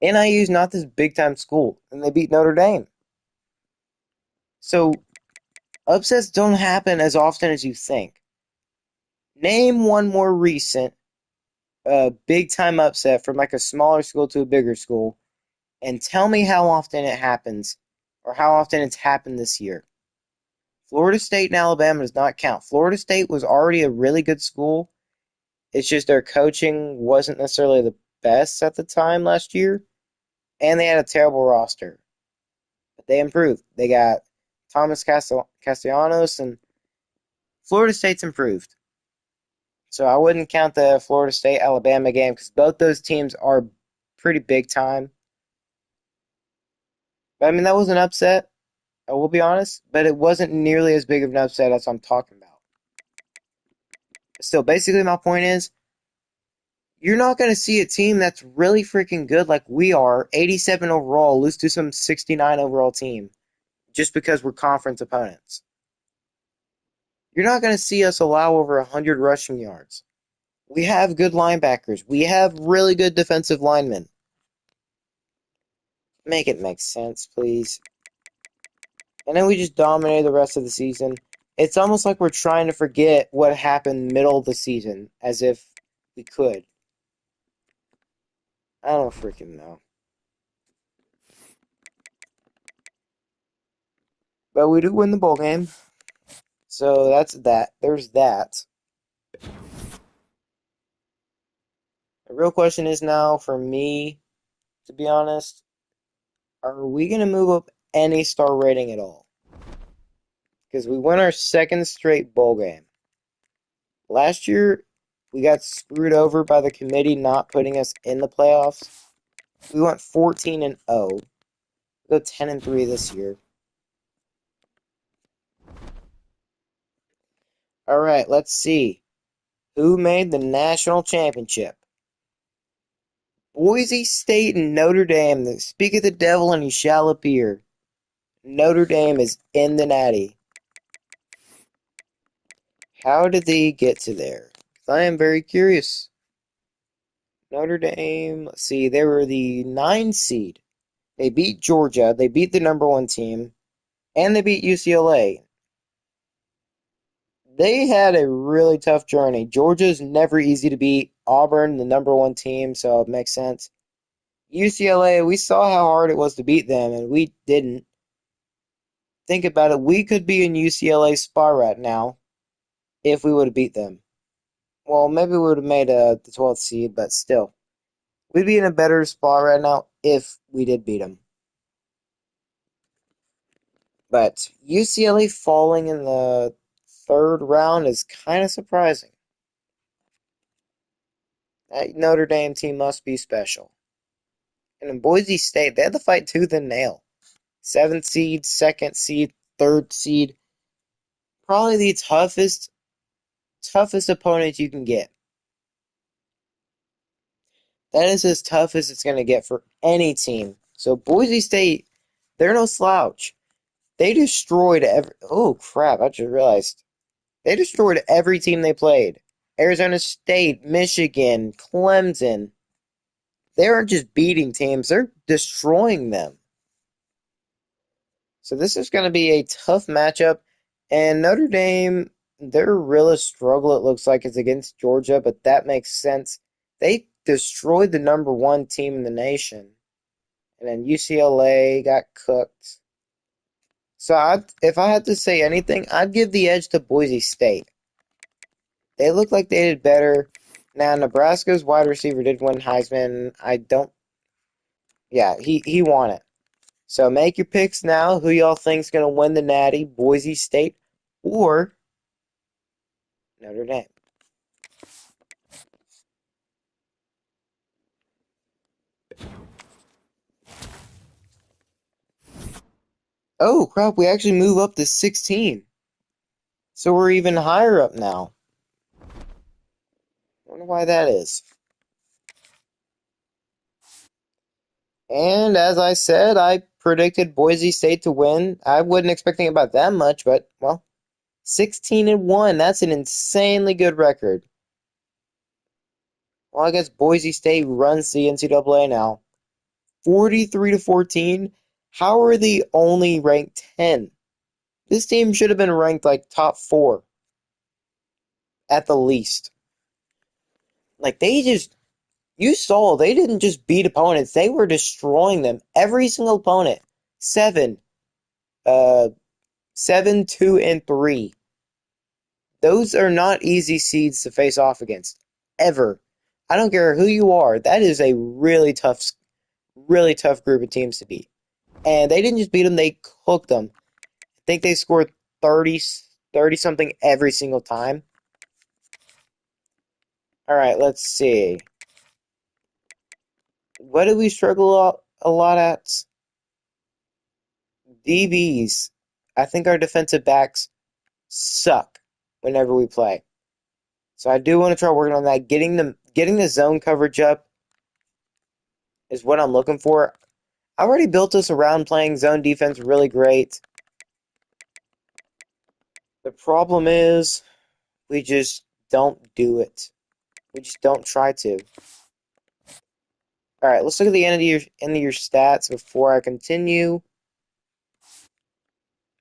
NIU is not this big time school, and they beat Notre Dame. So upsets don't happen as often as you think. Name one more recent big time upset from like a smaller school to a bigger school, and tell me how often it happens or how often it's happened this year. Florida State and Alabama does not count. Florida State was already a really good school. It's just their coaching wasn't necessarily the best at the time last year, and they had a terrible roster. But they improved. They got Thomas Castellanos, and Florida State's improved. So I wouldn't count the Florida State Alabama game because both those teams are pretty big time. But I mean, that was an upset, I will be honest, but it wasn't nearly as big of an upset as I'm talking about. Still, basically, my point is you're not going to see a team that's really freaking good like we are, 87 overall, lose to some 69 overall team just because we're conference opponents. You're not going to see us allow over 100 rushing yards. We have good linebackers. We have really good defensive linemen. Make it make sense, please. And then we just dominated the rest of the season. It's almost like we're trying to forget what happened middle of the season, as if we could. I don't freaking know. But we do win the bowl game. So that's that. There's that. The real question is now, for me, to be honest, are we going to move up any star rating at all? Because we won our second straight bowl game. Last year, we got screwed over by the committee not putting us in the playoffs. We went 14-0. We'll go 10-3 this year. All right, let's see. Who made the national championship? Boise State and Notre Dame. Speak of the devil and he shall appear. Notre Dame is in the Natty. How did they get to there? I am very curious. Notre Dame, let's see, they were the 9 seed. They beat Georgia, they beat the number 1 team, and they beat UCLA. They had a really tough journey. Georgia's never easy to beat. Auburn, the number 1 team, so it makes sense. UCLA, we saw how hard it was to beat them, and we didn't. Think about it. We could be in UCLA's spot right now if we would have beat them. Well, maybe we would have made the 12th seed, but still. We'd be in a better spot right now if we did beat them. But UCLA falling in the 3rd round is kind of surprising. That Notre Dame team must be special. And in Boise State, they had to fight tooth and nail. 7th seed, 2nd seed, 3rd seed. Probably the toughest opponent you can get. That is as tough as it's going to get for any team. So Boise State, they're no slouch. They destroyed every. Oh crap! I just realized they destroyed every team they played. Arizona State, Michigan, Clemson. They aren't just beating teams; they're destroying them. So this is going to be a tough matchup. And Notre Dame, their realest struggle, it looks like, is against Georgia, but that makes sense. They destroyed the number one team in the nation. And then UCLA got cooked. So if I had to say anything, I'd give the edge to Boise State. They look like they did better. Now, Nebraska's wide receiver did win Heisman. I don't. Yeah, he won it. So make your picks now. Who y'all think's gonna win the Natty? Boise State or Notre Dame? Oh crap! We actually move up to 16, so we're even higher up now. Wonder why that is. And as I said, I predicted Boise State to win. I wasn't expecting about that much, but well, 16-1. That's an insanely good record. Well, I guess Boise State runs the NCAA now. 43-14. How are they only ranked 10? This team should have been ranked like top 4 at the least. Like you saw they didn't just beat opponents, they were destroying them. Every single opponent. 7, uh 7, 2, and 3. Those are not easy seeds to face off against. Ever. I don't care who you are. That is a really tough group of teams to beat. And they didn't just beat them, they cooked them. I think they scored 30 something every single time. Alright, let's see. What do we struggle a lot at? DBs. I think our defensive backs suck whenever we play. So I do want to try working on that. Getting the zone coverage up is what I'm looking for. I already built us around playing zone defense really great. The problem is we just don't do it. We just don't try to. All right, let's look at the end of your stats before I continue.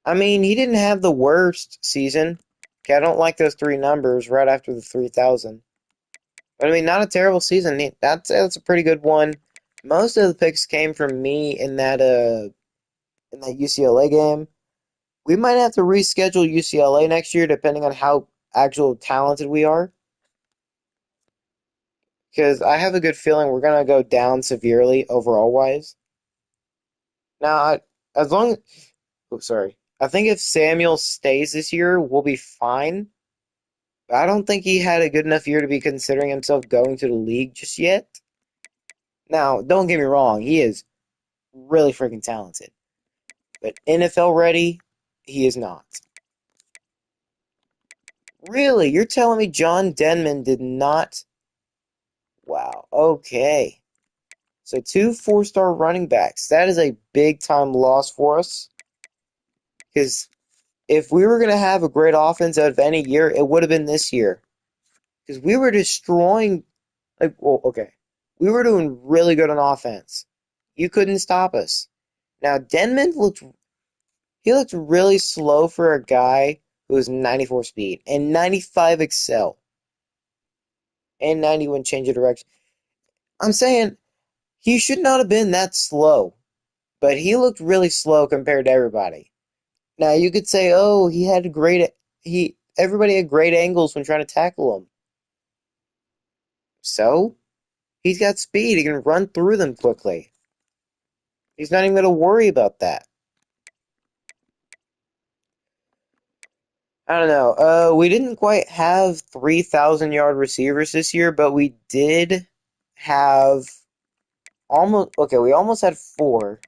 I mean, he didn't have the worst season. Okay, I don't like those 3 numbers right after the 3,000. But I mean, not a terrible season. That's a pretty good one. Most of the picks came from me in that UCLA game. We might have to reschedule UCLA next year depending on how actual talented we are. Because I have a good feeling we're gonna go down severely overall wise. Now, as long as, oh, sorry, I think if Samuel stays this year, we'll be fine. But I don't think he had a good enough year to be considering himself going to the league just yet. Now, don't get me wrong, he is really freaking talented. But NFL ready, he is not. Really? You're telling me John Denman did not? Wow. Okay. So 2 4-star running backs. That is a big time loss for us. Because if we were going to have a great offense out of any year, it would have been this year. Because we were destroying. Like, well, okay. We were doing really good on offense. You couldn't stop us. Now, Denman looked really slow for a guy who was 94 speed and 95 excel and 91 change of direction. I'm saying he should not have been that slow, but he looked really slow compared to everybody. Now you could say, "Oh, he everybody had great angles when trying to tackle him." So, he's got speed. He can run through them quickly. He's not even going to worry about that. I don't know. We didn't quite have 3,000-yard receivers this year, but we did have almost. Okay, we almost had 4,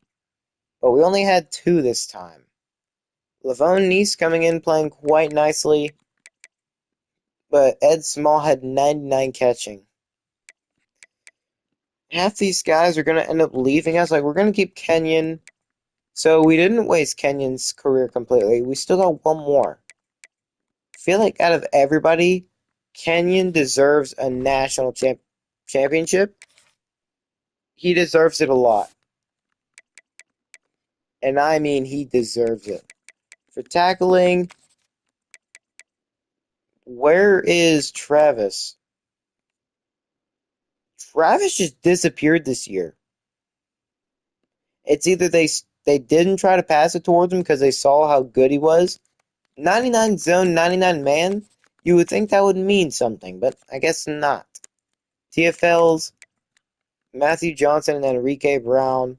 but we only had 2 this time. Lavone Neese coming in playing quite nicely, but Ed Small had 99 catching. half these guys are going to end up leaving us. Like, we're going to keep Kenyon. So we didn't waste Kenyon's career completely. We still got one more. I feel like out of everybody, Kenyon deserves a national championship. He deserves it a lot. And I mean, he deserves it. For tackling, where is Travis? Travis just disappeared this year. It's either they didn't try to pass it towards him because they saw how good he was. 99 zone, 99 man, you would think that would mean something, but I guess not. TFLs, Matthew Johnson and Enrique Brown.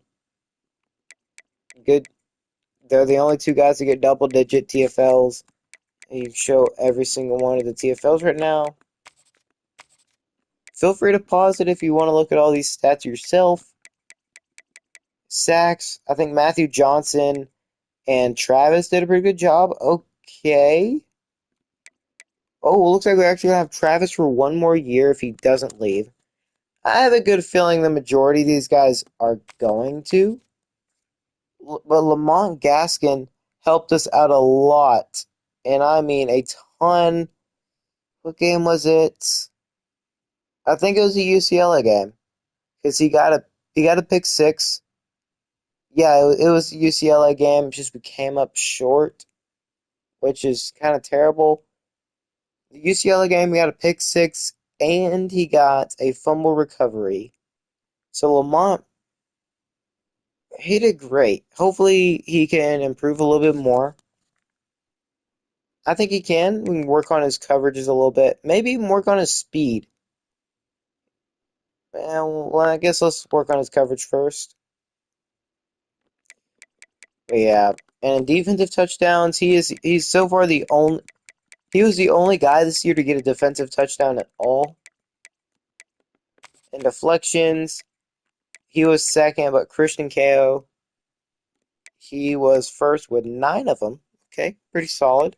Good. They're the only two guys to get double-digit TFLs. You show every single one of the TFLs right now. Feel free to pause it if you want to look at all these stats yourself. Sacks, I think Matthew Johnson and Travis did a pretty good job. Okay. Oh, well, looks like we're actually going to have Travis for one more year if he doesn't leave. I have a good feeling the majority of these guys are going to. But Lamont Gaskin helped us out a lot. And I mean a ton. What game was it? I think it was a UCLA game. Because he got a pick six. Yeah, it was a UCLA game. Just we came up short, which is kind of terrible. The UCLA game, he got a pick six, and he got a fumble recovery. So Lamont, he did great. Hopefully he can improve a little bit more. I think he can. We can work on his coverages a little bit. Maybe even work on his speed. Well, I guess let's work on his coverage first. But yeah, and in defensive touchdowns, he's so far he was the only guy this year to get a defensive touchdown at all. In deflections, he was second, but Christian KO, he was first with 9 of them. Okay, pretty solid.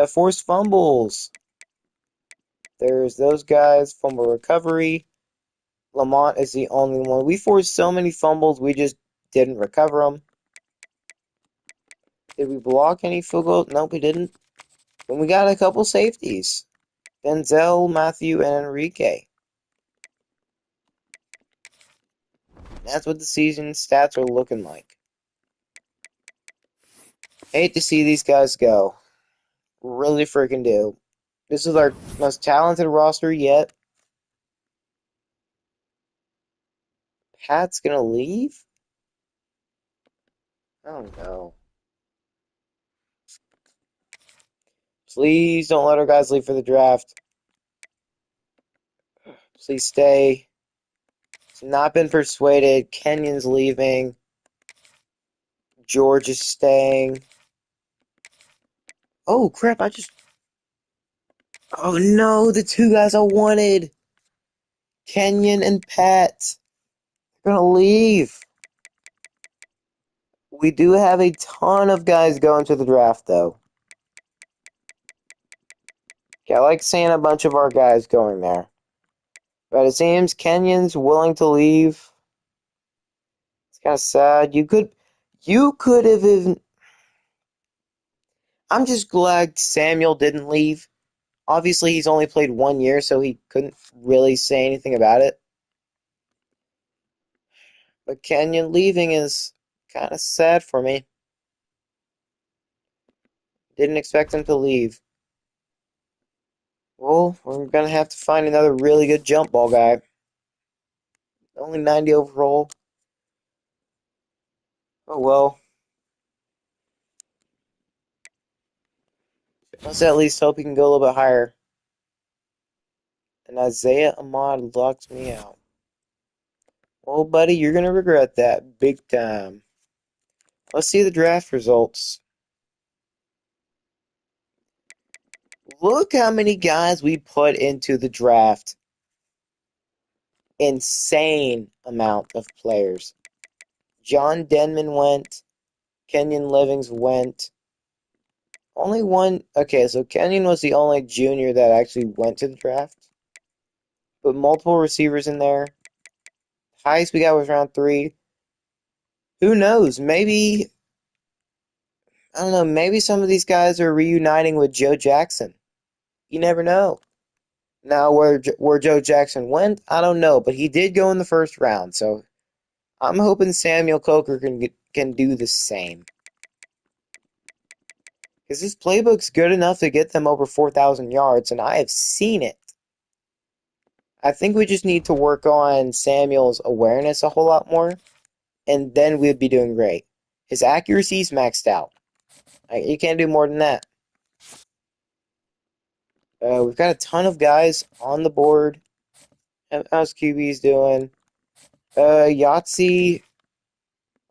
Forced fumbles. There's those guys. Fumble recovery. Lamont is the only one. We forced so many fumbles, we just didn't recover them. Did we block any field goals? Nope, we didn't. And we got a couple safeties. Denzel, Matthew, and Enrique. That's what the season stats are looking like. Hate to see these guys go. Really freaking do. This is our most talented roster yet. Pat's gonna leave? Oh no. Please don't let our guys leave for the draft. Please stay. It's not been persuaded. Kenyon's leaving. George is staying. Oh crap, Oh no, the two guys I wanted. Kenyon and Pat. They're gonna leave. We do have a ton of guys going to the draft though. Okay, I like seeing a bunch of our guys going there. But it seems Kenyon's willing to leave. It's kind of sad. You could have even. I'm just glad Samuel didn't leave. Obviously, he's only played 1 year, so he couldn't really say anything about it. But Kenyon leaving is kind of sad for me. Didn't expect him to leave. Well, we're gonna have to find another really good jump ball guy. Only 90 overall. Oh well. Let's at least hope he can go a little bit higher. And Isaiah Ahmad locks me out. Well, buddy, you're gonna regret that big time. Let's see the draft results. Look how many guys we put into the draft. Insane amount of players. John Denman went. Kenyon Livings went. Only one. Okay, so Kenyon was the only junior that actually went to the draft. Put multiple receivers in there. Highest we got was round 3. Who knows? Maybe, I don't know, maybe some of these guys are reuniting with Joe Jackson. You never know. Now, where Joe Jackson went, I don't know, but he did go in the first round, so I'm hoping Samuel Coker can do the same. Because this playbook's good enough to get them over 4,000 yards, and I have seen it. I think we just need to work on Samuel's awareness a whole lot more, and then we'd be doing great. His accuracy's maxed out. You can't do more than that. We've got a ton of guys on the board. How's QB's doing? Yahtzee.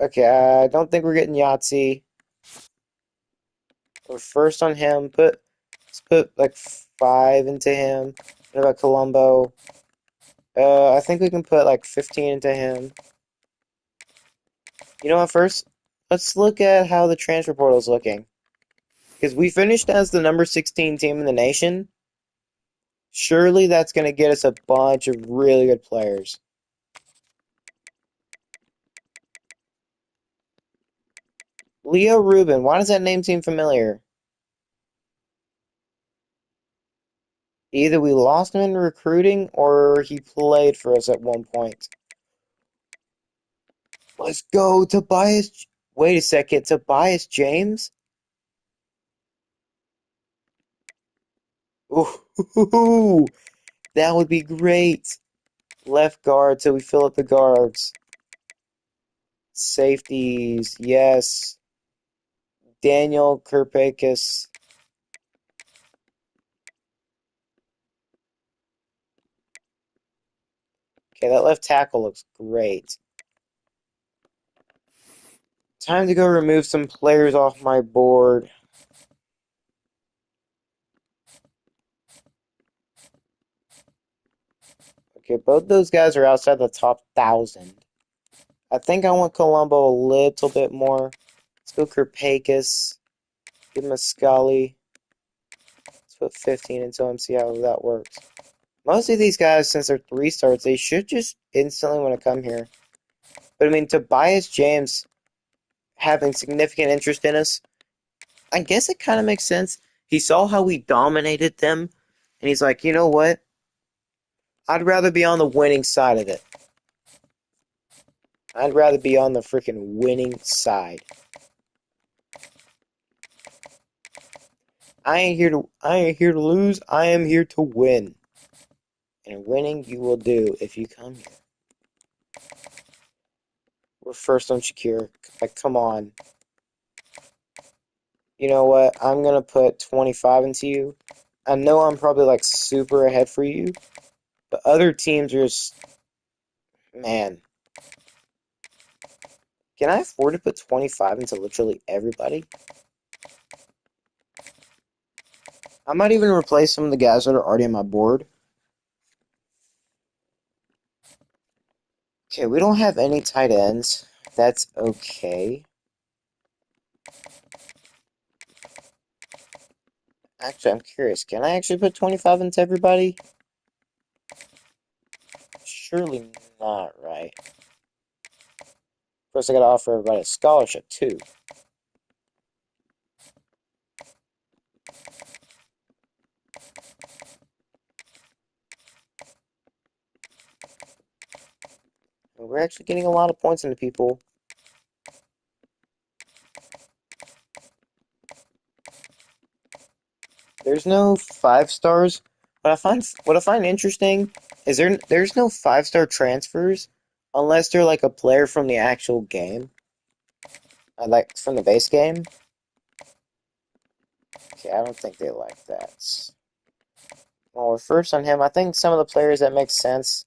Okay, I don't think we're getting Yahtzee. We're first on him. Let's put like 5 into him. What about Colombo? I think we can put like 15 into him. You know what? First, let's look at how the transfer portal is looking. Because we finished as the number 16 team in the nation. Surely that's going to get us a bunch of really good players. Leo Rubin. Why does that name seem familiar? Either we lost him in recruiting or he played for us at one point. Let's go, Tobias. Wait a second, Tobias James? Ooh, that would be great. Left guard so we fill up the guards. Safeties, yes. Daniel Kirpakis. Okay, that left tackle looks great. Time to go remove some players off my board. Okay, both those guys are outside the top 1,000. I think I want Colombo a little bit more. Let's go Kirpakis. Give him a Scully. Let's put 15 into him, see how that works. Most of these guys, since they're 3 starts, they should just instantly want to come here. But I mean, Tobias James having significant interest in us, I guess it kind of makes sense. He saw how we dominated them, and he's like, you know what? I'd rather be on the winning side of it. I'd rather be on the freaking winning side. I ain't here to lose. I am here to win. And winning you will do if you come here. We're first on Shakir. Like, come on. You know what? I'm gonna put 25 into you. I know I'm probably like super ahead for you, but other teams are just, man. Can I afford to put 25 into literally everybody? I might even replace some of the guys that are already on my board. Okay, we don't have any tight ends. That's okay. Actually, I'm curious. Can I actually put 25 into everybody? Surely not, right? Of course, I gotta offer everybody a scholarship, too. And we're actually getting a lot of points into people. There's no 5 stars. What I find interesting is there's no 5-star transfers unless they're like a player from the actual game. Like from the base game. Okay, I don't think they like that. Well, we're first on him. I think some of the players that make sense.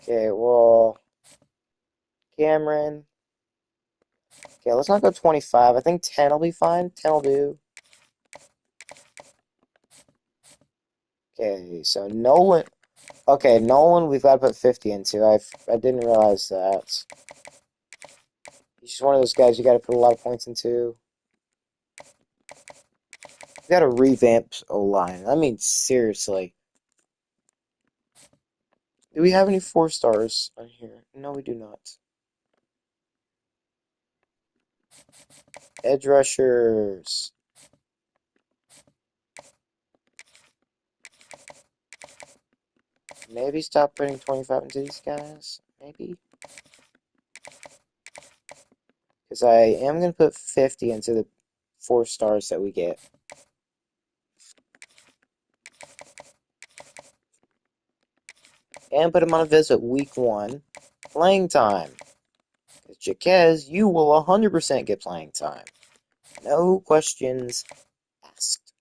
Okay, well, Cameron. Okay, let's not go 25. I think 10 will be fine. 10 will do. Okay, so Nolan. Okay, Nolan, we've got to put 50 into. I didn't realize that. He's just one of those guys you got to put a lot of points into. We got to revamp O-line. I mean, seriously. Do we have any 4-stars on here? No, we do not. Edge rushers. Maybe stop putting 25 into these guys. Maybe. Because I am going to put 50 into the 4-stars that we get. And put him on a visit week 1. Playing time. Because Jaquez, you will 100% get playing time. No questions asked.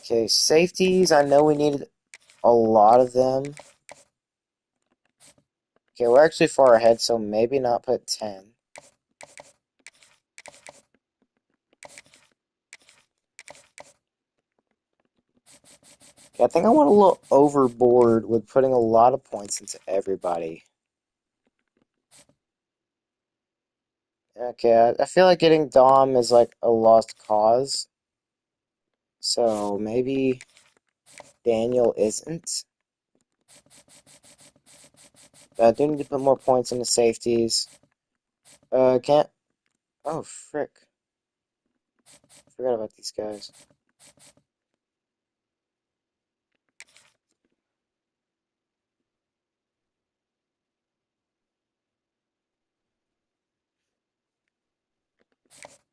Okay, safeties. I know we needed a lot of them. Okay, we're actually far ahead, so maybe not put 10. Okay, I think I went a little overboard with putting a lot of points into everybody. Okay, I feel like getting Dom is like a lost cause. So maybe Daniel isn't. But I do need to put more points into safeties. Can't. Oh, frick. Forgot about these guys.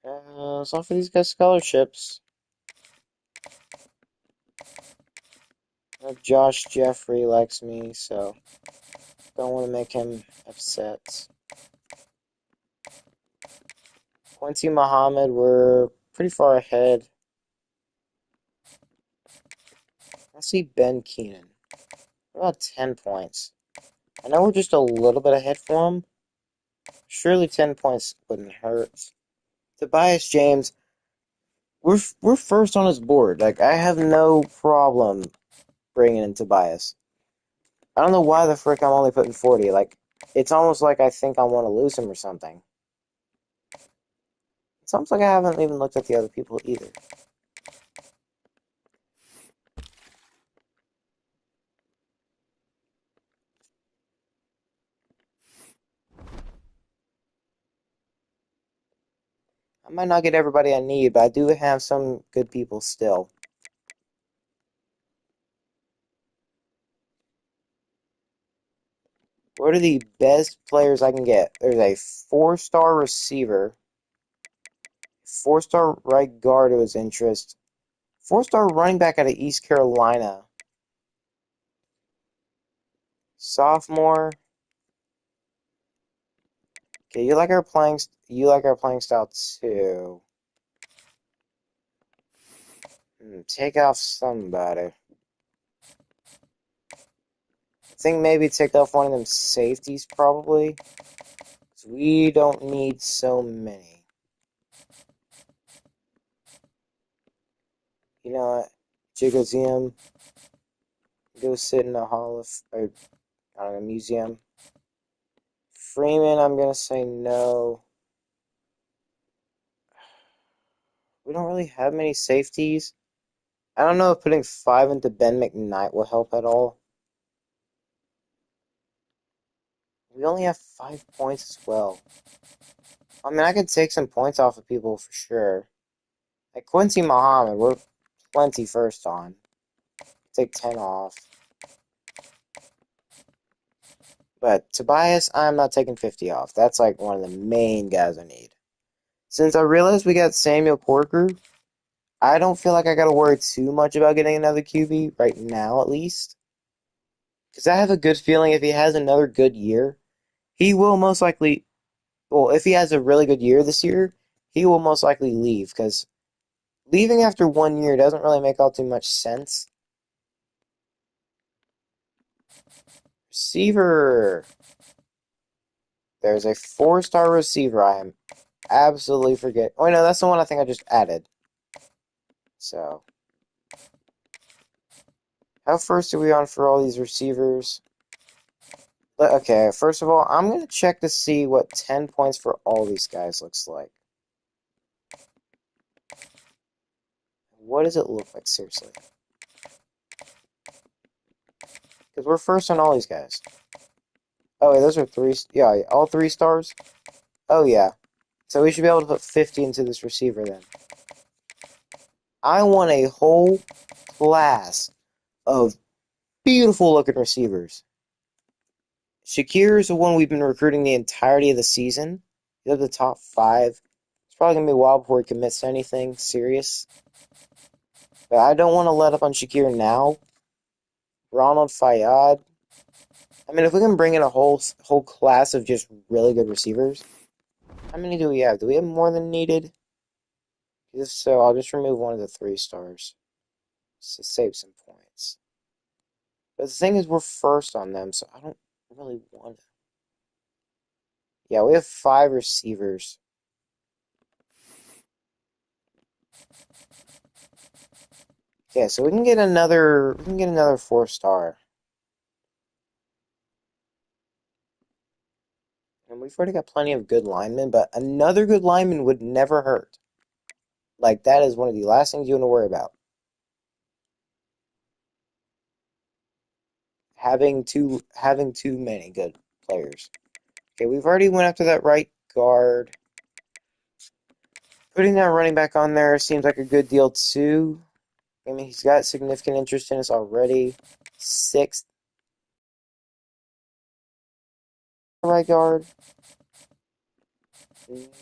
Let's offer these guys scholarships. Josh Jeffrey likes me, so don't want to make him upset. Quincy Muhammad, we're pretty far ahead. Let's see Ben Keenan. About 10 points. I know we're just a little bit ahead for him. Surely 10 points wouldn't hurt. Tobias James, we're first on his board. Like, I have no problem bringing in Tobias. I don't know why the frick I'm only putting 40. Like, it's almost like I think I want to lose him or something. It's almost like I haven't even looked at the other people either. I might not get everybody I need, but I do have some good people still. What are the best players I can get? There's a 4-star receiver, 4-star right guard who has interest, 4-star running back out of East Carolina, sophomore. Okay, you like our playing style too. Take off somebody. I think maybe take off one of them safeties probably. We don't need so many. You know what? Jigozium. Go sit in a hall of, or I don't know, museum. Freeman, I'm gonna say no. We don't really have many safeties. I don't know if putting 5 into Ben McKnight will help at all. We only have 5 points as well. I mean, I could take some points off of people for sure. Like Quincy Muhammad, we're plenty first on. Take 10 off. But Tobias, I'm not taking 50 off. That's like one of the main guys I need. Since I realized we got Samuel Corker, I don't feel like I gotta worry too much about getting another QB right now, at least. Because I have a good feeling if he has another good year, he will most likely. Well, if he has a really good year this year, he will most likely leave. Because leaving after 1 year doesn't really make all too much sense. Receiver. There's a 4-star receiver I am absolutely forget. Oh, no, that's the one I think I just added. So. How first are we on for all these receivers? But, okay, first of all, I'm going to check to see what 10 points for all these guys looks like. What does it look like, seriously? Because we're first on all these guys. Oh, wait, those are three. Yeah, all 3 stars? Oh, yeah. So we should be able to put 50 into this receiver then. I want a whole class of beautiful looking receivers. Shakir is the one we've been recruiting the entirety of the season. He's at the top 5. It's probably going to be a while before he commits to anything serious. But I don't want to let up on Shakir now. Ronald Fayyad. I mean, if we can bring in a whole class of just really good receivers. How many do we have? Do we have more than needed? If so, I'll just remove one of the 3 stars. To save some points. But the thing is, we're first on them, so I don't really want to. Yeah, we have 5 receivers. Yeah, so we can get another 4-star. And we've already got plenty of good linemen, but another good lineman would never hurt. Like, that is one of the last things you want to worry about. Having too many good players. Okay, we've already went after that right guard. Putting that running back on there seems like a good deal too. I mean, he's got significant interest in us already. 6th right guard.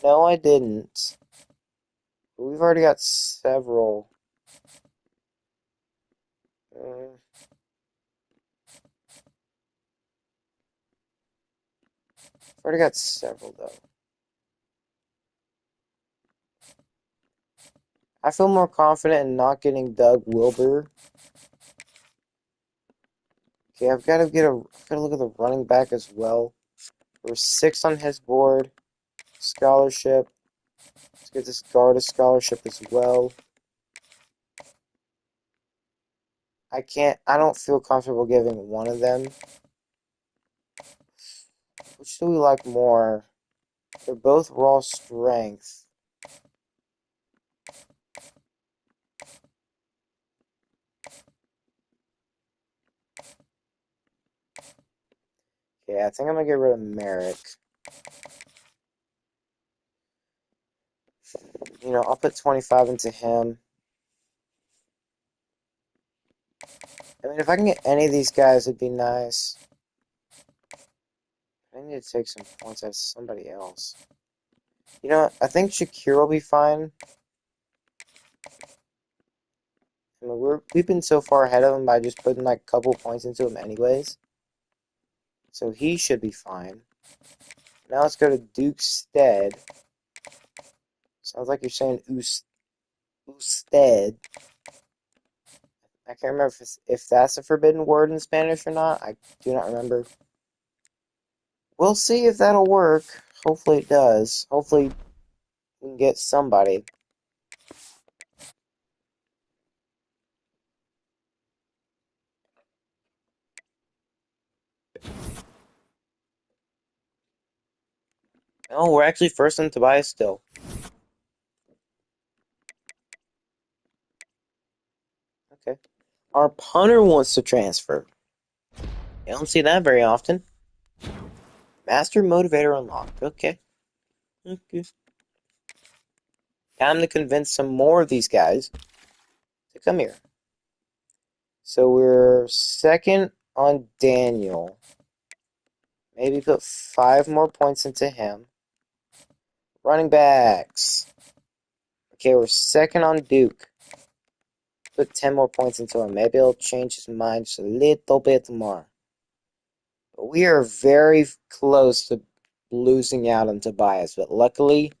No, I didn't. But we've already got several. Already got several though. I feel more confident in not getting Doug Wilbur. Okay, I've got to look at the running back as well. We're 6th on his board. Scholarship. Let's get this guard a scholarship as well. I don't feel comfortable giving one of them. Which do we like more? They're both raw strength. Okay, I think I'm gonna get rid of Merrick. You know, I'll put 25 into him. I mean, if I can get any of these guys, it'd be nice. I need to take some points out of somebody else. You know what? I think Shakir will be fine. I mean, we've been so far ahead of him by just putting like a couple points into him anyways. So he should be fine. Now let's go to Duke Stead. Sounds like you're saying Usted. I can't remember if that's a forbidden word in Spanish or not. I do not remember. We'll see if that'll work. Hopefully it does. Hopefully we can get somebody. Oh, we're actually first in Tobias still. Okay. Our punter wants to transfer. You don't see that very often. Master Motivator unlocked. Okay. Okay. Time to convince some more of these guys to come here. So we're 2nd on Daniel. Maybe put 5 more points into him. Running backs. Okay, we're 2nd on Duke. Put 10 more points into him. Maybe he'll change his mind just a little bit more. But we are very close to losing out on Tobias. But luckily,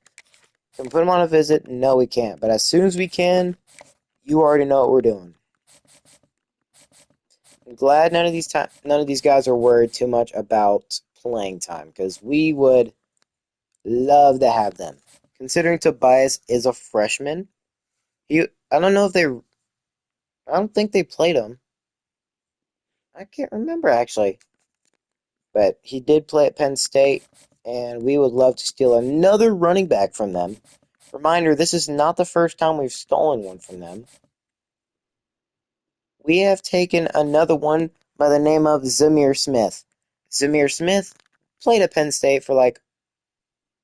can we put him on a visit? No, we can't. But as soon as we can, you already know what we're doing. I'm glad none of these guys are worried too much about playing time, because we would love to have them. Considering Tobias is a freshman, I don't think they played him. I can't remember actually. But he did play at Penn State, and we would love to steal another running back from them. Reminder, this is not the first time we've stolen one from them. We have taken another one by the name of Zamir Smith. Zamir Smith played at Penn State for like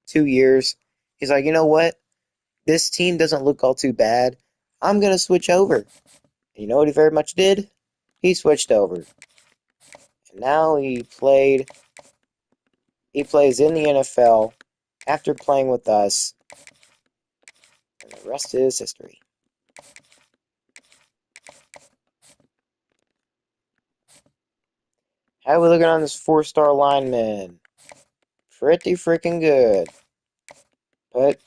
2 years. He's like, you know what? This team doesn't look all too bad. I'm going to switch over. And you know what he very much did? He switched over. And now he plays in the NFL after playing with us. And the rest is history. How are we looking on this 4-star lineman? Pretty freaking good. Put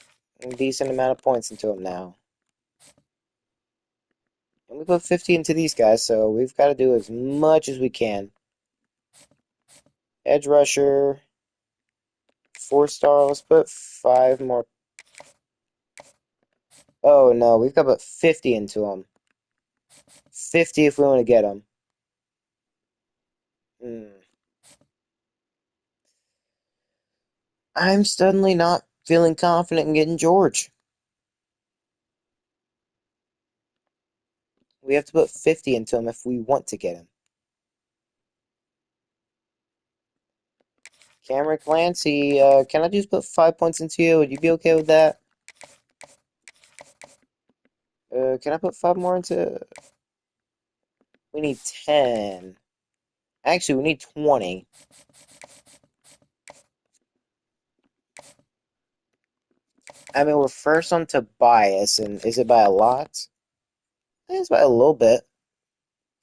a decent amount of points into him now. And we put 50 into these guys, so we've got to do as much as we can. Edge rusher. 4-star. Let's put 5 more. Oh no, we've got to put 50 into him. 50 if we want to get him. I'm suddenly not feeling confident in getting George. We have to put 50 into him if we want to get him. Cameron Clancy, can I just put 5 points into you? Would you be okay with that? Can I put 5 more into... We need 10. Actually, we need 20. I mean, we're first on Tobias, and is it by a lot? I think it's by a little bit.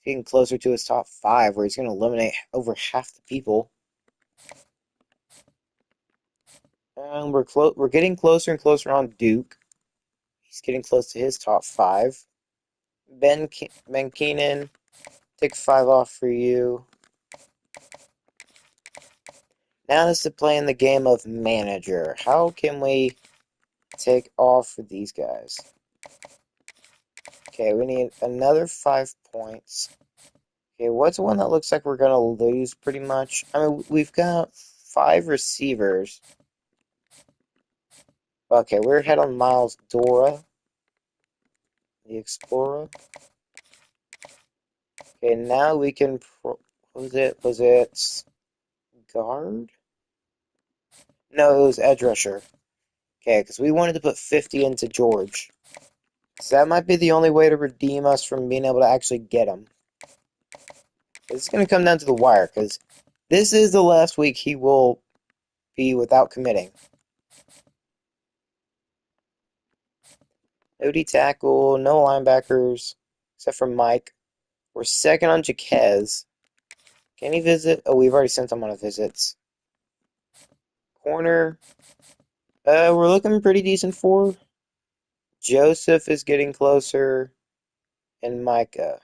Getting closer to his top 5, where he's going to eliminate over half the people. We're getting closer and closer on Duke. He's getting close to his top 5. Ben Keenan, take 5 off for you. Now this is playing the game of manager. How can we take off for these guys? Okay, we need another 5 points. Okay, what's one that looks like we're going to lose pretty much? I mean, we've got 5 receivers. Okay, we're ahead on Miles Dora, the Explorer. Okay, now we can... Was it guard? No, it was edge rusher. Okay, because we wanted to put 50 into George. So that might be the only way to redeem us from being able to actually get him. It's going to come down to the wire, because this is the last week he will be without committing. No D tackle, no linebackers, except for Mike. We're second on Jaquez. Can he visit? Oh, we've already sent him on a visits. Corner. We're looking pretty decent for. Joseph is getting closer. And Micah.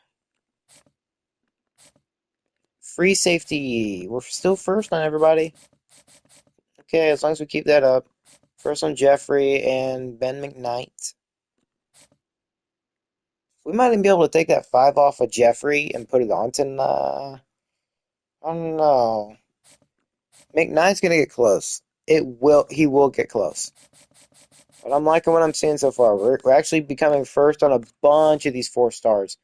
Free safety. We're still first on everybody. Okay, as long as we keep that up. First on Jeffrey and Ben McKnight. We might even be able to take that 5 off of Jeffrey and put it onto, I don't know. McKnight's gonna get close. He will get close. But I'm liking what I'm seeing so far. We're actually becoming first on a bunch of these 4-stars.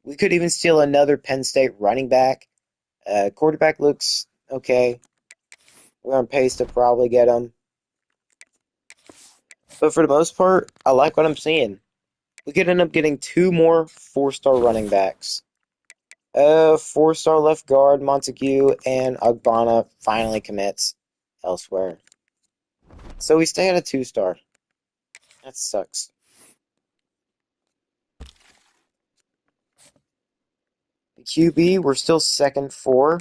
We could even steal another Penn State running back. Quarterback looks okay. We're on pace to probably get him. But for the most part, I like what I'm seeing. We could end up getting 2 more 4-star running backs. 4-star left guard Montague and Agbana finally commits elsewhere. So we stay at a 2-star. That sucks. The QB, we're still second 4.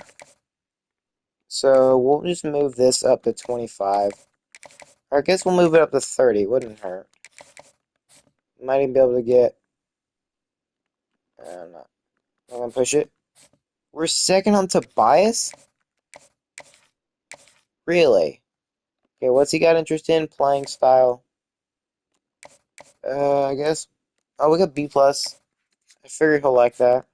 So we'll just move this up to 25. Or I guess we'll move it up to 30. Wouldn't hurt. Might even be able to get... I'm not going to push it. We're second on Tobias? Really? Okay, what's he got interest in? Playing style. I guess. Oh, we got B+. I figured he'll like that.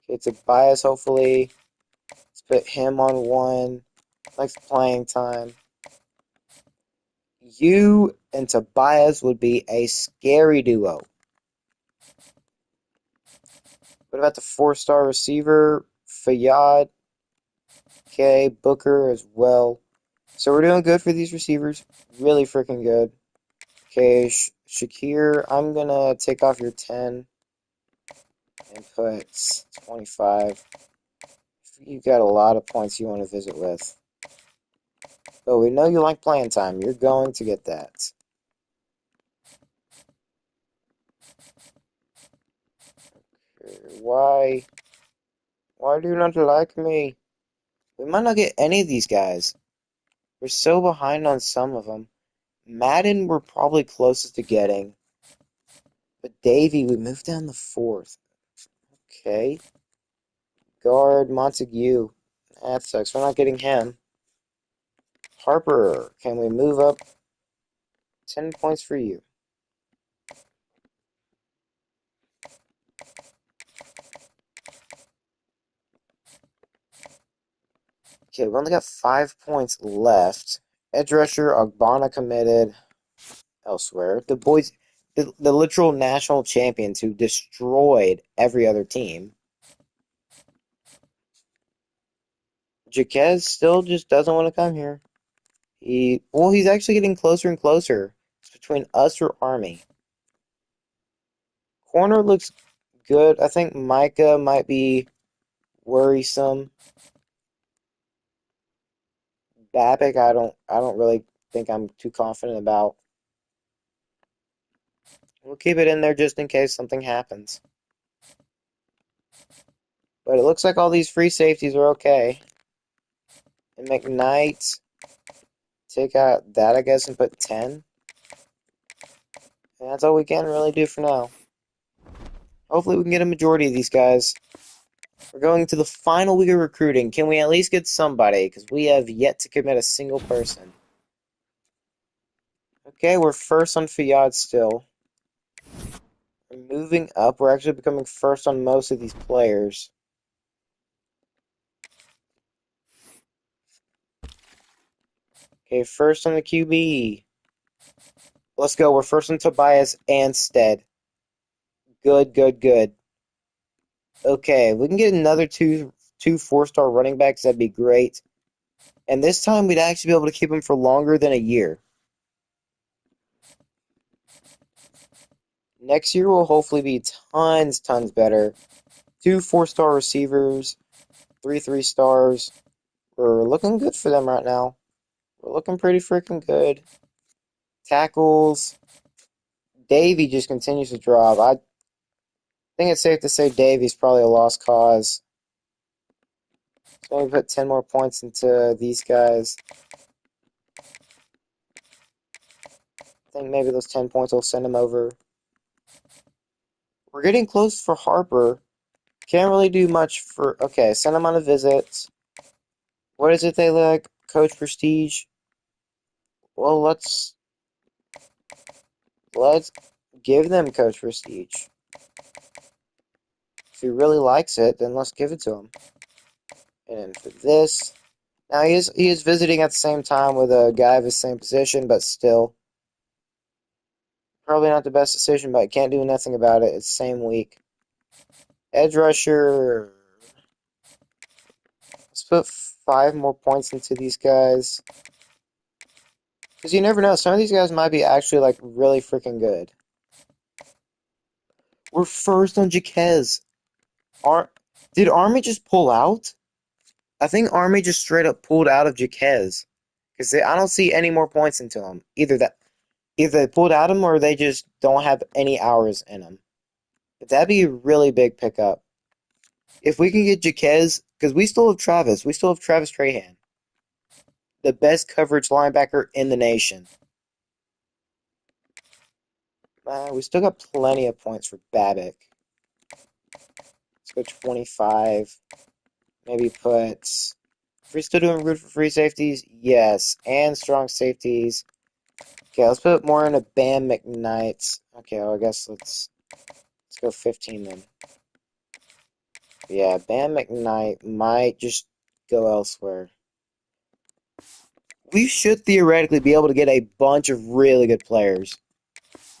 Okay, Tobias, hopefully. Let's put him on one. Likes playing time. You and Tobias would be a scary duo. What about the 4-star receiver? Fayyad. Okay, Booker as well. So we're doing good for these receivers. Really freaking good. Okay, Shakir, I'm going to take off your 10 and put 25. You've got a lot of points you want to visit with. But we know you like playing time. You're going to get that. Okay, why? Why do you not like me? We might not get any of these guys. We're so behind on some of them. Madden, we're probably closest to getting. But Davey, we moved down the 4th. Okay. Guard, Montague. That sucks. We're not getting him. Harper, can we move up 10 points for you? Okay, we only got 5 points left. Edge rusher, Ogbonna committed elsewhere. The boys, the literal national champions who destroyed every other team. Jaquez still just doesn't want to come here. He's actually getting closer and closer. It's between us or Army. Corner looks good. I think Micah might be worrisome. Babbitt, I don't really think I'm too confident about. We'll keep it in there just in case something happens. But it looks like all these free safeties are okay. And McKnight, take out that, I guess, and put 10. And that's all we can really do for now. Hopefully we can get a majority of these guys. We're going to the final week of recruiting. Can we at least get somebody? Because we have yet to commit a single person. Okay, we're first on Fiat still. We're moving up. We're actually becoming first on most of these players. Okay, first on the QB. Let's go. We're first on Tobias and Stead. Good, good, good. Okay, we can get another two 4-star running backs. That'd be great. And this time we'd actually be able to keep them for longer than a year. Next year will hopefully be tons better. 2 4-star receivers, 3 3-stars. We're looking good for them right now. We're looking pretty freaking good. Tackles. Davey just continues to drop. I think it's safe to say Davey's probably a lost cause. So we put 10 more points into these guys. I think maybe those 10 points will send him over. We're getting close for Harper. Can't really do much for... Okay, send him on a visit. What is it they like? Coach Prestige? Well, let's give them Coach Prestige. If he really likes it, then let's give it to him. And for this... Now, he is visiting at the same time with a guy of his same position, but still. Probably not the best decision, but I can't do nothing about it. It's the same week. Edge rusher. Let's put 5 more points into these guys. Because you never know. Some of these guys might be actually, like, really freaking good. We're first on Jaquez. Did Army just pull out? I think Army just straight up pulled out of Jaquez. Because I don't see any more points into him. Either they pulled out of him or they just don't have any hours in him. But that'd be a really big pickup. If we can get Jaquez, because we still have Travis. We still have Travis Trahan. The best coverage linebacker in the nation. We still got plenty of points for Babbitt. Let's go 25. Maybe put... If we're still doing root for free safeties, yes. And strong safeties. Okay, let's put more into Bam McKnight. Okay, well, I guess let's go 15 then. Yeah, Bam McKnight might just go elsewhere. We should theoretically be able to get a bunch of really good players.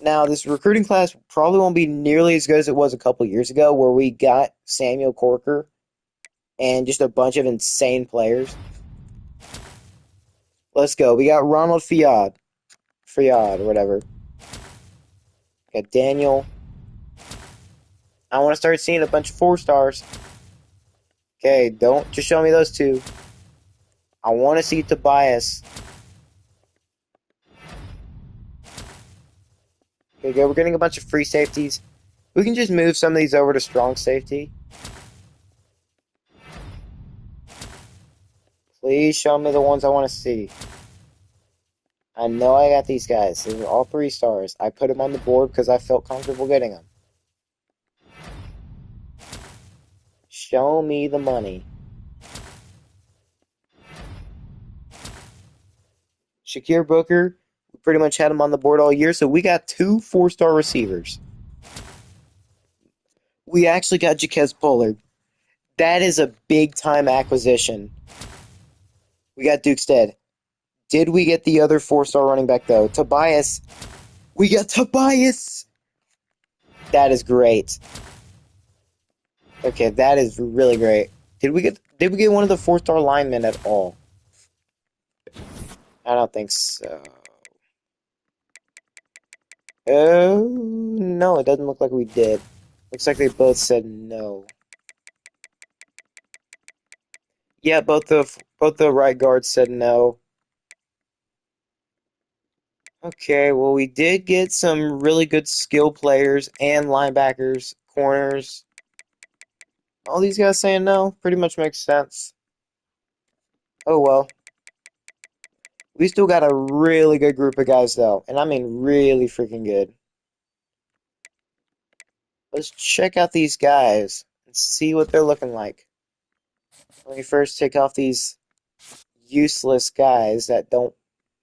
Now, this recruiting class probably won't be nearly as good as it was a couple years ago, where we got Samuel Corker and just a bunch of insane players. Let's go. We got Ronald Fiad, or whatever. Got Daniel. I want to start seeing a bunch of 4 stars. Okay, don't just show me those two. I want to see Tobias. Okay, good. We're getting a bunch of free safeties. We can just move some of these over to strong safety. Please show me the ones I want to see. I know I got these guys. These are all 3 stars. I put them on the board because I felt comfortable getting them. Show me the money. Shakir Booker, we pretty much had him on the board all year, so we got 2 4-star receivers. We actually got Jaquez Pollard. That is a big-time acquisition. We got Duke Stead. Did we get the other 4-star running back, though? Tobias. We got Tobias! That is great. Okay, that is really great. Did we get one of the 4-star linemen at all? I don't think so. Oh, no, it doesn't look like we did. Looks like they both said no. Yeah, both the right guards said no. Okay, well, we did get some really good skill players and linebackers, corners. All these guys saying no pretty much makes sense. Oh well. We still got a really good group of guys, though. And I mean really freaking good. Let's check out these guys and see what they're looking like. Let me first take off these useless guys that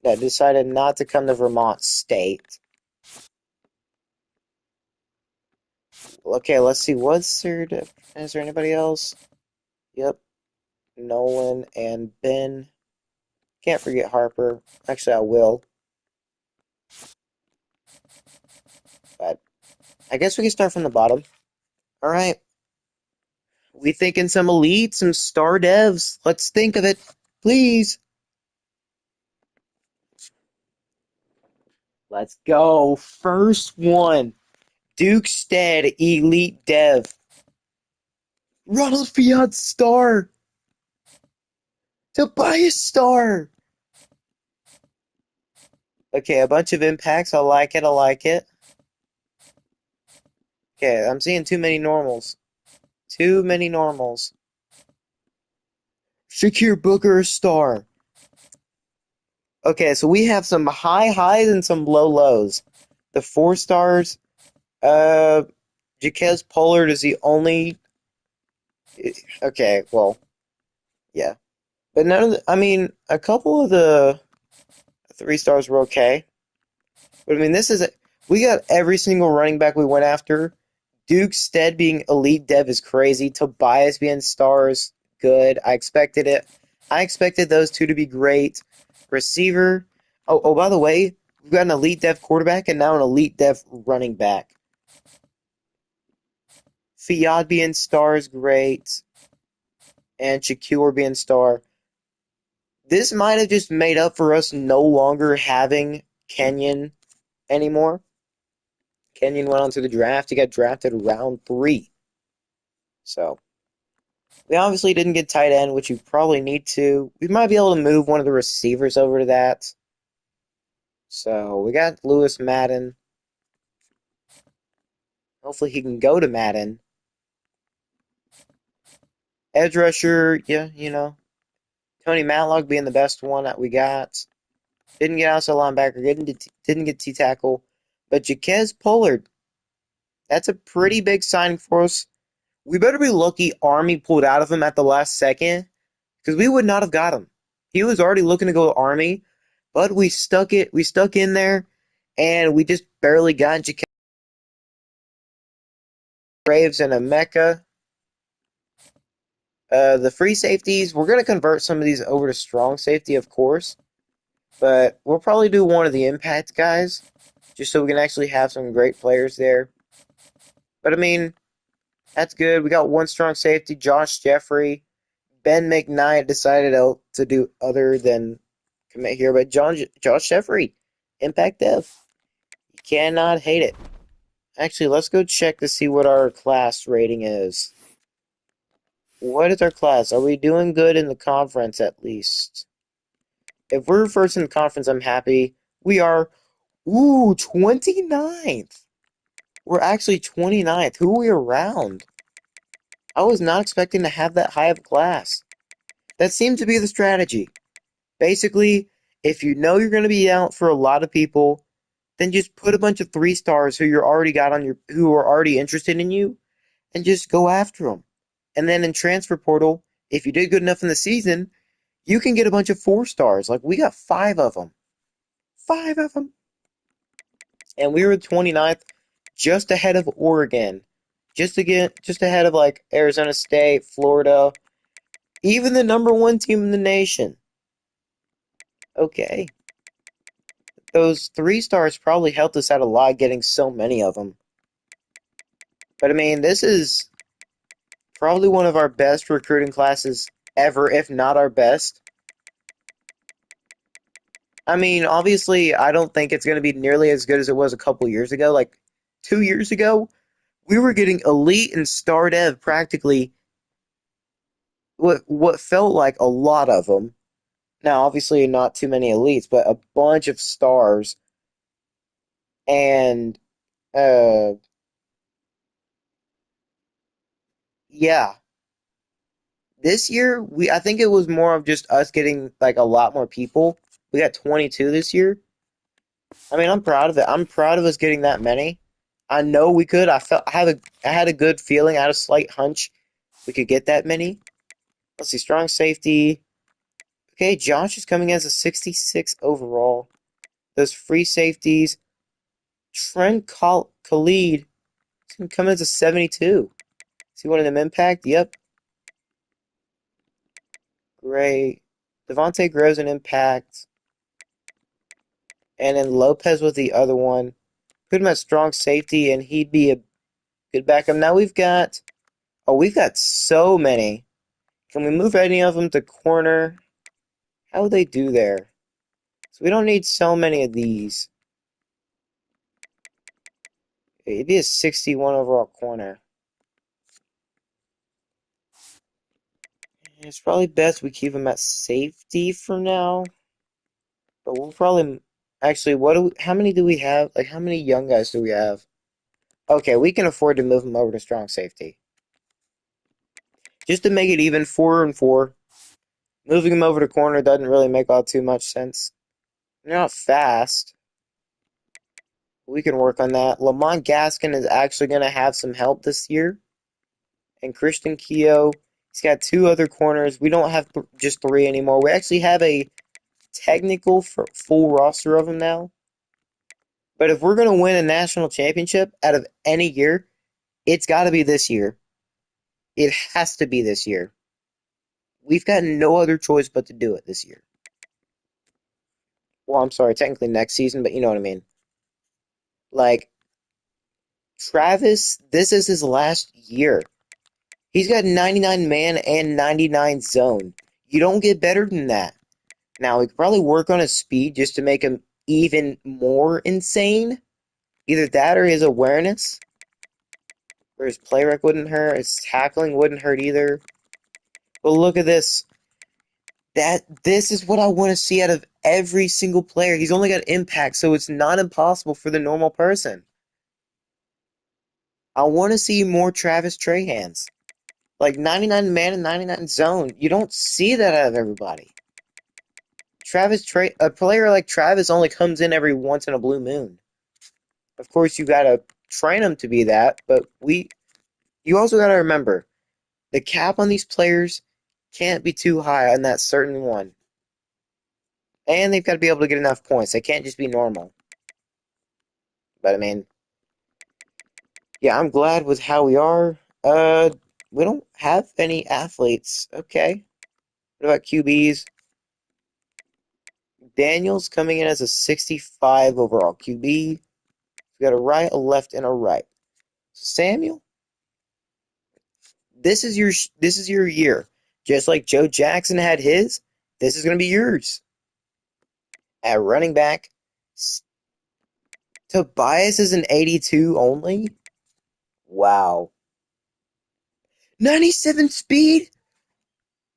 decided not to come to Vermont State. Okay, let's see. Is there anybody else? Yep. Nolan and Ben. Can't forget Harper. Actually, I will. But I guess we can start from the bottom. All right. We thinking some elite, some star devs. Let's think of it, please. Let's go. First one. Duke Stead, elite dev. Ronald Fiat star. Tobias star. Okay, a bunch of impacts. I like it. I like it. Okay, I'm seeing too many normals. Too many normals. Shakir Booker star. Okay, so we have some high highs and some low lows. The 4 stars, Jaquez Pollard is the only. Okay, well, yeah, but none of I mean, a couple of the 3 stars were okay. But I mean, we got every single running back we went after. Duke Stead being elite dev is crazy. Tobias being stars, good. I expected it. I expected those 2 to be great. Receiver. Oh, by the way, we've got an elite dev quarterback and now an elite dev running back. Fiad being star is great. And Shakur being star. This might have just made up for us no longer having Kenyon anymore. Kenyon went on to the draft. He got drafted round 3. So, we obviously didn't get tight end, which we probably need to. We might be able to move one of the receivers over to that. So, we got Lewis Madden. Hopefully he can go to Madden. Edge rusher, yeah, Tony Matlock being the best one that we got. Didn't get outside linebacker, didn't get T-tackle. But Jaquez Pollard, that's a pretty big signing for us. We better be lucky Army pulled out of him at the last second, because we would not have got him. He was already looking to go to Army, but we stuck in there, and we just barely got Jaquez Braves and a Mecca. The free safeties, we're going to convert some of these over to strong safety, of course. But we'll probably do one of the impact guys, just so we can actually have some great players there. But I mean, that's good. We got one strong safety, Josh Jeffrey. Ben McKnight decided to do other than commit here, but Josh Jeffrey, impact dev. You cannot hate it. Actually, let's go check to see what our class rating is. What is our class? Are we doing good in the conference at least? If we're first in the conference, I'm happy. We are, 29th. We're actually 29th. Who are we around? I was not expecting to have that high of a class. That seems to be the strategy. Basically, if you know you're going to be out for a lot of people, then just put a bunch of 3 stars who are already interested in you, and just go after them. And then in transfer portal, if you did good enough in the season, you can get a bunch of 4 stars. Like we got 5 of them, 5 of them, and we were 29th, just ahead of Oregon, just ahead of like Arizona State, Florida, even the number 1 team in the nation. Okay, those 3 stars probably helped us out a lot getting so many of them. But I mean, this is probably one of our best recruiting classes ever, if not our best. I mean, obviously, I don't think it's going to be nearly as good as it was a couple years ago. Like 2 years ago, we were getting elite and star dev practically what felt like a lot of them. Now, obviously, not too many elites, but a bunch of stars. And uh, yeah, this year I think it was more of just us getting like a lot more people. We got 22 this year. I mean, I'm proud of it. I'm proud of us getting that many. I know we could. I had a good feeling. I had a slight hunch we could get that many. Let's see, strong safety. Okay, Josh is coming as a 66 overall. Those free safeties. Trent Khalid is going to come as a 72. See one of them impact? Yep. Great. Devontae Groves an impact. And then Lopez was the other one. Put him at strong safety, and he'd be a good backup. Now we've got so many. Can we move any of them to corner? How would they do there? So we don't need so many of these. It'd be a 61 overall corner. It's probably best we keep him at safety for now. But we'll probably actually how many do we have? Like how many young guys do we have? Okay, we can afford to move him over to strong safety. Just to make it even 4-4. Moving him over to corner doesn't really make all too much sense. They're not fast. We can work on that. Lamont Gaskin is actually going to have some help this year. And Christian Keogh, he's got 2 other corners. We don't have just 3 anymore. We actually have a technical full roster of them now. But if we're going to win a national championship out of any year, it's got to be this year. It has to be this year. We've got no other choice but to do it this year. Well, I'm sorry, technically next season, but you know what I mean. Like, Travis, this is his last year. He's got 99 man and 99 zone. You don't get better than that. Now, we could probably work on his speed just to make him even more insane. Either that or his awareness. Or his play rec wouldn't hurt. His tackling wouldn't hurt either. But look at this. This is what I want to see out of every single player. He's only got impact, so it's not impossible for the normal person. I want to see more Travis Trahans. Like 99 man and 99 zone. You don't see that out of everybody. A player like Travis only comes in every once in a blue moon. Of course, you gotta train him to be that, but you also gotta remember the cap on these players can't be too high on that certain one. And they've got to be able to get enough points. They can't just be normal. But I mean, yeah, I'm glad with how we are. We don't have any athletes. Okay. What about QBs? Daniel's coming in as a 65 overall QB. We got a right, a left, and a right. Samuel, this is your year. Just like Joe Jackson had his, this is going to be yours. At running back, Tobias is an 82 only. Wow. 97 speed?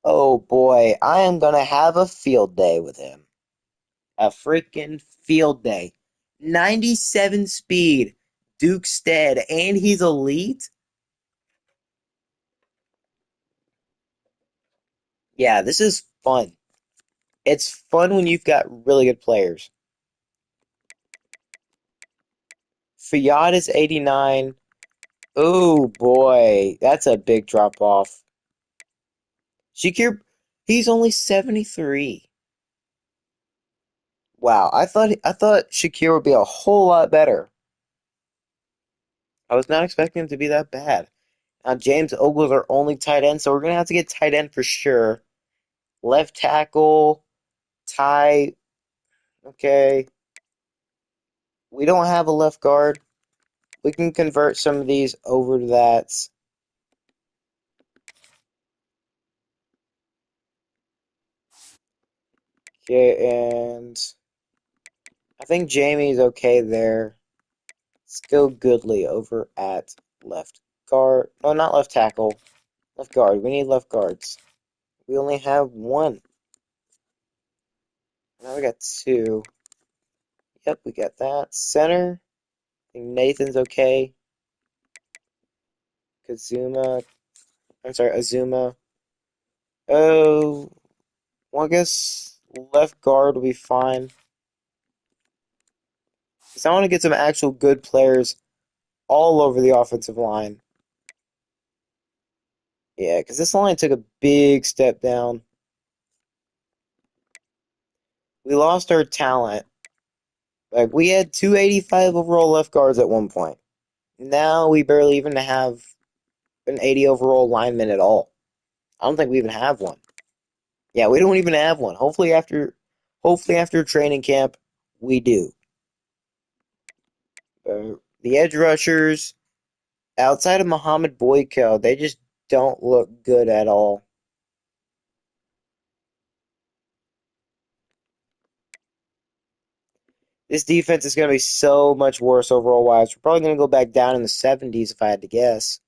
Oh boy, I am going to have a field day with him. A freaking field day. 97 speed. Duke Stead, and he's elite? Yeah, this is fun. It's fun when you've got really good players. Fiat is 89. Oh boy, that's a big drop off. Shakir, he's only 73. Wow, I thought Shakir would be a whole lot better. I was not expecting him to be that bad. Now James Ogle's our only tight end, so we're gonna have to get tight end for sure. Left tackle, Ty. Okay, we don't have a left guard. We can convert some of these over to that. Okay, and I think Jamie's okay there. Let's go Goodley over at left guard. No, not left tackle. Left guard. We need left guards. We only have one. Now we got two. Yep, we got that. Center. I think Nathan's okay. Kazuma. I'm sorry, Azuma. Oh, well, I guess left guard will be fine. Because I want to get some actual good players all over the offensive line. Yeah, because this line took a big step down. We lost our talent. Like, we had 285 overall left guards at one point. Now we barely even have an 80 overall lineman at all. I don't think we even have one. Yeah, we don't even have one. Hopefully after training camp, we do. The edge rushers, outside of Muhammad Boyko, they just don't look good at all. This defense is going to be so much worse overall wise. We're probably going to go back down in the 70s if I had to guess.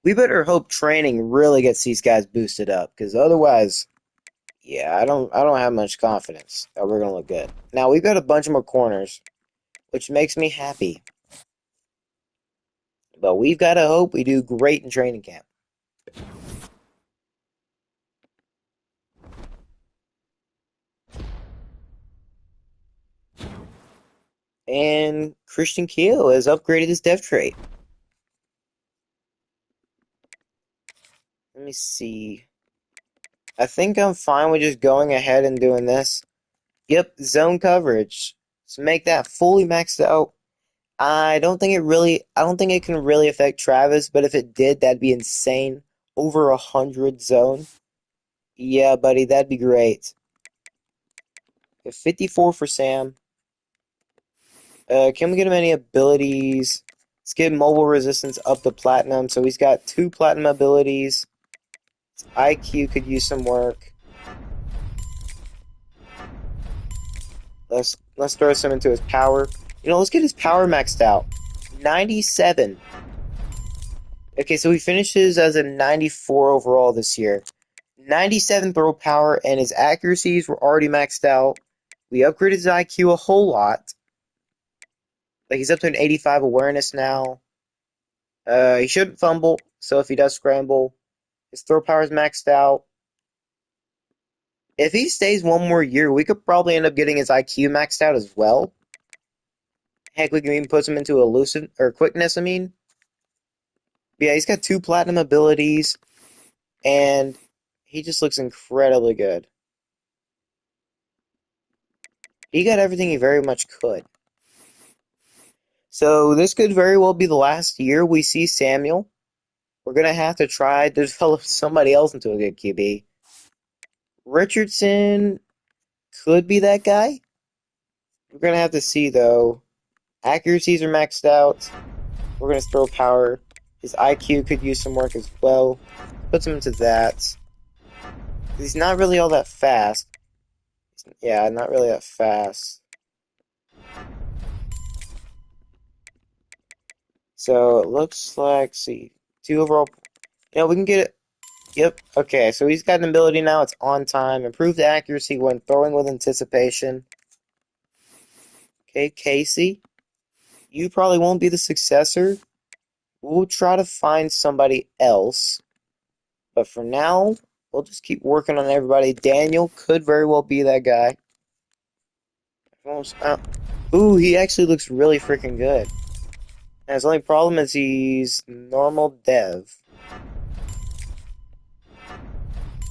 We better hope training really gets these guys boosted up, because otherwise, yeah, I don't have much confidence that we're gonna look good. Now we've got a bunch more corners, which makes me happy. But we've got to hope we do great in training camp. And Christian Keel has upgraded his dev trait. Let me see. I think I'm fine with just going ahead and doing this. Yep, zone coverage. So make that fully maxed out. I don't think it can really affect Travis, but if it did, that'd be insane. Over 100 zone. Yeah, buddy, that'd be great. 54 for Sam. Can we get him any abilities? Let's get mobile resistance up to platinum. So he's got 2 platinum abilities. His IQ could use some work. Let's throw some into his power. Let's get his power maxed out. 97. Okay, so he finishes as a 94 overall this year. 97 throw power, and his accuracies were already maxed out. We upgraded his IQ a whole lot. Like, he's up to an 85 awareness now. He shouldn't fumble, so if he does scramble, his throw power is maxed out. If he stays one more year, we could probably end up getting his IQ maxed out as well. Heck, we can even put him into elusive or quickness, I mean. But yeah, he's got 2 platinum abilities, and he just looks incredibly good. He got everything he very much could. So this could very well be the last year we see Samuel. We're gonna have to try to develop somebody else into a good QB. Richardson could be that guy. We're gonna have to see though. Accuracies are maxed out. We're gonna throw power. His IQ could use some work as well. Puts him into that. He's not really all that fast. Yeah, not really that fast. So it looks like, see, 2 overall. We can get it. Yep. Okay, so he's got an ability now. It's on time. Improved accuracy when throwing with anticipation. Okay, Casey, you probably won't be the successor. We'll try to find somebody else. But for now, we'll just keep working on everybody. Daniel could very well be that guy. Almost out. Ooh, he actually looks really freaking good. And his only problem is he's normal dev.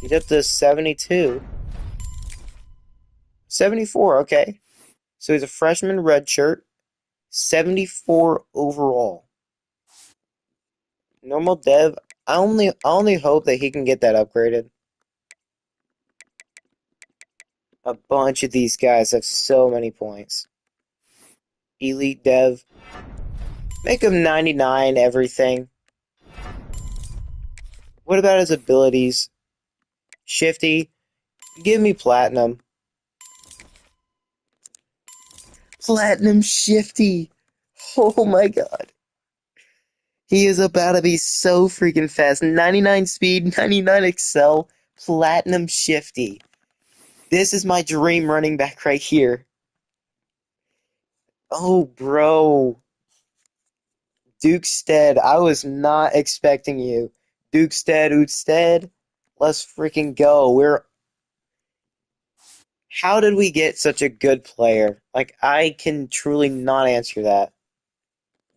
He's up to 72. 74, okay. So he's a freshman redshirt. 74 overall. Normal dev. I only hope that he can get that upgraded. A bunch of these guys have so many points. Elite dev. Make him 99 everything. What about his abilities? Shifty. Give me platinum. Platinum Shifty. Oh my god. He is about to be so freaking fast. 99 speed, 99 excel, platinum Shifty. This is my dream running back right here. Oh, bro. Dukestead, I was not expecting you. Dukestead. Let's freaking go. How did we get such a good player? Like, I can truly not answer that.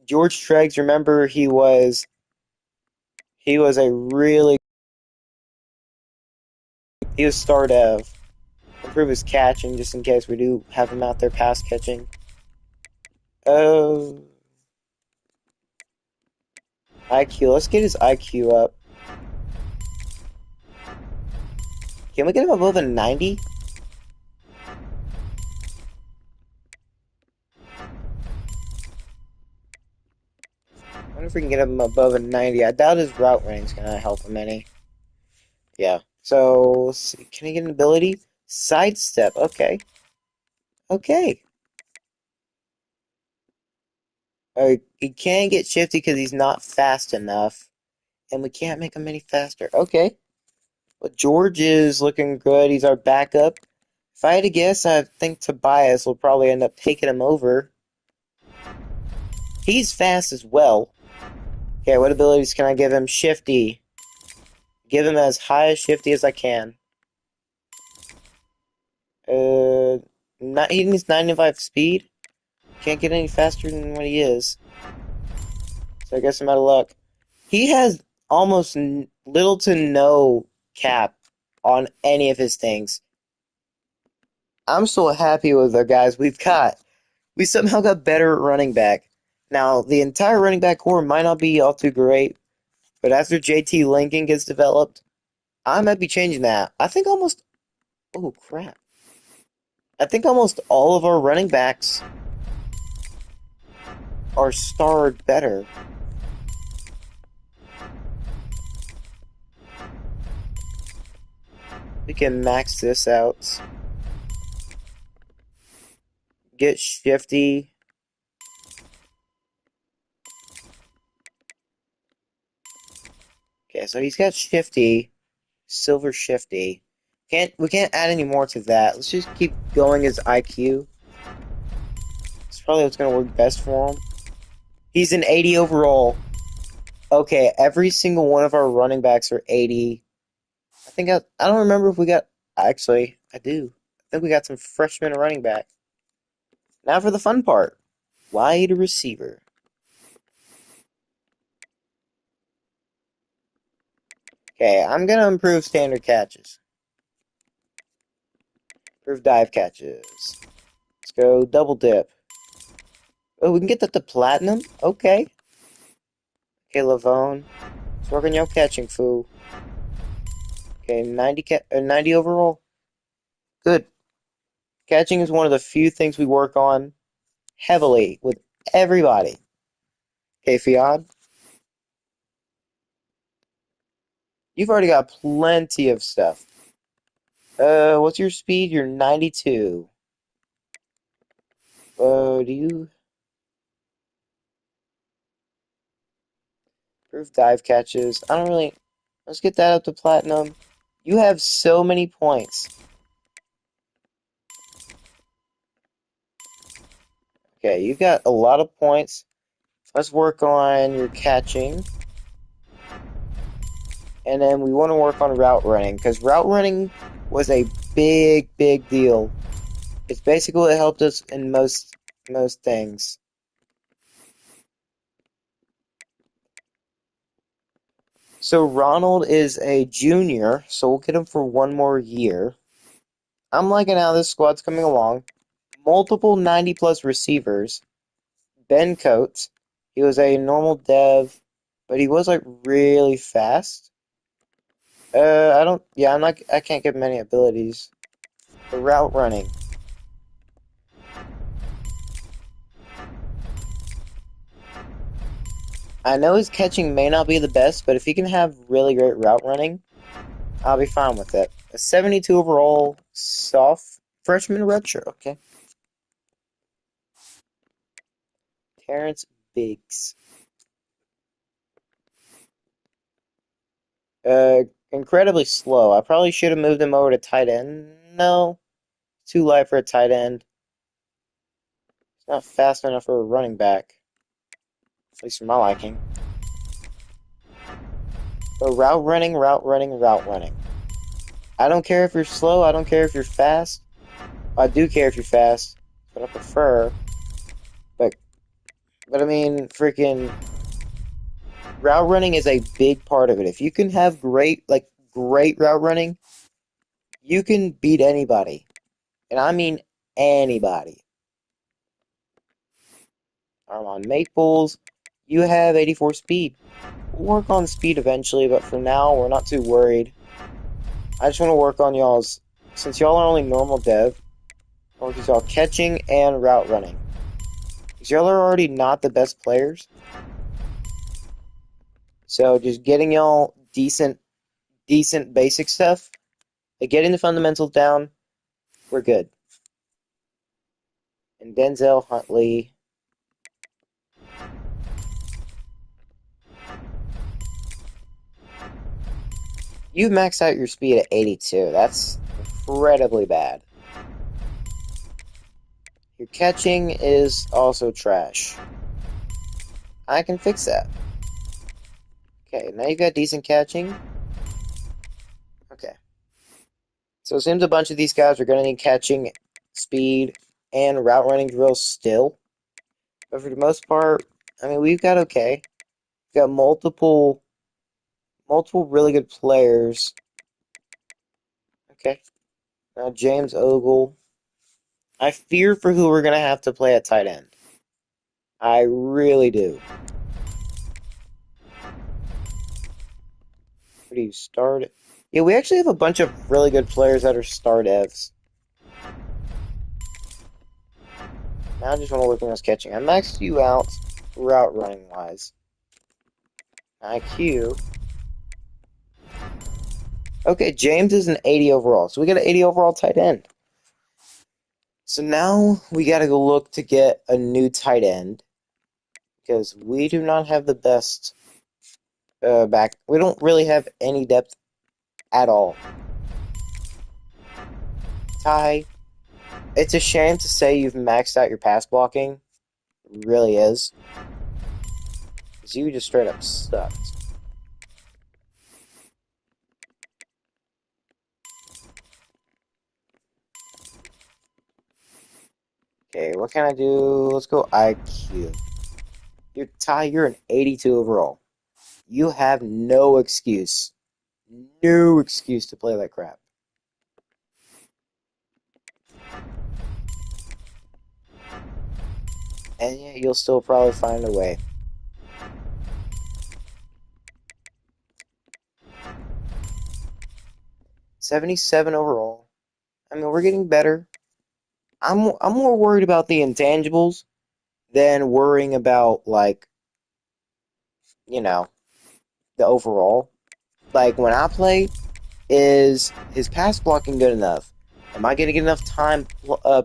George Treggs, remember, he was a really, he was star dev. Improve his catching just in case we do have him out there pass catching. Oh, IQ. Let's get his IQ up. Can we get him above a 90? I wonder if we can get him above a 90. I doubt his route running's gonna help him any. Yeah. So, let's see. Can he get an ability? Sidestep. Okay. Okay. He can't get shifty because he's not fast enough. And we can't make him any faster. Okay. But George is looking good. He's our backup. If I had to guess, I think Tobias will probably end up taking him over. He's fast as well. Okay, what abilities can I give him? Shifty. Give him as high as shifty as I can. He needs 95 speed. Can't get any faster than what he is. So I guess I'm out of luck. He has almost little to no cap on any of his things. I'm so happy with the guys we've got. We somehow got better at running back. Now, the entire running back core might not be all too great, but after JT Lincoln gets developed, I might be changing that. I think almost. Oh, crap. I think almost all of our running backs are starred better. We can max this out. Get shifty. Okay, so he's got shifty. Silver shifty. We can't add any more to that. Let's just keep going his IQ. It's probably what's gonna work best for him. He's an 80 overall. Okay, every single one of our running backs are 80. I don't remember if we got. Actually, I do. I think we got some freshmen running back. Now for the fun part. Wide receiver. Okay, I'm gonna improve standard catches. Improve dive catches. Let's go double dip. Oh, we can get that to platinum? Okay. Okay, Lavone. Let's work on your catching, fool. Okay, 90 overall. Good. Catching is one of the few things we work on heavily with everybody. Okay, Fiad. You've already got plenty of stuff. What's your speed? You're 92. Do you improve dive catches? I don't really. Let's get that up to platinum. You have so many points. Okay, you got a lot of points. Let's work on your catching. And then we want to work on route running, because route running was a big, big deal. It's basically what helped us in most things. So Ronald is a junior, so we'll get him for one more year. I'm liking how this squad's coming along. Multiple 90-plus receivers. Ben Coates. He was a normal dev, but he was like really fast. I can't get many abilities. The route running. I know his catching may not be the best, but if he can have really great route running, I'll be fine with it. A 72 overall soft freshman retro. Okay. Terrence Biggs. Incredibly slow. I probably should have moved him over to tight end. No. Too light for a tight end. It's not fast enough for a running back. At least for my liking. But route running, route running, route running. I don't care if you're slow. I don't care if you're fast. I do care if you're fast, but I prefer. But I mean, freaking route running is a big part of it. If you can have great route running, you can beat anybody. And I mean anybody. Armand Maples, you have 84 speed. We'll work on speed eventually, but for now, we're not too worried. I just want to work on y'all's, since y'all are only normal dev, I'll work with y'all catching and route running. Because y'all are already not the best players. So just getting y'all decent basic stuff, like getting the fundamentals down, we're good. And Denzel Huntley. You maxed out your speed at 82. That's incredibly bad. Your catching is also trash. I can fix that. Okay, now you got decent catching. Okay. So it seems a bunch of these guys are going to need catching, speed, and route running drills still. But for the most part, I mean, we've got okay. We've got multiple really good players. Okay. Now James Ogle. I fear for who we're going to have to play at tight end. I really do. Who do you start? Yeah, we actually have a bunch of really good players that are star devs. Now I just want to work on this catching. I maxed you out route running wise. IQ. Okay, James is an 80 overall. So we got an 80 overall tight end. So now we got to go look to get a new tight end. Because we do not have the best back. We don't really have any depth at all. Ty, it's a shame to say you've maxed out your pass blocking. It really is. Because you just straight up sucked. Okay, what can I do? Let's go IQ. You're an 82 overall. You have no excuse. No excuse to play that crap. And yeah, you'll still probably find a way. 77 overall. I mean, we're getting better. I'm more worried about the intangibles than worrying about, like, you know, the overall. Like, when I play, is his pass blocking good enough? Am I going to get enough time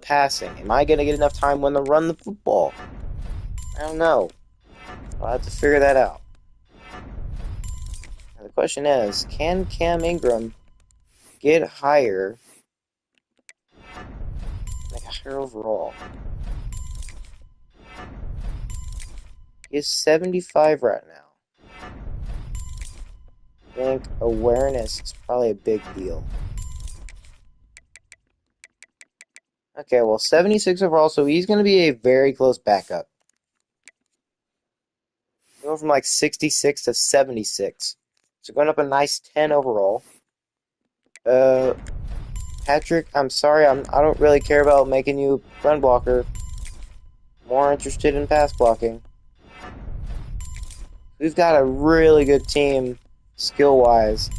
passing? Am I going to get enough time when to run the football? I don't know. I'll have to figure that out. Now, the question is, can Cam Ingram get higher, like higher overall? He is 75 right now. I think awareness is probably a big deal. Okay, well, 76 overall, so he's going to be a very close backup. Going from like 66 to 76. So going up a nice 10 overall. Patrick, I'm sorry, I don't really care about making you run blocker. More interested in pass blocking. We've got a really good team, skill-wise.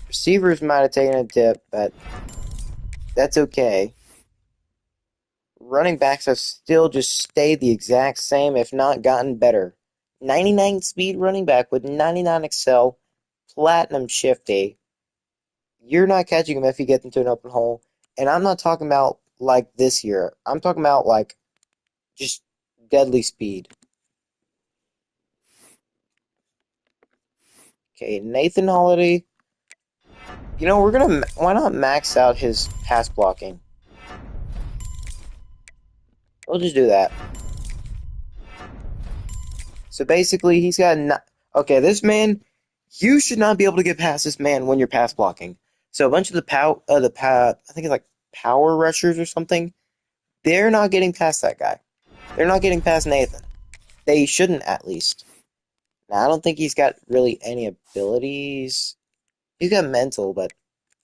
Receivers might have taken a dip, but that's okay. Running backs have still just stayed the exact same, if not gotten better. 99 speed running back with 99 excel, platinum shifty. You're not catching him if he gets into an open hole. And I'm not talking about like this year. I'm talking about like just deadly speed. Okay, Nathan Holiday. You know, why not max out his pass blocking? We'll just do that. So basically, he's got okay, this man, you should not be able to get past this man when you're pass blocking. So a bunch of I think it's like power rushers or something, they're not getting past that guy. They're not getting past Nathan. They shouldn't, at least. Now, I don't think he's got really any abilities. He's got mental, but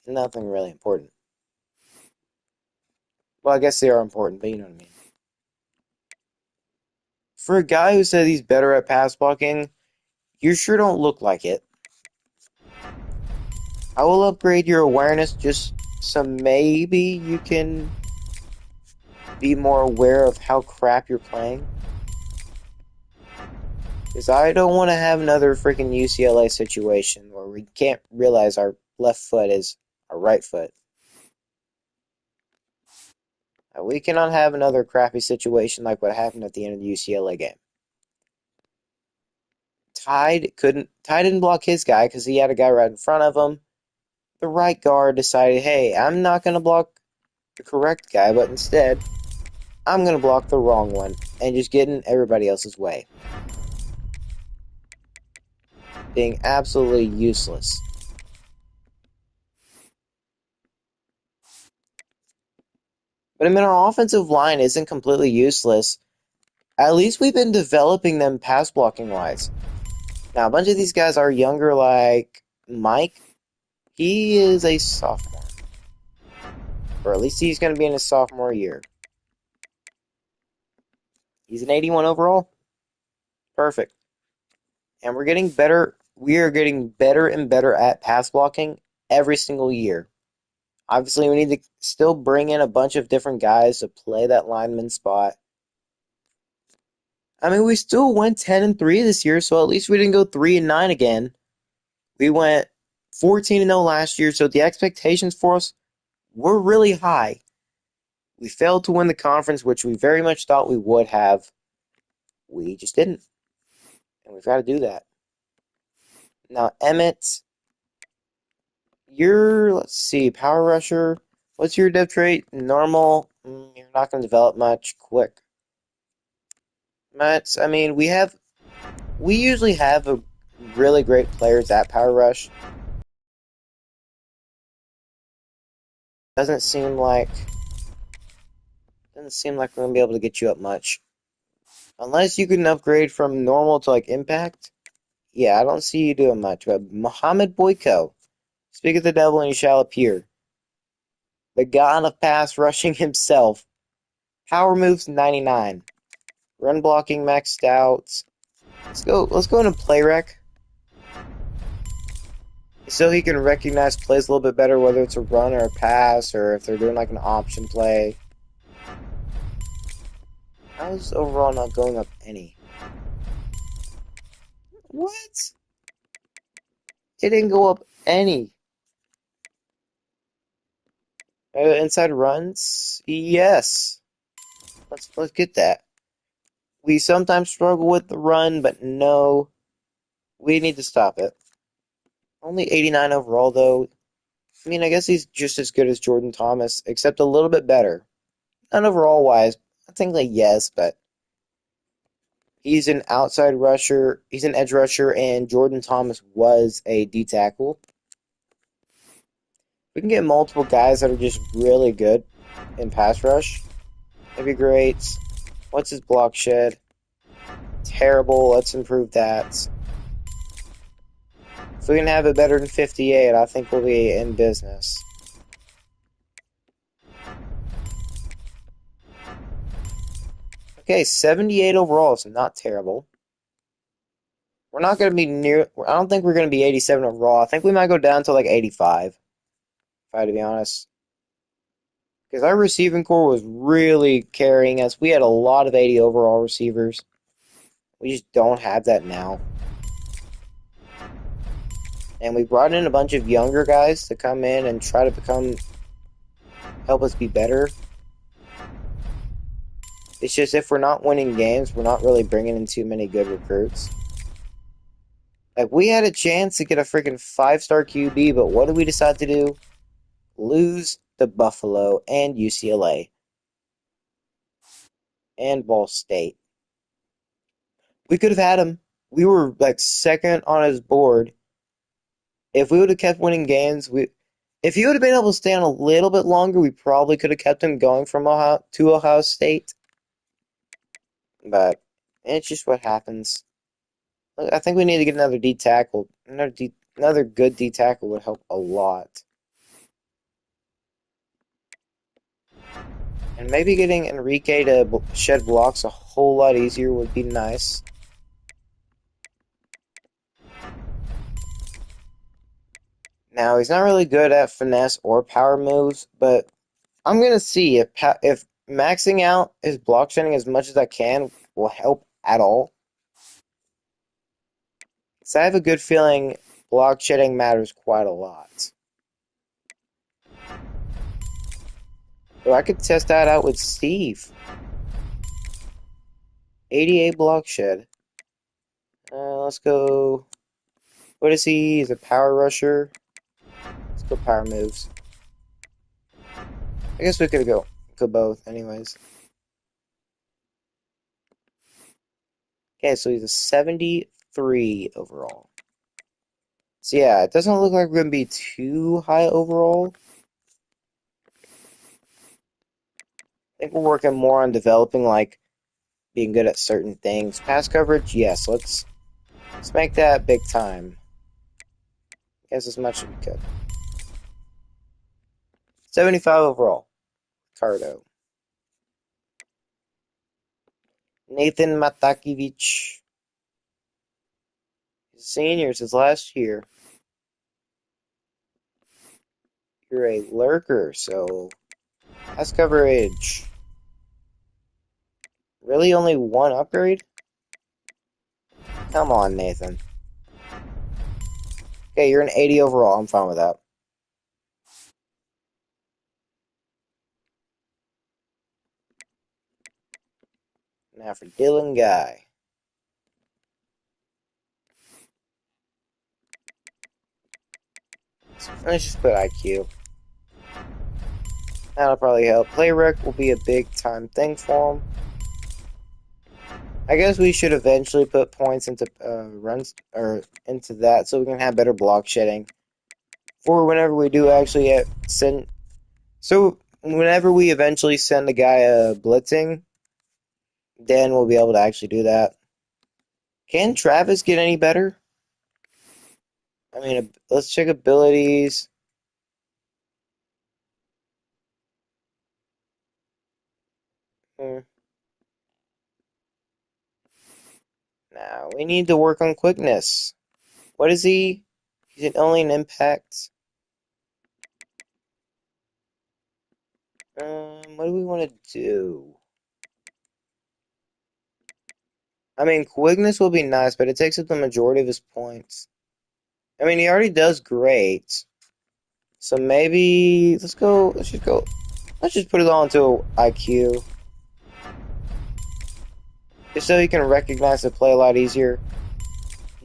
nothing really important. Well, I guess they are important, but you know what I mean. For a guy who said he's better at pass blocking, you sure don't look like it. I will upgrade your awareness just so maybe you can be more aware of how crap you're playing. Because I don't want to have another freaking UCLA situation where we can't realize our left foot is our right foot. We cannot have another crappy situation like what happened at the end of the UCLA game. Ty didn't block his guy because he had a guy right in front of him. The right guard decided, hey, I'm not going to block the correct guy, but instead, I'm going to block the wrong one and just get in everybody else's way. Being absolutely useless. But I mean, our offensive line isn't completely useless. At least we've been developing them pass blocking wise. Now, a bunch of these guys are younger, like Mike. He is a sophomore. Or at least he's going to be in his sophomore year. He's an 81 overall. Perfect. And we're getting better. We are getting better and better at pass blocking every single year. Obviously, we need to still bring in a bunch of different guys to play that lineman spot. I mean, we still went 10-3 this year, so at least we didn't go 3-9 again. We went 14-0 last year, so the expectations for us were really high. We failed to win the conference, which we very much thought we would have. We just didn't. And we've got to do that. Now, Emmett, let's see, power rusher. What's your depth trait? Normal. You're not going to develop much. Quick. Matt, I mean, we usually have a really great players at power rush. Doesn't seem like we're going to be able to get you up much. Unless you can upgrade from normal to like impact. Yeah, I don't see you doing much. But Muhammad Boyko, speak of the devil and he shall appear. The god of pass rushing himself. Power moves 99. Run blocking maxed out. Let's go into play rec. So he can recognize plays a little bit better, whether it's a run or a pass, or if they're doing like an option play. How's overall not going up any? What? It didn't go up any. Inside runs? Yes. Let's get that. We sometimes struggle with the run, but no, we need to stop it. Only 89 overall, though. I mean, I guess he's just as good as Jordan Thomas, except a little bit better. Not overall wise. I think like yes, but he's an outside rusher. He's an edge rusher, and Jordan Thomas was a D tackle. We can get multiple guys that are just really good in pass rush. That'd be great. What's his block shed? Terrible. Let's improve that. If we can have it better than 58, I think we'll be in business. Okay, 78 overall is not terrible. We're not going to be near. I don't think we're going to be 87 overall. I think we might go down to like 85, if I had to be honest. Because our receiving core was really carrying us. We had a lot of 80 overall receivers. We just don't have that now. And we brought in a bunch of younger guys to come in and try to help us be better. It's just if we're not winning games, we're not really bringing in too many good recruits. Like, we had a chance to get a freaking 5-star QB, but what did we decide to do? Lose to Buffalo and UCLA and Ball State. We could have had him. We were like second on his board. If we would have kept winning games, if he would have been able to stay on a little bit longer, we probably could have kept him going from Ohio to Ohio State. But it's just what happens. I think we need to get another D tackle. Another good D tackle would help a lot. And maybe getting Enrique to shed blocks a whole lot easier would be nice. Now, he's not really good at finesse or power moves, but I'm going to see if maxing out his block shedding as much as I can will help at all. Because I have a good feeling block shedding matters quite a lot. So I could test that out with Steve. 88 block shed. Let's go. What is he? He's a power rusher. Let's go power moves. I guess we could go both anyways. Okay, so he's a 73 overall. So yeah, it doesn't look like we're going to be too high overall. I think we're working more on developing, like, being good at certain things. Pass coverage, yes, let's make that big time. Guess as much as we could. 75 overall. Cardo. Nathan Matakevich. Seniors his last year. You're a lurker, so pass coverage. Really only one upgrade? Come on, Nathan. Okay, you're an 80 overall. I'm fine with that. Now for Dylan Guy. So let's just put IQ. That'll probably help. Play rec will be a big time thing for him. I guess we should eventually put points into runs or into that so we can have better block shedding for whenever we do actually send. So whenever we eventually send a guy blitzing, then we'll be able to actually do that. Can Travis get any better? I mean, let's check abilities. Hmm. Now we need to work on quickness. What is he? Is it only an impact? What do we want to do? I mean, quickness will be nice, but it takes up the majority of his points. I mean, he already does great. So maybe let's go. Let's just go. Let's just put it all into IQ, just so he can recognize the play a lot easier.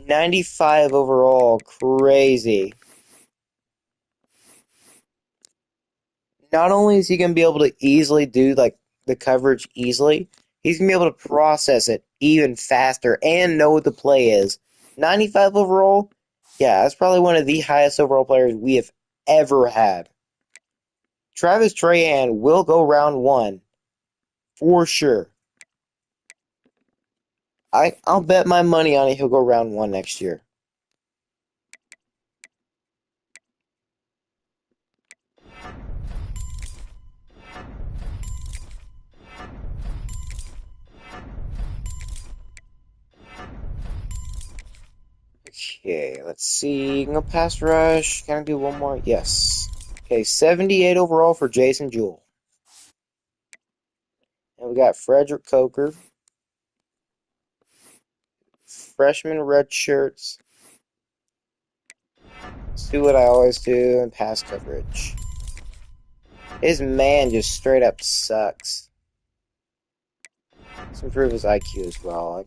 95 overall, crazy. Not only is he gonna be able to easily do like the coverage easily, he's gonna be able to process it even faster and know what the play is. 95 overall, yeah, that's probably one of the highest overall players we have ever had. Travis Trahan will go round one for sure. I'll bet my money on it. He'll go round one next year. Okay, let's see. Can I pass rush? Can I do one more? Yes. Okay, 78 overall for Jason Jewell. And we got Frederick Coker. Freshman red shirts. Let's do what I always do and pass coverage. His man just straight up sucks. Let's improve his IQ as well.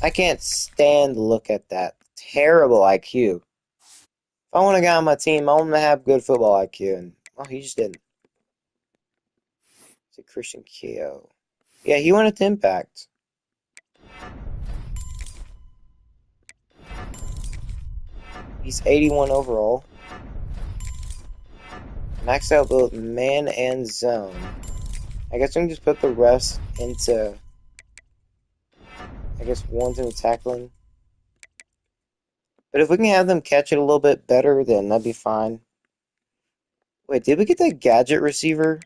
I can't stand to look at that terrible IQ. If I want a guy on my team, I want him to have good football IQ, and well, he just didn't. It's a Christian Keo. Yeah, he wanted to impact. He's 81 overall. Maxed out both man and zone. I guess we can just put the rest into, I guess one's into tackling. But if we can have them catch it a little bit better, then that'd be fine. Wait, did we get that gadget receiver?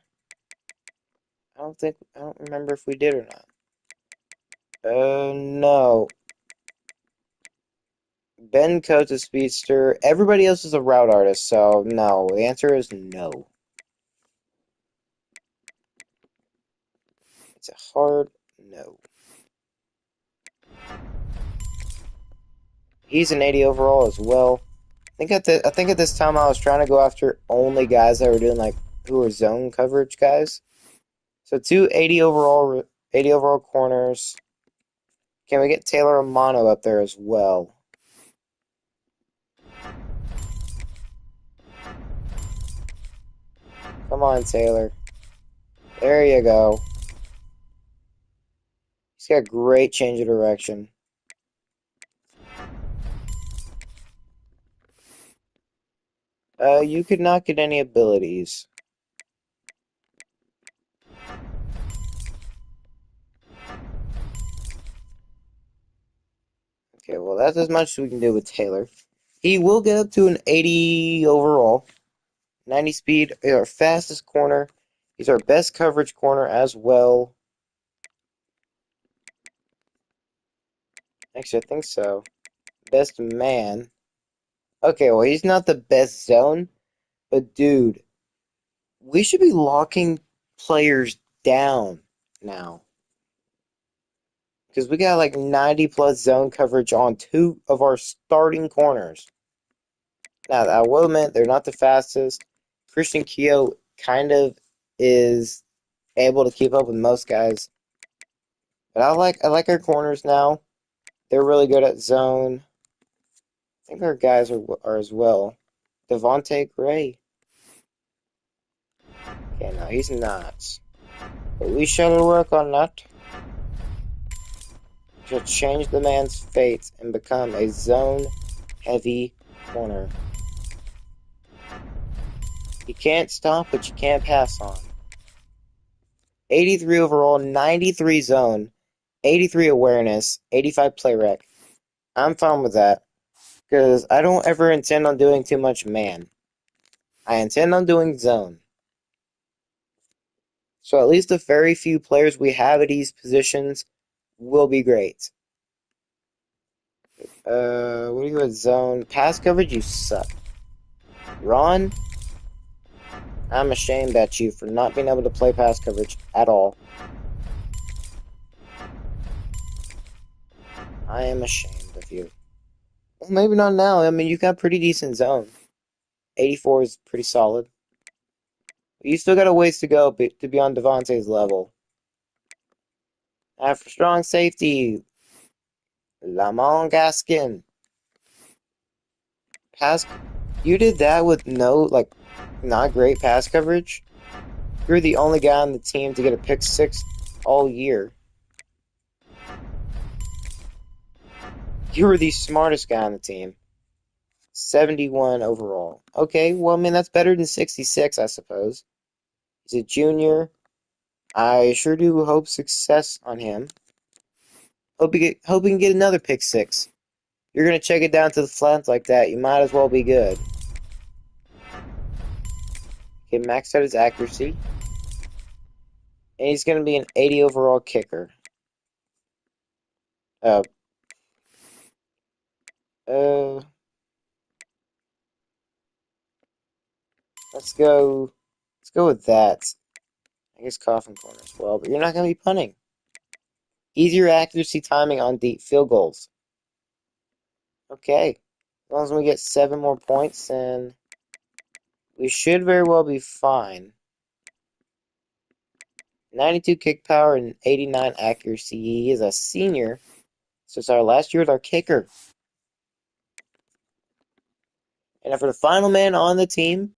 I don't remember if we did or not. No. Ben Coates is speedster. Everybody else is a route artist, so no. The answer is no. It's a hard no. He's an 80 overall as well. I think at this time I was trying to go after only guys that were doing like who were zone coverage guys. So two 80 overall corners. Can we get Taylor Amano up there as well? Come on, Taylor. There you go. He's got great change of direction. You could not get any abilities. Okay, well that's as much as we can do with Taylor. He will get up to an 80 overall. 90 speed. He's our fastest corner. He's our best coverage corner as well. Actually, I think so. Best man. Okay, well, he's not the best zone, but dude, we should be locking players down now. Because we got like 90 plus zone coverage on two of our starting corners. Now, I will admit, they're not the fastest. Christian Keo kind of is able to keep up with most guys. But I like our corners now. They're really good at zone. I think our guys are as well. Devontae Gray. Okay, no, he's not. But we shall work on that. To change the man's fate and become a zone-heavy corner. You can't stop what you can't pass on. 83 overall, 93 zone, 83 awareness, 85 play rec. I'm fine with that. Because I don't ever intend on doing too much man. I intend on doing zone. So at least the very few players we have at these positions will be great. What are you at zone? Pass coverage, you suck. Ron, I'm ashamed at you for not being able to play pass coverage at all. I am ashamed of you. Well, maybe not now. I mean, you've got pretty decent zone. 84 is pretty solid. But you still got a ways to go to be on Devontae's level. After strong safety, Lamont Gaskin. Pass. You did that with no, like, not great pass coverage. You're the only guy on the team to get a pick six all year. You were the smartest guy on the team. 71 overall. Okay, well, I mean, that's better than 66, I suppose. He's a junior. I sure do hope success on him. Hope he can get another pick six. You're going to check it down to the flat like that. You might as well be good. Okay, maxed out his accuracy. And he's going to be an 80 overall kicker. Uh, uh, let's go with that. I guess coffin corner as well, but you're not going to be punting. Easier accuracy timing on deep field goals. Okay. As long as we get 7 more points, then we should very well be fine. 92 kick power and 89 accuracy. He is a senior. So it's our last year with our kicker. And for the final man on the team,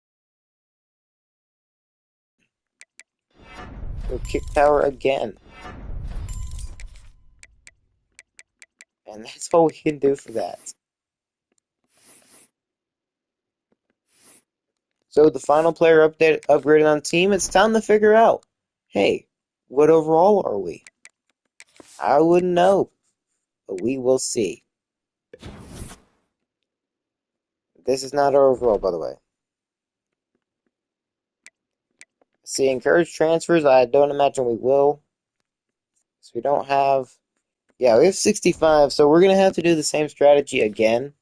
we'll kick power again. And that's all we can do for that. So the final player upgraded on the team, it's time to figure out, hey, what overall are we? I wouldn't know, but we will see. This is not our overall, by the way. See, encourage transfers, I don't imagine we will. So we don't have... Yeah, we have 65, so we're going to have to do the same strategy again.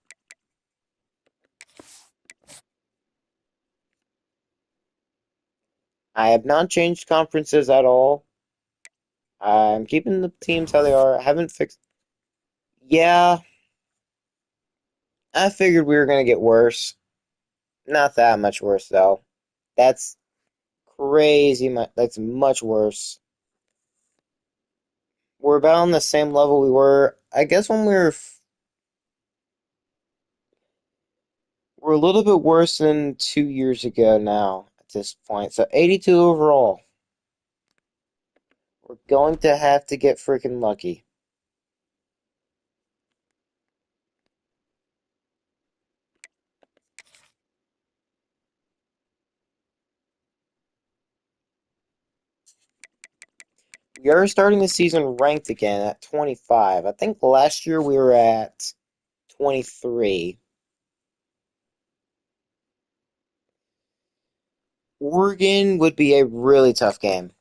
I have not changed conferences at all. I'm keeping the teams how they are. I haven't fixed... Yeah, I figured we were going to get worse. Not that much worse, though. That's crazy. That's much worse. We're about on the same level we were. I guess when we're a little bit worse than 2 years ago now at this point. So 82 overall. We're going to have to get freaking lucky. We are starting the season ranked again at 25. I think last year we were at 23. Oregon would be a really tough game.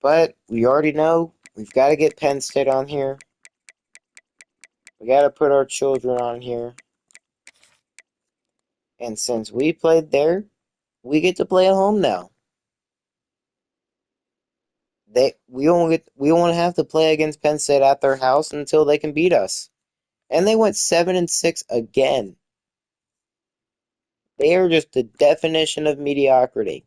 But we already know we've got to get Penn State on here. We got to put our children on here. And since we played there, we get to play at home now. We won't have to play against Penn State at their house until they can beat us. And they went 7-6 again. They are just the definition of mediocrity.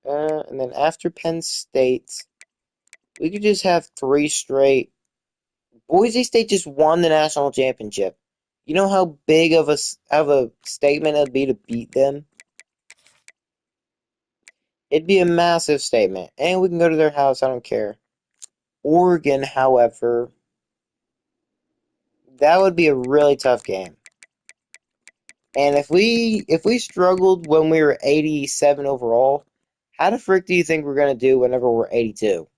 And then after Penn State, we could just have 3 straight. Boise State just won the national championship. You know how big of a statement it'd be to beat them? It'd be a massive statement. And we can go to their house, I don't care. Oregon, however, that would be a really tough game. And if we struggled when we were 87 overall, how the frick do you think we're gonna do whenever we're 82?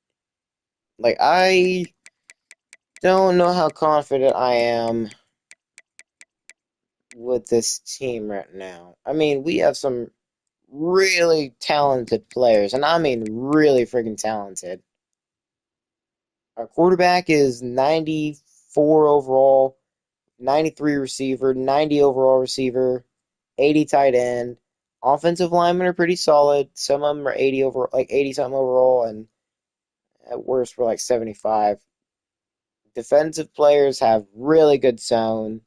Like, I don't know how confident I am with this team right now. I mean, we have some really talented players, and I mean really freaking talented. Our quarterback is 94 overall, 93 receiver, 90 overall receiver, 80 tight end. Offensive linemen are pretty solid. Some of them are 80 over, like 80 something overall, and at worst we're like 75. Defensive players have really good zone.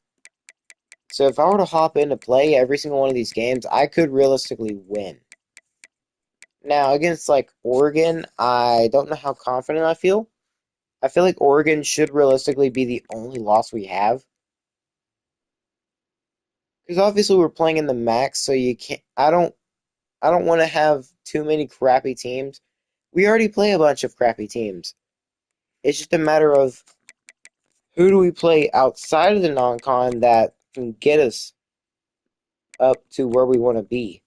So if I were to hop in to play every single one of these games, I could realistically win. Now against like Oregon, I don't know how confident I feel. I feel like Oregon should realistically be the only loss we have. Because obviously we're playing in the max, so you can't. I don't want to have too many crappy teams. We already play a bunch of crappy teams. It's just a matter of who do we play outside of the non-con that can get us up to where we want to be.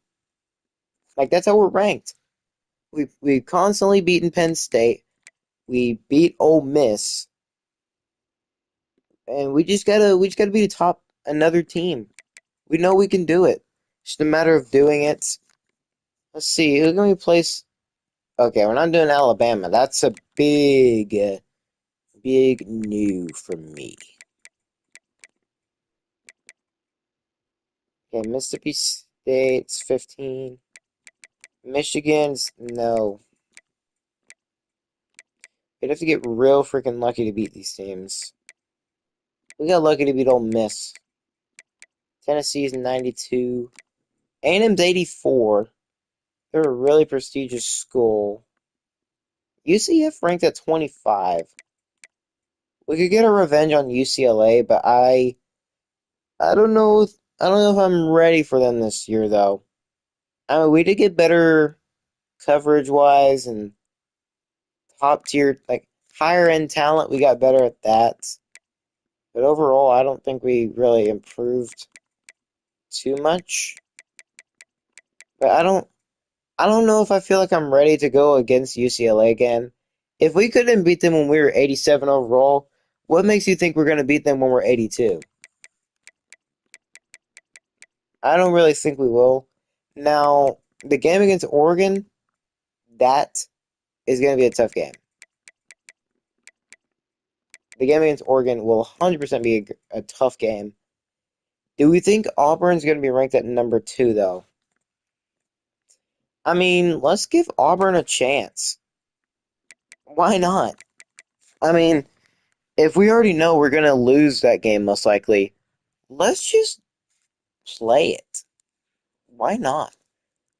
Like that's how we're ranked. We've constantly beaten Penn State. We beat Ole Miss, and we just gotta be the top another team. We know we can do it. It's just a matter of doing it. Let's see who can we place. Okay, we're not doing Alabama. That's a big new for me. Okay, Mississippi State's 15. Michigan's no. We'd have to get real freaking lucky to beat these teams. We got lucky to beat Ole Miss. Tennessee's 92. A&M's 84. They're a really prestigious school. UCF ranked at 25. We could get a revenge on UCLA, but I don't know. I don't know if I'm ready for them this year, though. I mean, we did get better coverage wise and top tier, like higher end talent. We got better at that, but overall, I don't think we really improved too much. But I don't know if I feel like I'm ready to go against UCLA again. If we couldn't beat them when we were 87 overall, what makes you think we're going to beat them when we're 82? I don't really think we will. Now, the game against Oregon, that is going to be a tough game. The game against Oregon will 100% be a tough game. Do we think Auburn's going to be ranked at number 2, though? I mean, let's give Auburn a chance. Why not? I mean, if we already know we're going to lose that game most likely, let's just play it. Why not?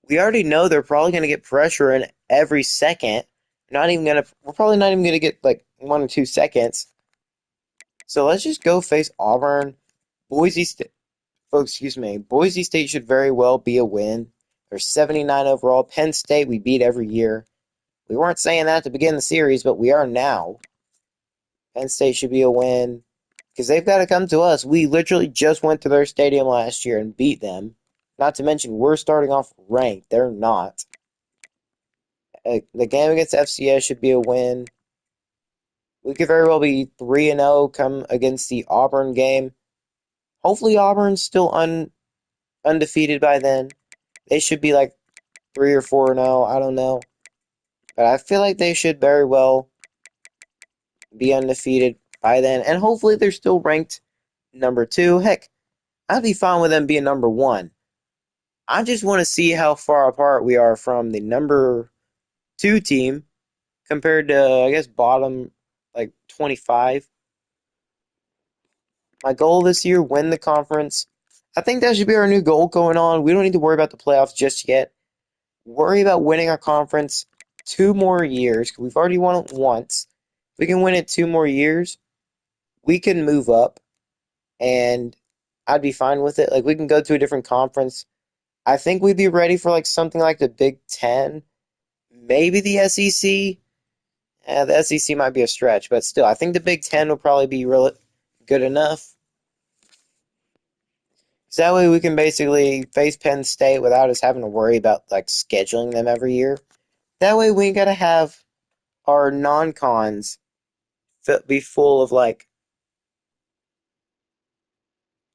We already know they're probably going to get pressure in every second. We're probably not even going to get like 1 or 2 seconds. So let's just go face Auburn. Boise State, folks, excuse me. Boise State should very well be a win. They're 79 overall. Penn State, we beat every year. We weren't saying that to begin the series, but we are now. Penn State should be a win because they've got to come to us. We literally just went to their stadium last year and beat them. Not to mention, we're starting off ranked. They're not. The game against FCS should be a win. We could very well be 3-0 come against the Auburn game. Hopefully, Auburn's still undefeated by then. They should be like 3 or 4-0. I don't know. But I feel like they should very well be undefeated by then. And hopefully, they're still ranked number 2. Heck, I'd be fine with them being number 1. I just want to see how far apart we are from the number 2 team compared to, I guess, bottom like 25. My goal this year, win the conference. I think that should be our new goal going on. We don't need to worry about the playoffs just yet. Worry about winning our conference 2 more years. We've already won it once. If we can win it 2 more years, we can move up, and I'd be fine with it. Like we can go to a different conference. I think we'd be ready for like something like the Big Ten, maybe the SEC. The SEC might be a stretch, but still, I think the Big Ten will probably be real good enough. So that way we can basically face Penn State without us having to worry about like scheduling them every year. That way we gotta have our non-cons be full of like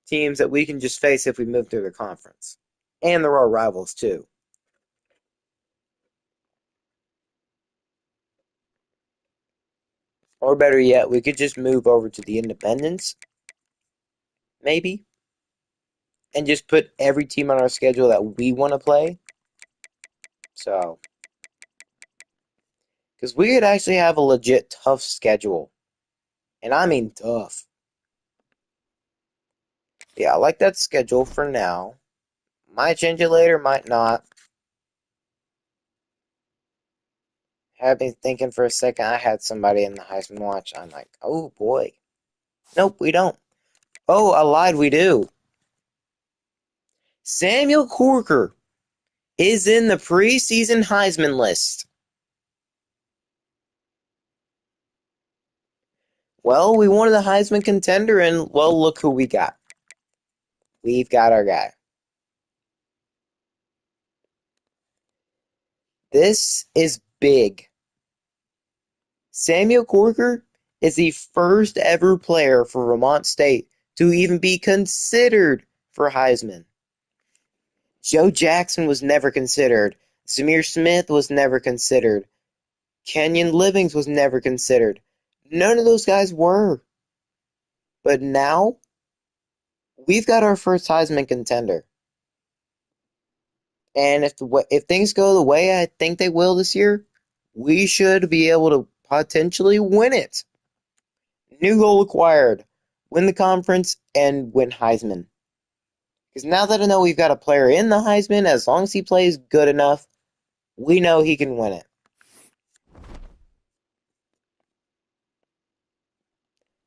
teams that we can just face if we move through the conference. And there are rivals too. Or better yet, we could just move over to the independents, maybe, and just put every team on our schedule that we want to play. So, because we could actually have a legit tough schedule. And I mean tough. Yeah, I like that schedule for now. Might change it later, might not. Have been thinking for a second I had somebody in the Heisman watch. I'm like, oh boy. Nope, we don't. Oh, I lied, we do. Samuel Corker is in the preseason Heisman list. Well, we wanted a Heisman contender, and well, look who we got. We've got our guy. This is big. Samuel Corker is the first ever player for Vermont State to even be considered for Heisman. Joe Jackson was never considered. Zamir Smith was never considered. Kenyon Livings was never considered. None of those guys were. But now, we've got our first Heisman contender. And if things go the way I think they will this year, we should be able to potentially win it. New goal acquired. Win the conference and win Heisman. Because now that I know we've got a player in the Heisman, as long as he plays good enough, we know he can win it.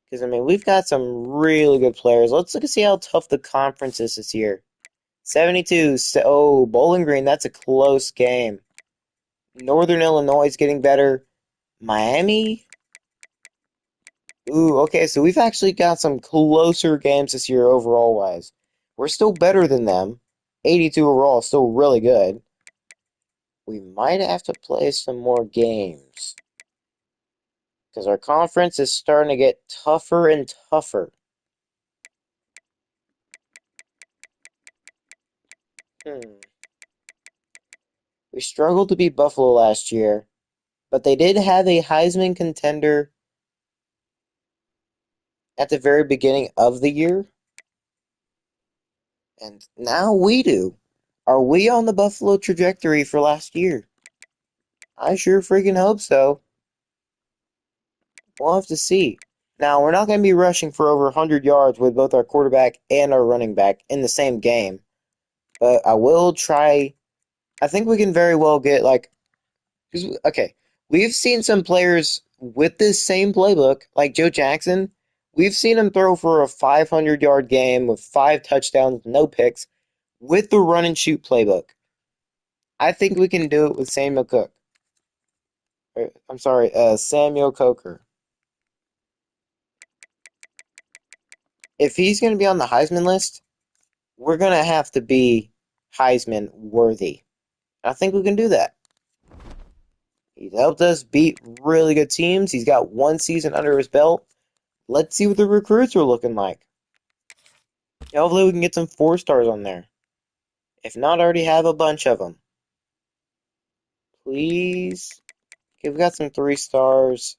Because, I mean, we've got some really good players. Let's look and see how tough the conference is this year. 72. Oh, Bowling Green, that's a close game. Northern Illinois is getting better. Miami? Ooh, okay, so we've actually got some closer games this year overall-wise. We're still better than them. 82 overall, still really good. We might have to play some more games. Because our conference is starting to get tougher and tougher. We struggled to beat Buffalo last year, but they did have a Heisman contender at the very beginning of the year, and now we do. Are we on the Buffalo trajectory for last year? I sure freaking hope so. We'll have to see. Now, we're not going to be rushing for over 100 yards with both our quarterback and our running back in the same game, but I will try. I think we can very well get, like, okay, we've seen some players with this same playbook, like Joe Jackson. We've seen him throw for a 500-yard game with 5 touchdowns, no picks, with the run and shoot playbook. I think we can do it with Samuel Cook. I'm sorry, Samuel Coker. If he's going to be on the Heisman list, we're going to have to be Heisman worthy. I think we can do that. He's helped us beat really good teams. He's got 1 season under his belt. Let's see what the recruits are looking like. Hopefully we can get some 4-stars on there. If not, I already have a bunch of them. Please. Okay, we've got some 3-stars.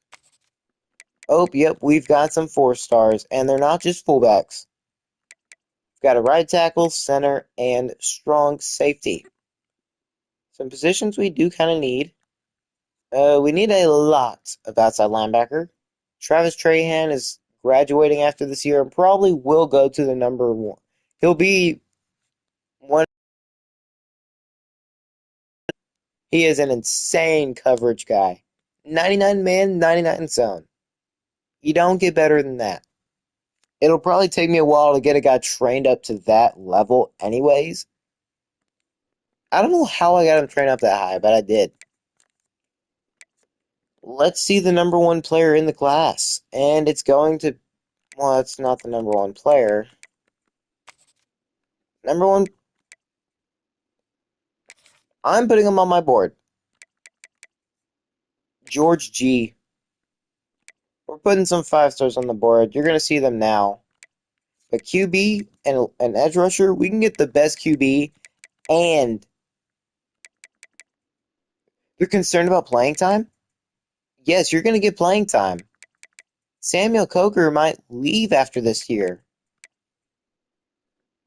Oh, yep, we've got some 4-stars. And they're not just fullbacks. We've got a right tackle, center, and strong safety. Some positions we do kind of need. We need a lot of outside linebacker. Travis Trahan is graduating after this year and probably will go to the number 1. He'll be one. He is an insane coverage guy. 99 man, 99 zone. You don't get better than that. It'll probably take me a while to get a guy trained up to that level anyways. I don't know how I got him trained up that high, but I did. Let's see the number 1 player in the class. And it's going to... Well, it's not the number 1 player. Number 1... I'm putting him on my board. George G. We're putting some 5-stars on the board. You're going to see them now. A QB and an edge rusher, we can get the best QB, and you're concerned about playing time? Yes, you're going to get playing time. Samuel Coker might leave after this year.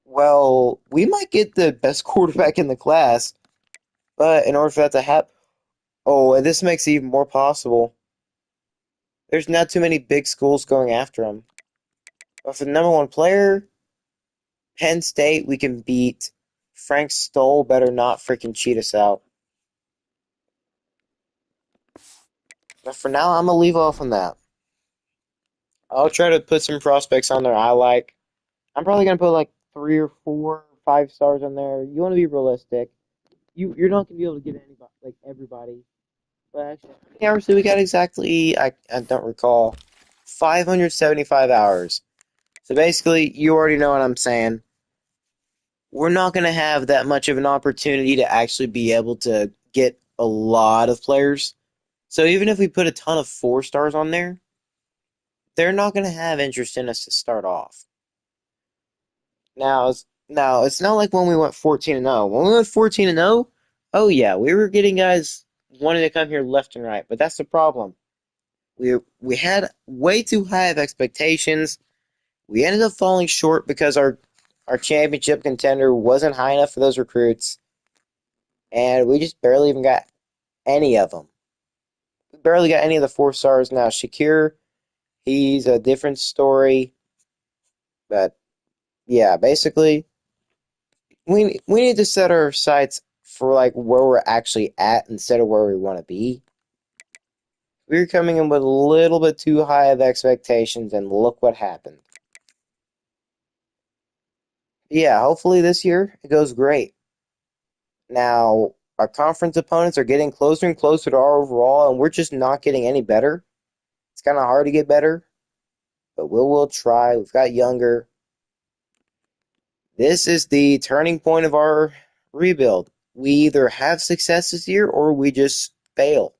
Well, we might get the best quarterback in the class, but in order for that to happen, oh, and this makes it even more possible. There's not too many big schools going after him. But for the number one player, Penn State, we can beat. Frank Stoll better not freaking cheat us out. But for now, I'm gonna leave off on that. I'll try to put some prospects on there I like. I'm probably gonna put like 3 or 4, 5 stars on there. You want to be realistic. You're not gonna be able to get anybody like everybody. But actually, how many hours do we got exactly? I don't recall. 575 hours. So basically, you already know what I'm saying. We're not going to have that much of an opportunity to actually be able to get a lot of players. So even if we put a ton of 4 stars on there, they're not going to have interest in us to start off. Now it's not like when we went 14 and 0. When we went 14 and 0, oh yeah, we were getting guys wanting to come here left and right. But that's the problem. We had way too high of expectations. We ended up falling short because our championship contender wasn't high enough for those recruits, and we just barely even got any of them. We barely got any of the 4 stars. Now Shakir, he's a different story, but yeah, basically we need to set our sights for like where we're actually at instead of where we want to be. We were coming in with a little bit too high of expectations, and look what happened. Yeah, hopefully this year it goes great. Now, our conference opponents are getting closer and closer to our overall, and we're just not getting any better. It's kind of hard to get better, but we'll try. We've got younger. This is the turning point of our rebuild. We either have success this year or we just fail.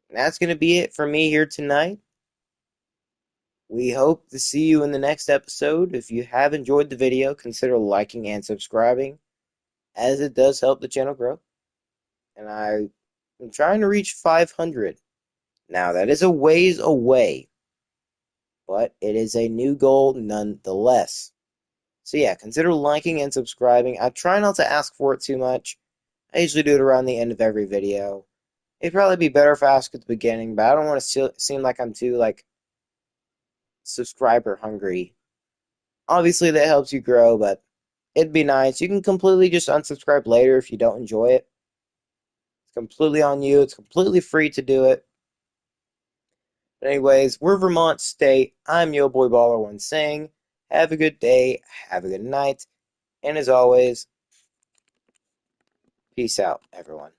And that's going to be it for me here tonight. We hope to see you in the next episode. If you have enjoyed the video, consider liking and subscribing, as it does help the channel grow. And I'm trying to reach 500. Now, that is a ways away, but it is a new goal nonetheless. So yeah, consider liking and subscribing. I try not to ask for it too much. I usually do it around the end of every video. It'd probably be better if I ask at the beginning, but I don't want to seem like I'm too like subscriber hungry. Obviously, that helps you grow, but it'd be nice. You can completely just unsubscribe later if you don't enjoy it. It's completely on you. It's completely free to do it. But anyways, we're Vermont State. I'm Yo Boy Baller One saying, have a good day, have a good night, and as always, peace out, everyone.